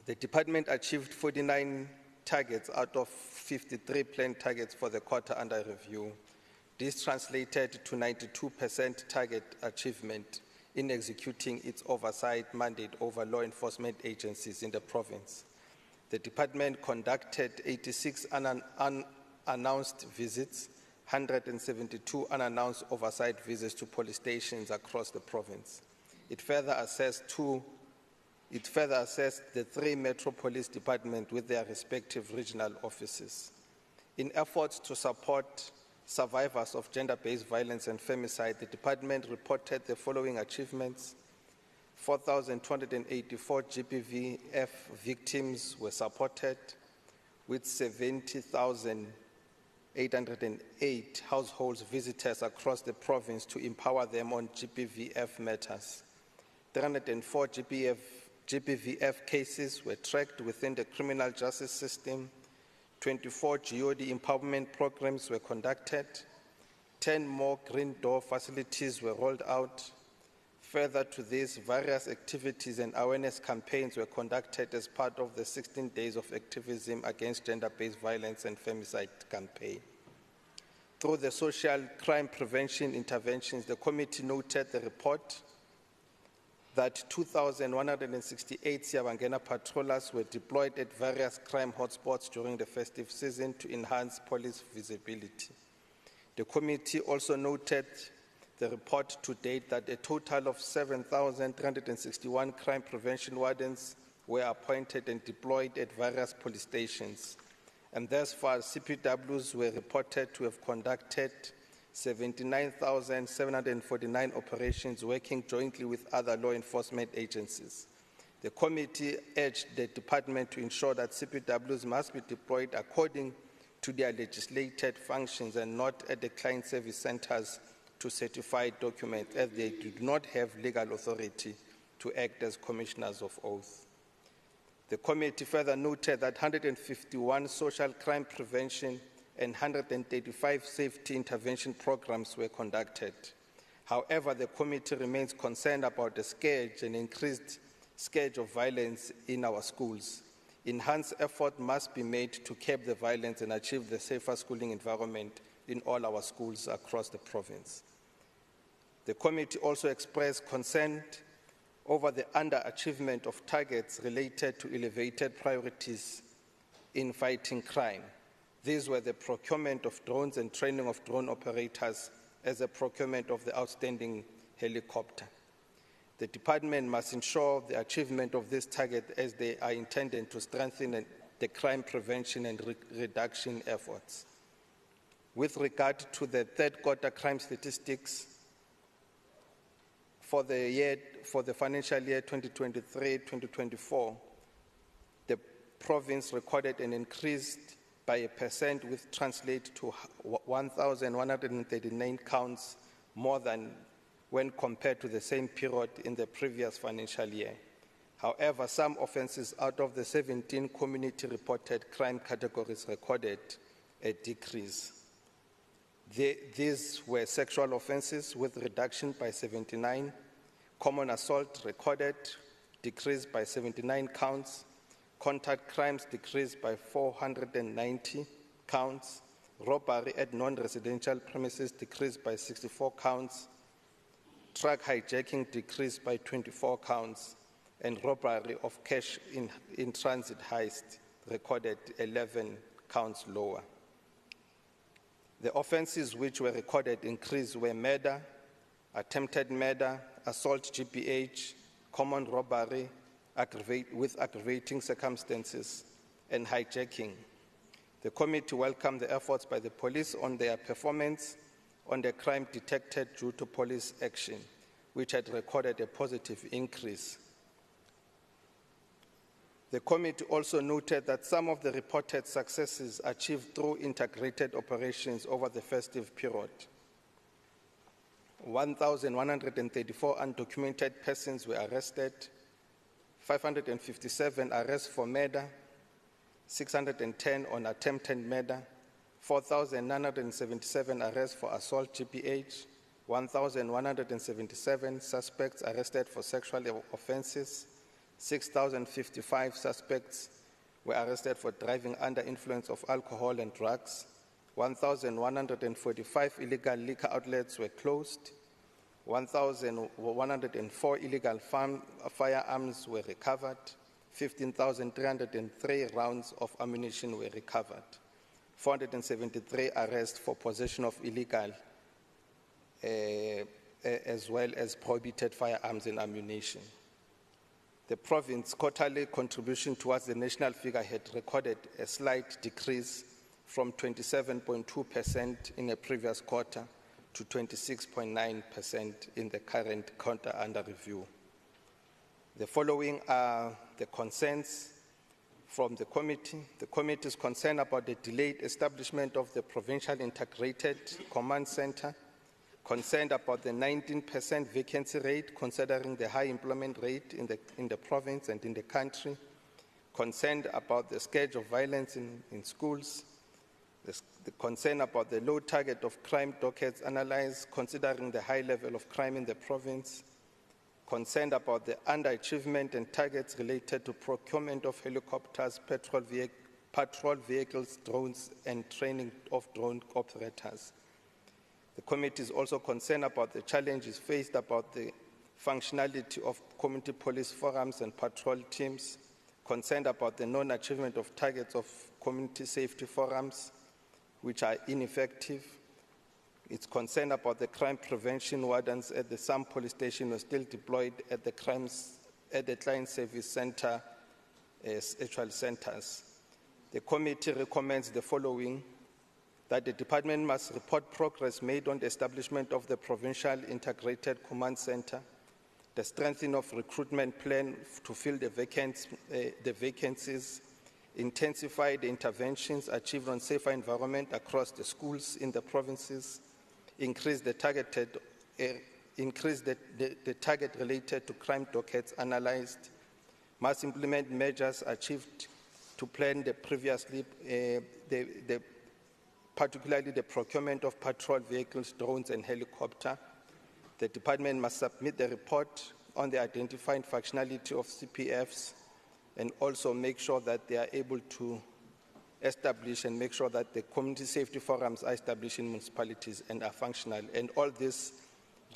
The department achieved 49 targets out of 53 planned targets for the quarter under review. This translated to 92% target achievement in executing its oversight mandate over law enforcement agencies in the province. The department conducted 86 unannounced visits, 172 unannounced oversight visits to police stations across the province. It further assessed the 3 Metro Police Departments with their respective regional offices. In efforts to support survivors of gender-based violence and femicide, the department reported the following achievements. 4,284 GBVF victims were supported, with 70,808 households visitors across the province to empower them on GBVF matters. 304 GBVF cases were tracked within the criminal justice system. 24 GOD empowerment programs were conducted. 10 more green door facilities were rolled out. Further to this, various activities and awareness campaigns were conducted as part of the 16 days of activism against gender-based violence and femicide campaign. Through the social crime prevention interventions, the committee noted the report that 2,168 Siyabangena patrollers were deployed at various crime hotspots during the festive season to enhance police visibility. The committee also noted the report to date that a total of 7,361 crime prevention wardens were appointed and deployed at various police stations. And thus far, CPWs were reported to have conducted 79,749 operations working jointly with other law enforcement agencies. The committee urged the department to ensure that CPWs must be deployed according to their legislated functions and not at the client service centers to certify documents, as they do not have legal authority to act as commissioners of oath. The committee further noted that 151 social crime prevention and 135 safety intervention programs were conducted. However, the committee remains concerned about the scourge and increased scourge of violence in our schools. Enhanced effort must be made to curb the violence and achieve the safer schooling environment in all our schools across the province. The committee also expressed concern over the underachievement of targets related to elevated priorities in fighting crime. These were the procurement of drones and training of drone operators as a procurement of the outstanding helicopter. The department must ensure the achievement of this target as they are intended to strengthen the crime prevention and reduction efforts. With regard to the third quarter crime statistics for the financial year 2023-2024, the province recorded an increase by 1%, which translates to 1,139 counts more than when compared to the same period in the previous financial year. However, some offences out of the 17 community-reported crime categories recorded a decrease. These were sexual offences with reduction by 79, common assault recorded, decreased by 79 counts, contact crimes decreased by 490 counts, robbery at non-residential premises decreased by 64 counts, truck hijacking decreased by 24 counts, and robbery of cash in transit heist recorded 11 counts lower. The offences which were recorded increased were murder, attempted murder, assault GPH, common robbery with aggravating circumstances, and hijacking. The committee welcomed the efforts by the police on their performance on the crime detected due to police action, which had recorded a positive increase. The committee also noted that some of the reported successes achieved through integrated operations over the festive period. 1,134 undocumented persons were arrested, 557 arrests for murder, 610 on attempted murder, 4,977 arrests for assault GPH, 1,177 suspects arrested for sexual offenses, 6,055 suspects were arrested for driving under influence of alcohol and drugs, 1,145 illegal liquor outlets were closed, 1,104 illegal firearms were recovered, 15,303 rounds of ammunition were recovered, 473 arrests for possession of illegal as well as prohibited firearms and ammunition. The province's quarterly contribution towards the national figure had recorded a slight decrease from 27.2% in the previous quarter to 26.9% in the current quarter under review. The following are the concerns from the committee. The committee is concerned about the delayed establishment of the Provincial Integrated Command Center, concerned about the 19% vacancy rate considering the high employment rate in the province and in the country, concerned about the scourge of violence in schools, the concern about the low target of crime dockets analyzed considering the high level of crime in the province, concerned about the underachievement and targets related to procurement of helicopters, patrol vehicles, drones, and training of drone operators. The committee is also concerned about the challenges faced about the functionality of community police forums and patrol teams, concerned about the non-achievement of targets of community safety forums, which are ineffective. It's concerned about the crime prevention wardens at the some police station are still deployed at the client service center as actual centers. The committee recommends the following: that the department must report progress made on the establishment of the Provincial Integrated Command Center, the strengthening of recruitment plan to fill the vacancies, intensify the interventions achieved on safer environment across the schools in the provinces, increase the target related to crime dockets analyzed, must implement measures achieved to plan the previously, particularly the procurement of patrol vehicles, drones, and helicopter. The department must submit the report on the identifying functionality of CPFs and also make sure that they are able to establish and make sure that the community safety forums are established in municipalities and are functional. And all these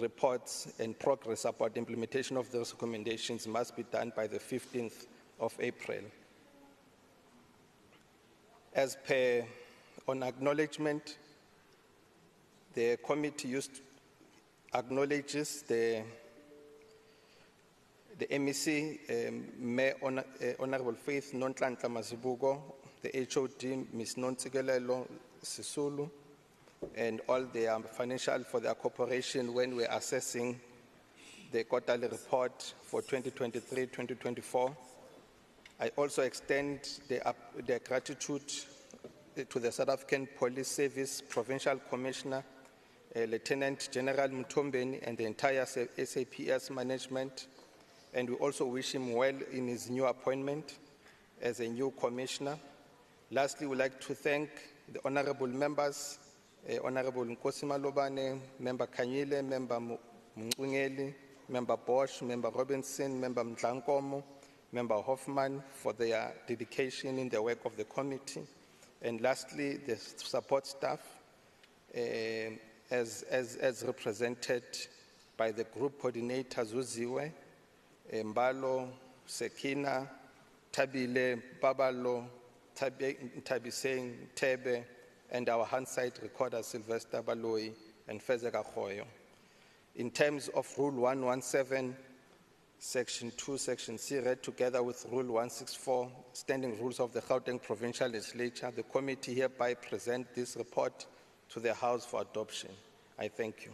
reports and progress about the implementation of those recommendations must be done by the 15th of April. As per on acknowledgement, the committee acknowledges the MEC, Mayor Honorable Faith Nonhlanhla Mazibuko, the HOD, Ms. Nontsikelelo Sisulu, and all their financial for their cooperation when we're assessing the quarterly report for 2023-2024. I also extend the gratitude to the South African Police Service Provincial Commissioner, Lieutenant General Mtombeni, and the entire SAPS management. And we also wish him well in his new appointment as a new commissioner. Lastly, we'd like to thank the honorable members, Honorable Nkosi Malobane, Member Kanyile, Member Mungeli, Member Bosch, Member Robinson, Member Mdlankomo, Member Hoffman for their dedication in the work of the committee. And lastly, the support staff, as represented by the group coordinators, Uziwe, Mbalo, Sekina, Tabile, Babalo, Tabiseng, Tebe, and our Hansite recorders Sylvester Baloi and Fezeka Khoyo. In terms of Rule 117, Section 2, Section C, read together with Rule 164, Standing Rules of the Gauteng Provincial Legislature, the committee hereby present this report to the House for adoption. I thank you.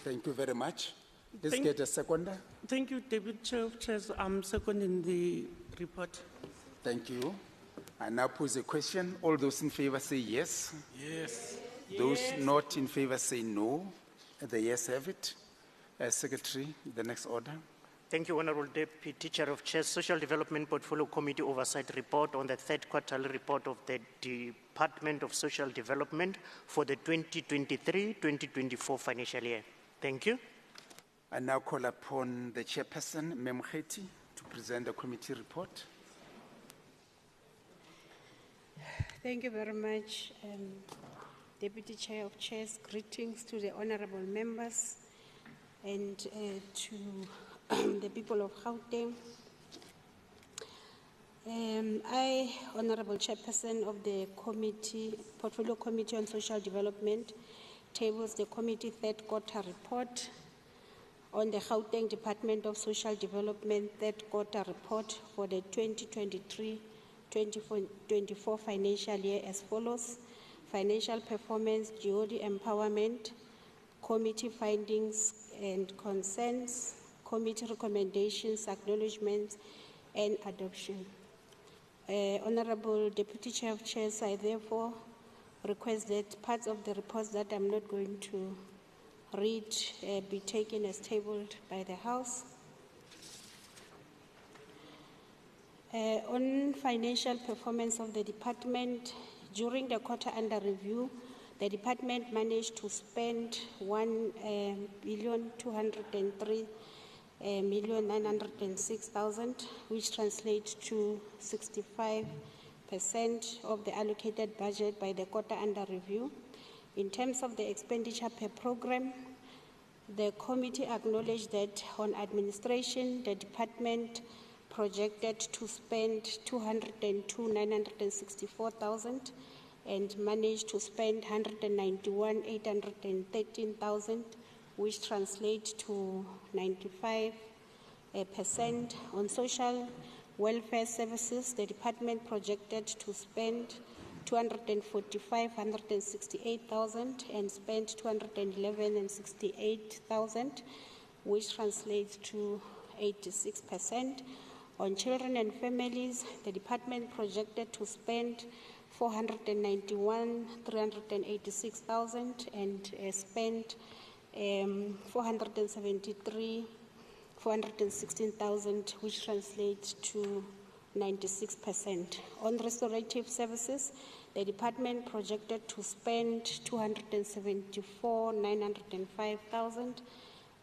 Thank you very much. Let's get a seconder. Thank you, Deputy Chair of Chairs. I'm seconding the report. Thank you. I now pose a question. All those in favor say yes. Yes. Those not in favor say no. The yes have it. Secretary, the next order. Thank you, Honorable Deputy Chair of Chairs. Social Development Portfolio Committee Oversight Report on the third quarterly report of the Department of Social Development for the 2023-2024 financial year. Thank you. I now call upon the chairperson, Mem Kheti, to present the committee report. Thank you very much, Deputy Chair of Chairs. Greetings to the honorable members and to the people of Gauteng. I, Honorable Chairperson of the Portfolio Committee on Social Development, tables the committee third quarter report on the Gauteng Department of Social Development third quarter report for the 2023-2024 financial year as follows: financial performance, GOD empowerment, committee findings and concerns, committee recommendations, acknowledgements, and adoption. Honorable Deputy Chair of Chairs, I therefore request that parts of the reports that I'm not going to read be taken as tabled by the House. On financial performance of the department, during the quarter under review, the department managed to spend 1,203,906,000, which translates to 65% of the allocated budget by the quarter under review. In terms of the expenditure per program, the committee acknowledged that on administration, the department projected to spend 202,964,000 and managed to spend 191,813,000, which translates to 95%. On social welfare services, the department projected to spend 245,168,000 and spent 211,068,000, which translates to 86%. On children and families, the department projected to spend 491,386,000 and spent 416,000, which translates to 96%. On restorative services, the department projected to spend 274,905,000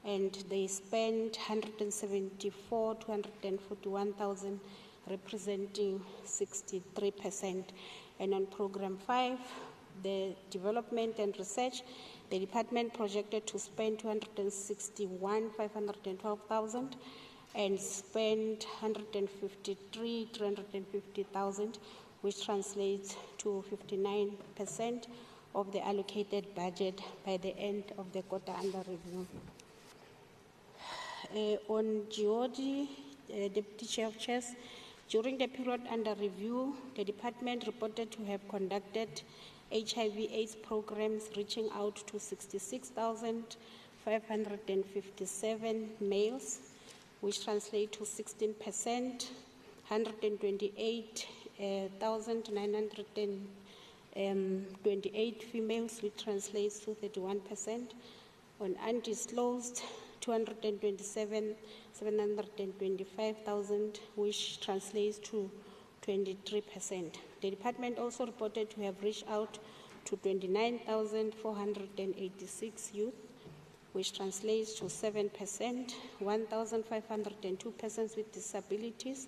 and they spent 174,241,000, representing 63%. And on program 5, the development and research, the department projected to spend 261,512,000 and spent 153,350,000, which translates to 59% of the allocated budget by the end of the quarter under review. On GOD, Deputy Chair of Chairs, during the period under review, the department reported to have conducted HIV/AIDS programs reaching out to 66,557 males, which translate to 16%, 128,928 females, which translates to 31%. On undisclosed, 227,725,000, which translates to 23%. The department also reported to have reached out to 29,486 youth, which translates to 7%, 1,502 persons with disabilities.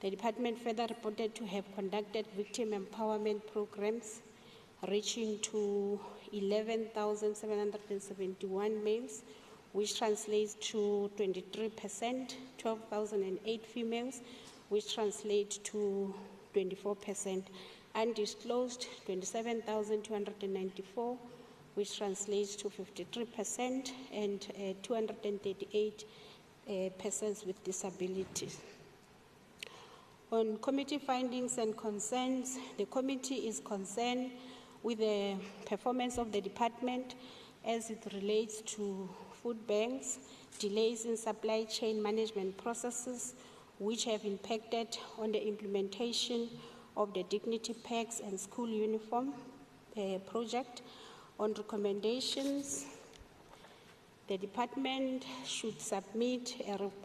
The department further reported to have conducted victim empowerment programs reaching to 11,771 males, which translates to 23%, 12,008 females, which translates to 24%, undisclosed 27,294, which translates to 53%, and 238 persons with disabilities. On committee findings and concerns, the committee is concerned with the performance of the department as it relates to food banks, delays in supply chain management processes, which have impacted on the implementation of the dignity packs and school uniform project. On recommendations, the department should submit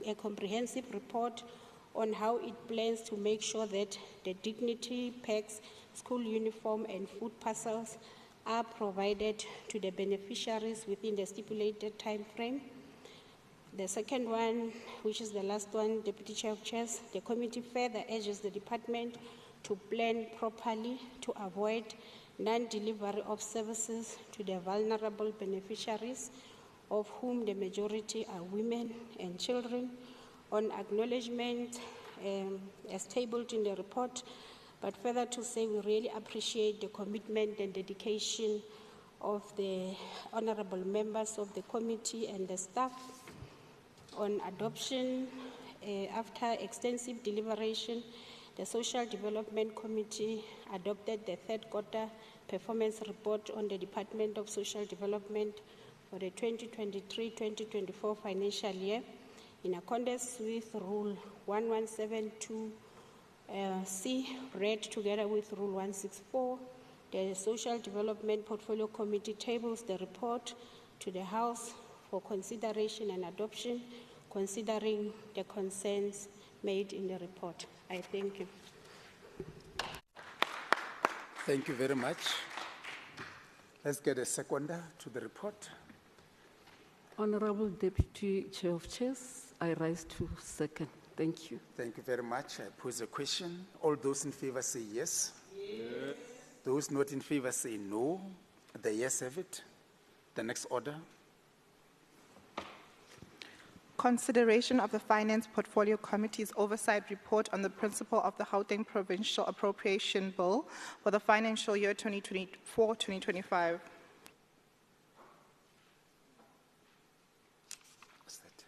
a comprehensive report on how it plans to make sure that the dignity packs, school uniform and food parcels are provided to the beneficiaries within the stipulated time frame. The second one, which is the last one, Deputy Chair of Chairs, the committee further urges the department to plan properly to avoid non-delivery of services to the vulnerable beneficiaries, of whom the majority are women and children. On acknowledgement, as tabled in the report, but further to say we really appreciate the commitment and dedication of the honorable members of the committee and the staff. On adoption, after extensive deliberation, the Social Development Committee adopted the third quarter performance report on the Department of Social Development for the 2023-2024 financial year. In accordance with Rule 1172C, read together with Rule 164, the Social Development Portfolio Committee tables the report to the House for consideration and adoption, considering the concerns made in the report. I thank you. Thank you very much. Let's get a seconder to the report. Honorable Deputy Chair of Chairs, I rise to second. Thank you. Thank you very much. I pose a question. All those in favor say yes. Yes. Those not in favor say no. The yes have it. The next order. Consideration of the Finance Portfolio Committee's Oversight Report on the Principle of the Gauteng Provincial Appropriation Bill for the financial year 2024-2025. What's that?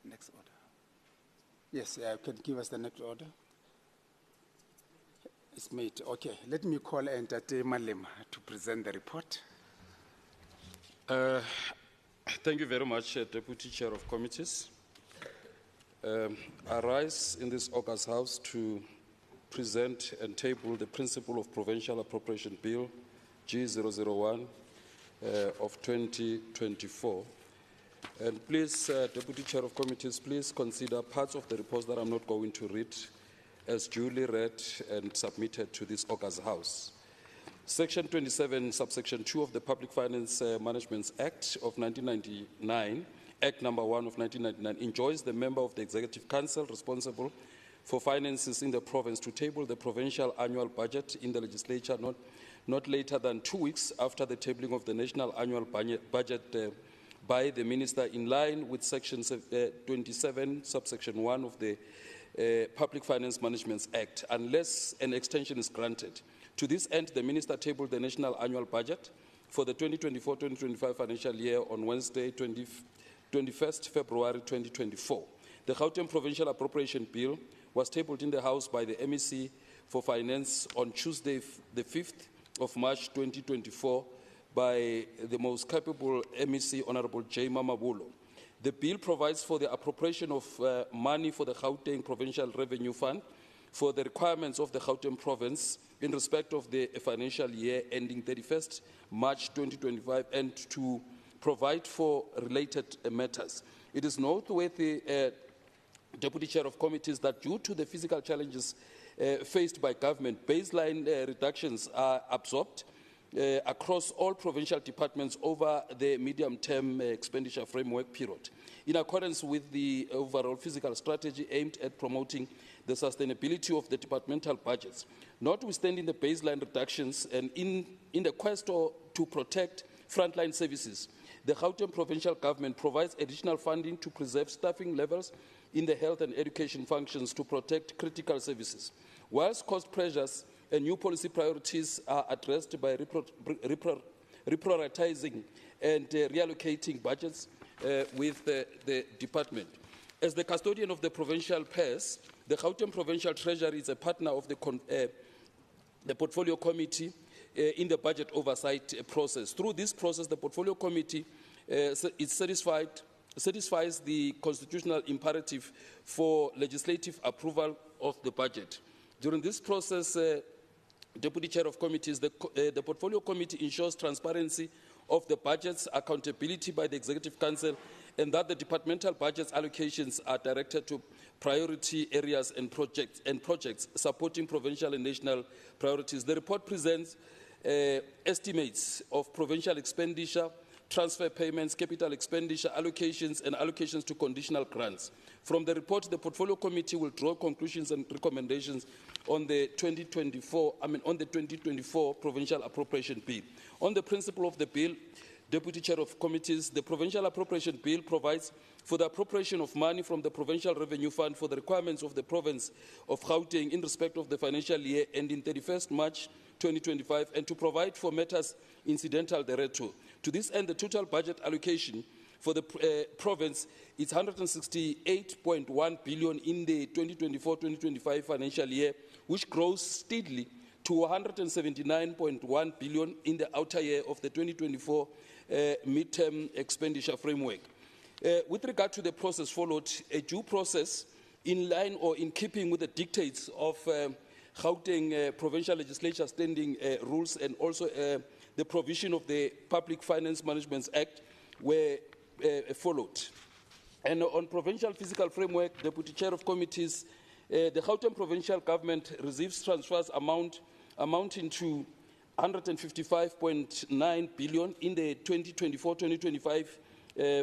Next order. Yes, can give us the next order. It's made. Okay, let me call Ntate Malema to present the report. Thank you very much, Deputy Chair of Committees. I rise in this August House to present and table the Principle of Provincial Appropriation Bill G001 of 2024. And please, Deputy Chair of Committees, please consider parts of the reports that I'm not going to read as duly read and submitted to this August House. Section 27, subsection 2 of the Public Finance Management Act of 1999, Act number 1 of 1999, enjoins the member of the Executive Council responsible for finances in the province to table the provincial annual budget in the legislature not later than 2 weeks after the tabling of the national annual budget by the minister, in line with Section 27, subsection 1 of the Public Finance Management Act, unless an extension is granted. To this end, the Minister tabled the National Annual Budget for the 2024-2025 financial year on Wednesday, 21st February 2024. The Gauteng Provincial Appropriation Bill was tabled in the House by the MEC for Finance on Tuesday, the 5th of March 2024 by the most capable MEC, Honorable J. Mamabulo. The bill provides for the appropriation of money for the Gauteng Provincial Revenue Fund for the requirements of the Gauteng Province in respect of the financial year ending 31st March 2025 and to provide for related matters. It is noteworthy, Deputy Chair of Committees, that due to the physical challenges faced by government, baseline reductions are absorbed across all provincial departments over the medium-term expenditure framework period, in accordance with the overall fiscal strategy aimed at promoting the sustainability of the departmental budgets. Notwithstanding the baseline reductions and in the quest to protect frontline services, the Gauteng provincial government provides additional funding to preserve staffing levels in the health and education functions to protect critical services. Whilst cost pressures and new policy priorities are addressed by reprioritizing and reallocating budgets with the department. As the custodian of the provincial pairs, the Gauteng Provincial Treasury is a partner of the Portfolio Committee in the budget oversight process. Through this process, the Portfolio Committee satisfies the constitutional imperative for legislative approval of the budget. During this process, Deputy Chair of Committees, the Portfolio Committee ensures transparency of the budgets, accountability by the Executive Council, and that the departmental budget allocations are directed to priority areas and projects supporting provincial and national priorities. The report presents estimates of provincial expenditure, transfer payments, capital expenditure, allocations, and allocations to conditional grants. From the report, the Portfolio Committee will draw conclusions and recommendations on the 2024 Provincial Appropriation Bill. On the principle of the bill, Deputy Chair of Committees, the Provincial Appropriation Bill provides for the appropriation of money from the Provincial Revenue Fund for the requirements of the province of Gauteng in respect of the financial year ending 31st March 2025 and to provide for matters incidental thereto. To this end, the total budget allocation for the province is 168.1 billion in the 2024-2025 financial year, which grows steadily to 179.1 billion in the outer year of the 2024 midterm expenditure framework. With regard to the process followed, a due process in line or in keeping with the dictates of Gauteng Provincial Legislature standing rules and also the provision of the Public Finance Management Act were followed. And on provincial fiscal framework, Deputy Chair of Committees, the Gauteng Provincial Government receives transfers amounting to 155.9 billion in the 2024-2025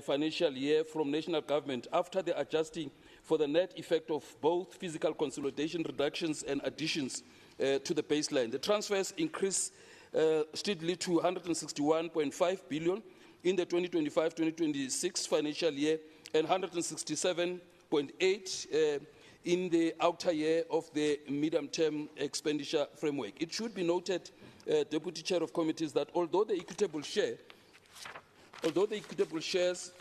financial year from national government after the adjusting for the net effect of both physical consolidation reductions and additions to the baseline. The transfers increase steadily to 161.5 billion in the 2025-2026 financial year and 167.8 in the outer year of the medium-term expenditure framework. It should be noted, Deputy Chair of Committees, that although the equitable shares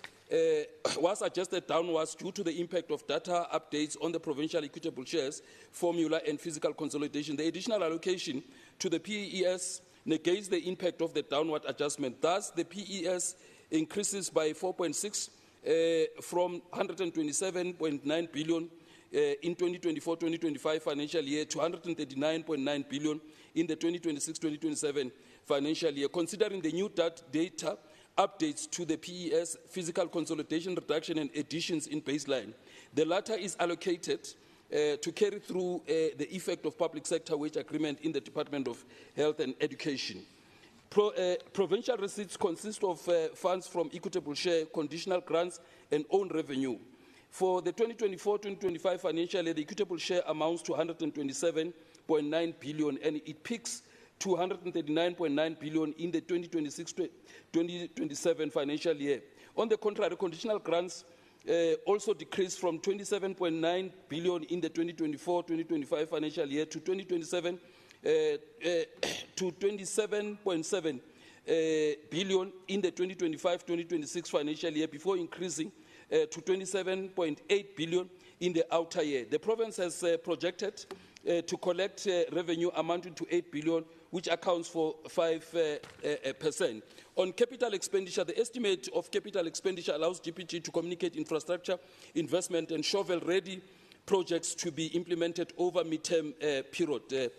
was adjusted downwards due to the impact of data updates on the provincial equitable shares formula and physical consolidation, the additional allocation to the PES negates the impact of the downward adjustment. Thus, the PES increases by 4.6 from 127.9 billion in 2024-2025 financial year to 139.9 billion in the 2026-2027 financial year. Considering the new data updates to the PES, physical consolidation, reduction and additions in baseline, the latter is allocated to carry through the effect of public sector wage agreement in the Department of Health and Education. Provincial receipts consist of funds from equitable share, conditional grants and own revenue. For the 2024-2025 financial year, the equitable share amounts to 127.9 billion and it peaks to 139.9 billion in the 2026-2027 financial year. On the contrary, conditional grants also decreased from 27.9 billion in the 2024-2025 financial year to 27.7 billion in the 2025-2026 financial year before increasing to 27.8 billion in the outer year. The province has projected to collect revenue amounting to 8 billion, which accounts for 5%. On capital expenditure, the estimate of capital expenditure allows DPG to communicate infrastructure, investment and shovel-ready projects to be implemented over midterm period,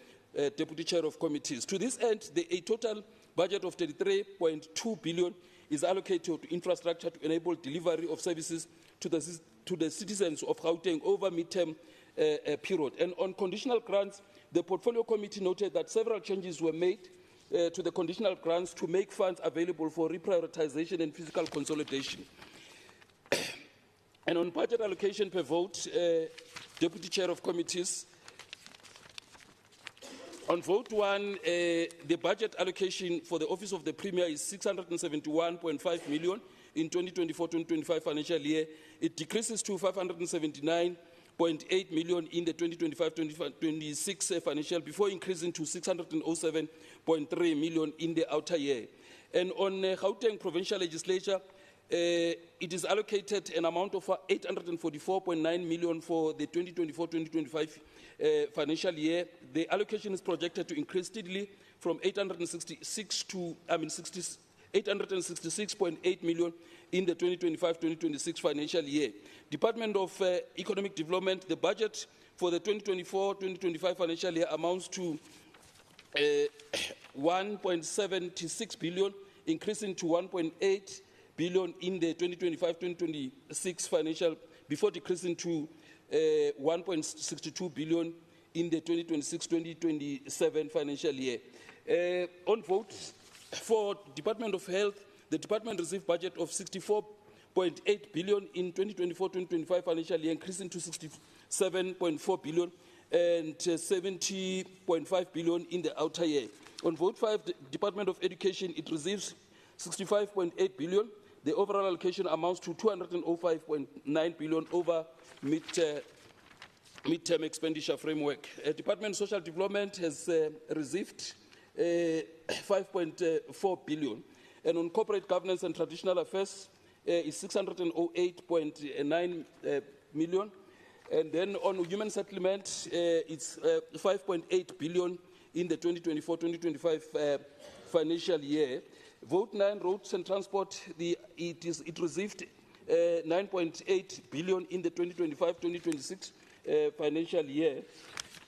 Deputy Chair of Committees. To this end, a total budget of 33.2 billion is allocated to infrastructure to enable delivery of services to the citizens of Gauteng over midterm period. And on conditional grants, the Portfolio Committee noted that several changes were made to the conditional grants to make funds available for reprioritization and fiscal consolidation. And on budget allocation per vote, Deputy Chair of Committees, on vote one, the budget allocation for the Office of the Premier is 671.5 million, in 2024-2025 financial year. It decreases to 579.8 million in the 2025-2026 financial, before increasing to 607.3 million in the outer year. And on Gauteng Provincial Legislature, it is allocated an amount of 844.9 million for the 2024-2025 financial year. The allocation is projected to increase steadily from 866.8 million in the 2025-2026 financial year. Department of Economic Development, the budget for the 2024-2025 financial year amounts to 1.76 billion, increasing to 1.8 billion in the 2025-2026 financial, before decreasing to 1.62 billion in the 2026-2027 financial year. On votes for Department of Health, the department received budget of 64.8 billion in 2024-2025 financial year, increasing to 67.4 billion and 70.5 billion in the outer year. On vote 5, the Department of Education, it receives 65.8 billion. The overall allocation amounts to 205.9 billion over midterm expenditure framework. Department of Social Development has received 5.4 billion. And on corporate governance and traditional affairs, is 608.9 million. And then on human settlement, it's 5.8 billion in the 2024-2025 financial year. Vote 9, roads and transport, it received 9.8 billion in the 2025-2026 financial year.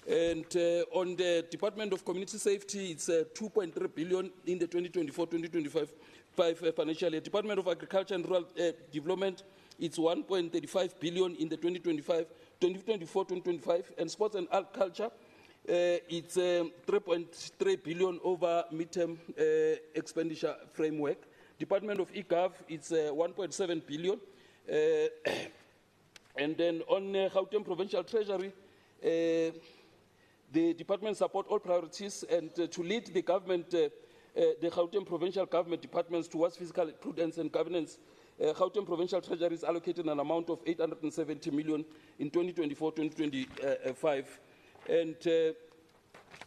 And on the Department of Community Safety, it's 2.3 billion in the 2024-2025 financial year. Department of Agriculture and Rural Development, it's 1.35 billion in the 2024-2025. And Sports and Culture, it's 3.3 billion over midterm expenditure framework. Department of eGov, it's 1.7 billion. And then on Gauteng Provincial Treasury, the department support all priorities and to lead the government, the Gauteng Provincial Government departments towards fiscal prudence and governance. Gauteng Provincial Treasury is allocated an amount of 870 million in 2024-2025. And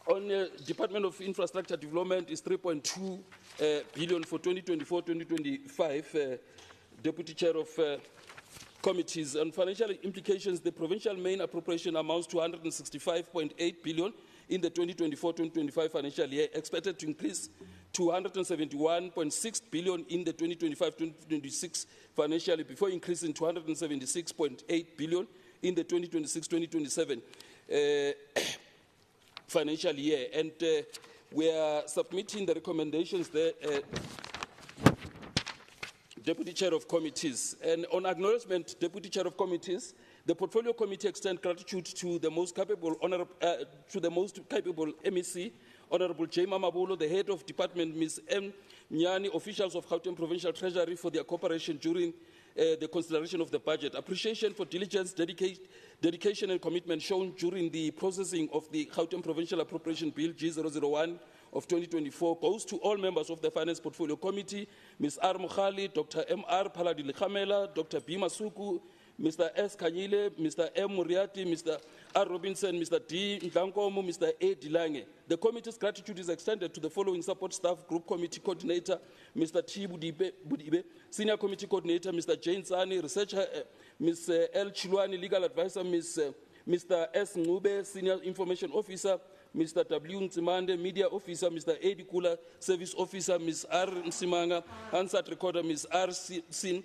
on the Department of Infrastructure Development is 3.2 billion for 2024-2025. Deputy Chair of Committees. On financial implications, the provincial main appropriation amounts to 165.8 billion in the 2024-2025 financial year, expected to increase to 171.6 billion in the 2025-2026 financial year, before increasing to 176.8 billion in the 2026-2027 financial year. And we are submitting the recommendations there, Deputy Chair of Committees. And on acknowledgement, Deputy Chair of Committees, the Portfolio Committee extends gratitude to the most capable MEC, Honorable J. Mamabulo, the Head of Department, Ms. M. Nyani, officials of Gauteng Provincial Treasury for their cooperation during the consideration of the budget. Appreciation for diligence, dedication and commitment shown during the processing of the Gauteng Provincial Appropriation Bill G001 of 2024 goes to all members of the Finance Portfolio Committee, Ms. R. Mukhali, Dr. M.R. Paladili-Khamela, Dr. B. Masuku, Mr. S. Kanyile, Mr. M. Muriati, Mr. R. Robinson, Mr. D. Ngankomo, Mr. A. Dilange. The committee's gratitude is extended to the following support staff: Group Committee Coordinator, Mr. T. Budibe, Senior Committee Coordinator, Mr. Jane Sani, Researcher, Ms. L. Chilwani, Legal Advisor, Mr. S. Ngube, Senior Information Officer, Mr. W. Nzimande, Media Officer, Mr. A. Dikula, Service Officer, Ms. R. Nsimanga, Hansard Recorder, Ms. R. Sin,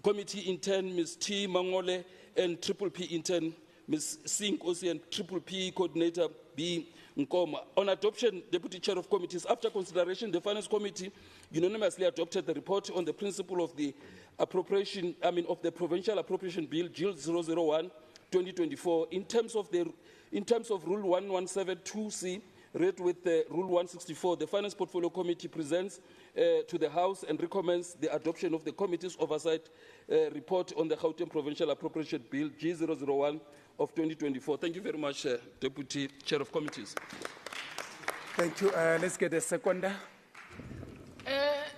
Committee Intern, Ms. T. Mangole, and Triple P Intern, Ms. Sink Osi, and Triple P Coordinator, B. Nkoma. On adoption, Deputy Chair of Committees, after consideration, the Finance Committee unanimously adopted the report on the principle of the appropriation, of the Provincial Appropriation Bill, GIL 001-2024, in terms of Rule 1172C, read with Rule 164, the Finance Portfolio Committee presents to the House and recommends the adoption of the Committee's Oversight Report on the Gauteng Provincial Appropriation Bill G001 of 2024. Thank you very much, Deputy Chair of Committees. Thank you. Let's get a seconder.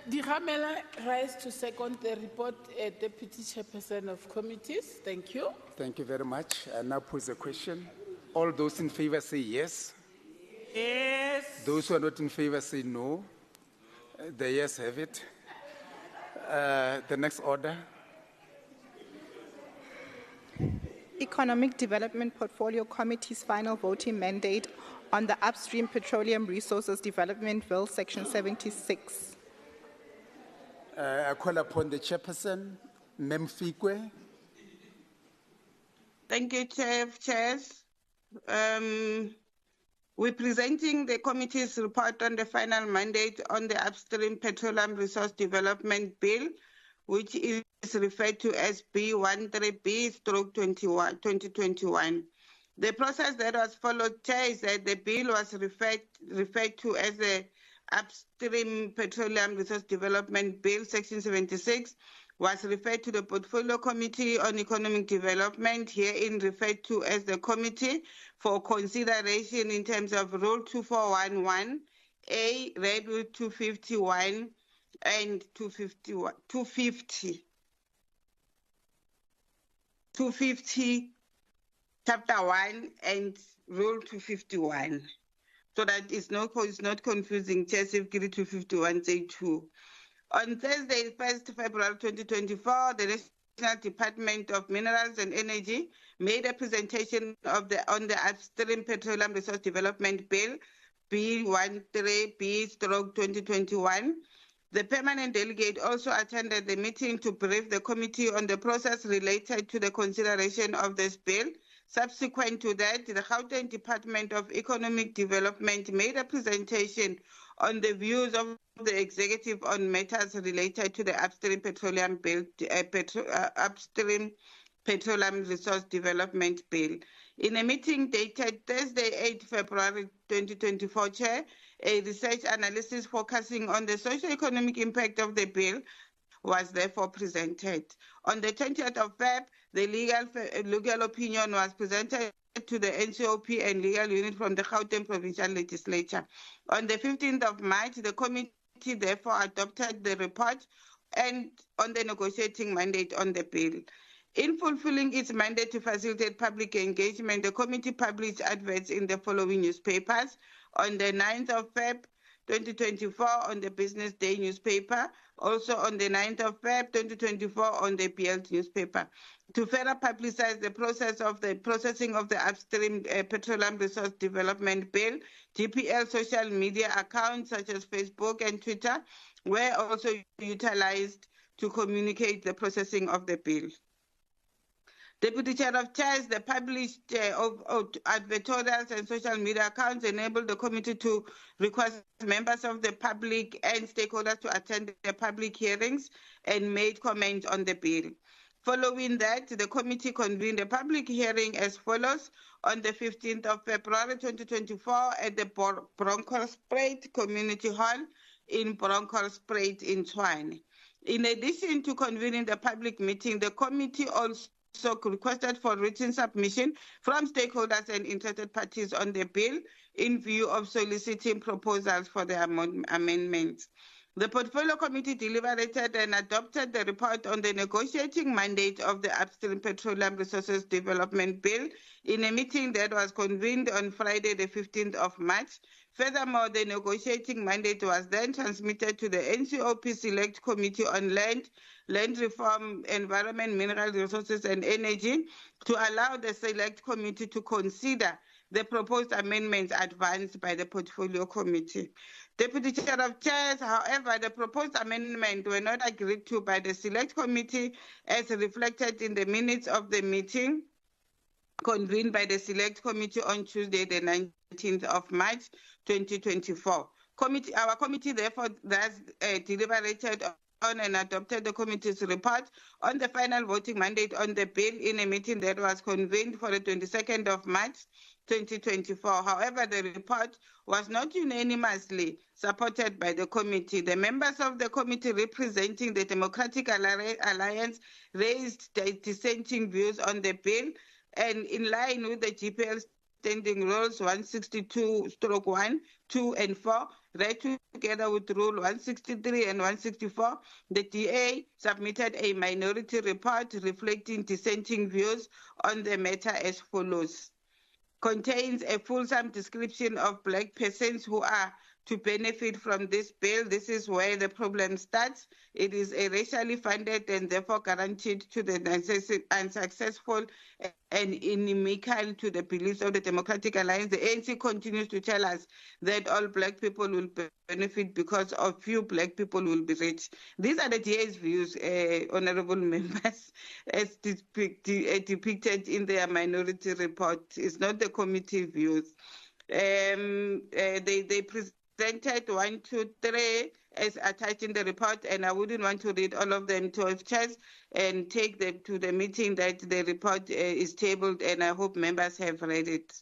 Digamela rise to second the report, Deputy Chairperson of Committees. Thank you. Thank you very much. I now pose a question. All those in favor say yes. Yes. Those who are not in favor say no. The yes have it. The next order. Economic Development Portfolio Committee's final voting mandate on the Upstream Petroleum Resources Development Bill, Section 76. I call upon the chairperson, Mem Fikwe. Thank you, Chair of Chairs. We're presenting the committee's report on the final mandate on the Upstream Petroleum Resource Development Bill, which is referred to as B13B/2021. The process that was followed, Chair, is that the bill was referred to as the Upstream Petroleum Resource Development Bill, Section 76, was referred to the Portfolio Committee on Economic Development, herein referred to as the Committee for consideration in terms of Rule 2411A, Red Rule 251 and 250, Chapter 1 and Rule 251. So that it's not confusing, Chair, if 251 say 2. On Thursday, 1st February 2024, the National Department of Minerals and Energy made a presentation on the Upstream Petroleum Resource Development Bill, B13B/2021. The permanent delegate also attended the meeting to brief the committee on the process related to the consideration of this bill. Subsequent to that, the Gauteng Department of Economic Development made a presentation on the views of the executive on matters related to the Upstream Petroleum Bill, Upstream Petroleum Resource Development Bill. In a meeting dated Thursday, 8 February 2024, Chair, a research analysis focusing on the socio-economic impact of the bill was therefore presented. On the 20th of Feb, the legal opinion was presented to the NCOP and legal unit from the Gauteng Provincial Legislature. On the 15th of March, the committee therefore adopted the report and on the negotiating mandate on the bill. In fulfilling its mandate to facilitate public engagement, the committee published adverts in the following newspapers. On the 9th of Feb 2024 on the Business Day newspaper, also on the 9th of Feb 2024 on the BLT newspaper. To further publicize the process of the processing of the Upstream Petroleum Resource Development Bill, GPL social media accounts such as Facebook and Twitter were also utilized to communicate the processing of the bill. Deputy Chair of Chairs, the published advertorials and social media accounts enabled the committee to request members of the public and stakeholders to attend the public hearings and made comments on the bill. Following that, the committee convened a public hearing as follows on the 15th of February 2024 at the Bronkhorstspruit Community Hall in Bronkhorstspruit in Tshwane. In addition to convening the public meeting, the committee also requested for written submission from stakeholders and interested parties on the bill in view of soliciting proposals for the amendments. The Portfolio Committee deliberated and adopted the report on the negotiating mandate of the Upstream Petroleum Resources Development Bill in a meeting that was convened on Friday, the 15th of March. Furthermore, the negotiating mandate was then transmitted to the NCOP Select Committee on Land Reform, Environment, Mineral Resources and Energy to allow the Select Committee to consider the proposed amendments advanced by the Portfolio Committee. Deputy Chair of Chairs, however, the proposed amendments were not agreed to by the Select Committee as reflected in the minutes of the meeting convened by the Select Committee on Tuesday, the 19th of March, 2024. Our committee therefore deliberated on and adopted the committee's report on the final voting mandate on the bill in a meeting that was convened for the 22nd of March, 2024. However, the report was not unanimously supported by the committee. The members of the committee representing the Democratic Alliance raised dissenting views on the bill, and in line with the GPL Standing Rules 162/1, 2 and 4, Read together with Rule 163 and 164, the DA submitted a minority report reflecting dissenting views on the matter as follows. Contains a fulsome description of black persons who are to benefit from this bill. This is where the problem starts. It is a racially funded and therefore guaranteed to the unsuccessful and inimical to the beliefs of the Democratic Alliance. The ANC continues to tell us that all black people will benefit because of few black people will be rich. These are the DA's views, honorable members, as depicted in their minority report. It's not the committee views. They presented 1, 2, 3 as attached in the report, and I wouldn't want to read all of them to have chairs and take them to the meeting that the report is tabled, and I hope members have read it.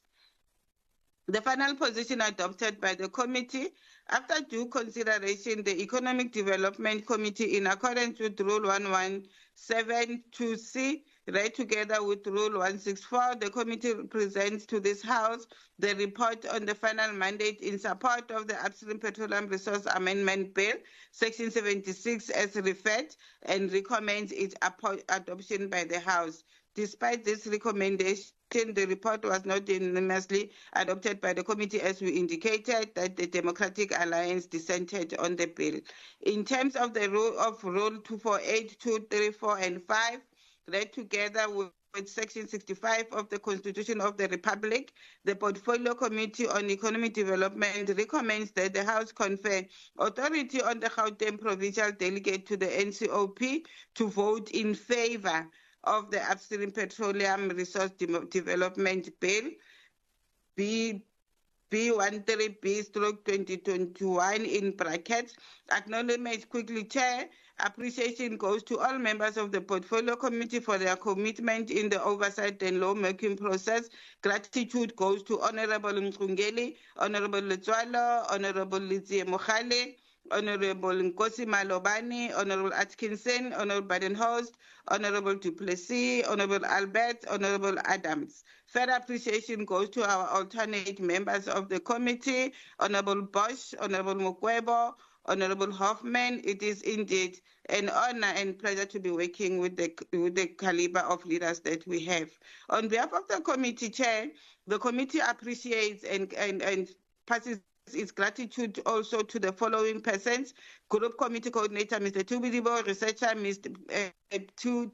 The final position adopted by the committee, after due consideration, the Economic Development Committee, in accordance with Rule 1172C, read together with Rule 164, the committee presents to this House the report on the final mandate in support of the Upstream Petroleum Resource Amendment Bill, Section 76, as referred, and recommends its adoption by the House. Despite this recommendation, the report was not unanimously adopted by the committee, as we indicated that the Democratic Alliance dissented on the bill. In terms of the rule of Rule 248, 2, 3, 4, and 5, read together with Section 65 of the Constitution of the Republic, the Portfolio Committee on Economic Development recommends that the House confer authority on the Gauteng Provincial Delegate to the NCOP to vote in favor of the Upstream Petroleum Resource Development Bill, B13B/2021 in brackets. Acknowledgement quickly, Chair. Appreciation goes to all members of the Portfolio Committee for their commitment in the oversight and lawmaking process. Gratitude goes to Honorable Mkungeli, Honorable Letswalo, Honorable Lizie Mokhale, Honorable Nkosi Malobani, Honorable Atkinson, Honorable Badenhorst, Honorable Duplessis, Honorable Albert, Honorable Adams. Further appreciation goes to our alternate members of the committee, Honorable Bosch, Honorable Mukwebo, Honorable Hoffman. It is indeed an honor and pleasure to be working with the caliber of leaders that we have. On behalf of the committee chair, the committee appreciates and passes its gratitude also to the following persons: Group Committee Coordinator, Mr. Tubidibo, Researcher, Mr.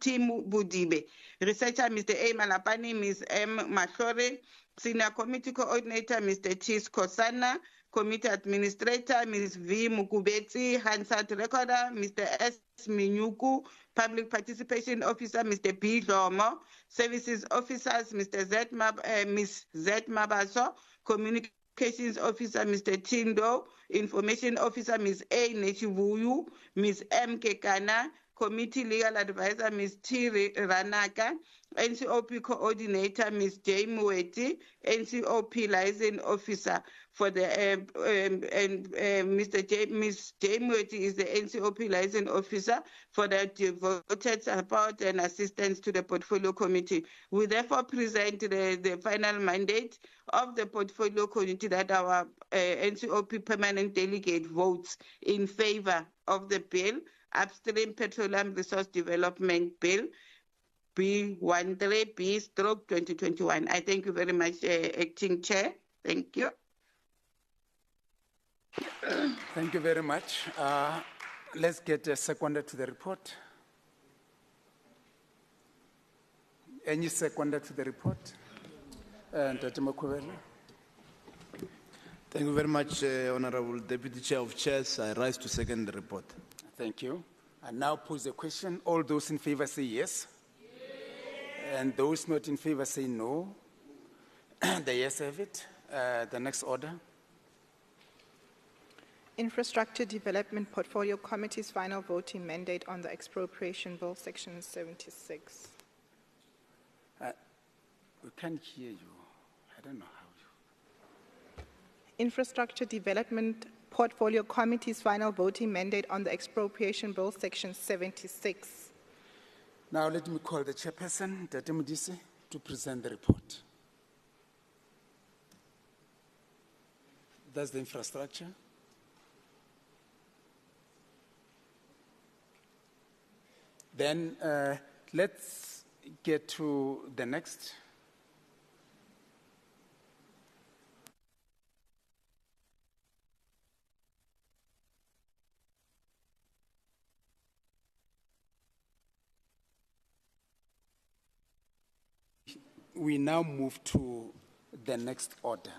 Tim Budibe, Researcher, Mr. A. Malapani, Ms. M. Mahlore, Senior Committee Coordinator, Mr. Tis Kosana, Committee Administrator, Ms. V. Mukubetsi, Hansard Recorder, Mr. S. Minyuku, Public Participation Officer, Mr. B. Lomo, Services Officers, Mr. Ms. Z. Mabaso, Communications Officer, Mr. Tindo, Information Officer, Ms. A. Nechivuyu, Ms. M. Kekana, Committee Legal Advisor, Ms. T. Ranaka, NCOP Coordinator, Ms. J. Mueti, NCOP Liaison Officer for the Ms. J. Mueti is the NCOP Liaison Officer for the devoted support and assistance to the Portfolio Committee. We therefore present the final mandate of the Portfolio Committee that our NCOP permanent delegate votes in favor of the bill, Upstream Petroleum Resource Development Bill, B13B/2021. I thank you very much, Acting Chair. Thank you. Thank you very much. Let's get a seconder to the report. Any seconder to the report? Thank you very much, Honorable Deputy Chair of Chairs. I rise to second the report. Thank you. I now pose the question. All those in favor say yes. And those not in favor say no. The yes have it. The next order. Infrastructure Development Portfolio Committee's final voting mandate on the Expropriation Bill, Section 76. We can't hear you. I don't know how. Infrastructure Development Portfolio Committee's final voting mandate on the Expropriation Bill, Section 76. Now let me call the chairperson, Tate Modise, to present the report. That's the infrastructure. Then let's get to the next. We now move to the next order.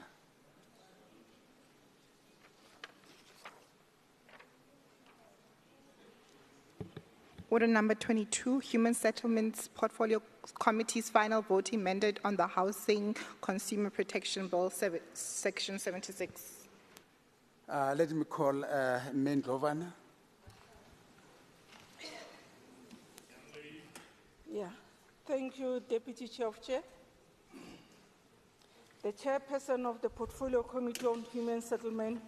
Order number 22, Human Settlements Portfolio Committee's final voting mandate on the Housing Consumer Protection Bill, Section 76. Let me call Main Governor. Yeah, thank you, Deputy Chair of Chair. The Chairperson of the Portfolio Committee on Human Settlement,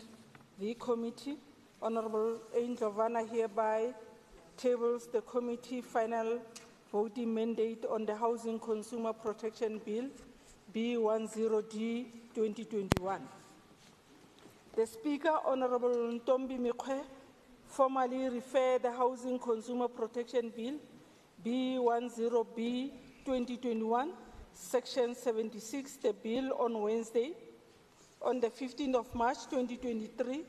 the committee, Honorable Angel Vanna, hereby tables the committee final voting mandate on the Housing Consumer Protection Bill, B10D 2021. The Speaker, Honorable Ntombi Mikwe, formally referred the Housing Consumer Protection Bill, B10B 2021, Section 76, the bill on Wednesday, on the 15th of March 2023,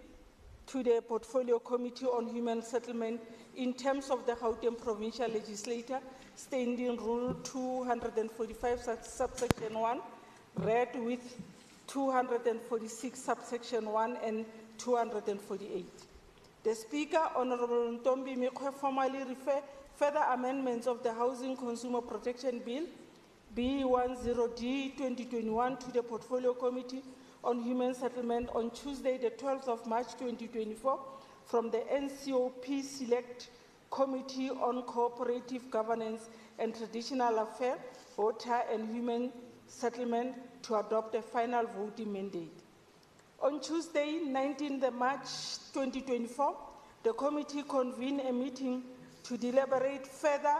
to the Portfolio Committee on Human Settlement in terms of the Gauteng Provincial Legislature, Standing Rule 245, subsection 1, read with 246, subsection 1, and 248. The Speaker, Honorable Ntombi Mikwe, formally referred further amendments of the Housing Consumer Protection Bill, B10D 2021, to the Portfolio Committee on Human Settlement on Tuesday, the 12th of March 2024, from the NCOP Select Committee on Cooperative Governance and Traditional Affairs, Water and Human Settlement, to adopt a final voting mandate. On Tuesday, 19th March 2024, the committee convened a meeting to deliberate further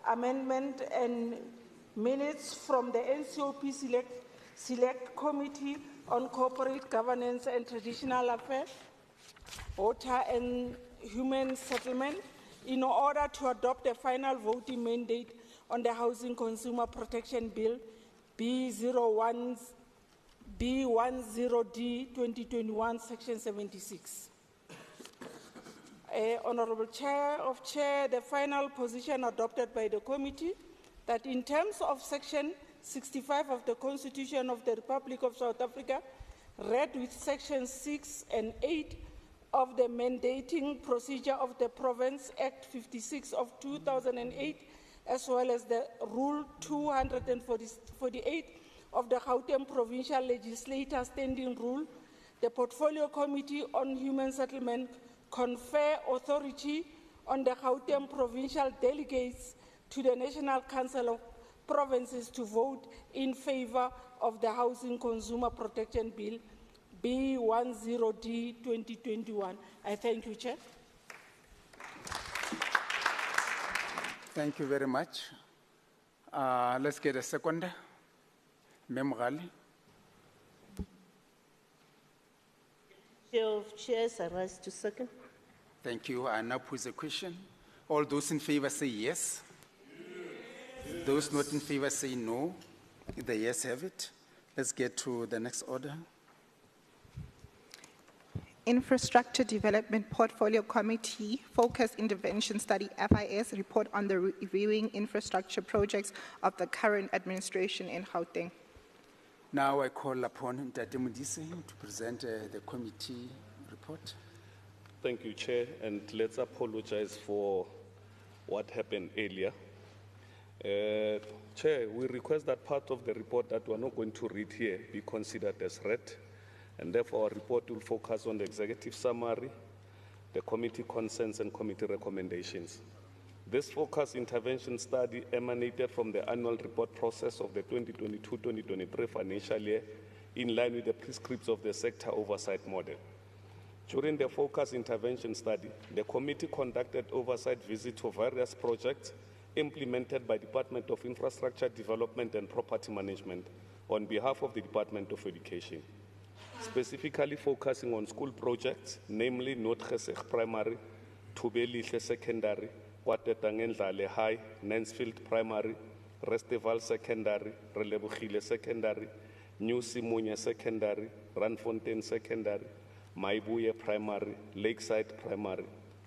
amendment and minutes from the NCOP Select Committee on Corporate Governance and Traditional Affairs, Water and Human Settlement, in order to adopt a final voting mandate on the Housing Consumer Protection Bill, B10D 2021, Section 76. Honorable Chair of Chair, the final position adopted by the committee that in terms of Section 65 of the Constitution of the Republic of South Africa, read with Section 6 and 8 of the Mandating Procedure of the Province Act 56 of 2008, as well as the Rule 248 of the Gauteng Provincial Legislature Standing Rule, the Portfolio Committee on Human Settlement confer authority on the Gauteng Provincial Delegates to the National Council of Provinces to vote in favor of the Housing Consumer Protection Bill, B10D 2021. I thank you, Chair. Thank you very much. Let's get a seconder. Mem Ghali. Chair of Chairs, I rise to second. Thank you. I now pose a question. All those in favor say yes. Those not in favor say no. The yes have it. Let's get to the next order. Infrastructure Development Portfolio Committee Focus Intervention Study FIS report on the reviewing infrastructure projects of the current administration in Gauteng. Now I call upon Ntate Modise to present the committee report. Thank you, Chair, and let's apologize for what happened earlier. Chair, we request that part of the report that we're not going to read here be considered as read, and therefore our report will focus on the executive summary, the committee concerns and committee recommendations. This focus intervention study emanated from the annual report process of the 2022-2023 financial year in line with the prescripts of the sector oversight model. During the focus intervention study, the committee conducted oversight visits to various projects implemented by Department of Infrastructure Development and Property Management on behalf of the Department of Education, specifically focusing on school projects, namely Notgeseg Primary, Tubelihle Secondary, Kwatetangendlale High, Nansfield Primary, Restival Secondary, Relebogile Secondary, New Simunya Secondary, Ranfontein Secondary, Maibuye Primary, Lakeside Primary,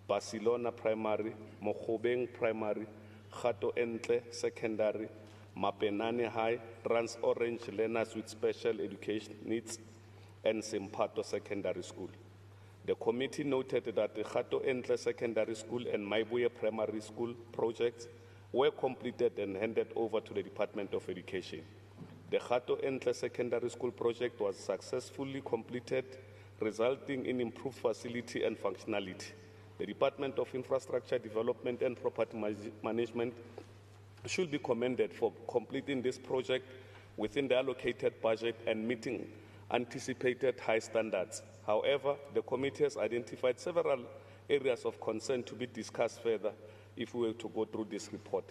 Barcelona Primary, Mokobeng Primary, Gato Entle Secondary, Mapenane High, Trans Orange Learners with Special Education Needs, and Simpato Secondary School. The committee noted that the Gato Entle Secondary School and Maibuye Primary School projects were completed and handed over to the Department of Education. The Gato Entle Secondary School project was successfully completed, resulting in improved facility and functionality. The Department of Infrastructure Development and Property Management should be commended for completing this project within the allocated budget and meeting anticipated high standards. However, the committee has identified several areas of concern to be discussed further if we were to go through this report.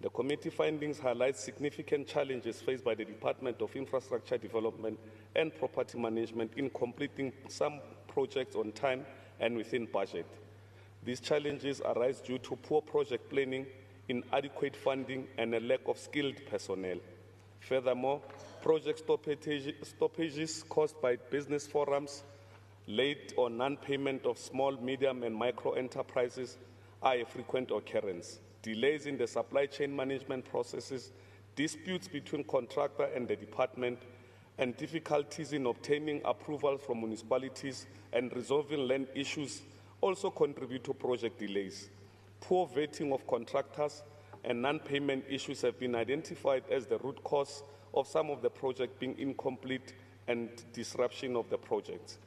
The committee findings highlight significant challenges faced by the Department of Infrastructure Development and Property Management in completing some projects on time and within budget. These challenges arise due to poor project planning, inadequate funding, and a lack of skilled personnel. Furthermore, project stoppages caused by business forums, late or non-payment of small, medium, and micro enterprises are a frequent occurrence. Delays in the supply chain management processes, disputes between contractor and the department, and difficulties in obtaining approval from municipalities and resolving land issues also contribute to project delays. Poor vetting of contractors and non-payment issues have been identified as the root cause of some of the projects being incomplete and disruption of the projects.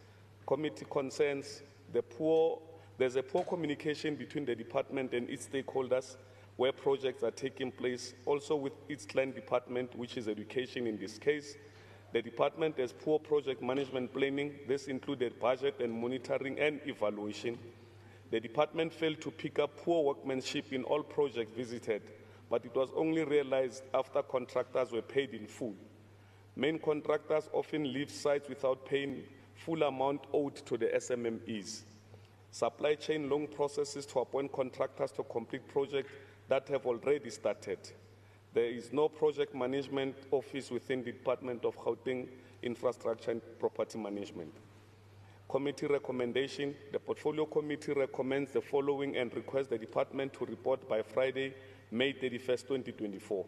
Committee concerns there's a poor communication between the department and its stakeholders where projects are taking place, also with its client department, which is education in this case. The department has poor project management planning. This included budget and monitoring and evaluation. The department failed to pick up poor workmanship in all projects visited, but it was only realized after contractors were paid in full. Main contractors often leave sites without paying full amount owed to the SMMEs. Supply chain long processes to appoint contractors to complete projects that have already started. There is no project management office within the Department of Gauteng Infrastructure and Property Management. Committee recommendation. The Portfolio Committee recommends the following and requests the Department to report by Friday, May 31st, 2024.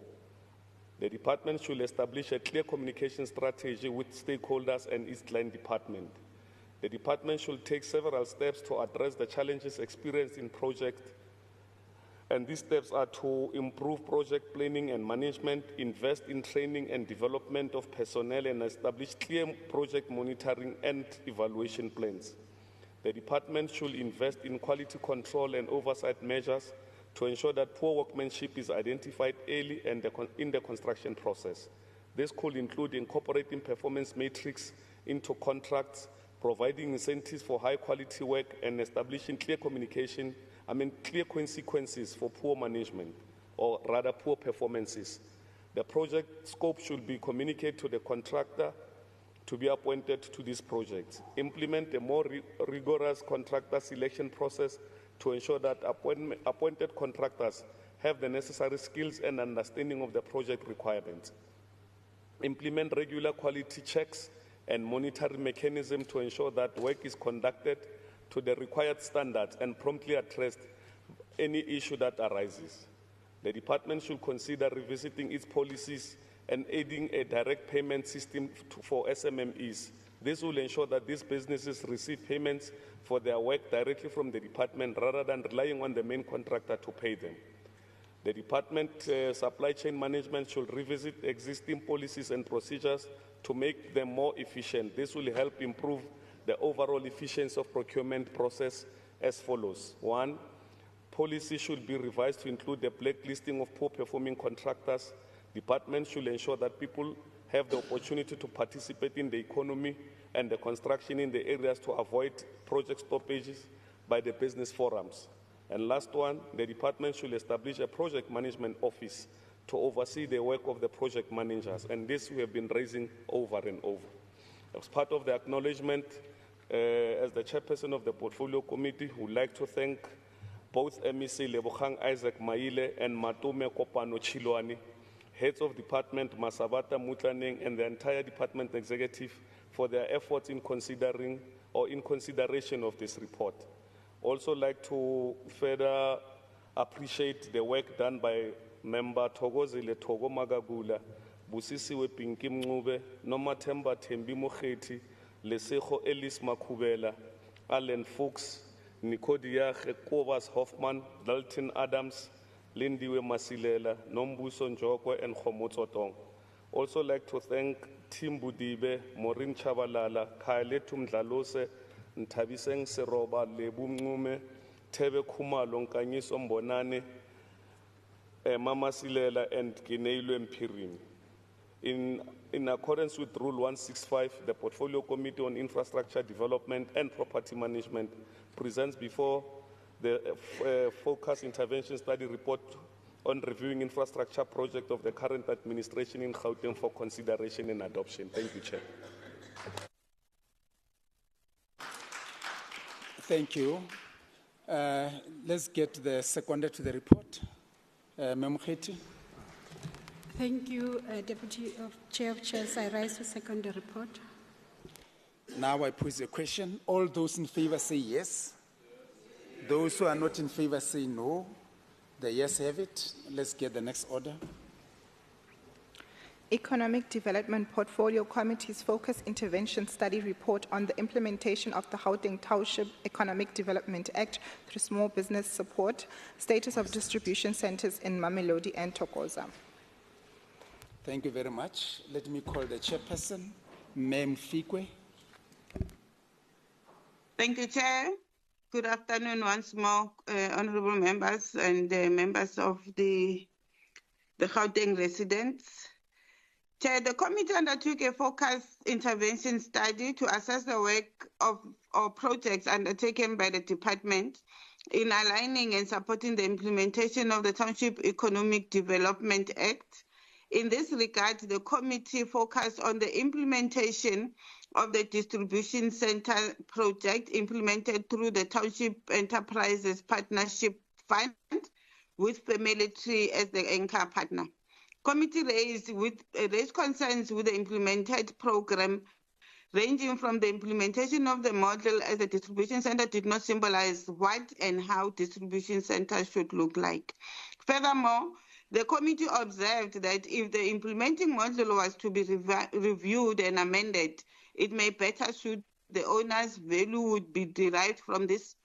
The Department should establish a clear communication strategy with stakeholders and its client department. The Department should take several steps to address the challenges experienced in projects, and these steps are to improve project planning and management, invest in training and development of personnel, and establish clear project monitoring and evaluation plans. The Department should invest in quality control and oversight measures to ensure that poor workmanship is identified early and in the construction process. This could include incorporating performance metrics into contracts, providing incentives for high quality work, and establishing clear clear consequences for poor management, or rather poor performances. The project scope should be communicated to the contractor to be appointed to this project. Implement a more rigorous contractor selection process to ensure that appointed contractors have the necessary skills and understanding of the project requirements. Implement regular quality checks and monitoring mechanism to ensure that work is conducted to the required standards and promptly address any issue that arises. The Department should consider revisiting its policies and adding a direct payment system for SMMEs. This will ensure that these businesses receive payments for their work directly from the Department rather than relying on the main contractor to pay them. The Department supply chain management should revisit existing policies and procedures to make them more efficient. This will help improve the overall efficiency of procurement process as follows. 1, policy should be revised to include the blacklisting of poor performing contractors. Department should ensure that people have the opportunity to participate in the economy and the construction in the areas to avoid project stoppages by the business forums. And last one, the department should establish a project management office to oversee the work of the project managers, and this we have been raising over and over. As part of the acknowledgement, as the chairperson of the Portfolio Committee, we would like to thank both MEC Lebogang Isaac Maile and Matume Kopano Chilwani, heads of department Masabata Mutlaneng and the entire department executive for their efforts in considering or in consideration of this report. Also like to further appreciate the work done by member Thokozile Thogo Magagula, Busisiwe Pinki Mncube, Nomathemba Thembi Mokheti, Lesego Ellis Makhubela, Allen Fuchs, Nicodiache Kovas Hoffman, Dalton Adams, Lindiwe Masilela, Nombuso Njokwe, and Khomotso Tong. Also like to thank Tim Budibe, Maureen Chabalala, Khaletum Dlalose, Ntabiseng Seroba, Lebu Mncube, Tebe Khumalo, Nkanyiso Mbonane, Mama Silela, and Gineilwe Mpirini. In accordance with Rule 165, the Portfolio Committee on Infrastructure Development and Property Management presents before the Focus Intervention Study Report on reviewing infrastructure project of the current administration in Gauteng for consideration and adoption. Thank you, Chair. Thank you. Let's get the seconder to the report. Memkheti. Thank you, Deputy Chair of Chairs. I rise to second the report. Now I pose a question. All those in favor say yes. Those who are not in favor say no. The yes have it. Let's get the next order. Economic Development Portfolio Committee's Focus Intervention Study Report on the implementation of the Gauteng Township Economic Development Act through small business support, status of distribution centers in Mamelodi and Thokoza. Thank you very much. Let me call the chairperson, Mem Fikwe. Thank you, Chair. Good afternoon once more, honorable members and members of the Gauteng residents. Chair, the committee undertook a focused intervention study to assess the work of projects undertaken by the department in aligning and supporting the implementation of the Township Economic Development Act. In this regard, the committee focused on the implementation of the distribution center project implemented through the Township Enterprises Partnership Fund with Family Tree as the anchor partner. Committee raised concerns with the implemented program, ranging from the implementation of the model as a distribution center did not symbolize what and how distribution centers should look like. Furthermore, the committee observed that if the implementing model was to be reviewed and amended, it may better suit the owner's value would be derived from this,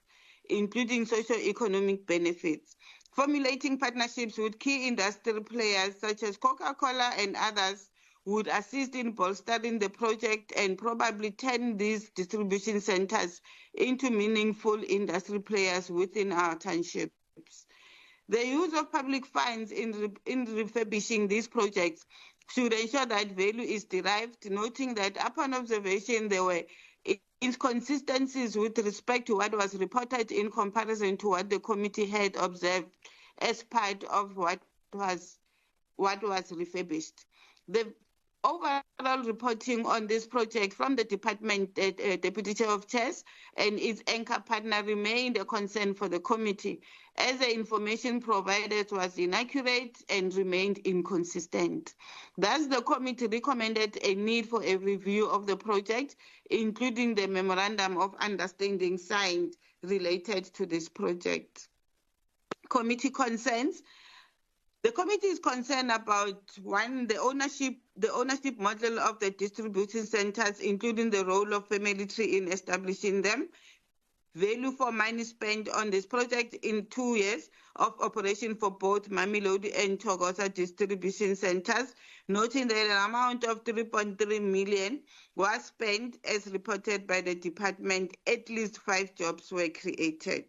including socio-economic benefits. Formulating partnerships with key industry players such as Coca-Cola and others would assist in bolstering the project and probably turn these distribution centers into meaningful industry players within our townships. The use of public funds in refurbishing these projects should ensure that value is derived, noting that upon observation there were inconsistencies with respect to what was reported in comparison to what the committee had observed as part of what was refurbished. The overall reporting on this project from the department Deputy Chair of Chairs and its anchor partner remained a concern for the committee, as the information provided was inaccurate and remained inconsistent. Thus, the committee recommended a need for a review of the project, including the memorandum of understanding signed related to this project. Committee concerns. The committee is concerned about, one, the ownership model of the distribution centers, including the role of Family Tree in establishing them, value for money spent on this project in 2 years of operation for both Mamelodi and Thokoza distribution centers, noting that an amount of 3.3 million was spent as reported by the department. At least 5 jobs were created.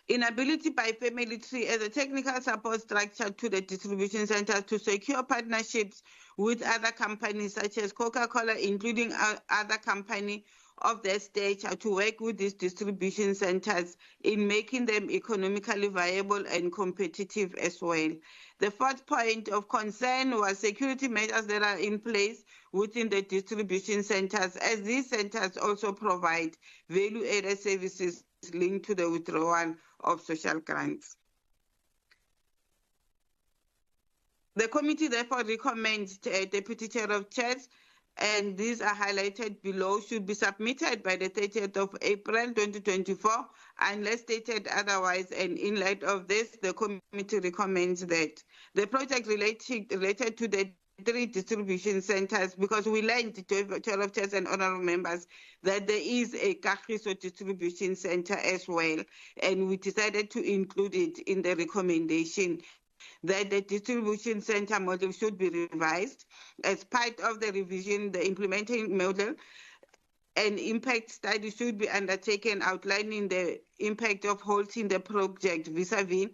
Inability by Family Tree as a technical support structure to the distribution center to secure partnerships with other companies such as Coca-Cola, including other company of their stature to work with these distribution centers in making them economically viable and competitive as well. The fourth point of concern was security measures that are in place within the distribution centers, as these centers also provide value-added services linked to the withdrawal of social grants. The committee therefore recommends Deputy Chair of Chairs, and these are highlighted below, should be submitted by the 30th of April 2024 unless stated otherwise, and in light of this, the committee recommends that the project related to the 3 distribution centers, because we learned, Chair of Chairs and honorable members, that there is a Kagiso distribution center as well, and we decided to include it in the recommendation that the distribution center model should be revised. As part of the revision, the implementing model and impact study should be undertaken outlining the impact of halting the project vis-a-vis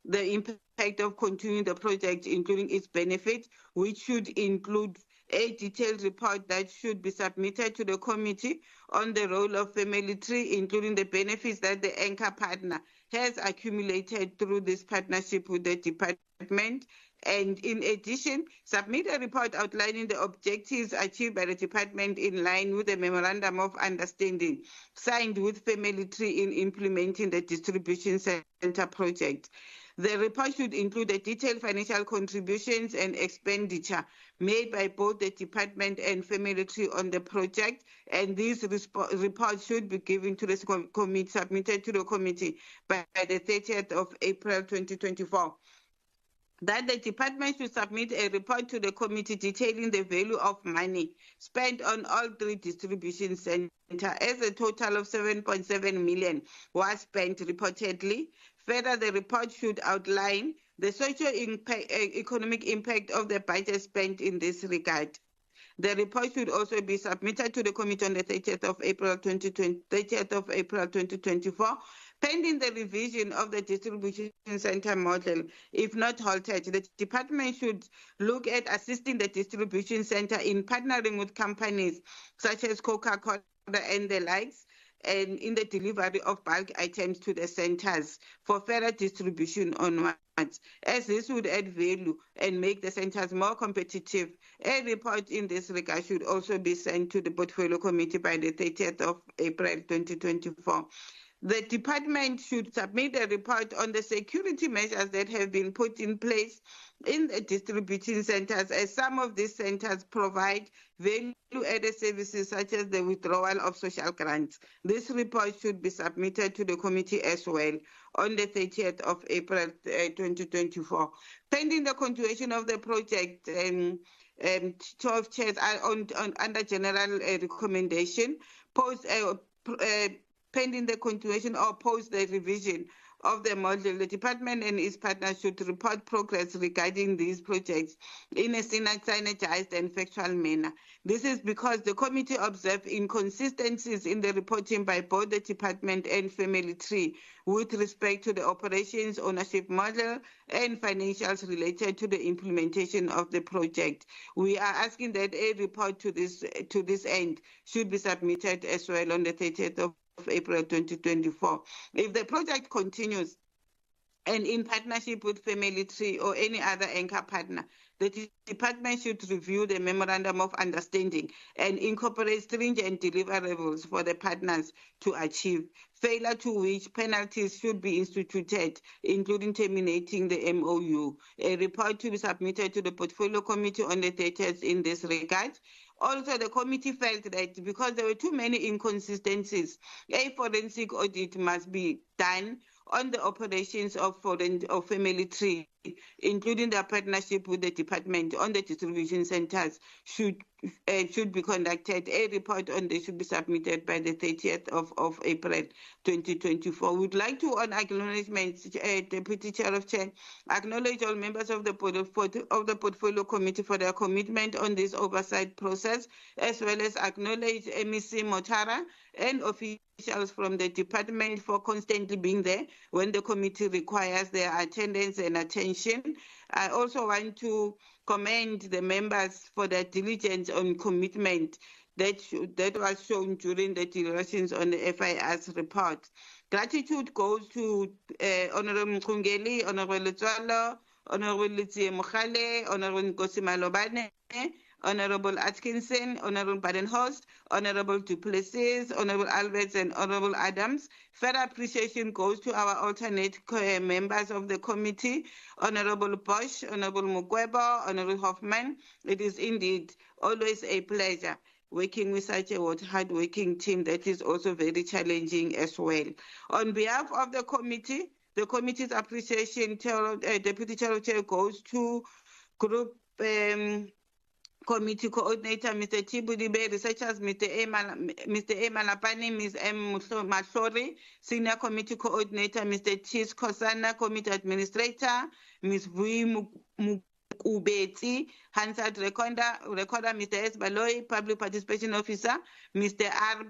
the impact of continuing the project, including its benefits, which should include a detailed report that should be submitted to the committee on the role of family tree, including the benefits that the anchor partner has accumulated through this partnership with the department. And in addition, submit a report outlining the objectives achieved by the department in line with the Memorandum of Understanding signed with Family Tree in implementing the distribution center project. The report should include the detailed financial contributions and expenditure made by both the department and Family Tree on the project, and these reports should be given to the committee, submitted to the committee by the 30th of April 2024. That the department should submit a report to the committee detailing the value of money spent on all 3 distribution centers, as a total of 7.7 million was spent reportedly. Further, the report should outline the socio-economic impact of the budget spent in this regard. The report should also be submitted to the committee on the 30th of April 2024. Pending the revision of the distribution center model, if not halted, the department should look at assisting the distribution center in partnering with companies such as Coca-Cola and the likes, and in the delivery of bulk items to the centers for further distribution onwards, as this would add value and make the centers more competitive. A report in this regard should also be sent to the Portfolio Committee by the 30th of April 2024. The department should submit a report on the security measures that have been put in place in the distribution centers, as some of these centers provide value-added services such as the withdrawal of social grants. This report should be submitted to the committee as well on the 30th of April 2024. Pending the continuation of the project, 12 chairs are under general recommendation, pending the continuation or post the revision of the model, the department and its partners should report progress regarding these projects in a synergized and factual manner. This is because the committee observed inconsistencies in the reporting by both the department and Family Tree with respect to the operations ownership model and financials related to the implementation of the project. We are asking that a report to this end should be submitted as well on the 30th of April 2024. If the project continues and in partnership with Family Tree or any other anchor partner, the department should review the Memorandum of Understanding and incorporate stringent deliverables for the partners to achieve, failure to which penalties should be instituted, including terminating the MOU. A report to be submitted to the Portfolio Committee on the 30th in this regard. Also, the committee felt that because there were too many inconsistencies, a forensic audit must be done on the operations of Family Tree, including their partnership with the department on the distribution centers, should be conducted. A report on this should be submitted by the 30th of April 2024. We'd like to, on acknowledgements, Deputy Chair of Chair, acknowledge all members of the Portfolio Committee for their commitment on this oversight process, as well as acknowledge MEC Motara and officials from the department for constantly being there when the committee requires their attendance and attention. I also want to commend the members for their diligence on commitment that was shown during the deliberations on the FIS report. Gratitude goes to Honorable Mkhungeli, Honorable Letswalo, Honorable Litsie Mokhale, Honorable Nkosi Malobane, Honorable Atkinson, Honorable Badenhorst, Honorable Duplessis, Honorable Alberts, and Honorable Adams. Further appreciation goes to our alternate members of the committee, Honorable Bosch, Honorable Mukwebo, Honorable Hoffman. It is indeed always a pleasure working with such a hard-working team that is also very challenging as well. On behalf of the committee's appreciation, Deputy Chair goes to Group Committee Coordinator, Mr. Chibudibe, Researchers, Mr. A. Malapani, Ms. M. Mahlori, Senior Committee Coordinator, Mr. Chis Kosana, Committee Administrator, Ms. Vui Mukubeti, Hansard Recorder, Mr. S. Baloy, Public Participation Officer, Ms. R.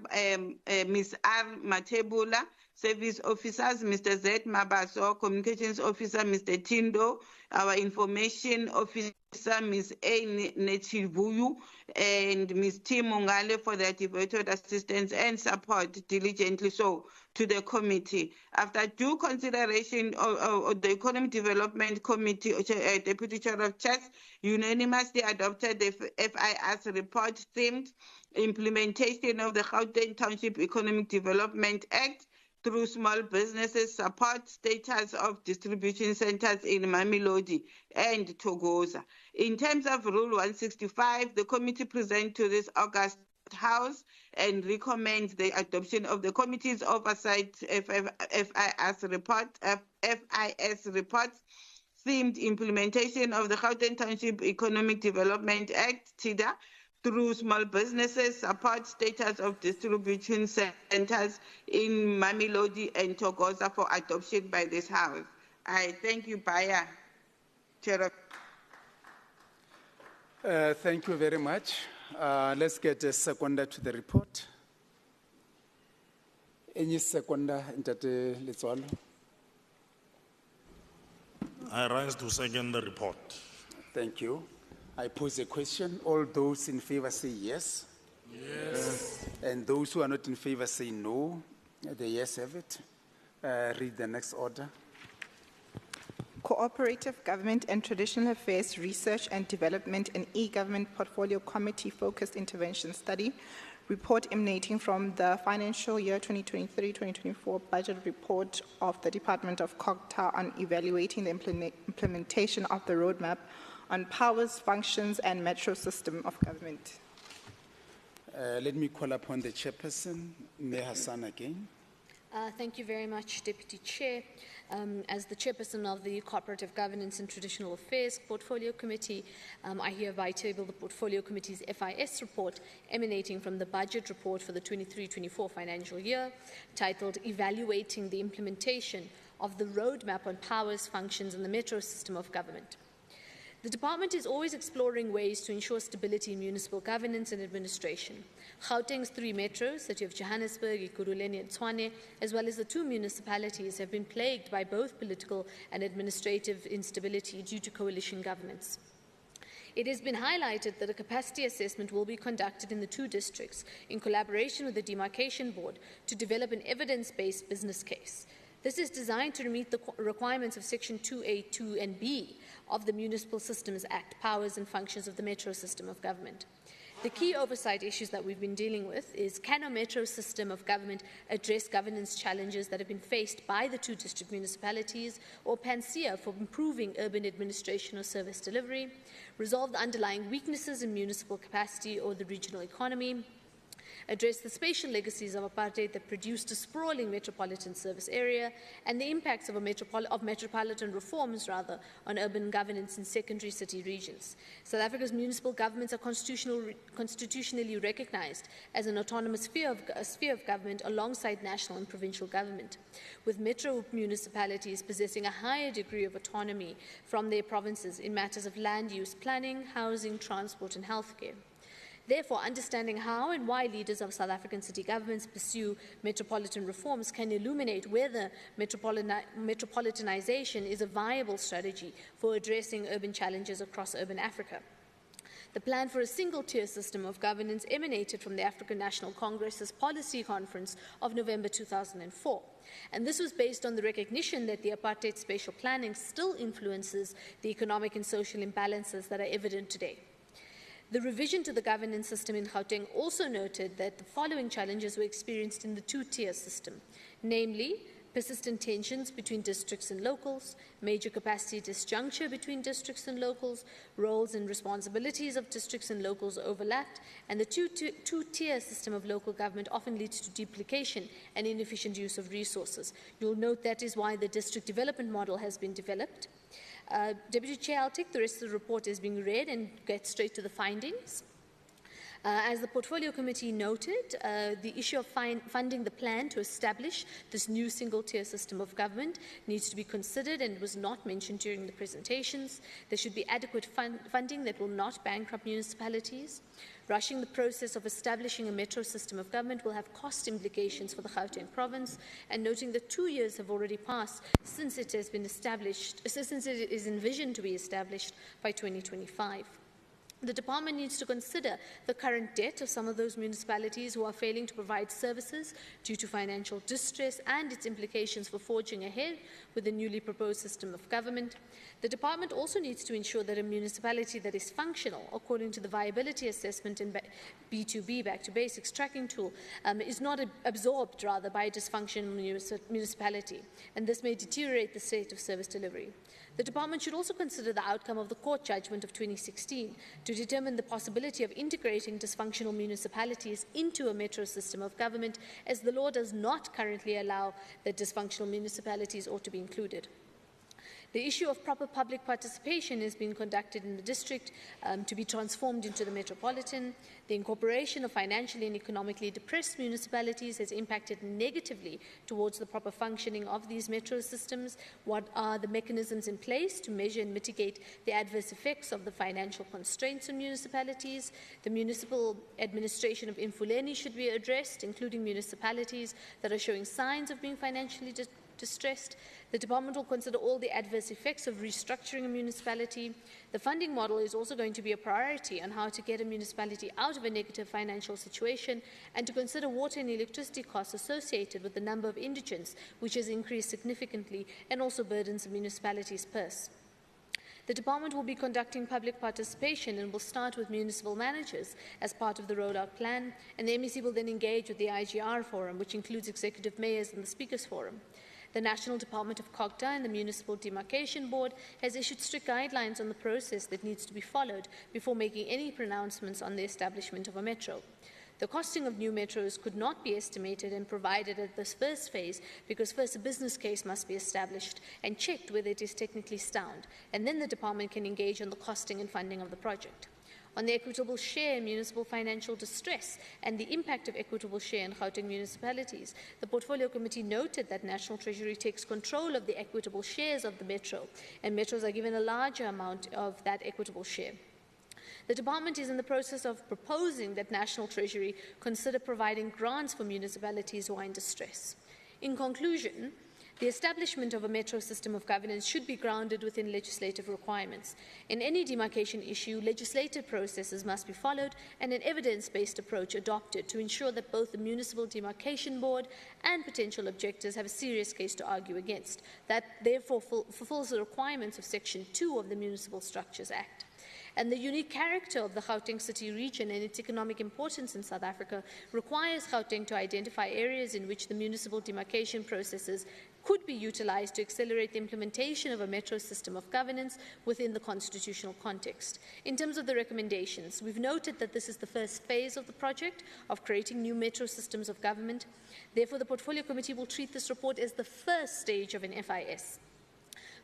Matebula, Service Officers, Mr. Z. Mabaso, Communications Officer, Mr. Tindo, our Information Officer, Ms. A. Nechivuyu, and Ms. T. Mungale for their devoted assistance and support diligently so to the committee. After due consideration of the Economic Development Committee, Deputy Chair of Chess unanimously adopted the FIS report themed implementation of the Gauteng Township Economic Development Act through small businesses, support status of distribution centers in Mamelodi and Togoza. In terms of Rule 165, the committee presents to this August House and recommends the adoption of the committee's oversight FIS report, themed implementation of the Gauteng Township Economic Development Act, TIDA, through small businesses, support status of distribution centers in Mamelodi and Togoza for adoption by this House. I thank you, Baya. Chair of Thank you very much. Let's get a seconder to the report. Any seconder, Ntate Letswalo? I rise to second the report. Thank you. I pose a question. All those in favor say yes. Yes. And those who are not in favor say no. The yes have it. Read the next order. Cooperative Government and Traditional Affairs Research and Development and E-Government Portfolio Committee Focused Intervention Study report emanating from the financial year 2023-2024 budget report of the Department of COGTA on evaluating the implementation of the roadmap on powers, functions, and metro system of government. Let me call upon the chairperson, Mayor Hassan, again. Thank you very much, Deputy Chair. As the chairperson of the Cooperative Governance and Traditional Affairs Portfolio Committee, I hereby table the Portfolio Committee's FIS report emanating from the budget report for the 23-24 financial year, titled Evaluating the Implementation of the Roadmap on Powers, Functions, and the Metro System of Government. The department is always exploring ways to ensure stability in municipal governance and administration. Gauteng's 3 metros, City of Johannesburg, Ekurhuleni, and Tshwane, as well as the 2 municipalities, have been plagued by both political and administrative instability due to coalition governments. It has been highlighted that a capacity assessment will be conducted in the 2 districts in collaboration with the Demarcation Board to develop an evidence-based business case. This is designed to meet the requirements of Section 2A, 2 and B of the Municipal Systems Act, powers and functions of the metro system of government. The key oversight issues that we've been dealing with is, can a metro system of government address governance challenges that have been faced by the 2 district municipalities, or panacea for improving urban administration or service delivery, resolve the underlying weaknesses in municipal capacity or the regional economy, address the spatial legacies of apartheid that produced a sprawling metropolitan service area, and the impacts of metropolitan reforms on urban governance in secondary city regions. South Africa's municipal governments are constitutionally recognized as an autonomous sphere of government alongside national and provincial government, with metro municipalities possessing a higher degree of autonomy from their provinces in matters of land use planning, housing, transport, and healthcare. Therefore, understanding how and why leaders of South African city governments pursue metropolitan reforms can illuminate whether metropolitanization is a viable strategy for addressing urban challenges across urban Africa. The plan for a single-tier system of governance emanated from the African National Congress's policy conference of November 2004. And this was based on the recognition that the apartheid spatial planning still influences the economic and social imbalances that are evident today. The revision to the governance system in Gauteng also noted that the following challenges were experienced in the two-tier system, namely, persistent tensions between districts and locals, major capacity disjuncture between districts and locals, roles and responsibilities of districts and locals overlapped, and the two-tier system of local government often leads to duplication and inefficient use of resources. You'll note that is why the district development model has been developed. Deputy Chair, I'll take the rest of the report as being read and get straight to the findings. As the Portfolio Committee noted, the issue of funding the plan to establish this new single-tier system of government needs to be considered and was not mentioned during the presentations. There should be adequate funding that will not bankrupt municipalities. Rushing the process of establishing a metro system of government will have cost implications for the Gauteng province, and noting that 2 years have already passed since it has been established, since it is envisioned to be established by 2025. The department needs to consider the current debt of some of those municipalities who are failing to provide services due to financial distress and its implications for forging ahead with the newly proposed system of government. The department also needs to ensure that a municipality that is functional, according to the viability assessment in B2B, Back to Basics tracking tool, is not absorbed rather by a dysfunctional municipality, and this may deteriorate the state of service delivery. The department should also consider the outcome of the court judgment of 2016 to determine the possibility of integrating dysfunctional municipalities into a metro system of government, as the law does not currently allow that dysfunctional municipalities ought to be included. The issue of proper public participation is being conducted in the district to be transformed into the metropolitan. The incorporation of financially and economically depressed municipalities has impacted negatively towards the proper functioning of these metro systems. What are the mechanisms in place to measure and mitigate the adverse effects of the financial constraints on municipalities? The municipal administration of Infuleni should be addressed, including municipalities that are showing signs of being financially distressed. The department will consider all the adverse effects of restructuring a municipality. The funding model is also going to be a priority on how to get a municipality out of a negative financial situation, and to consider water and electricity costs associated with the number of indigents, which has increased significantly and also burdens the municipality's purse. The department will be conducting public participation and will start with municipal managers as part of the rollout plan, and the MEC will then engage with the IGR Forum, which includes executive mayors and the Speakers Forum. The National Department of COGTA and the Municipal Demarcation Board has issued strict guidelines on the process that needs to be followed before making any pronouncements on the establishment of a metro. The costing of new metros could not be estimated and provided at this first phase, because first a business case must be established and checked whether it is technically sound, and then the department can engage on the costing and funding of the project. On the equitable share in municipal financial distress and the impact of equitable share in Gauteng municipalities, the Portfolio Committee noted that National Treasury takes control of the equitable shares of the metro, and metros are given a larger amount of that equitable share. The department is in the process of proposing that National Treasury consider providing grants for municipalities who are in distress. In conclusion, the establishment of a metro system of governance should be grounded within legislative requirements. In any demarcation issue, legislative processes must be followed and an evidence-based approach adopted to ensure that both the Municipal Demarcation Board and potential objectors have a serious case to argue against. That therefore fulfills the requirements of Section 2 of the Municipal Structures Act. And the unique character of the Gauteng City region and its economic importance in South Africa requires Gauteng to identify areas in which the municipal demarcation processes could be utilized to accelerate the implementation of a metro system of governance within the constitutional context. In terms of the recommendations, we've noted that this is the first phase of the project of creating new metro systems of government. Therefore, the Portfolio Committee will treat this report as the first stage of an FIS.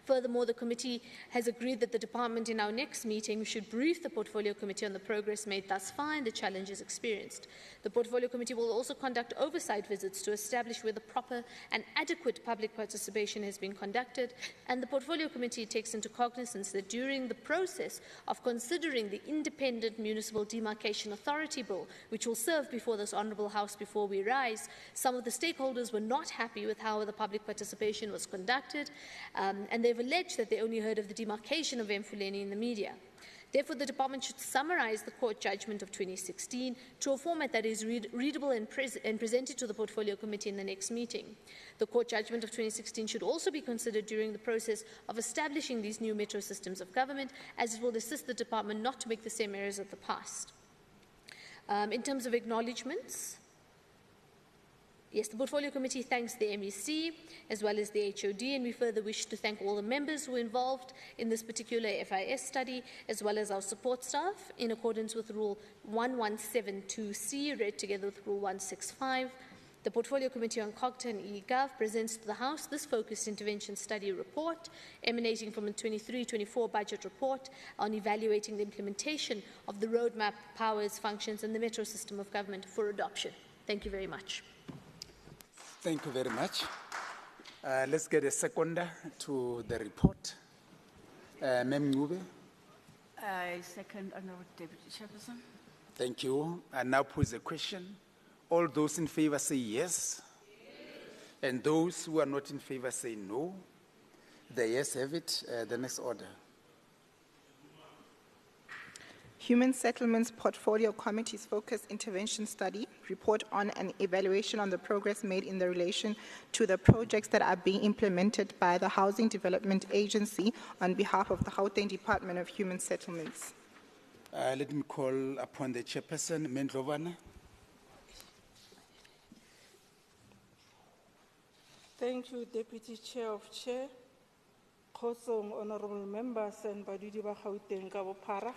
Furthermore, the committee has agreed that the department in our next meeting should brief the Portfolio Committee on the progress made thus far and the challenges experienced. The Portfolio Committee will also conduct oversight visits to establish whether proper and adequate public participation has been conducted, and the Portfolio Committee takes into cognizance that during the process of considering the Independent Municipal Demarcation Authority Bill, which will serve before this Honourable House before we rise, some of the stakeholders were not happy with how the public participation was conducted, and they've alleged that they only heard of the demarcation of Mfuleni in the media. Therefore, the department should summarize the court judgment of 2016 to a format that is readable and presented to the Portfolio Committee in the next meeting. The court judgment of 2016 should also be considered during the process of establishing these new metro systems of government, as it will assist the department not to make the same errors of the past. In terms of acknowledgements, yes, the Portfolio Committee thanks the MEC as well as the HOD, and we further wish to thank all the members who were involved in this particular FIS study, as well as our support staff, in accordance with Rule 1172C, read together with Rule 165. The Portfolio Committee on COGTA and eGov presents to the House this focused intervention study report emanating from a 23-24 budget report on evaluating the implementation of the roadmap, powers, functions, and the metro system of government for adoption. Thank you very much. Thank you very much. Let's get a seconder to the report. Ma'am Ngube. I second, Honourable Deputy Chairperson. Thank you. I now pose a question. All those in favor say yes. And those who are not in favor say no. The yes have it. The next order. Human Settlements Portfolio Committee's Focus Intervention Study, report on an evaluation on the progress made in the relation to the projects that are being implemented by the Housing Development Agency on behalf of the Gauteng Department of Human Settlements. Let me call upon the chairperson, Mendlovana. Thank you, Deputy Chair of Chair, Khosong, honorable members, and Badudi ba Gauteng ka bophara.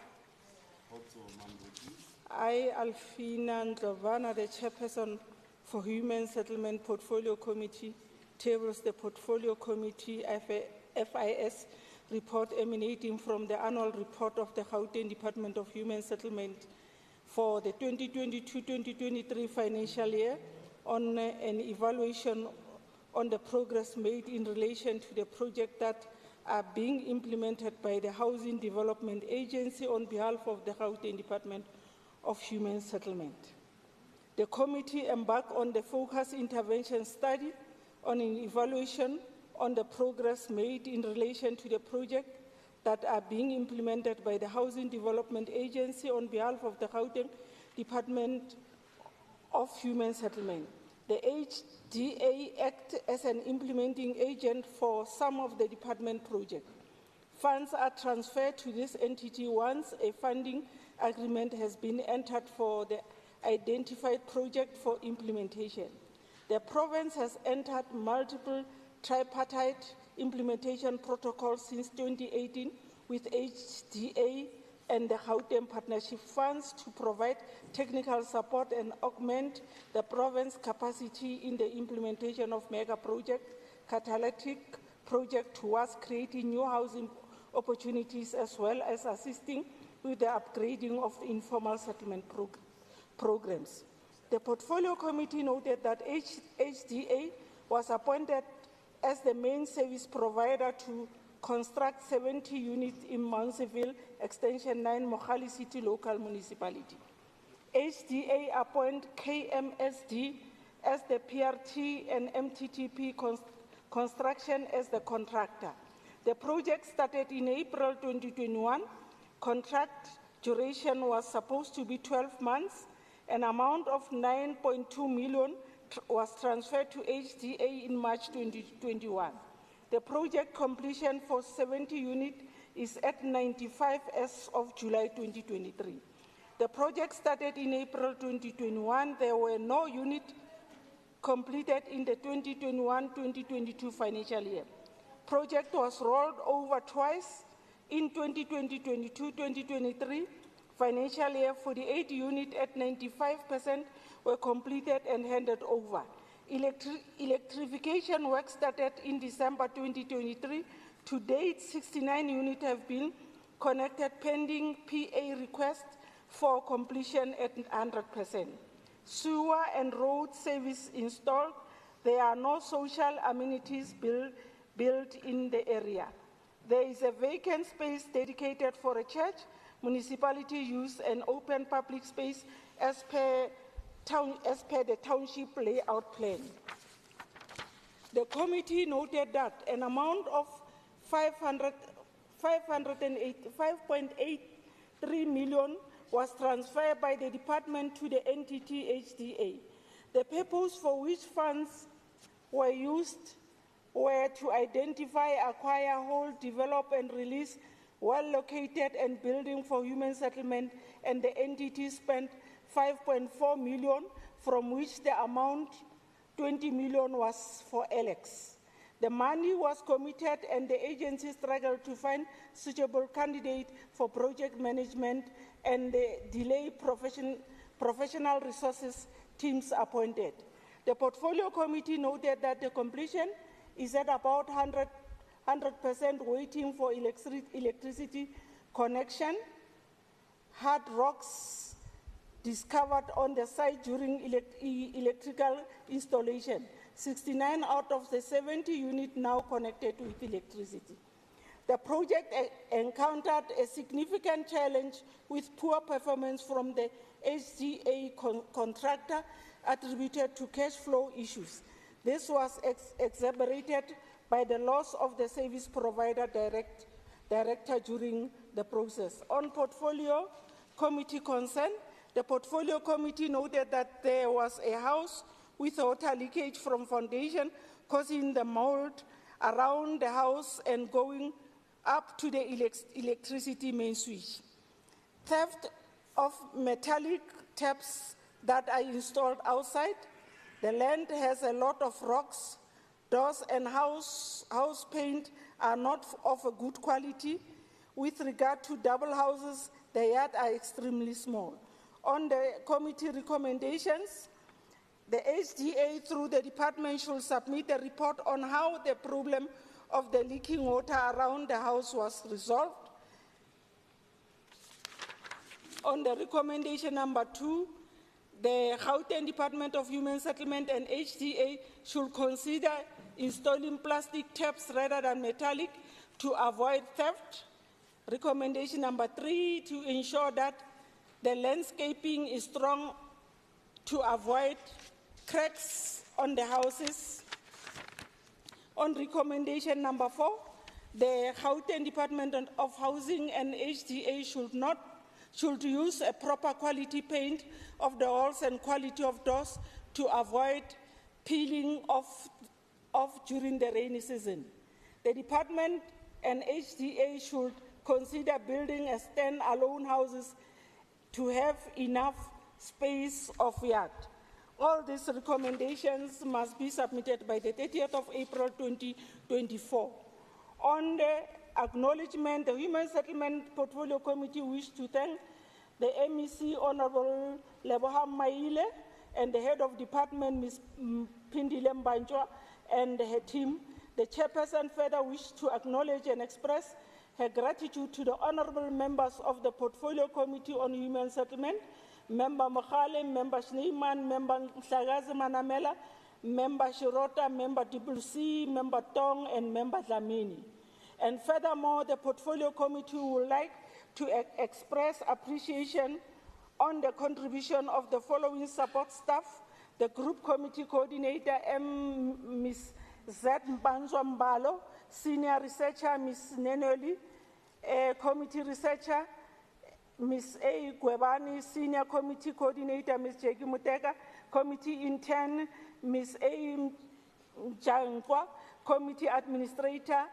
I, Alfina Ndlovana, the chairperson for Human Settlement Portfolio Committee, tables the Portfolio Committee FIS report emanating from the annual report of the Gauteng Department of Human Settlement for the 2022-2023 financial year on an evaluation on the progress made in relation to the project that are being implemented by the Housing Development Agency on behalf of the Gauteng Department of Human Settlement. The committee embarked on the focus intervention study on an evaluation on the progress made in relation to the project that are being implemented by the Housing Development Agency on behalf of the Gauteng Department of Human Settlement. The HDA acts as an implementing agent for some of the department projects. Funds are transferred to this entity once a funding agreement has been entered for the identified project for implementation. The province has entered multiple tripartite implementation protocols since 2018 with HDA and the Gauteng Partnership Funds to provide technical support and augment the province's capacity in the implementation of mega project, catalytic project towards creating new housing opportunities, as well as assisting with the upgrading of informal settlement programs. The Portfolio Committee noted that HDA was appointed as the main service provider to construct 70 units in Mounseville, Extension 9, Mohali City Local Municipality. HDA appoint KMSD as the PRT and MTTP construction as the contractor. The project started in April 2021. Contract duration was supposed to be 12 months. An amount of 9.2 million was transferred to HDA in March 2021. The project completion for 70 units is at 95 as of July 2023. The project started in April 2021. There were no units completed in the 2021-2022 financial year. Project was rolled over twice in 2020-2022-2023 financial year. 48 units at 95% were completed and handed over. Electrification work started in December 2023. To date, 69 units have been connected pending PA request for completion at 100%. Sewer and road service installed. There are no social amenities built in the area. There is a vacant space dedicated for a church. Municipality use an open public space as per the township layout plan. The committee noted that an amount of 5.8 3 million was transferred by the department to the entity HDA. The purpose for which funds were used were to identify, acquire, hold, develop, and release well-located and building for human settlement, and the entity spent 5.4 million, from which the amount 20 million was for Alex. The money was committed and the agency struggled to find suitable candidate for project management and the delay professional resources teams appointed. The portfolio committee noted that the completion is at about 100% waiting for electricity connection. Hard rocks discovered on the site during electrical installation. 69 out of the 70 units now connected with electricity. The project encountered a significant challenge with poor performance from the HGA contractor attributed to cash flow issues. This was exacerbated by the loss of the service provider director during the process. On portfolio committee concern, the portfolio committee noted that there was a house with water leakage from foundation causing the mold around the house and going up to the electricity main switch. Theft of metallic taps that are installed outside. The land has a lot of rocks. Doors and house paint are not of a good quality. With regard to double houses, the yards are extremely small. On the committee recommendations, the HDA through the department should submit a report on how the problem of the leaking water around the house was resolved. On the recommendation number 2, the Gauteng Department of Human Settlement and HDA should consider installing plastic taps rather than metallic to avoid theft. Recommendation number 3, to ensure that the landscaping is strong to avoid cracks on the houses. On recommendation number 4, the Gauteng Department of Housing and HDA should use a proper quality paint of the walls and quality of doors to avoid peeling off during the rainy season. The department and HDA should consider building a stand-alone houses to have enough space of yard. All these recommendations must be submitted by the 30th of April 2024. On the acknowledgement, the Human Settlement Portfolio Committee wishes to thank the MEC, Honorable Leboham Maile, and the Head of Department, Ms. Pindile Mbanjwa, and her team. The Chairperson further wishes to acknowledge and express her gratitude to the honorable members of the Portfolio Committee on Human Settlement, Member Mokhale, Member Schneiman, Member Nhlagazi Manamela, Member Shirota, Member DBC, Member Tong, and Member Dlamini. And furthermore, the Portfolio Committee would like to express appreciation on the contribution of the following support staff: the Group Committee Coordinator, Ms. Z. Mbanzwa Mbalo, Senior Researcher, Ms. Nenoli, Committee Researcher, Ms. A. Gwebani, Senior Committee Coordinator, Ms. Jackie Muteka, Committee Intern, Ms. A. Jankwa, Committee Administrator,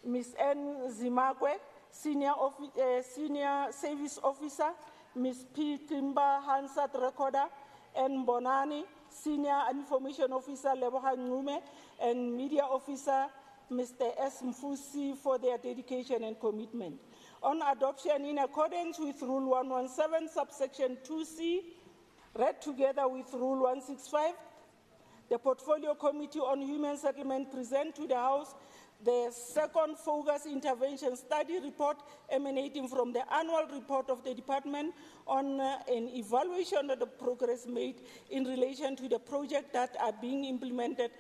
Ms. N. Zimagwe, Senior Service Officer, Ms. P. Timba Hansat Recorder, N. Bonani, Senior Information Officer, Leboha Ngume, and Media Officer, Mr. S. Mfusi, for their dedication and commitment. On adoption, in accordance with Rule 117, subsection 2C, read together with Rule 165, the Portfolio Committee on Human Settlement present to the House the second focus intervention study report emanating from the annual report of the department on an evaluation of the progress made in relation to the projects that are being implemented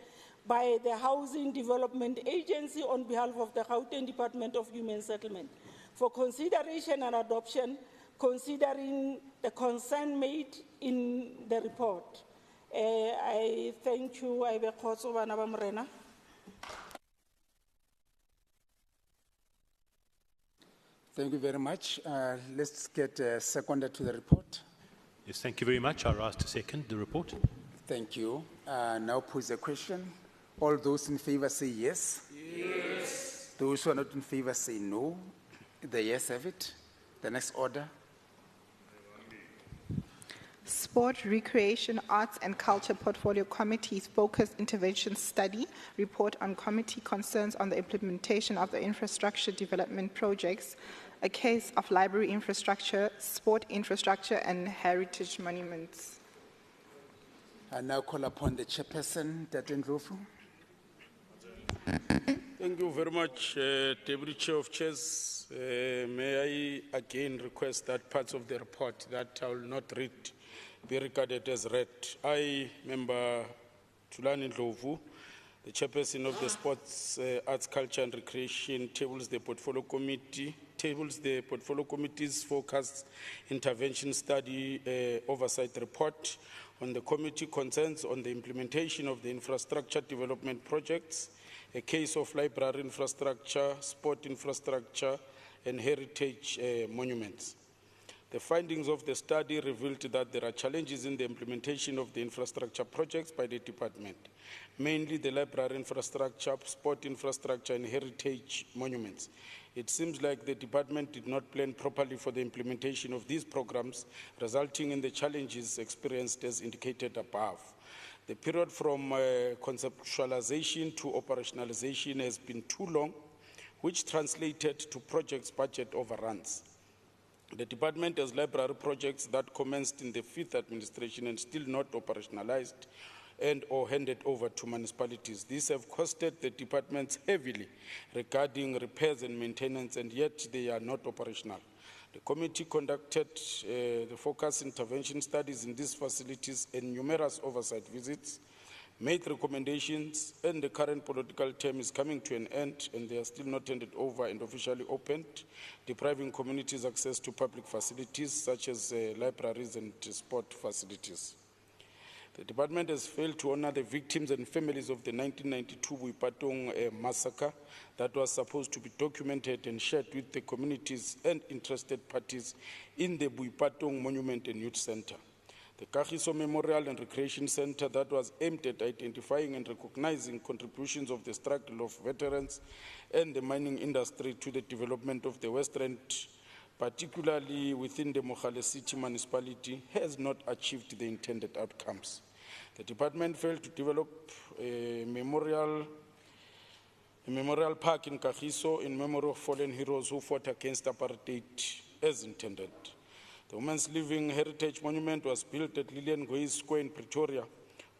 by the Housing Development Agency on behalf of the Gauteng Department of Human Settlement. For consideration and adoption, considering the concern made in the report. I thank you. I will call Morena. Thank you very much. Let's get a seconder to the report. Yes, thank you very much. I rise to second the report. Thank you. Now pose a question. All those in favor say yes. Yes. Those who are not in favor say no. The yes have it. The next order. Sport, Recreation, Arts and Culture Portfolio Committee's Focused Intervention Study report on committee concerns on the implementation of the infrastructure development projects, a case of library infrastructure, sport infrastructure and heritage monuments. I now call upon the chairperson, Tate Ndlovu. Thank you very much, Deputy Chair of Chairs. May I again request that parts of the report that I will not read be regarded as read. I, Member Tulani Ndlovu, the chairperson of the Sports, Arts, Culture and Recreation, tables the portfolio committee's focused intervention study oversight report on the committee concerns on the implementation of the infrastructure development projects, a case of library infrastructure, sport infrastructure, and heritage monuments. The findings of the study revealed that there are challenges in the implementation of the infrastructure projects by the department, mainly the library infrastructure, sport infrastructure, and heritage monuments. It seems like the department did not plan properly for the implementation of these programs, resulting in the challenges experienced as indicated above. The period from conceptualization to operationalization has been too long, which translated to projects budget overruns. The department has library projects that commenced in the 5th administration and still not operationalized and or handed over to municipalities. These have costed the departments heavily regarding repairs and maintenance, and yet they are not operational. The committee conducted the focus intervention studies in these facilities and numerous oversight visits, made recommendations, and the current political term is coming to an end and they are still not handed over and officially opened, depriving communities access to public facilities such as libraries and sport facilities. The department has failed to honor the victims and families of the 1992 Buipatong massacre that was supposed to be documented and shared with the communities and interested parties in the Buipatong Monument and Youth Center. The Kagiso Memorial and Recreation Center that was aimed at identifying and recognizing contributions of the struggle of veterans and the mining industry to the development of the West Rand, particularly within the Mogale City municipality, has not achieved the intended outcomes. The department failed to develop a memorial park in Kagiso in memory of fallen heroes who fought against apartheid as intended. The Women's Living Heritage Monument was built at Lillian Ngoyi Square in Pretoria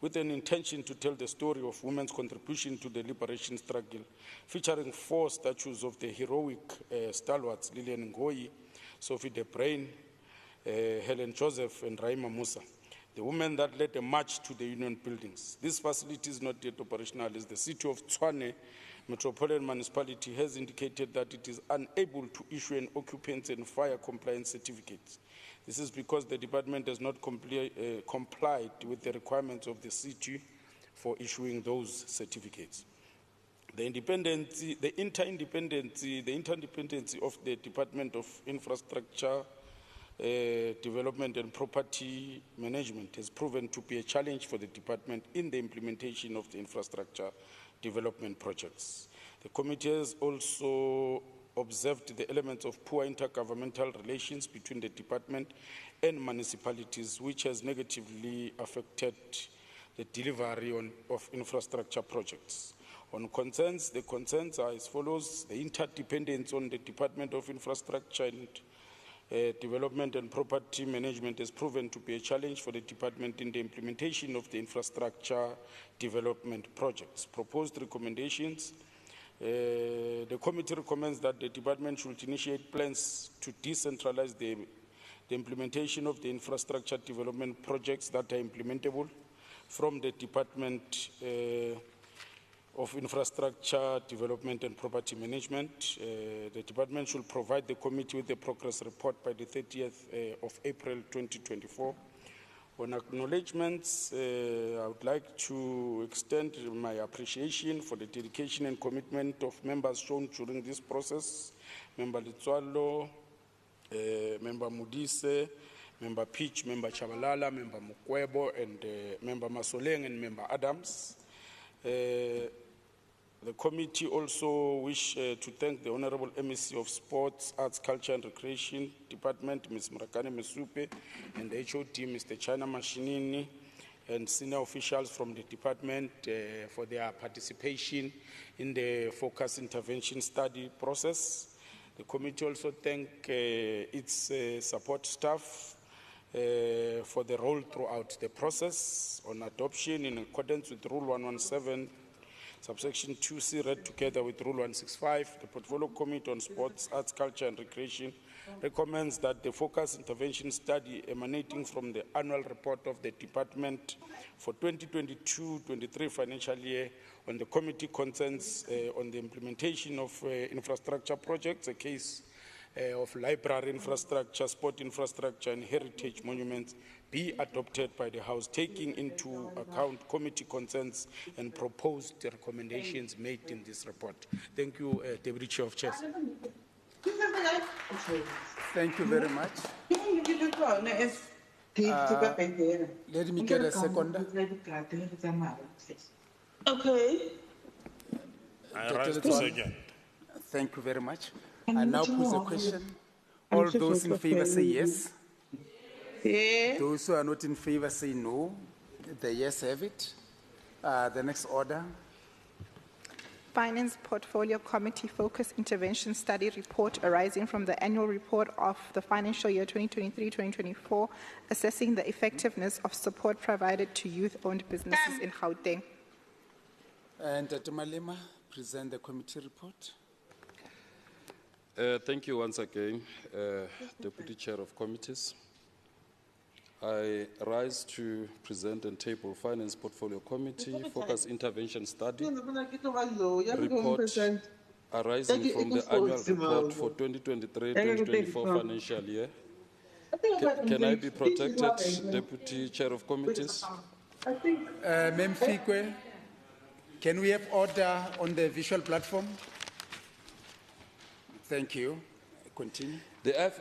with an intention to tell the story of women's contribution to the liberation struggle, featuring 4 statues of the heroic stalwarts Lillian Ngoyi, Sophie de Bruyn, Helen Joseph, and Raima Musa, the women that led a march to the union buildings. This facility is not yet operational as the city of Tshwane Metropolitan Municipality has indicated that it is unable to issue an occupancy and fire compliance certificate. This is because the department has not complied with the requirements of the city for issuing those certificates. The interdependency of the Department of Infrastructure, Development and Property Management has proven to be a challenge for the department in the implementation of the infrastructure development projects. The committee has also observed the elements of poor intergovernmental relations between the department and municipalities, which has negatively affected the delivery of infrastructure projects. On concerns, the concerns are as follows. The interdependence on the Department of Infrastructure and Development and Property Management has proven to be a challenge for the department in the implementation of the infrastructure development projects. Proposed recommendations. The committee recommends that the department should initiate plans to decentralize the implementation of the infrastructure development projects that are implementable from the Department of Infrastructure Development and Property Management. The department should provide the committee with a progress report by the 30th of April 2024 On acknowledgements, I would like to extend my appreciation for the dedication and commitment of members shown during this process. Member Litswalo, Member Mudise, Member Peach, Member Chabalala, Member Mukwebo, and Member Masoleng and Member Adams. The committee also wish to thank the Honorable MEC of Sports, Arts, Culture and Recreation Department, Ms. Murakani Mesupe, and the HOD, Mr. China Mashinini, and senior officials from the department for their participation in the focus intervention study process. The committee also thank its support staff for the role throughout the process on adoption in accordance with Rule 117, Subsection 2C, read together with Rule 165. The Portfolio Committee on Sports, Arts, Culture and Recreation recommends that the focus intervention study emanating from the annual report of the department for 2022-23 financial year on the committee concerns on the implementation of infrastructure projects, a case of library infrastructure, sport infrastructure and heritage monuments be adopted by the House, taking into account committee concerns and proposed recommendations made in this report. Thank you, Deputy Chair of Chairs. Thank you very much. Let me get a second. Okay. I rise to second. Thank you very much. I now pose a question. All those in favor say yes. Yeah. Those who are not in favor say no. The yes have it. The next order. Finance Portfolio Committee Focus Intervention Study Report arising from the annual report of the financial year 2023-2024, assessing the effectiveness of support provided to youth-owned businesses in Gauteng. And Malema, present the committee report. Thank you once again, Deputy Chair of Committees. I rise to present and table Finance Portfolio Committee Focus Intervention Study report arising from the annual report for 2023-2024 financial year. Can I be protected, Deputy Chair of Committees? Ma'am Fikwe, can we have order on the visual platform? Thank you. Continue. The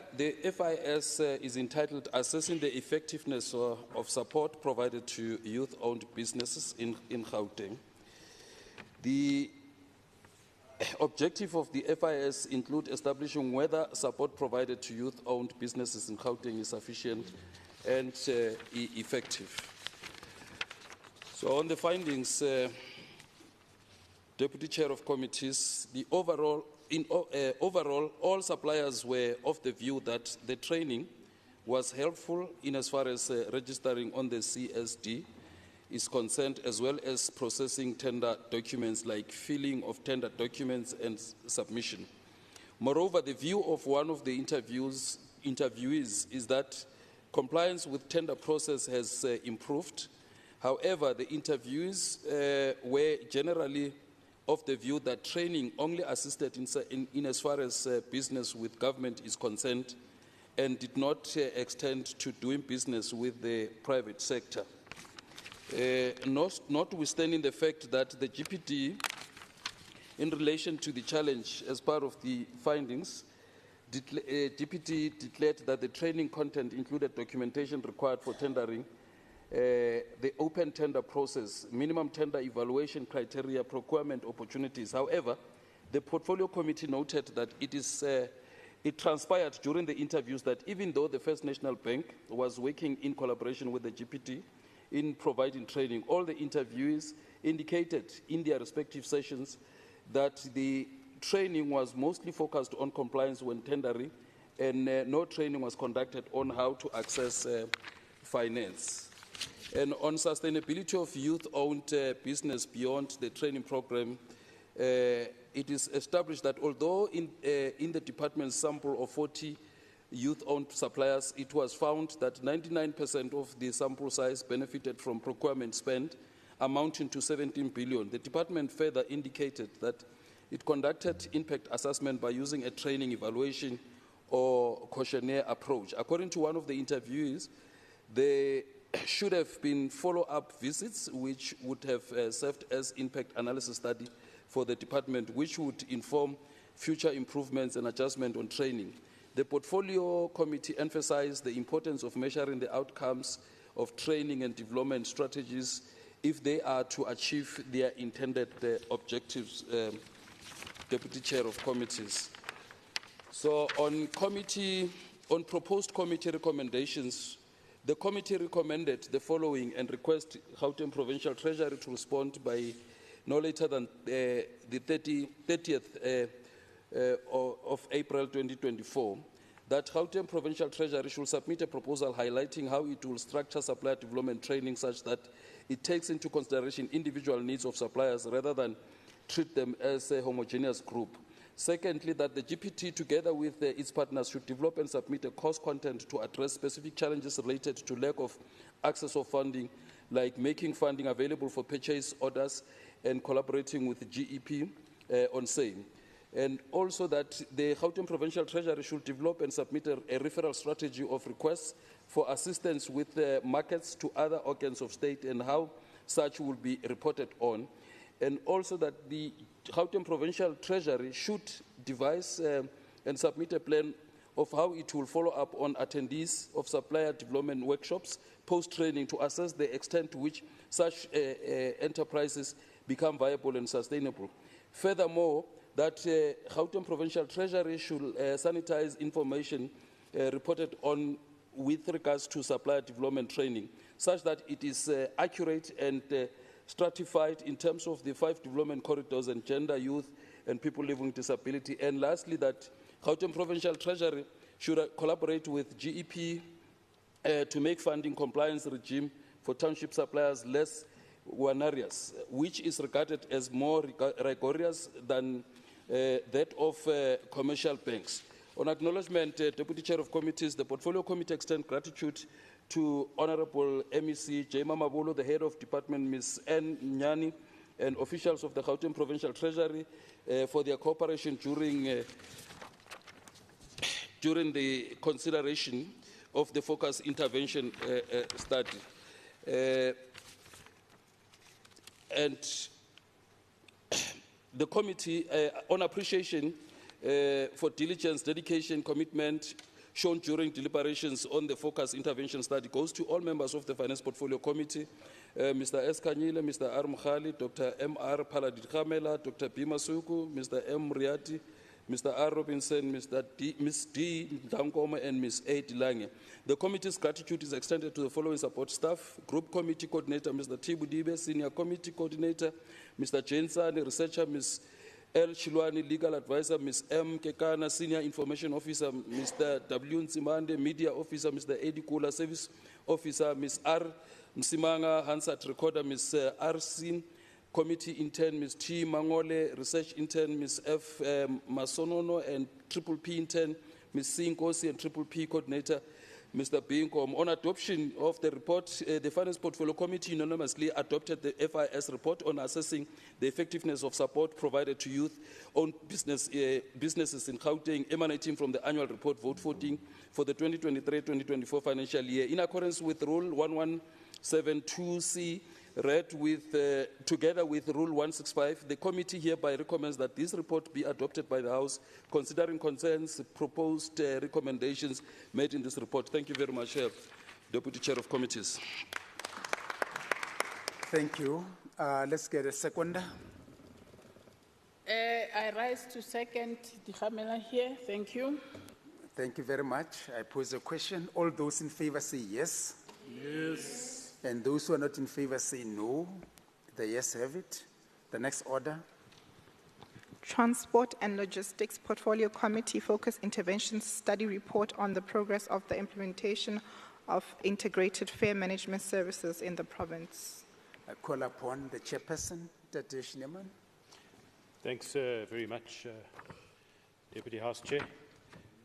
FIS is entitled Assessing the Effectiveness of Support Provided to Youth-Owned Businesses in Gauteng. The objective of the FIS include establishing whether support provided to youth-owned businesses in Gauteng is sufficient and effective. So on the findings, Deputy Chair of Committees, the overall, all suppliers were of the view that the training was helpful in as far as registering on the CSD is concerned, as well as processing tender documents like filling of tender documents and submission. Moreover, the view of one of the interviewees is that compliance with tender process has improved. However, the interviewees were generally of the view that training only assisted in as far as business with government is concerned and did not extend to doing business with the private sector. Notwithstanding the fact that the GPD, in relation to the challenge as part of the findings, GPD declared that the training content included documentation required for tendering, the open tender process, minimum tender evaluation criteria, procurement opportunities. However, the Portfolio Committee noted that it transpired during the interviews that even though the First National Bank was working in collaboration with the GPD in providing training, all the interviewees indicated in their respective sessions that the training was mostly focused on compliance when tendering, and no training was conducted on how to access finance. And on sustainability of youth-owned business beyond the training program, it is established that although in the department's sample of 40 youth-owned suppliers, it was found that 99% of the sample size benefited from procurement spend amounting to 17 billion. The department further indicated that it conducted impact assessment by using a training evaluation or questionnaire approach. According to one of the interviewees, the should have been follow-up visits which would have served as impact analysis study for the department, which would inform future improvements and adjustment on training. The Portfolio Committee emphasized the importance of measuring the outcomes of training and development strategies if they are to achieve their intended objectives, Deputy Chair of Committees. So on proposed committee recommendations, the committee recommended the following and request Gauteng Provincial Treasury to respond by no later than the 30th of April 2024, that Gauteng Provincial Treasury should submit a proposal highlighting how it will structure supplier development training such that it takes into consideration individual needs of suppliers rather than treat them as a homogeneous group. Secondly, that the GPT, together with its partners, should develop and submit a course content to address specific challenges related to lack of access of funding, like making funding available for purchase orders and collaborating with the GEP on same. And also that the Gauteng Provincial Treasury should develop and submit a referral strategy of requests for assistance with markets to other organs of state and how such will be reported on. And also that the Gauteng Provincial Treasury should devise and submit a plan of how it will follow up on attendees of supplier development workshops, post-training, to assess the extent to which such enterprises become viable and sustainable. Furthermore, that Gauteng Provincial Treasury should sanitize information reported on with regards to supplier development training, such that it is accurate and stratified in terms of the 5 development corridors and gender, youth, and people living with disability. And lastly, that Gauteng Provincial Treasury should collaborate with GEP to make funding compliance regime for township suppliers less onerous, which is regarded as more rigorous than that of commercial banks. On acknowledgement, Deputy Chair of Committees, the Portfolio Committee extends gratitude to Honorable MEC J. Mamabolo, the Head of Department, Ms. N. Nyani, and officials of the Gauteng Provincial Treasury for their cooperation during the consideration of the focus intervention study. And the committee, on appreciation for diligence, dedication, commitment shown during deliberations on the focus intervention study, goes to all members of the Finance Portfolio Committee, Mr. S. Kanyile, Mr. R. Mkhali, Dr. M.R. Paladit Khamela, Dr. B. Masuku, Mr. M. Riati, Mr. R. Robinson, Ms. D. Dankoma, and Ms. A. Dilange. The committee's gratitude is extended to the following support staff: Group Committee Coordinator, Mr. Tibu Dibe, Senior Committee Coordinator, Mr. Jensani, Researcher, Ms. L. Chilwani, Legal Advisor, Ms. M. Kekana, Senior Information Officer, Mr. W. Nsimande, Media Officer, Mr. Eddie Kula, Service Officer, Ms. R. Msimanga, Hansat Recorder, Ms. R. Sin, Committee Intern, Ms. T. Mangole, Research Intern, Ms. F. Masonono, and Triple P Intern, Ms. C. Nkosi, and Triple P Coordinator, Mr. Binkom. On adoption of the report, the Finance Portfolio Committee unanimously adopted the FIS report on assessing the effectiveness of support provided to youth-owned businesses in Gauteng, emanating from the annual report vote voting for the 2023-2024 financial year. In accordance with Rule 1172C, read with, together with Rule 165, the committee hereby recommends that this report be adopted by the House, considering concerns, proposed recommendations made in this report. Thank you very much, Deputy Chair of Committees. Thank you. Let's get a seconder. I rise to second the Khamela here. Thank you. Thank you very much. I pose a question. All those in favor say yes. Yes. And those who are not in favor say no. The yes have it. The next order. Transport and Logistics Portfolio Committee Focus Interventions Study Report on the progress of the implementation of integrated fare management services in the province. I call upon the chairperson, Tate Schneemann. Thanks very much, Deputy House Chair.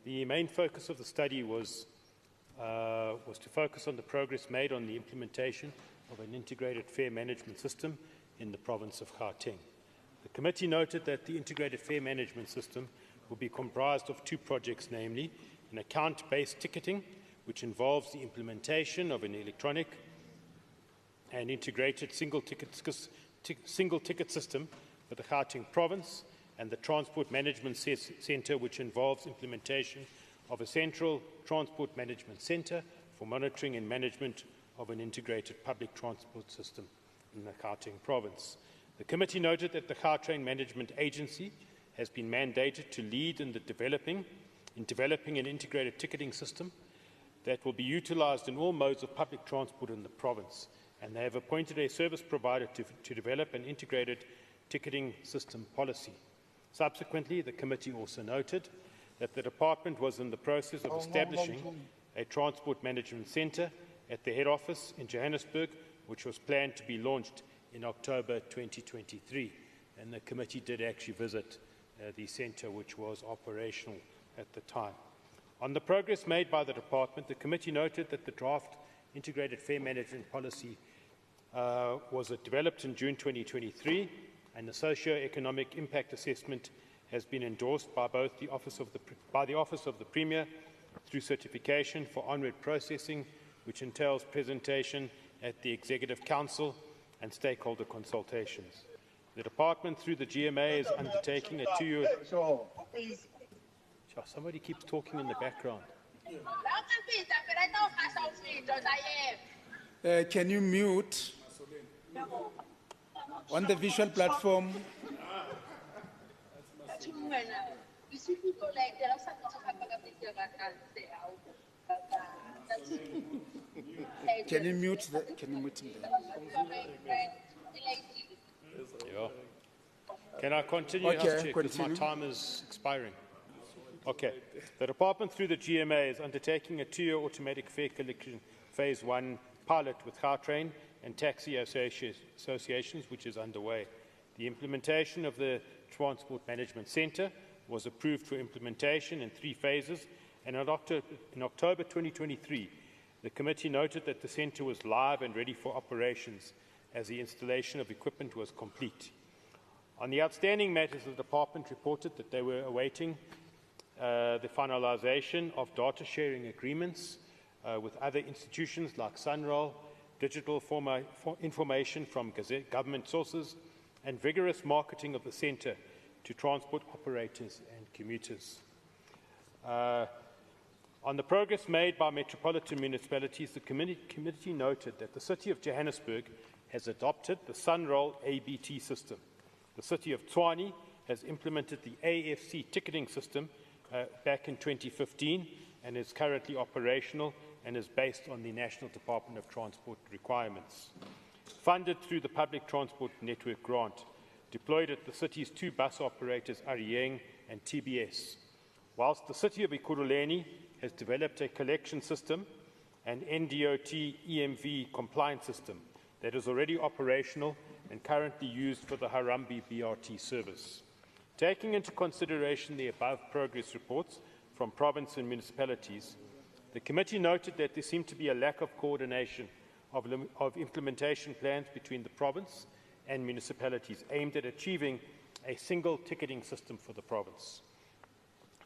The main focus of the study was to focus on the progress made on the implementation of an integrated fare management system in the province of Gauteng. The committee noted that the integrated fare management system will be comprised of 2 projects, namely an account-based ticketing, which involves the implementation of an electronic an integrated single ticket system for the Gauteng province, and the Transport Management Centre, which involves implementation of a central transport management centre for monitoring and management of an integrated public transport system in the Gauteng province. The committee noted that the Gautrain Management Agency has been mandated to lead in developing an integrated ticketing system that will be utilised in all modes of public transport in the province, and they have appointed a service provider to develop an integrated ticketing system policy. Subsequently, the committee also noted that the department was in the process of establishing a transport management centre at the head office in Johannesburg, which was planned to be launched in October 2023. And the committee did actually visit the centre, which was operational at the time. On the progress made by the department, the committee noted that the draft integrated fare management policy was developed in June 2023, and the socio-economic impact assessment has been endorsed by both the Office of the Premier through certification for onward processing, which entails presentation at the Executive Council and stakeholder consultations. The department, through the GMA, is undertaking a two-year... Somebody keeps talking in the background. Can you mute on the visual platform? Can you mute him there? Yeah. Can I continue? Okay, because my time is expiring. Okay. The department, through the GMA, is undertaking a two-year automatic fare collection phase 1 pilot with Gautrain and taxi associations, which is underway. The implementation of the Transport Management Centre was approved for implementation in 3 phases, and in October 2023, the committee noted that the centre was live and ready for operations as the installation of equipment was complete. On the outstanding matters, the department reported that they were awaiting the finalisation of data sharing agreements with other institutions like Sunroll, digital information from government sources, and vigorous marketing of the centre to transport operators and commuters. On the progress made by metropolitan municipalities, the committee noted that the City of Johannesburg has adopted the Sunroll ABT system. The City of Tshwane has implemented the AFC ticketing system back in 2015 and is currently operational and is based on the National Department of Transport requirements. Funded through the Public Transport Network grant, deployed at the city's 2 bus operators, Arieng and TBS. Whilst the City of Ekurhuleni has developed a collection system, an NDOT EMV compliance system that is already operational and currently used for the Harambee BRT service. Taking into consideration the above progress reports from province and municipalities, the committee noted that there seemed to be a lack of coordination of implementation plans between the province and municipalities aimed at achieving a single ticketing system for the province.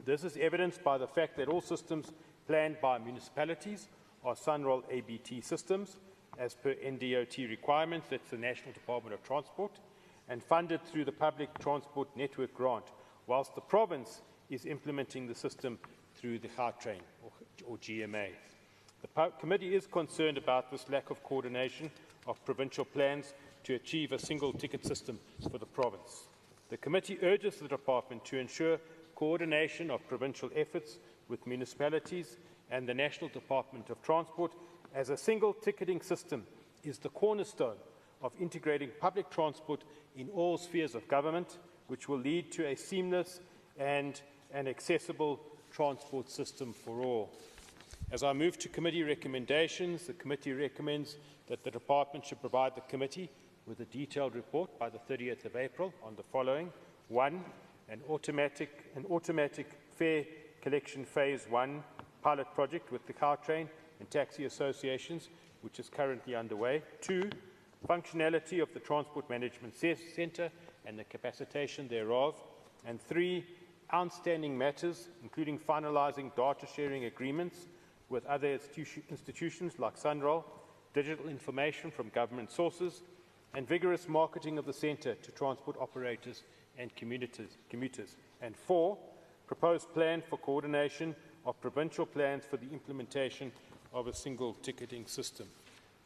This is evidenced by the fact that all systems planned by municipalities are Sunroll ABT systems as per NDOT requirements, that's the National Department of Transport, and funded through the Public Transport Network grant, whilst the province is implementing the system through the Gautrain or GMA. The committee is concerned about this lack of coordination of provincial plans to achieve a single ticket system for the province. The committee urges the department to ensure coordination of provincial efforts with municipalities and the National Department of Transport, as a single ticketing system is the cornerstone of integrating public transport in all spheres of government, which will lead to a seamless and an accessible transport system for all. As I move to committee recommendations, the committee recommends that the department should provide the committee with a detailed report by the 30th of April on the following. 1. An automatic fare collection phase 1 pilot project with the Gautrain and taxi associations, which is currently underway. 2. Functionality of the Transport Management Centre and the capacitation thereof. And 3. Outstanding matters, including finalising data sharing agreements with other institutions like Sunroll, digital information from government sources, and vigorous marketing of the centre to transport operators and commuters. And 4, proposed plan for coordination of provincial plans for the implementation of a single ticketing system.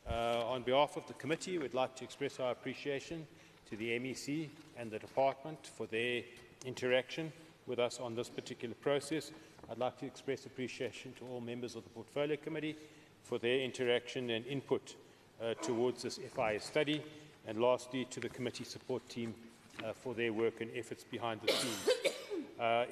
On behalf of the committee, we'd like to express our appreciation to the MEC and the department for their interaction with us on this particular process. I'd like to express appreciation to all members of the Portfolio Committee for their interaction and input towards this FIS study, and lastly to the committee support team for their work and efforts behind the scenes.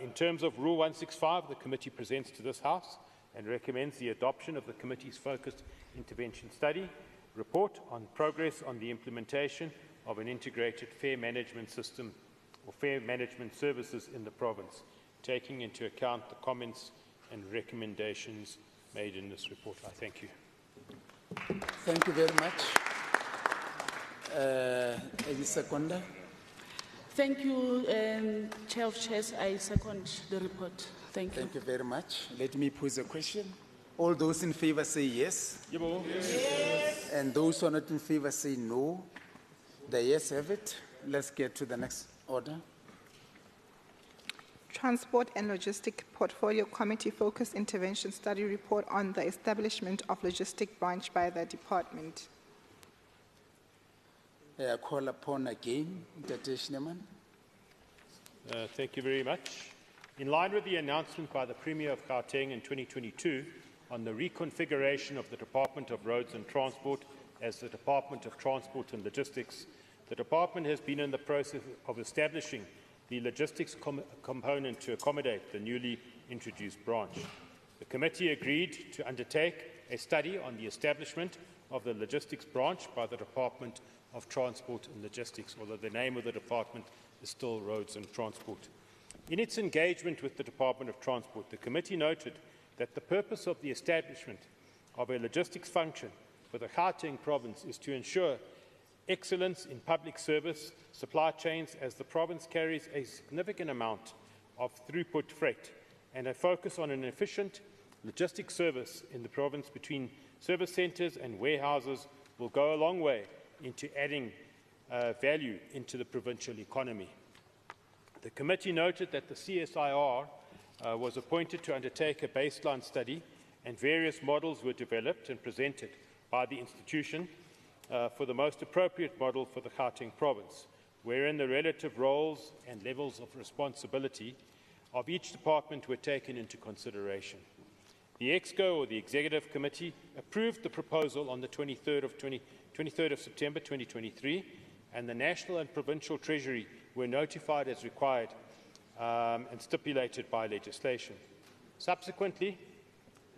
In terms of Rule 165, the committee presents to this House and recommends the adoption of the committee's focused intervention study report on progress on the implementation of an integrated fare management system or fare management services in the province, taking into account the comments and recommendations made in this report. I thank you. Thank you very much. Any seconder? Thank you, Chair of Chairs. I second the report. Thank you. Thank you very much. Let me pose a question. All those in favor say yes. Yes. And those who are not in favor say no. The yes have it. Let's get to the next order. Transport and Logistic Portfolio Committee Focused Intervention Study Report on the establishment of logistic branch by the department. I call upon again Dr. Schneemann. Thank you very much. In line with the announcement by the Premier of Gauteng in 2022 on the reconfiguration of the Department of Roads and Transport as the Department of Transport and Logistics, the department has been in the process of establishing the logistics component to accommodate the newly introduced branch. The committee agreed to undertake a study on the establishment of the logistics branch by the Department of Transport and Logistics, although the name of the department is still Roads and Transport. In its engagement with the Department of Transport, the committee noted that the purpose of the establishment of a logistics function for the Gauteng province is to ensure excellence in public service supply chains, as the province carries a significant amount of throughput freight, and a focus on an efficient logistics service in the province between service centres and warehouses will go a long way into adding value into the provincial economy. The committee noted that the CSIR was appointed to undertake a baseline study, and various models were developed and presented by the institution for the most appropriate model for the Gauteng province, wherein the relative roles and levels of responsibility of each department were taken into consideration. The EXCO, or the Executive Committee, approved the proposal on the 23rd of September 2023, and the National and Provincial Treasury were notified as required and stipulated by legislation. Subsequently,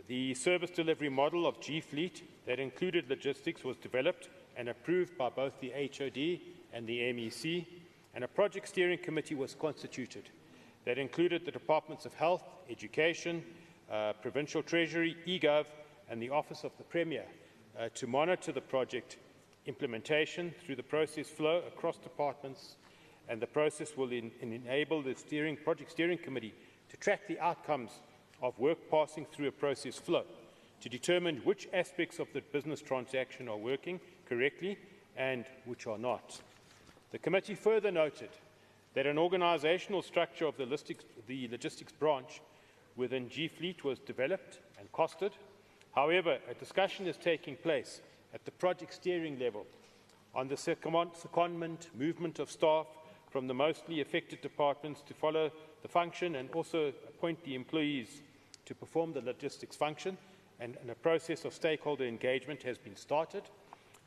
the service delivery model of G-Fleet that included logistics was developed and approved by both the HOD and the MEC, and a project steering committee was constituted that included the Departments of Health, Education, Provincial Treasury, eGov, and the Office of the Premier to monitor the project implementation through the process flow across departments, and the process will enable the project steering committee to track the outcomes of work passing through a process flow to determine which aspects of the business transaction are working correctly and which are not. The committee further noted that an organisational structure of the logistics branch within G-Fleet was developed and costed. However, a discussion is taking place at the project steering level on the secondment, movement of staff from the mostly affected departments to follow the function, and also appoint the employees to perform the logistics function, and a process of stakeholder engagement has been started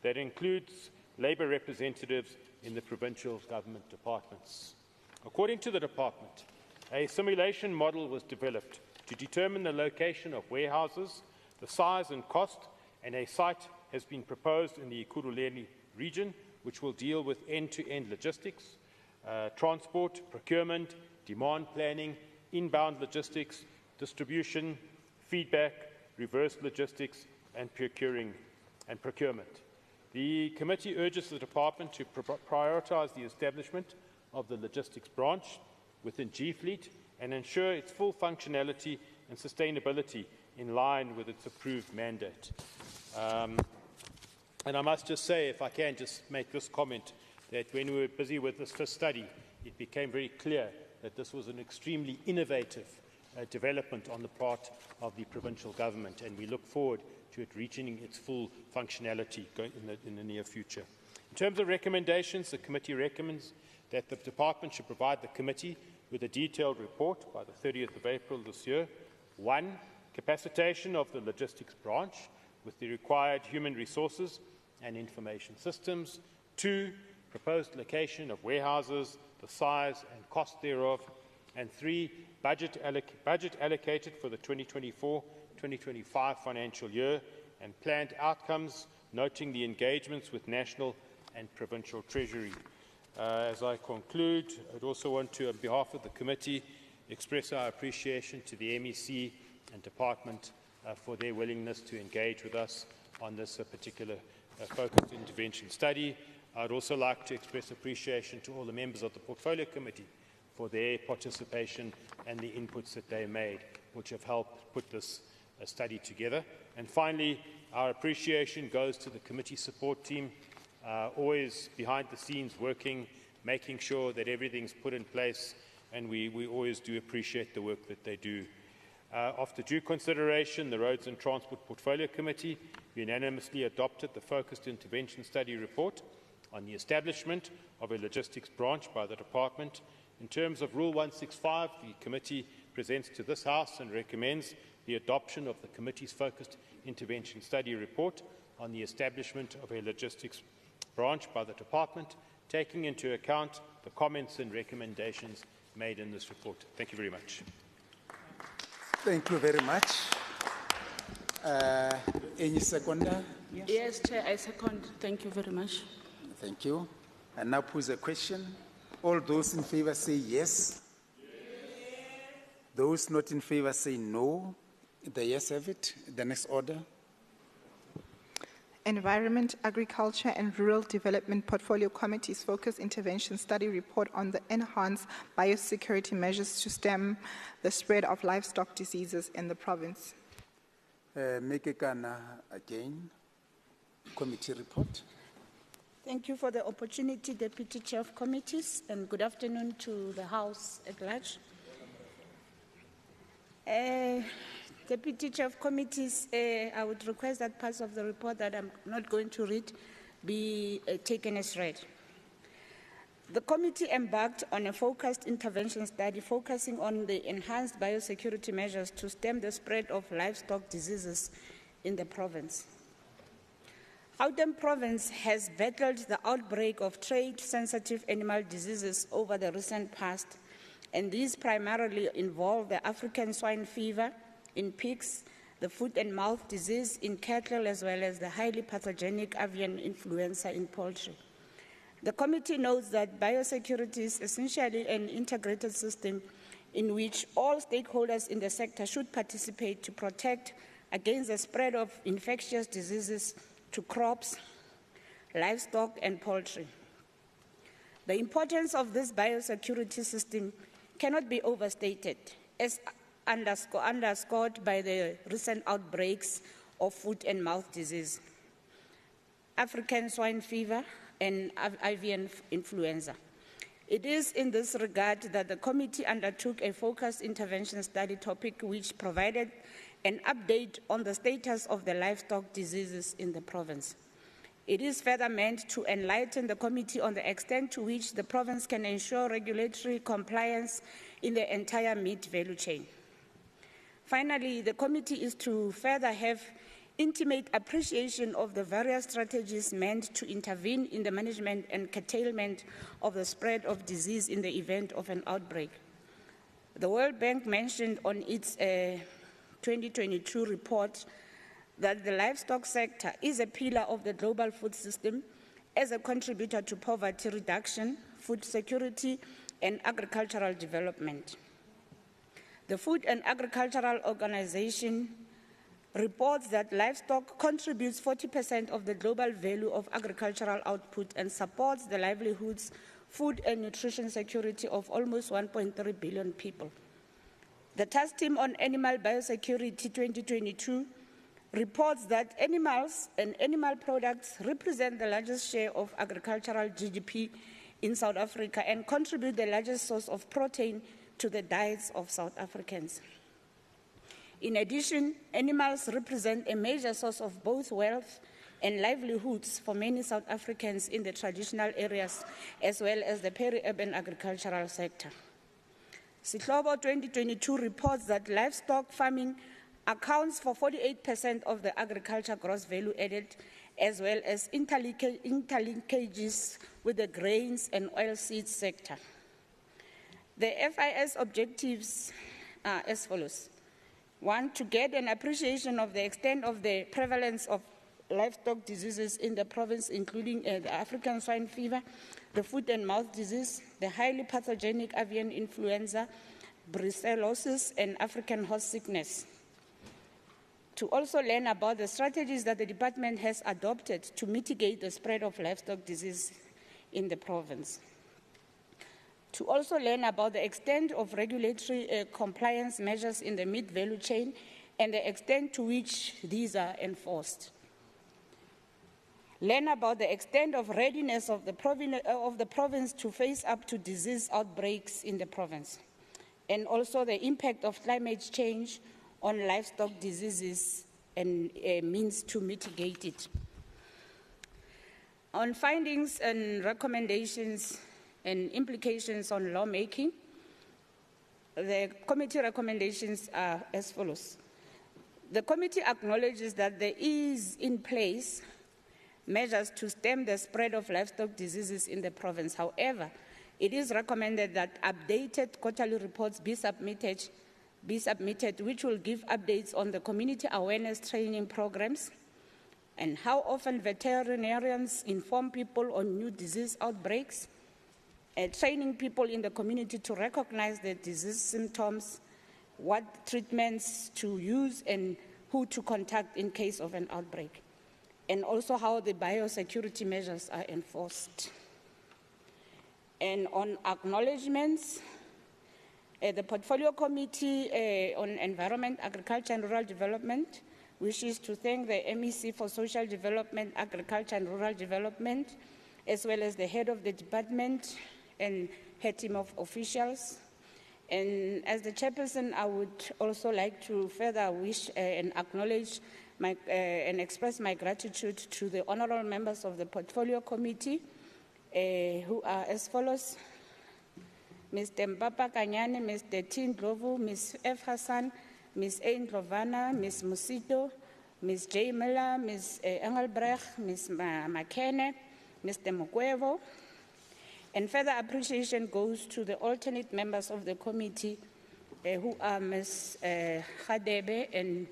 that includes labour representatives in the provincial government departments. According to the department, a simulation model was developed to determine the location of warehouses, the size and cost, and a site has been proposed in the Ekurhuleni region, which will deal with end-to-end logistics, transport, procurement, demand planning, inbound logistics, distribution, feedback, reverse logistics, and procurement. The committee urges the department to prioritise the establishment of the logistics branch within G-Fleet and ensure its full functionality and sustainability in line with its approved mandate. And I must just say, if I can just make this comment, that when we were busy with this first study, it became very clear that this was an extremely innovative development on the part of the provincial government, and we look forward to it reaching its full functionality in the near future. In terms of recommendations, the committee recommends that the department should provide the committee with a detailed report by the 30th of April this year. 1. Capacitation of the logistics branch with the required human resources and information systems. 2. Proposed location of warehouses, the size and cost thereof. And 3. Budget allocated for the 2024-2025 financial year and planned outcomes, noting the engagements with national and provincial treasury. As I conclude, I'd also want to, on behalf of the committee, express our appreciation to the MEC and department for their willingness to engage with us on this particular focused intervention study. I'd also like to express appreciation to all the members of the Portfolio Committee for their participation and the inputs that they made, which have helped put this study together. And finally, our appreciation goes to the committee support team, always behind the scenes working, making sure that everything's put in place, and we always do appreciate the work that they do. After due consideration, the Roads and Transport Portfolio Committee unanimously adopted the Focused Intervention Study report on the establishment of a logistics branch by the department. In terms of Rule 165, the committee presents to this House and recommends the adoption of the committee's Focused Intervention Study report on the establishment of a logistics branch by the department, taking into account the comments and recommendations made in this report. Thank you very much. Thank you very much. Any seconder? Yes, Chair, I second. Thank you very much. Thank you. And now pose a question. All those in favor say yes. Those not in favor say no. The yes have it. The next order. Environment, Agriculture and Rural Development Portfolio Committee's Focused Intervention Study report on the enhanced biosecurity measures to stem the spread of livestock diseases in the province. Mekekana again. Committee report. Thank you for the opportunity, Deputy Chair of Committees, and good afternoon to the House at large. Deputy Chair of Committees, I would request that parts of the report that I'm not going to read be taken as read. The committee embarked on a focused intervention study focusing on the enhanced biosecurity measures to stem the spread of livestock diseases in the province. Gauteng Province has battled the outbreak of trade-sensitive animal diseases over the recent past, and these primarily involve the African swine fever in pigs, the foot and mouth disease in cattle, as well as the highly pathogenic avian influenza in poultry. The committee notes that biosecurity is essentially an integrated system in which all stakeholders in the sector should participate to protect against the spread of infectious diseases to crops, livestock, and poultry. The importance of this biosecurity system cannot be overstated, as underscored by the recent outbreaks of foot and mouth disease, African swine fever, and avian influenza. It is in this regard that the committee undertook a focused intervention study topic which provided an update on the status of the livestock diseases in the province. It is further meant to enlighten the committee on the extent to which the province can ensure regulatory compliance in the entire meat value chain. Finally, the committee is to further have intimate appreciation of the various strategies meant to intervene in the management and curtailment of the spread of disease in the event of an outbreak. The World Bank mentioned on its 2022 report that the livestock sector is a pillar of the global food system as a contributor to poverty reduction, food security, and agricultural development. The Food and Agricultural Organization reports that livestock contributes 40% of the global value of agricultural output and supports the livelihoods, food and nutrition security of almost 1.3 billion people. The Task Team on Animal Biosecurity 2022 reports that animals and animal products represent the largest share of agricultural GDP in South Africa and contribute the largest source of protein to the diets of South Africans. In addition, animals represent a major source of both wealth and livelihoods for many South Africans in the traditional areas as well as the peri-urban agricultural sector. Sihlobo 2022 reports that livestock farming accounts for 48% of the agriculture gross value added, as well as interlinkages with the grains and oilseed sector. The FIS objectives are as follows. 1, to get an appreciation of the extent of the prevalence of livestock diseases in the province, including the African swine fever, the foot and mouth disease, the highly pathogenic avian influenza, brucellosis, and African horse sickness. To also learn about the strategies that the department has adopted to mitigate the spread of livestock disease in the province. To also learn about the extent of regulatory compliance measures in the meat value chain and the extent to which these are enforced. Learn about the extent of readiness of the province to face up to disease outbreaks in the province, and also the impact of climate change on livestock diseases and means to mitigate it. On findings and recommendations and implications on lawmaking, the committee recommendations are as follows. The committee acknowledges that there is in place measures to stem the spread of livestock diseases in the province. However, it is recommended that updated quarterly reports be submitted, which will give updates on the community awareness training programs and how often veterinarians inform people on new disease outbreaks, training people in the community to recognize the disease symptoms, what treatments to use, and who to contact in case of an outbreak, and also how the biosecurity measures are enforced. And on acknowledgements, the Portfolio Committee on Environment, Agriculture and Rural Development wishes to thank the MEC for Social Development, Agriculture and Rural Development, as well as the head of the department and her team of officials. And as the chairperson, I would also like to further wish and acknowledge and express my gratitude to the honorable members of the Portfolio Committee, who are as follows: Mr. Mpapa Kanyane, Mr. Tin Glovu, Ms. F. Hassan, Ms. A. Ndlovana, Ms. Musito, Ms. J. Miller, Ms. Engelbrecht, Ms. Makene, Mr. Mukwevo. And further appreciation goes to the alternate members of the committee, who are Ms. Khadebe and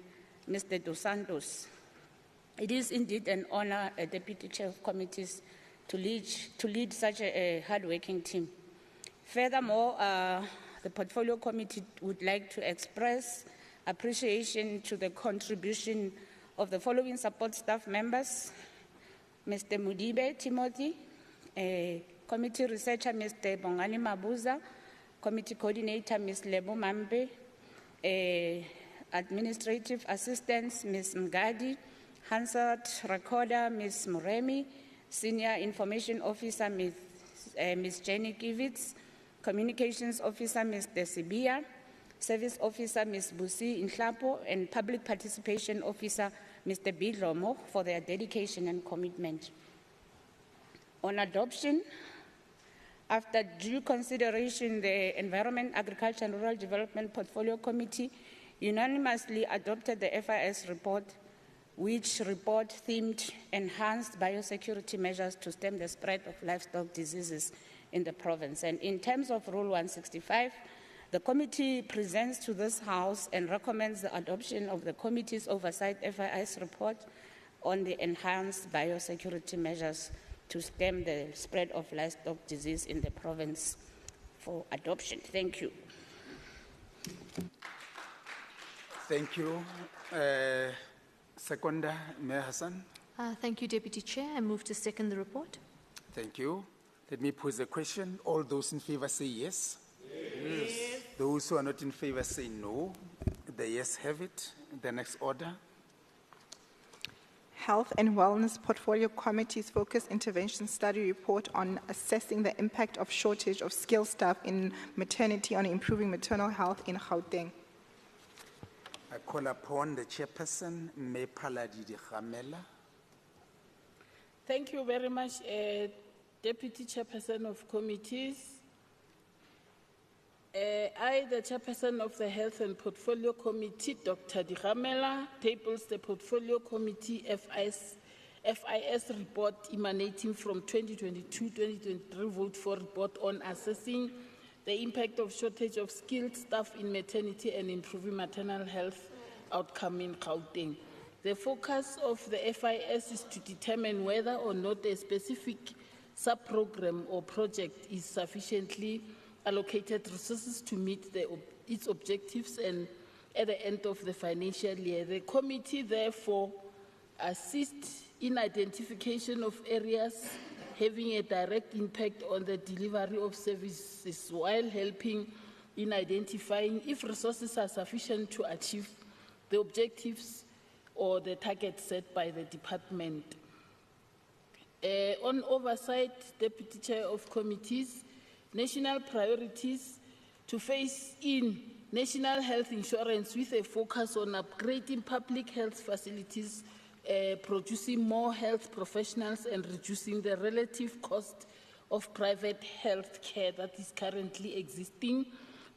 Mr. Dos Santos. It is indeed an honor, Deputy Chair of Committees, to lead such a hard-working team. Furthermore, the Portfolio Committee would like to express appreciation to the contribution of the following support staff members: Mr. Mudibe Timothy, Committee Researcher Mr. Bongani Mabuza, Committee Coordinator Ms. Lebo Mambe, Administrative Assistants Ms. Mgadi, Hansard Recorder Ms. Muremi, Senior Information Officer Ms. Jenny Kivitz, Communications Officer Mr. Sibia, Service Officer Ms. Busi Inhlapo, and Public Participation Officer Mr. Bidlomo for their dedication and commitment. On adoption, after due consideration, the Environment, Agriculture and Rural Development Portfolio Committee unanimously adopted the FIS report, which report themed enhanced biosecurity measures to stem the spread of livestock diseases in the province. And in terms of Rule 165, the committee presents to this House and recommends the adoption of the committee's oversight FIS report on the enhanced biosecurity measures to stem the spread of livestock disease in the province for adoption. Thank you. Thank you. Seconder, Mayor Hassan. Thank you, Deputy Chair. I move to second the report. Thank you. Let me pose a question. All those in favor say yes. Yes. Those who are not in favor say no. The yes have it. The next order. Health and Wellness Portfolio Committee's Focus Intervention Study Report on assessing the impact of shortage of skilled staff in maternity on improving maternal health in Gauteng. I call upon the chairperson, Mme Paladidi Gamela. Thank you very much, Deputy Chairperson of Committees. I, the Chairperson of the Health and Portfolio Committee, Dr. Digamela, tables the Portfolio Committee FIS report emanating from 2022-2023 vote for report on assessing the impact of shortage of skilled staff in maternity and improving maternal health outcome in Gauteng. The focus of the FIS is to determine whether or not a specific sub-program or project is sufficiently allocated resources to meet its objectives and at the end of the financial year. The committee therefore assists in identification of areas having a direct impact on the delivery of services while helping in identifying if resources are sufficient to achieve the objectives or the targets set by the department. On oversight, Deputy Chair of Committees, national priorities to phase in national health insurance with a focus on upgrading public health facilities, producing more health professionals and reducing the relative cost of private health care that is currently existing,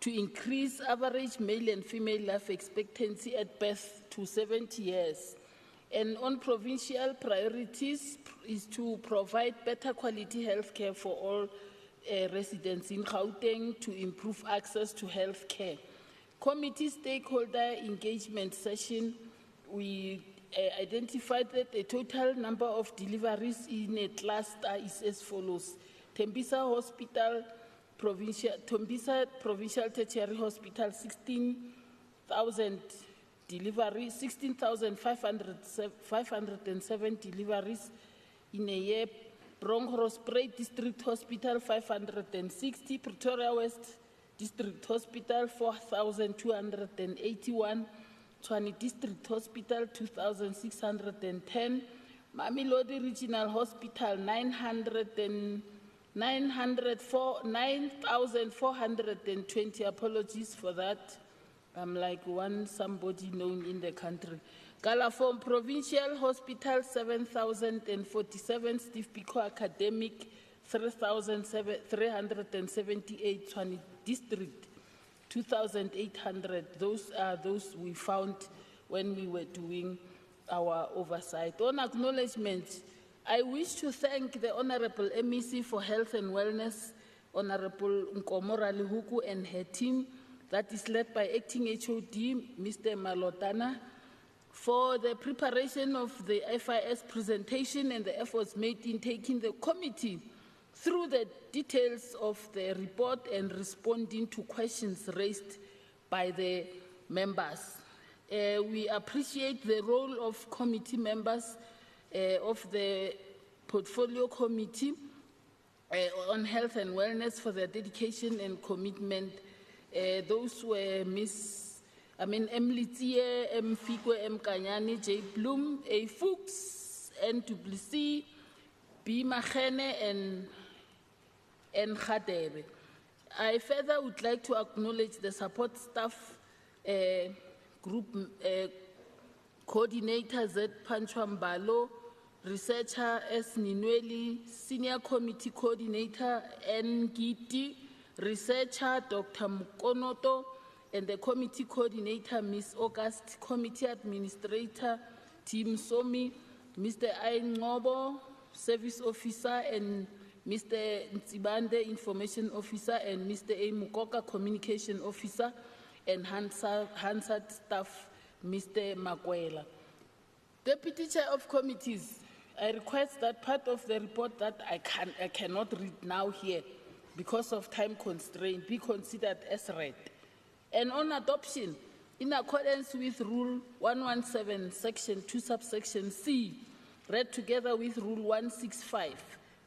to increase average male and female life expectancy at birth to 70 years. And on provincial priorities is to provide better quality health care for all residents in Gauteng to improve access to health care. Committee stakeholder engagement session, we identified that the total number of deliveries in a cluster is as follows. Tembisa Provincial Tertiary Hospital, 16,000 deliveries, 16,507 deliveries in a year. Bronkhorspruit District Hospital, 560. Pretoria West District Hospital, 4,281. Tshwane District Hospital, 2,610. Mamelodi Regional Hospital, 9,420. Apologies for that. I'm like somebody known in the country. Galafon Provincial Hospital, 7,047. Steve Biko Academic, 3,378. Tshwane District, 2,800. Those are those we found when we were doing our oversight. On acknowledgements, I wish to thank the Honorable MEC for Health and Wellness, Honorable Nkomora Lihuku and her team that is led by Acting HOD, Mr. Malotana, for the preparation of the FIS presentation and the efforts made in taking the committee through the details of the report and responding to questions raised by the members. We appreciate the role of committee members of the Portfolio Committee on Health and Wellness for their dedication and commitment. Those were Emily Tsiye, M. Fikwe, M. Kanyani, J. Bloom, A. Fuchs, N. Duplessis, B. Machene, and Khadebe. I further would like to acknowledge the support staff group coordinator Z. Panchwambalo, researcher S. Ninweli, senior committee coordinator N. Giti, researcher Dr. Mukonoto, and the committee coordinator, Ms. August, committee administrator, Team Somi, Mr. Ayn Ngobo, service officer, and Mr. Ntsibande, information officer, and Mr. A. Mukoka, communication officer, and Hansard staff, Mr. Makwela. Deputy Chair of Committees, I request that part of the report that I cannot read now here because of time constraint be considered as read. And on adoption, in accordance with Rule 117, Section 2, Subsection C, read together with Rule 165,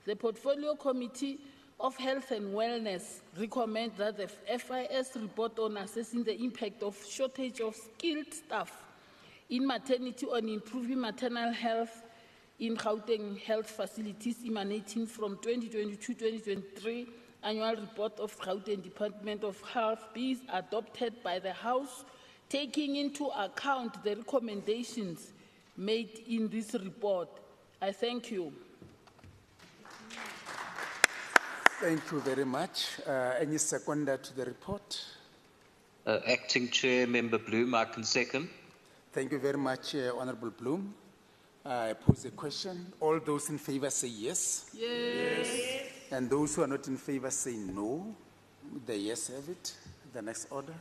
the Portfolio Committee of Health and Wellness recommend that the FIS report on assessing the impact of shortage of skilled staff in maternity on improving maternal health in Gauteng health facilities emanating from 2022-2023 annual report of Gauteng Department of Health be adopted by the House, taking into account the recommendations made in this report. I thank you. Thank you very much. Any seconder to the report? Acting Chair, Member Bloom, I can second. Thank you very much, Honorable Bloom. I pose a question. All those in favor say yes. Yes. And those who are not in favor say no. The yes have it. The next order.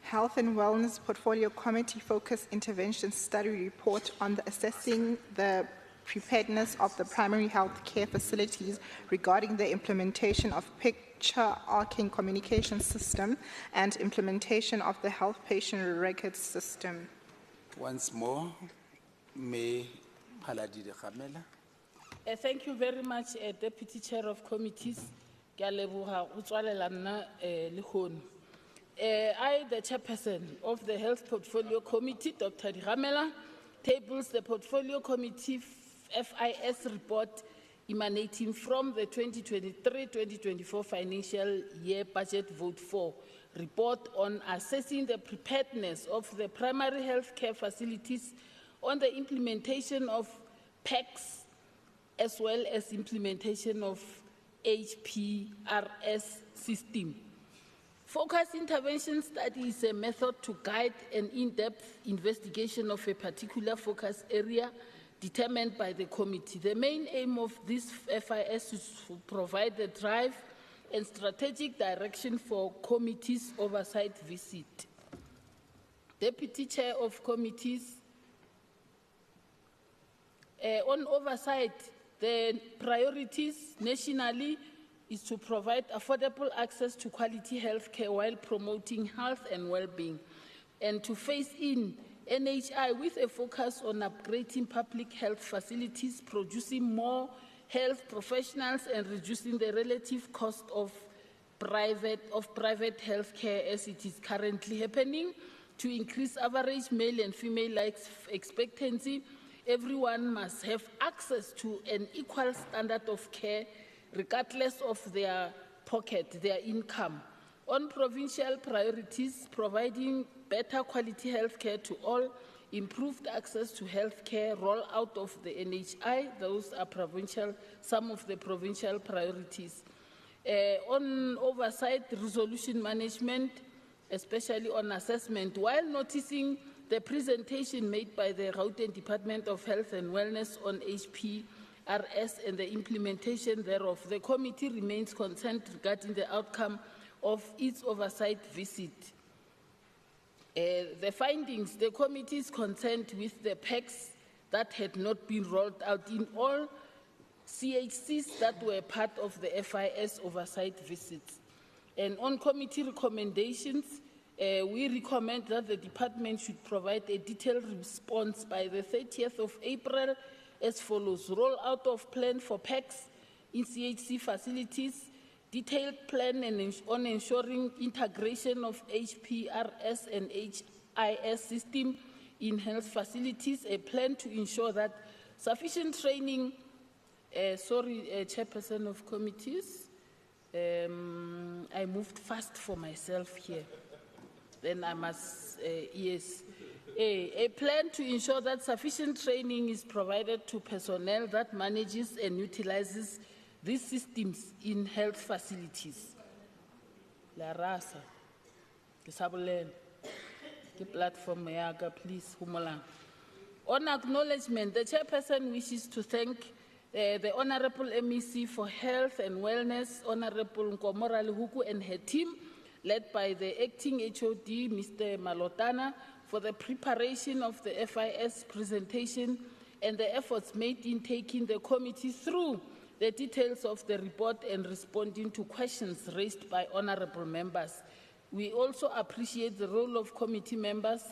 Health and Wellness Portfolio Committee Focus Intervention Study Report on the assessing the preparedness of the primary health care facilities regarding the implementation of picture arcing communication system and implementation of the health patient record system. Once more, May Paladi de Gamela. Thank you very much, Deputy Chair of Committees. Ke a leboha ho tswalela nna, le khono. I, the chairperson of the Health Portfolio Committee, Dr. Gamela, tables the Portfolio Committee FIS report emanating from the 2023-2024 financial year budget vote 4 report on assessing the preparedness of the primary health care facilities on the implementation of PACS as well as implementation of HPRS system. Focus intervention study is a method to guide an in-depth investigation of a particular focus area determined by the committee. The main aim of this FIS is to provide the drive and strategic direction for committees' oversight visit. Deputy Chair of Committees, on oversight, the priorities nationally is to provide affordable access to quality health care while promoting health and well-being, and to phase in NHI with a focus on upgrading public health facilities, producing more health professionals and reducing the relative cost of private health care as it is currently happening, to increase average male and female life expectancy. Everyone must have access to an equal standard of care regardless of their pocket, their income. On provincial priorities, providing better quality health care to all, improved access to health care, roll out of the NHI, those are some of the provincial priorities. On oversight, resolution management, especially on assessment, while noticing the presentation made by the Gauteng Department of Health and Wellness on HPRS and the implementation thereof, the committee remains concerned regarding the outcome of its oversight visit. The findings, the committee is concerned with the PACS that had not been rolled out in all CHCs that were part of the FIS oversight visits. And on committee recommendations, we recommend that the department should provide a detailed response by the 30th of April as follows: roll out of plan for PACS in CHC facilities, detailed plan on ensuring integration of HPRS and HIS system in health facilities, a plan to ensure that sufficient training, Chairperson of Committees, I moved fast for myself here. Then I must, yes. A plan to ensure that sufficient training is provided to personnel that manages and utilizes these systems in health facilities. La Rasa, the platform, please, Humola. On acknowledgement, the chairperson wishes to thank the Honorable MEC for Health and Wellness, Honorable Nkomora Lehuku and her team, led by the acting HOD, Mr. Malotana, for the preparation of the FIS presentation and the efforts made in taking the committee through the details of the report and responding to questions raised by honorable members. We also appreciate the role of committee members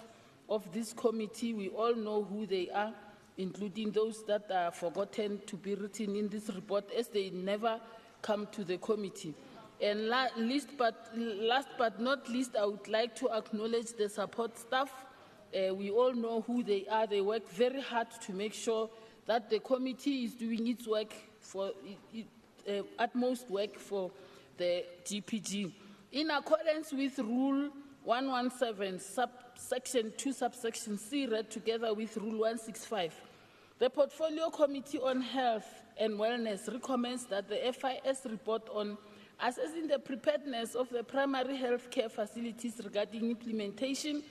of this committee. We all know who they are, including those that are forgotten to be written in this report as they never come to the committee. And last but not least, I would like to acknowledge the support staff We all know who they are. They work very hard to make sure that the committee is doing its work for utmost work for the GPG. In accordance with Rule 117, subsection 2, subsection C, read together with Rule 165, the Portfolio Committee on Health and Wellness recommends that the FIS report on assessing the preparedness of the primary health care facilities regarding implementation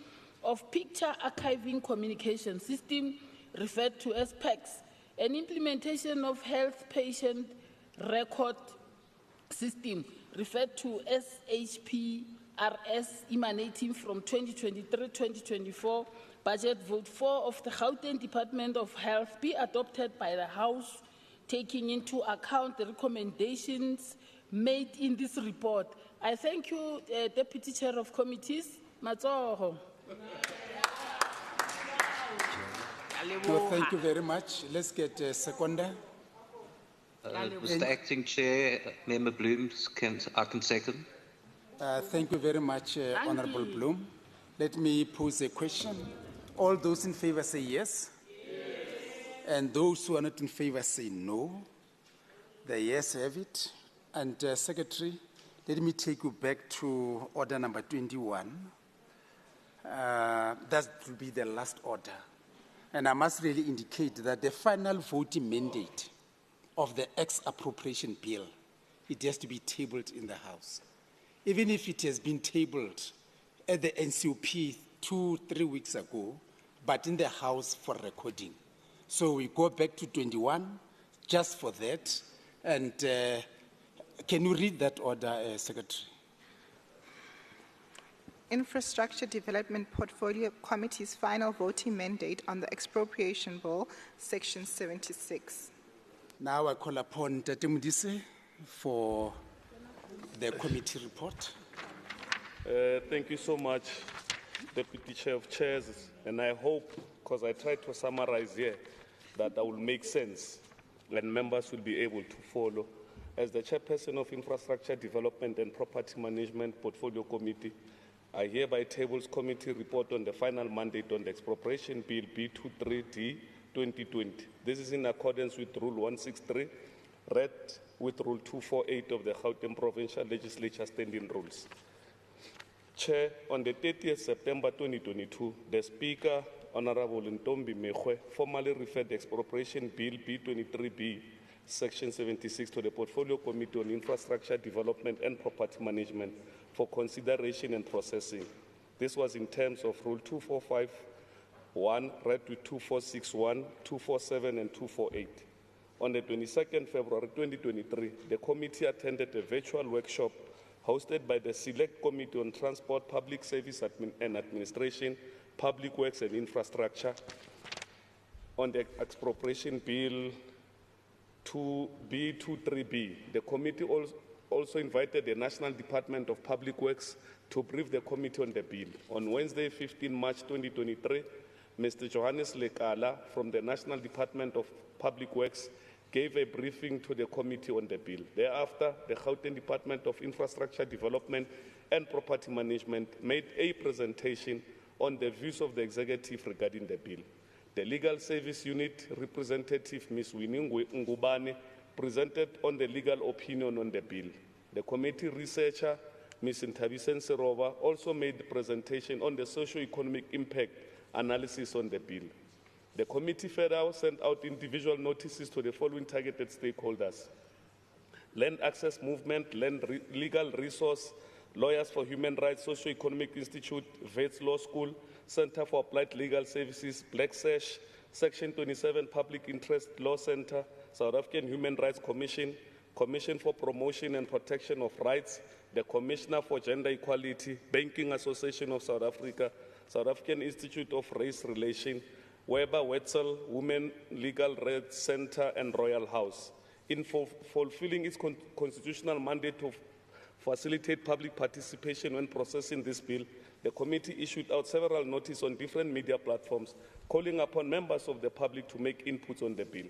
of picture archiving communication system, referred to as PACS, and implementation of health patient record system, referred to as HPRS, emanating from 2023-2024 budget vote 4 of the Gauteng Department of Health be adopted by the House, taking into account the recommendations made in this report. I thank you, Deputy Chair of Committees. Matsoho. No, thank you very much. Let's get a seconder. Mr. Acting Chair, Member Bloom, I can second. Thank you very much, Honorable Bloom. Let me pose a question. All those in favor say yes. And those who are not in favor say no. The yes have it. And Secretary, let me take you back to order number 21. That will be the last order. And I must really indicate that the final voting mandate of the ex-appropriation bill, it has to be tabled in the House. Even if it has been tabled at the NCOP 2-3 weeks ago, but in the House for recording. So we go back to 21 just for that. And can you read that order, Secretary? Infrastructure Development Portfolio Committee's final voting mandate on the expropriation bill, section 76. Now I call upon Tate Modise for the committee report. Thank you so much, Deputy Chair of Chairs, and I hope, because I tried to summarize here, that that will make sense and members will be able to follow. As the Chairperson of Infrastructure Development and Property Management Portfolio Committee, I hereby tables committee report on the final mandate on the expropriation bill B23D 2020. This is in accordance with Rule 163, read with Rule 248 of the Gauteng Provincial Legislature Standing Rules. Chair, on the 30th September 2022, the Speaker, Honorable Ntombi Mekwe, formally referred the expropriation bill B23B, Section 76, to the Portfolio Committee on Infrastructure Development and Property Management for consideration and processing. This was in terms of Rule 2451, read with 2461, 247, and 248. On the 22nd February 2023, the committee attended a virtual workshop hosted by the Select Committee on Transport, Public Service and Administration, Public Works and Infrastructure on the expropriation bill B23B. The committee also invited the National Department of Public Works to brief the committee on the bill. On Wednesday, 15 March 2023, Mr. Johannes Lekala from the National Department of Public Works gave a briefing to the committee on the bill. Thereafter, the Gauteng Department of Infrastructure Development and Property Management made a presentation on the views of the executive regarding the bill. The Legal Service Unit representative, Ms. Winnie Ngubane, presented on the legal opinion on the bill. The committee researcher, Ms. Ntabisen Serova, also made the presentation on the socio-economic impact analysis on the bill. The committee further sent out individual notices to the following targeted stakeholders: Land Access Movement, Legal Resource, Lawyers for Human Rights, Socio-Economic Institute, Vets Law School, Center for Applied Legal Services, Black Sash, Section 27 Public Interest Law Center, South African Human Rights Commission, Commission for Promotion and Protection of Rights, the Commissioner for Gender Equality, Banking Association of South Africa, South African Institute of Race Relations, Weber Wetzel, Women Legal Rights Center, and Royal House. In fulfilling its constitutional mandate to facilitate public participation when processing this bill, the committee issued out several notices on different media platforms, calling upon members of the public to make inputs on the bill.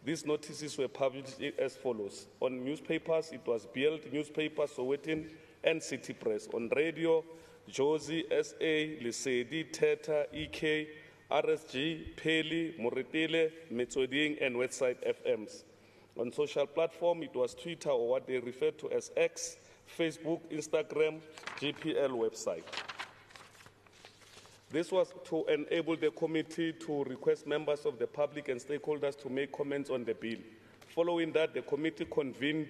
These notices were published as follows. On newspapers, it was BL Newspaper, Sowetan, and City Press. On radio, Josie, SA, Lesedi, Teta, EK, RSG, Peli, Moretile, Metsoding, and Westside FMs. On social platform, it was Twitter, or what they refer to as X, Facebook, Instagram, GPL website. This was to enable the committee to request members of the public and stakeholders to make comments on the bill. Following that, the committee convened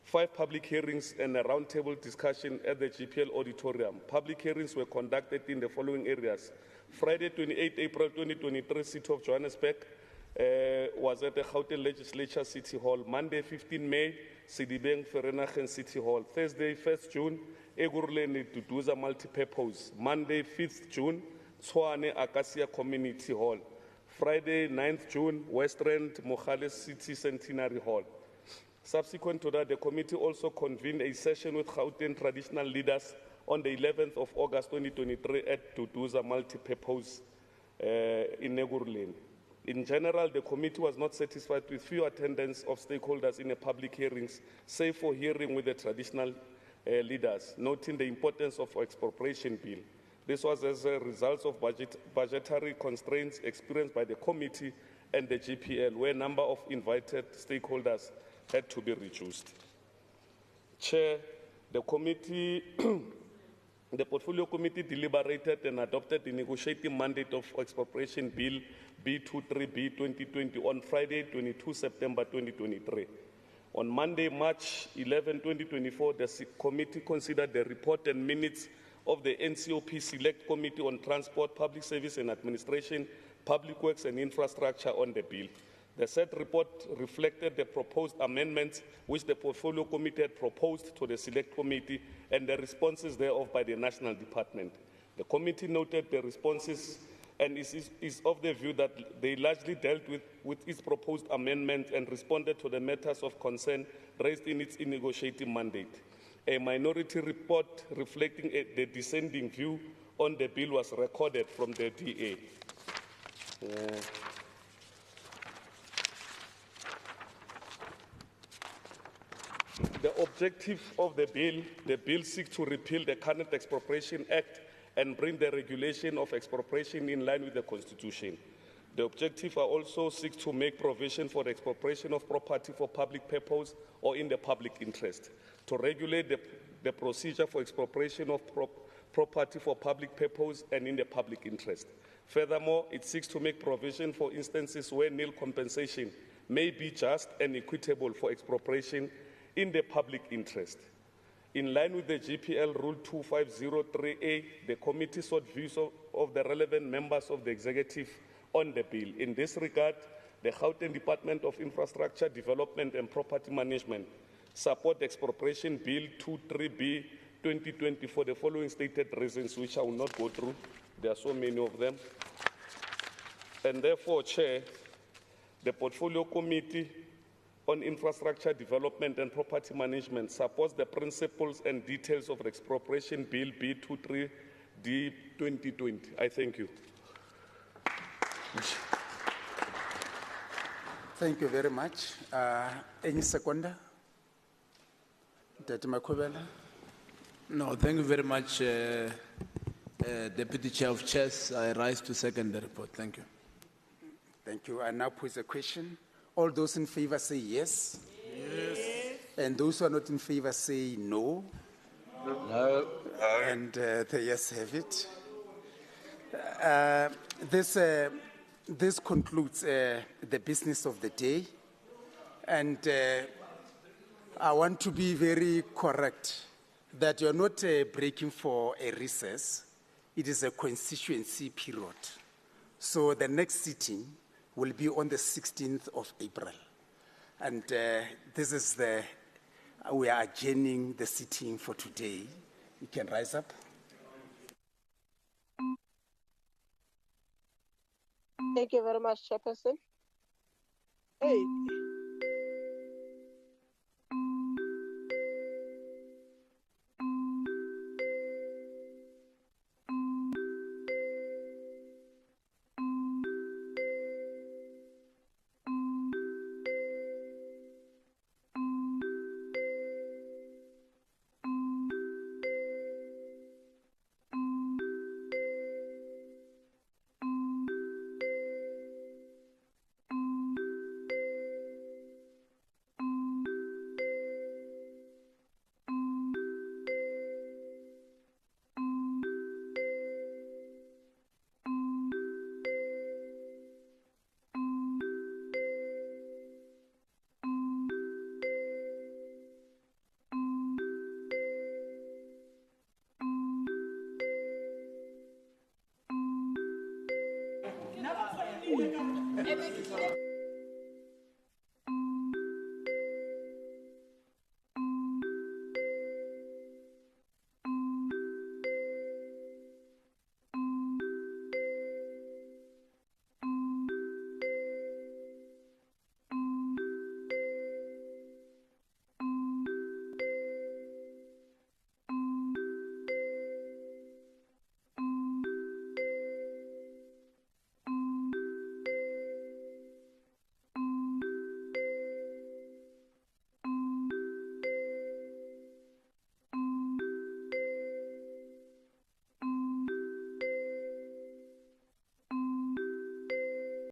5 public hearings and a roundtable discussion at the GPL auditorium. Public hearings were conducted in the following areas. Friday, 28 April 2023, City of Johannesburg was at the Gauteng Legislature City Hall. Monday, 15 May, Sidibeng Vereeniging City Hall. Thursday, 1st June, Egurleni Duduza Multipurpose. Monday, 5th June, Tshwane Acacia Community Hall. Friday, 9th June, Western Mogale City Centenary Hall. Subsequent to that, the committee also convened a session with Gauteng traditional leaders on the 11th of August 2023 at Duduza Multipurpose in Egurleni. In general, the committee was not satisfied with few attendance of stakeholders in the public hearings, save for hearing with the traditional leaders, noting the importance of expropriation bill. This was as a result of budgetary constraints experienced by the committee and the GPL, where a number of invited stakeholders had to be reduced. Chair, the committee, the Portfolio Committee deliberated and adopted the negotiating mandate of expropriation bill B23B 2020 on Friday, 22 September 2023. On Monday, March 11, 2024, the committee considered the report and minutes of the NCOP Select Committee on Transport, Public Service and Administration, Public Works and Infrastructure on the bill. The said report reflected the proposed amendments which the Portfolio Committee had proposed to the Select Committee and the responses thereof by the National Department. The committee noted the responses and is of the view that they largely dealt with its proposed amendment and responded to the matters of concern raised in its negotiating mandate. A minority report reflecting the dissenting view on the bill was recorded from the DA. The objective of the bill seeks to repeal the current Expropriation Act and bring the regulation of expropriation in line with the Constitution. The objective also seeks to make provision for the expropriation of property for public purpose or in the public interest, to regulate the procedure for expropriation of property for public purpose and in the public interest. Furthermore, it seeks to make provision for instances where nil compensation may be just and equitable for expropriation in the public interest. In line with the GPL Rule 2503A, the committee sought views of the relevant members of the executive on the bill. In this regard, the Gauteng Department of Infrastructure, Development and Property Management support the Expropriation Bill 23B 2020 for the following stated reasons, which I will not go through. There are so many of them. And therefore, Chair, the Portfolio Committee on Infrastructure Development and Property Management supports the principles and details of the Expropriation Bill B23D 2020. I thank you. Thank you very much. Any seconder? Dr. Makubela? No, thank you very much, Deputy Chair of Chairs. I rise to second the report. Thank you. Thank you. I now pose a question. All those in favor say yes. Yes. And those who are not in favor say no. No. And the yes have it. This concludes the business of the day. And I want to be very correct that you're not breaking for a recess. It is a constituency period. So the next sitting will be on the 16th of April. And this is we are adjourning the sitting for today. You can rise up. Thank you very much, Chairperson. Hey. And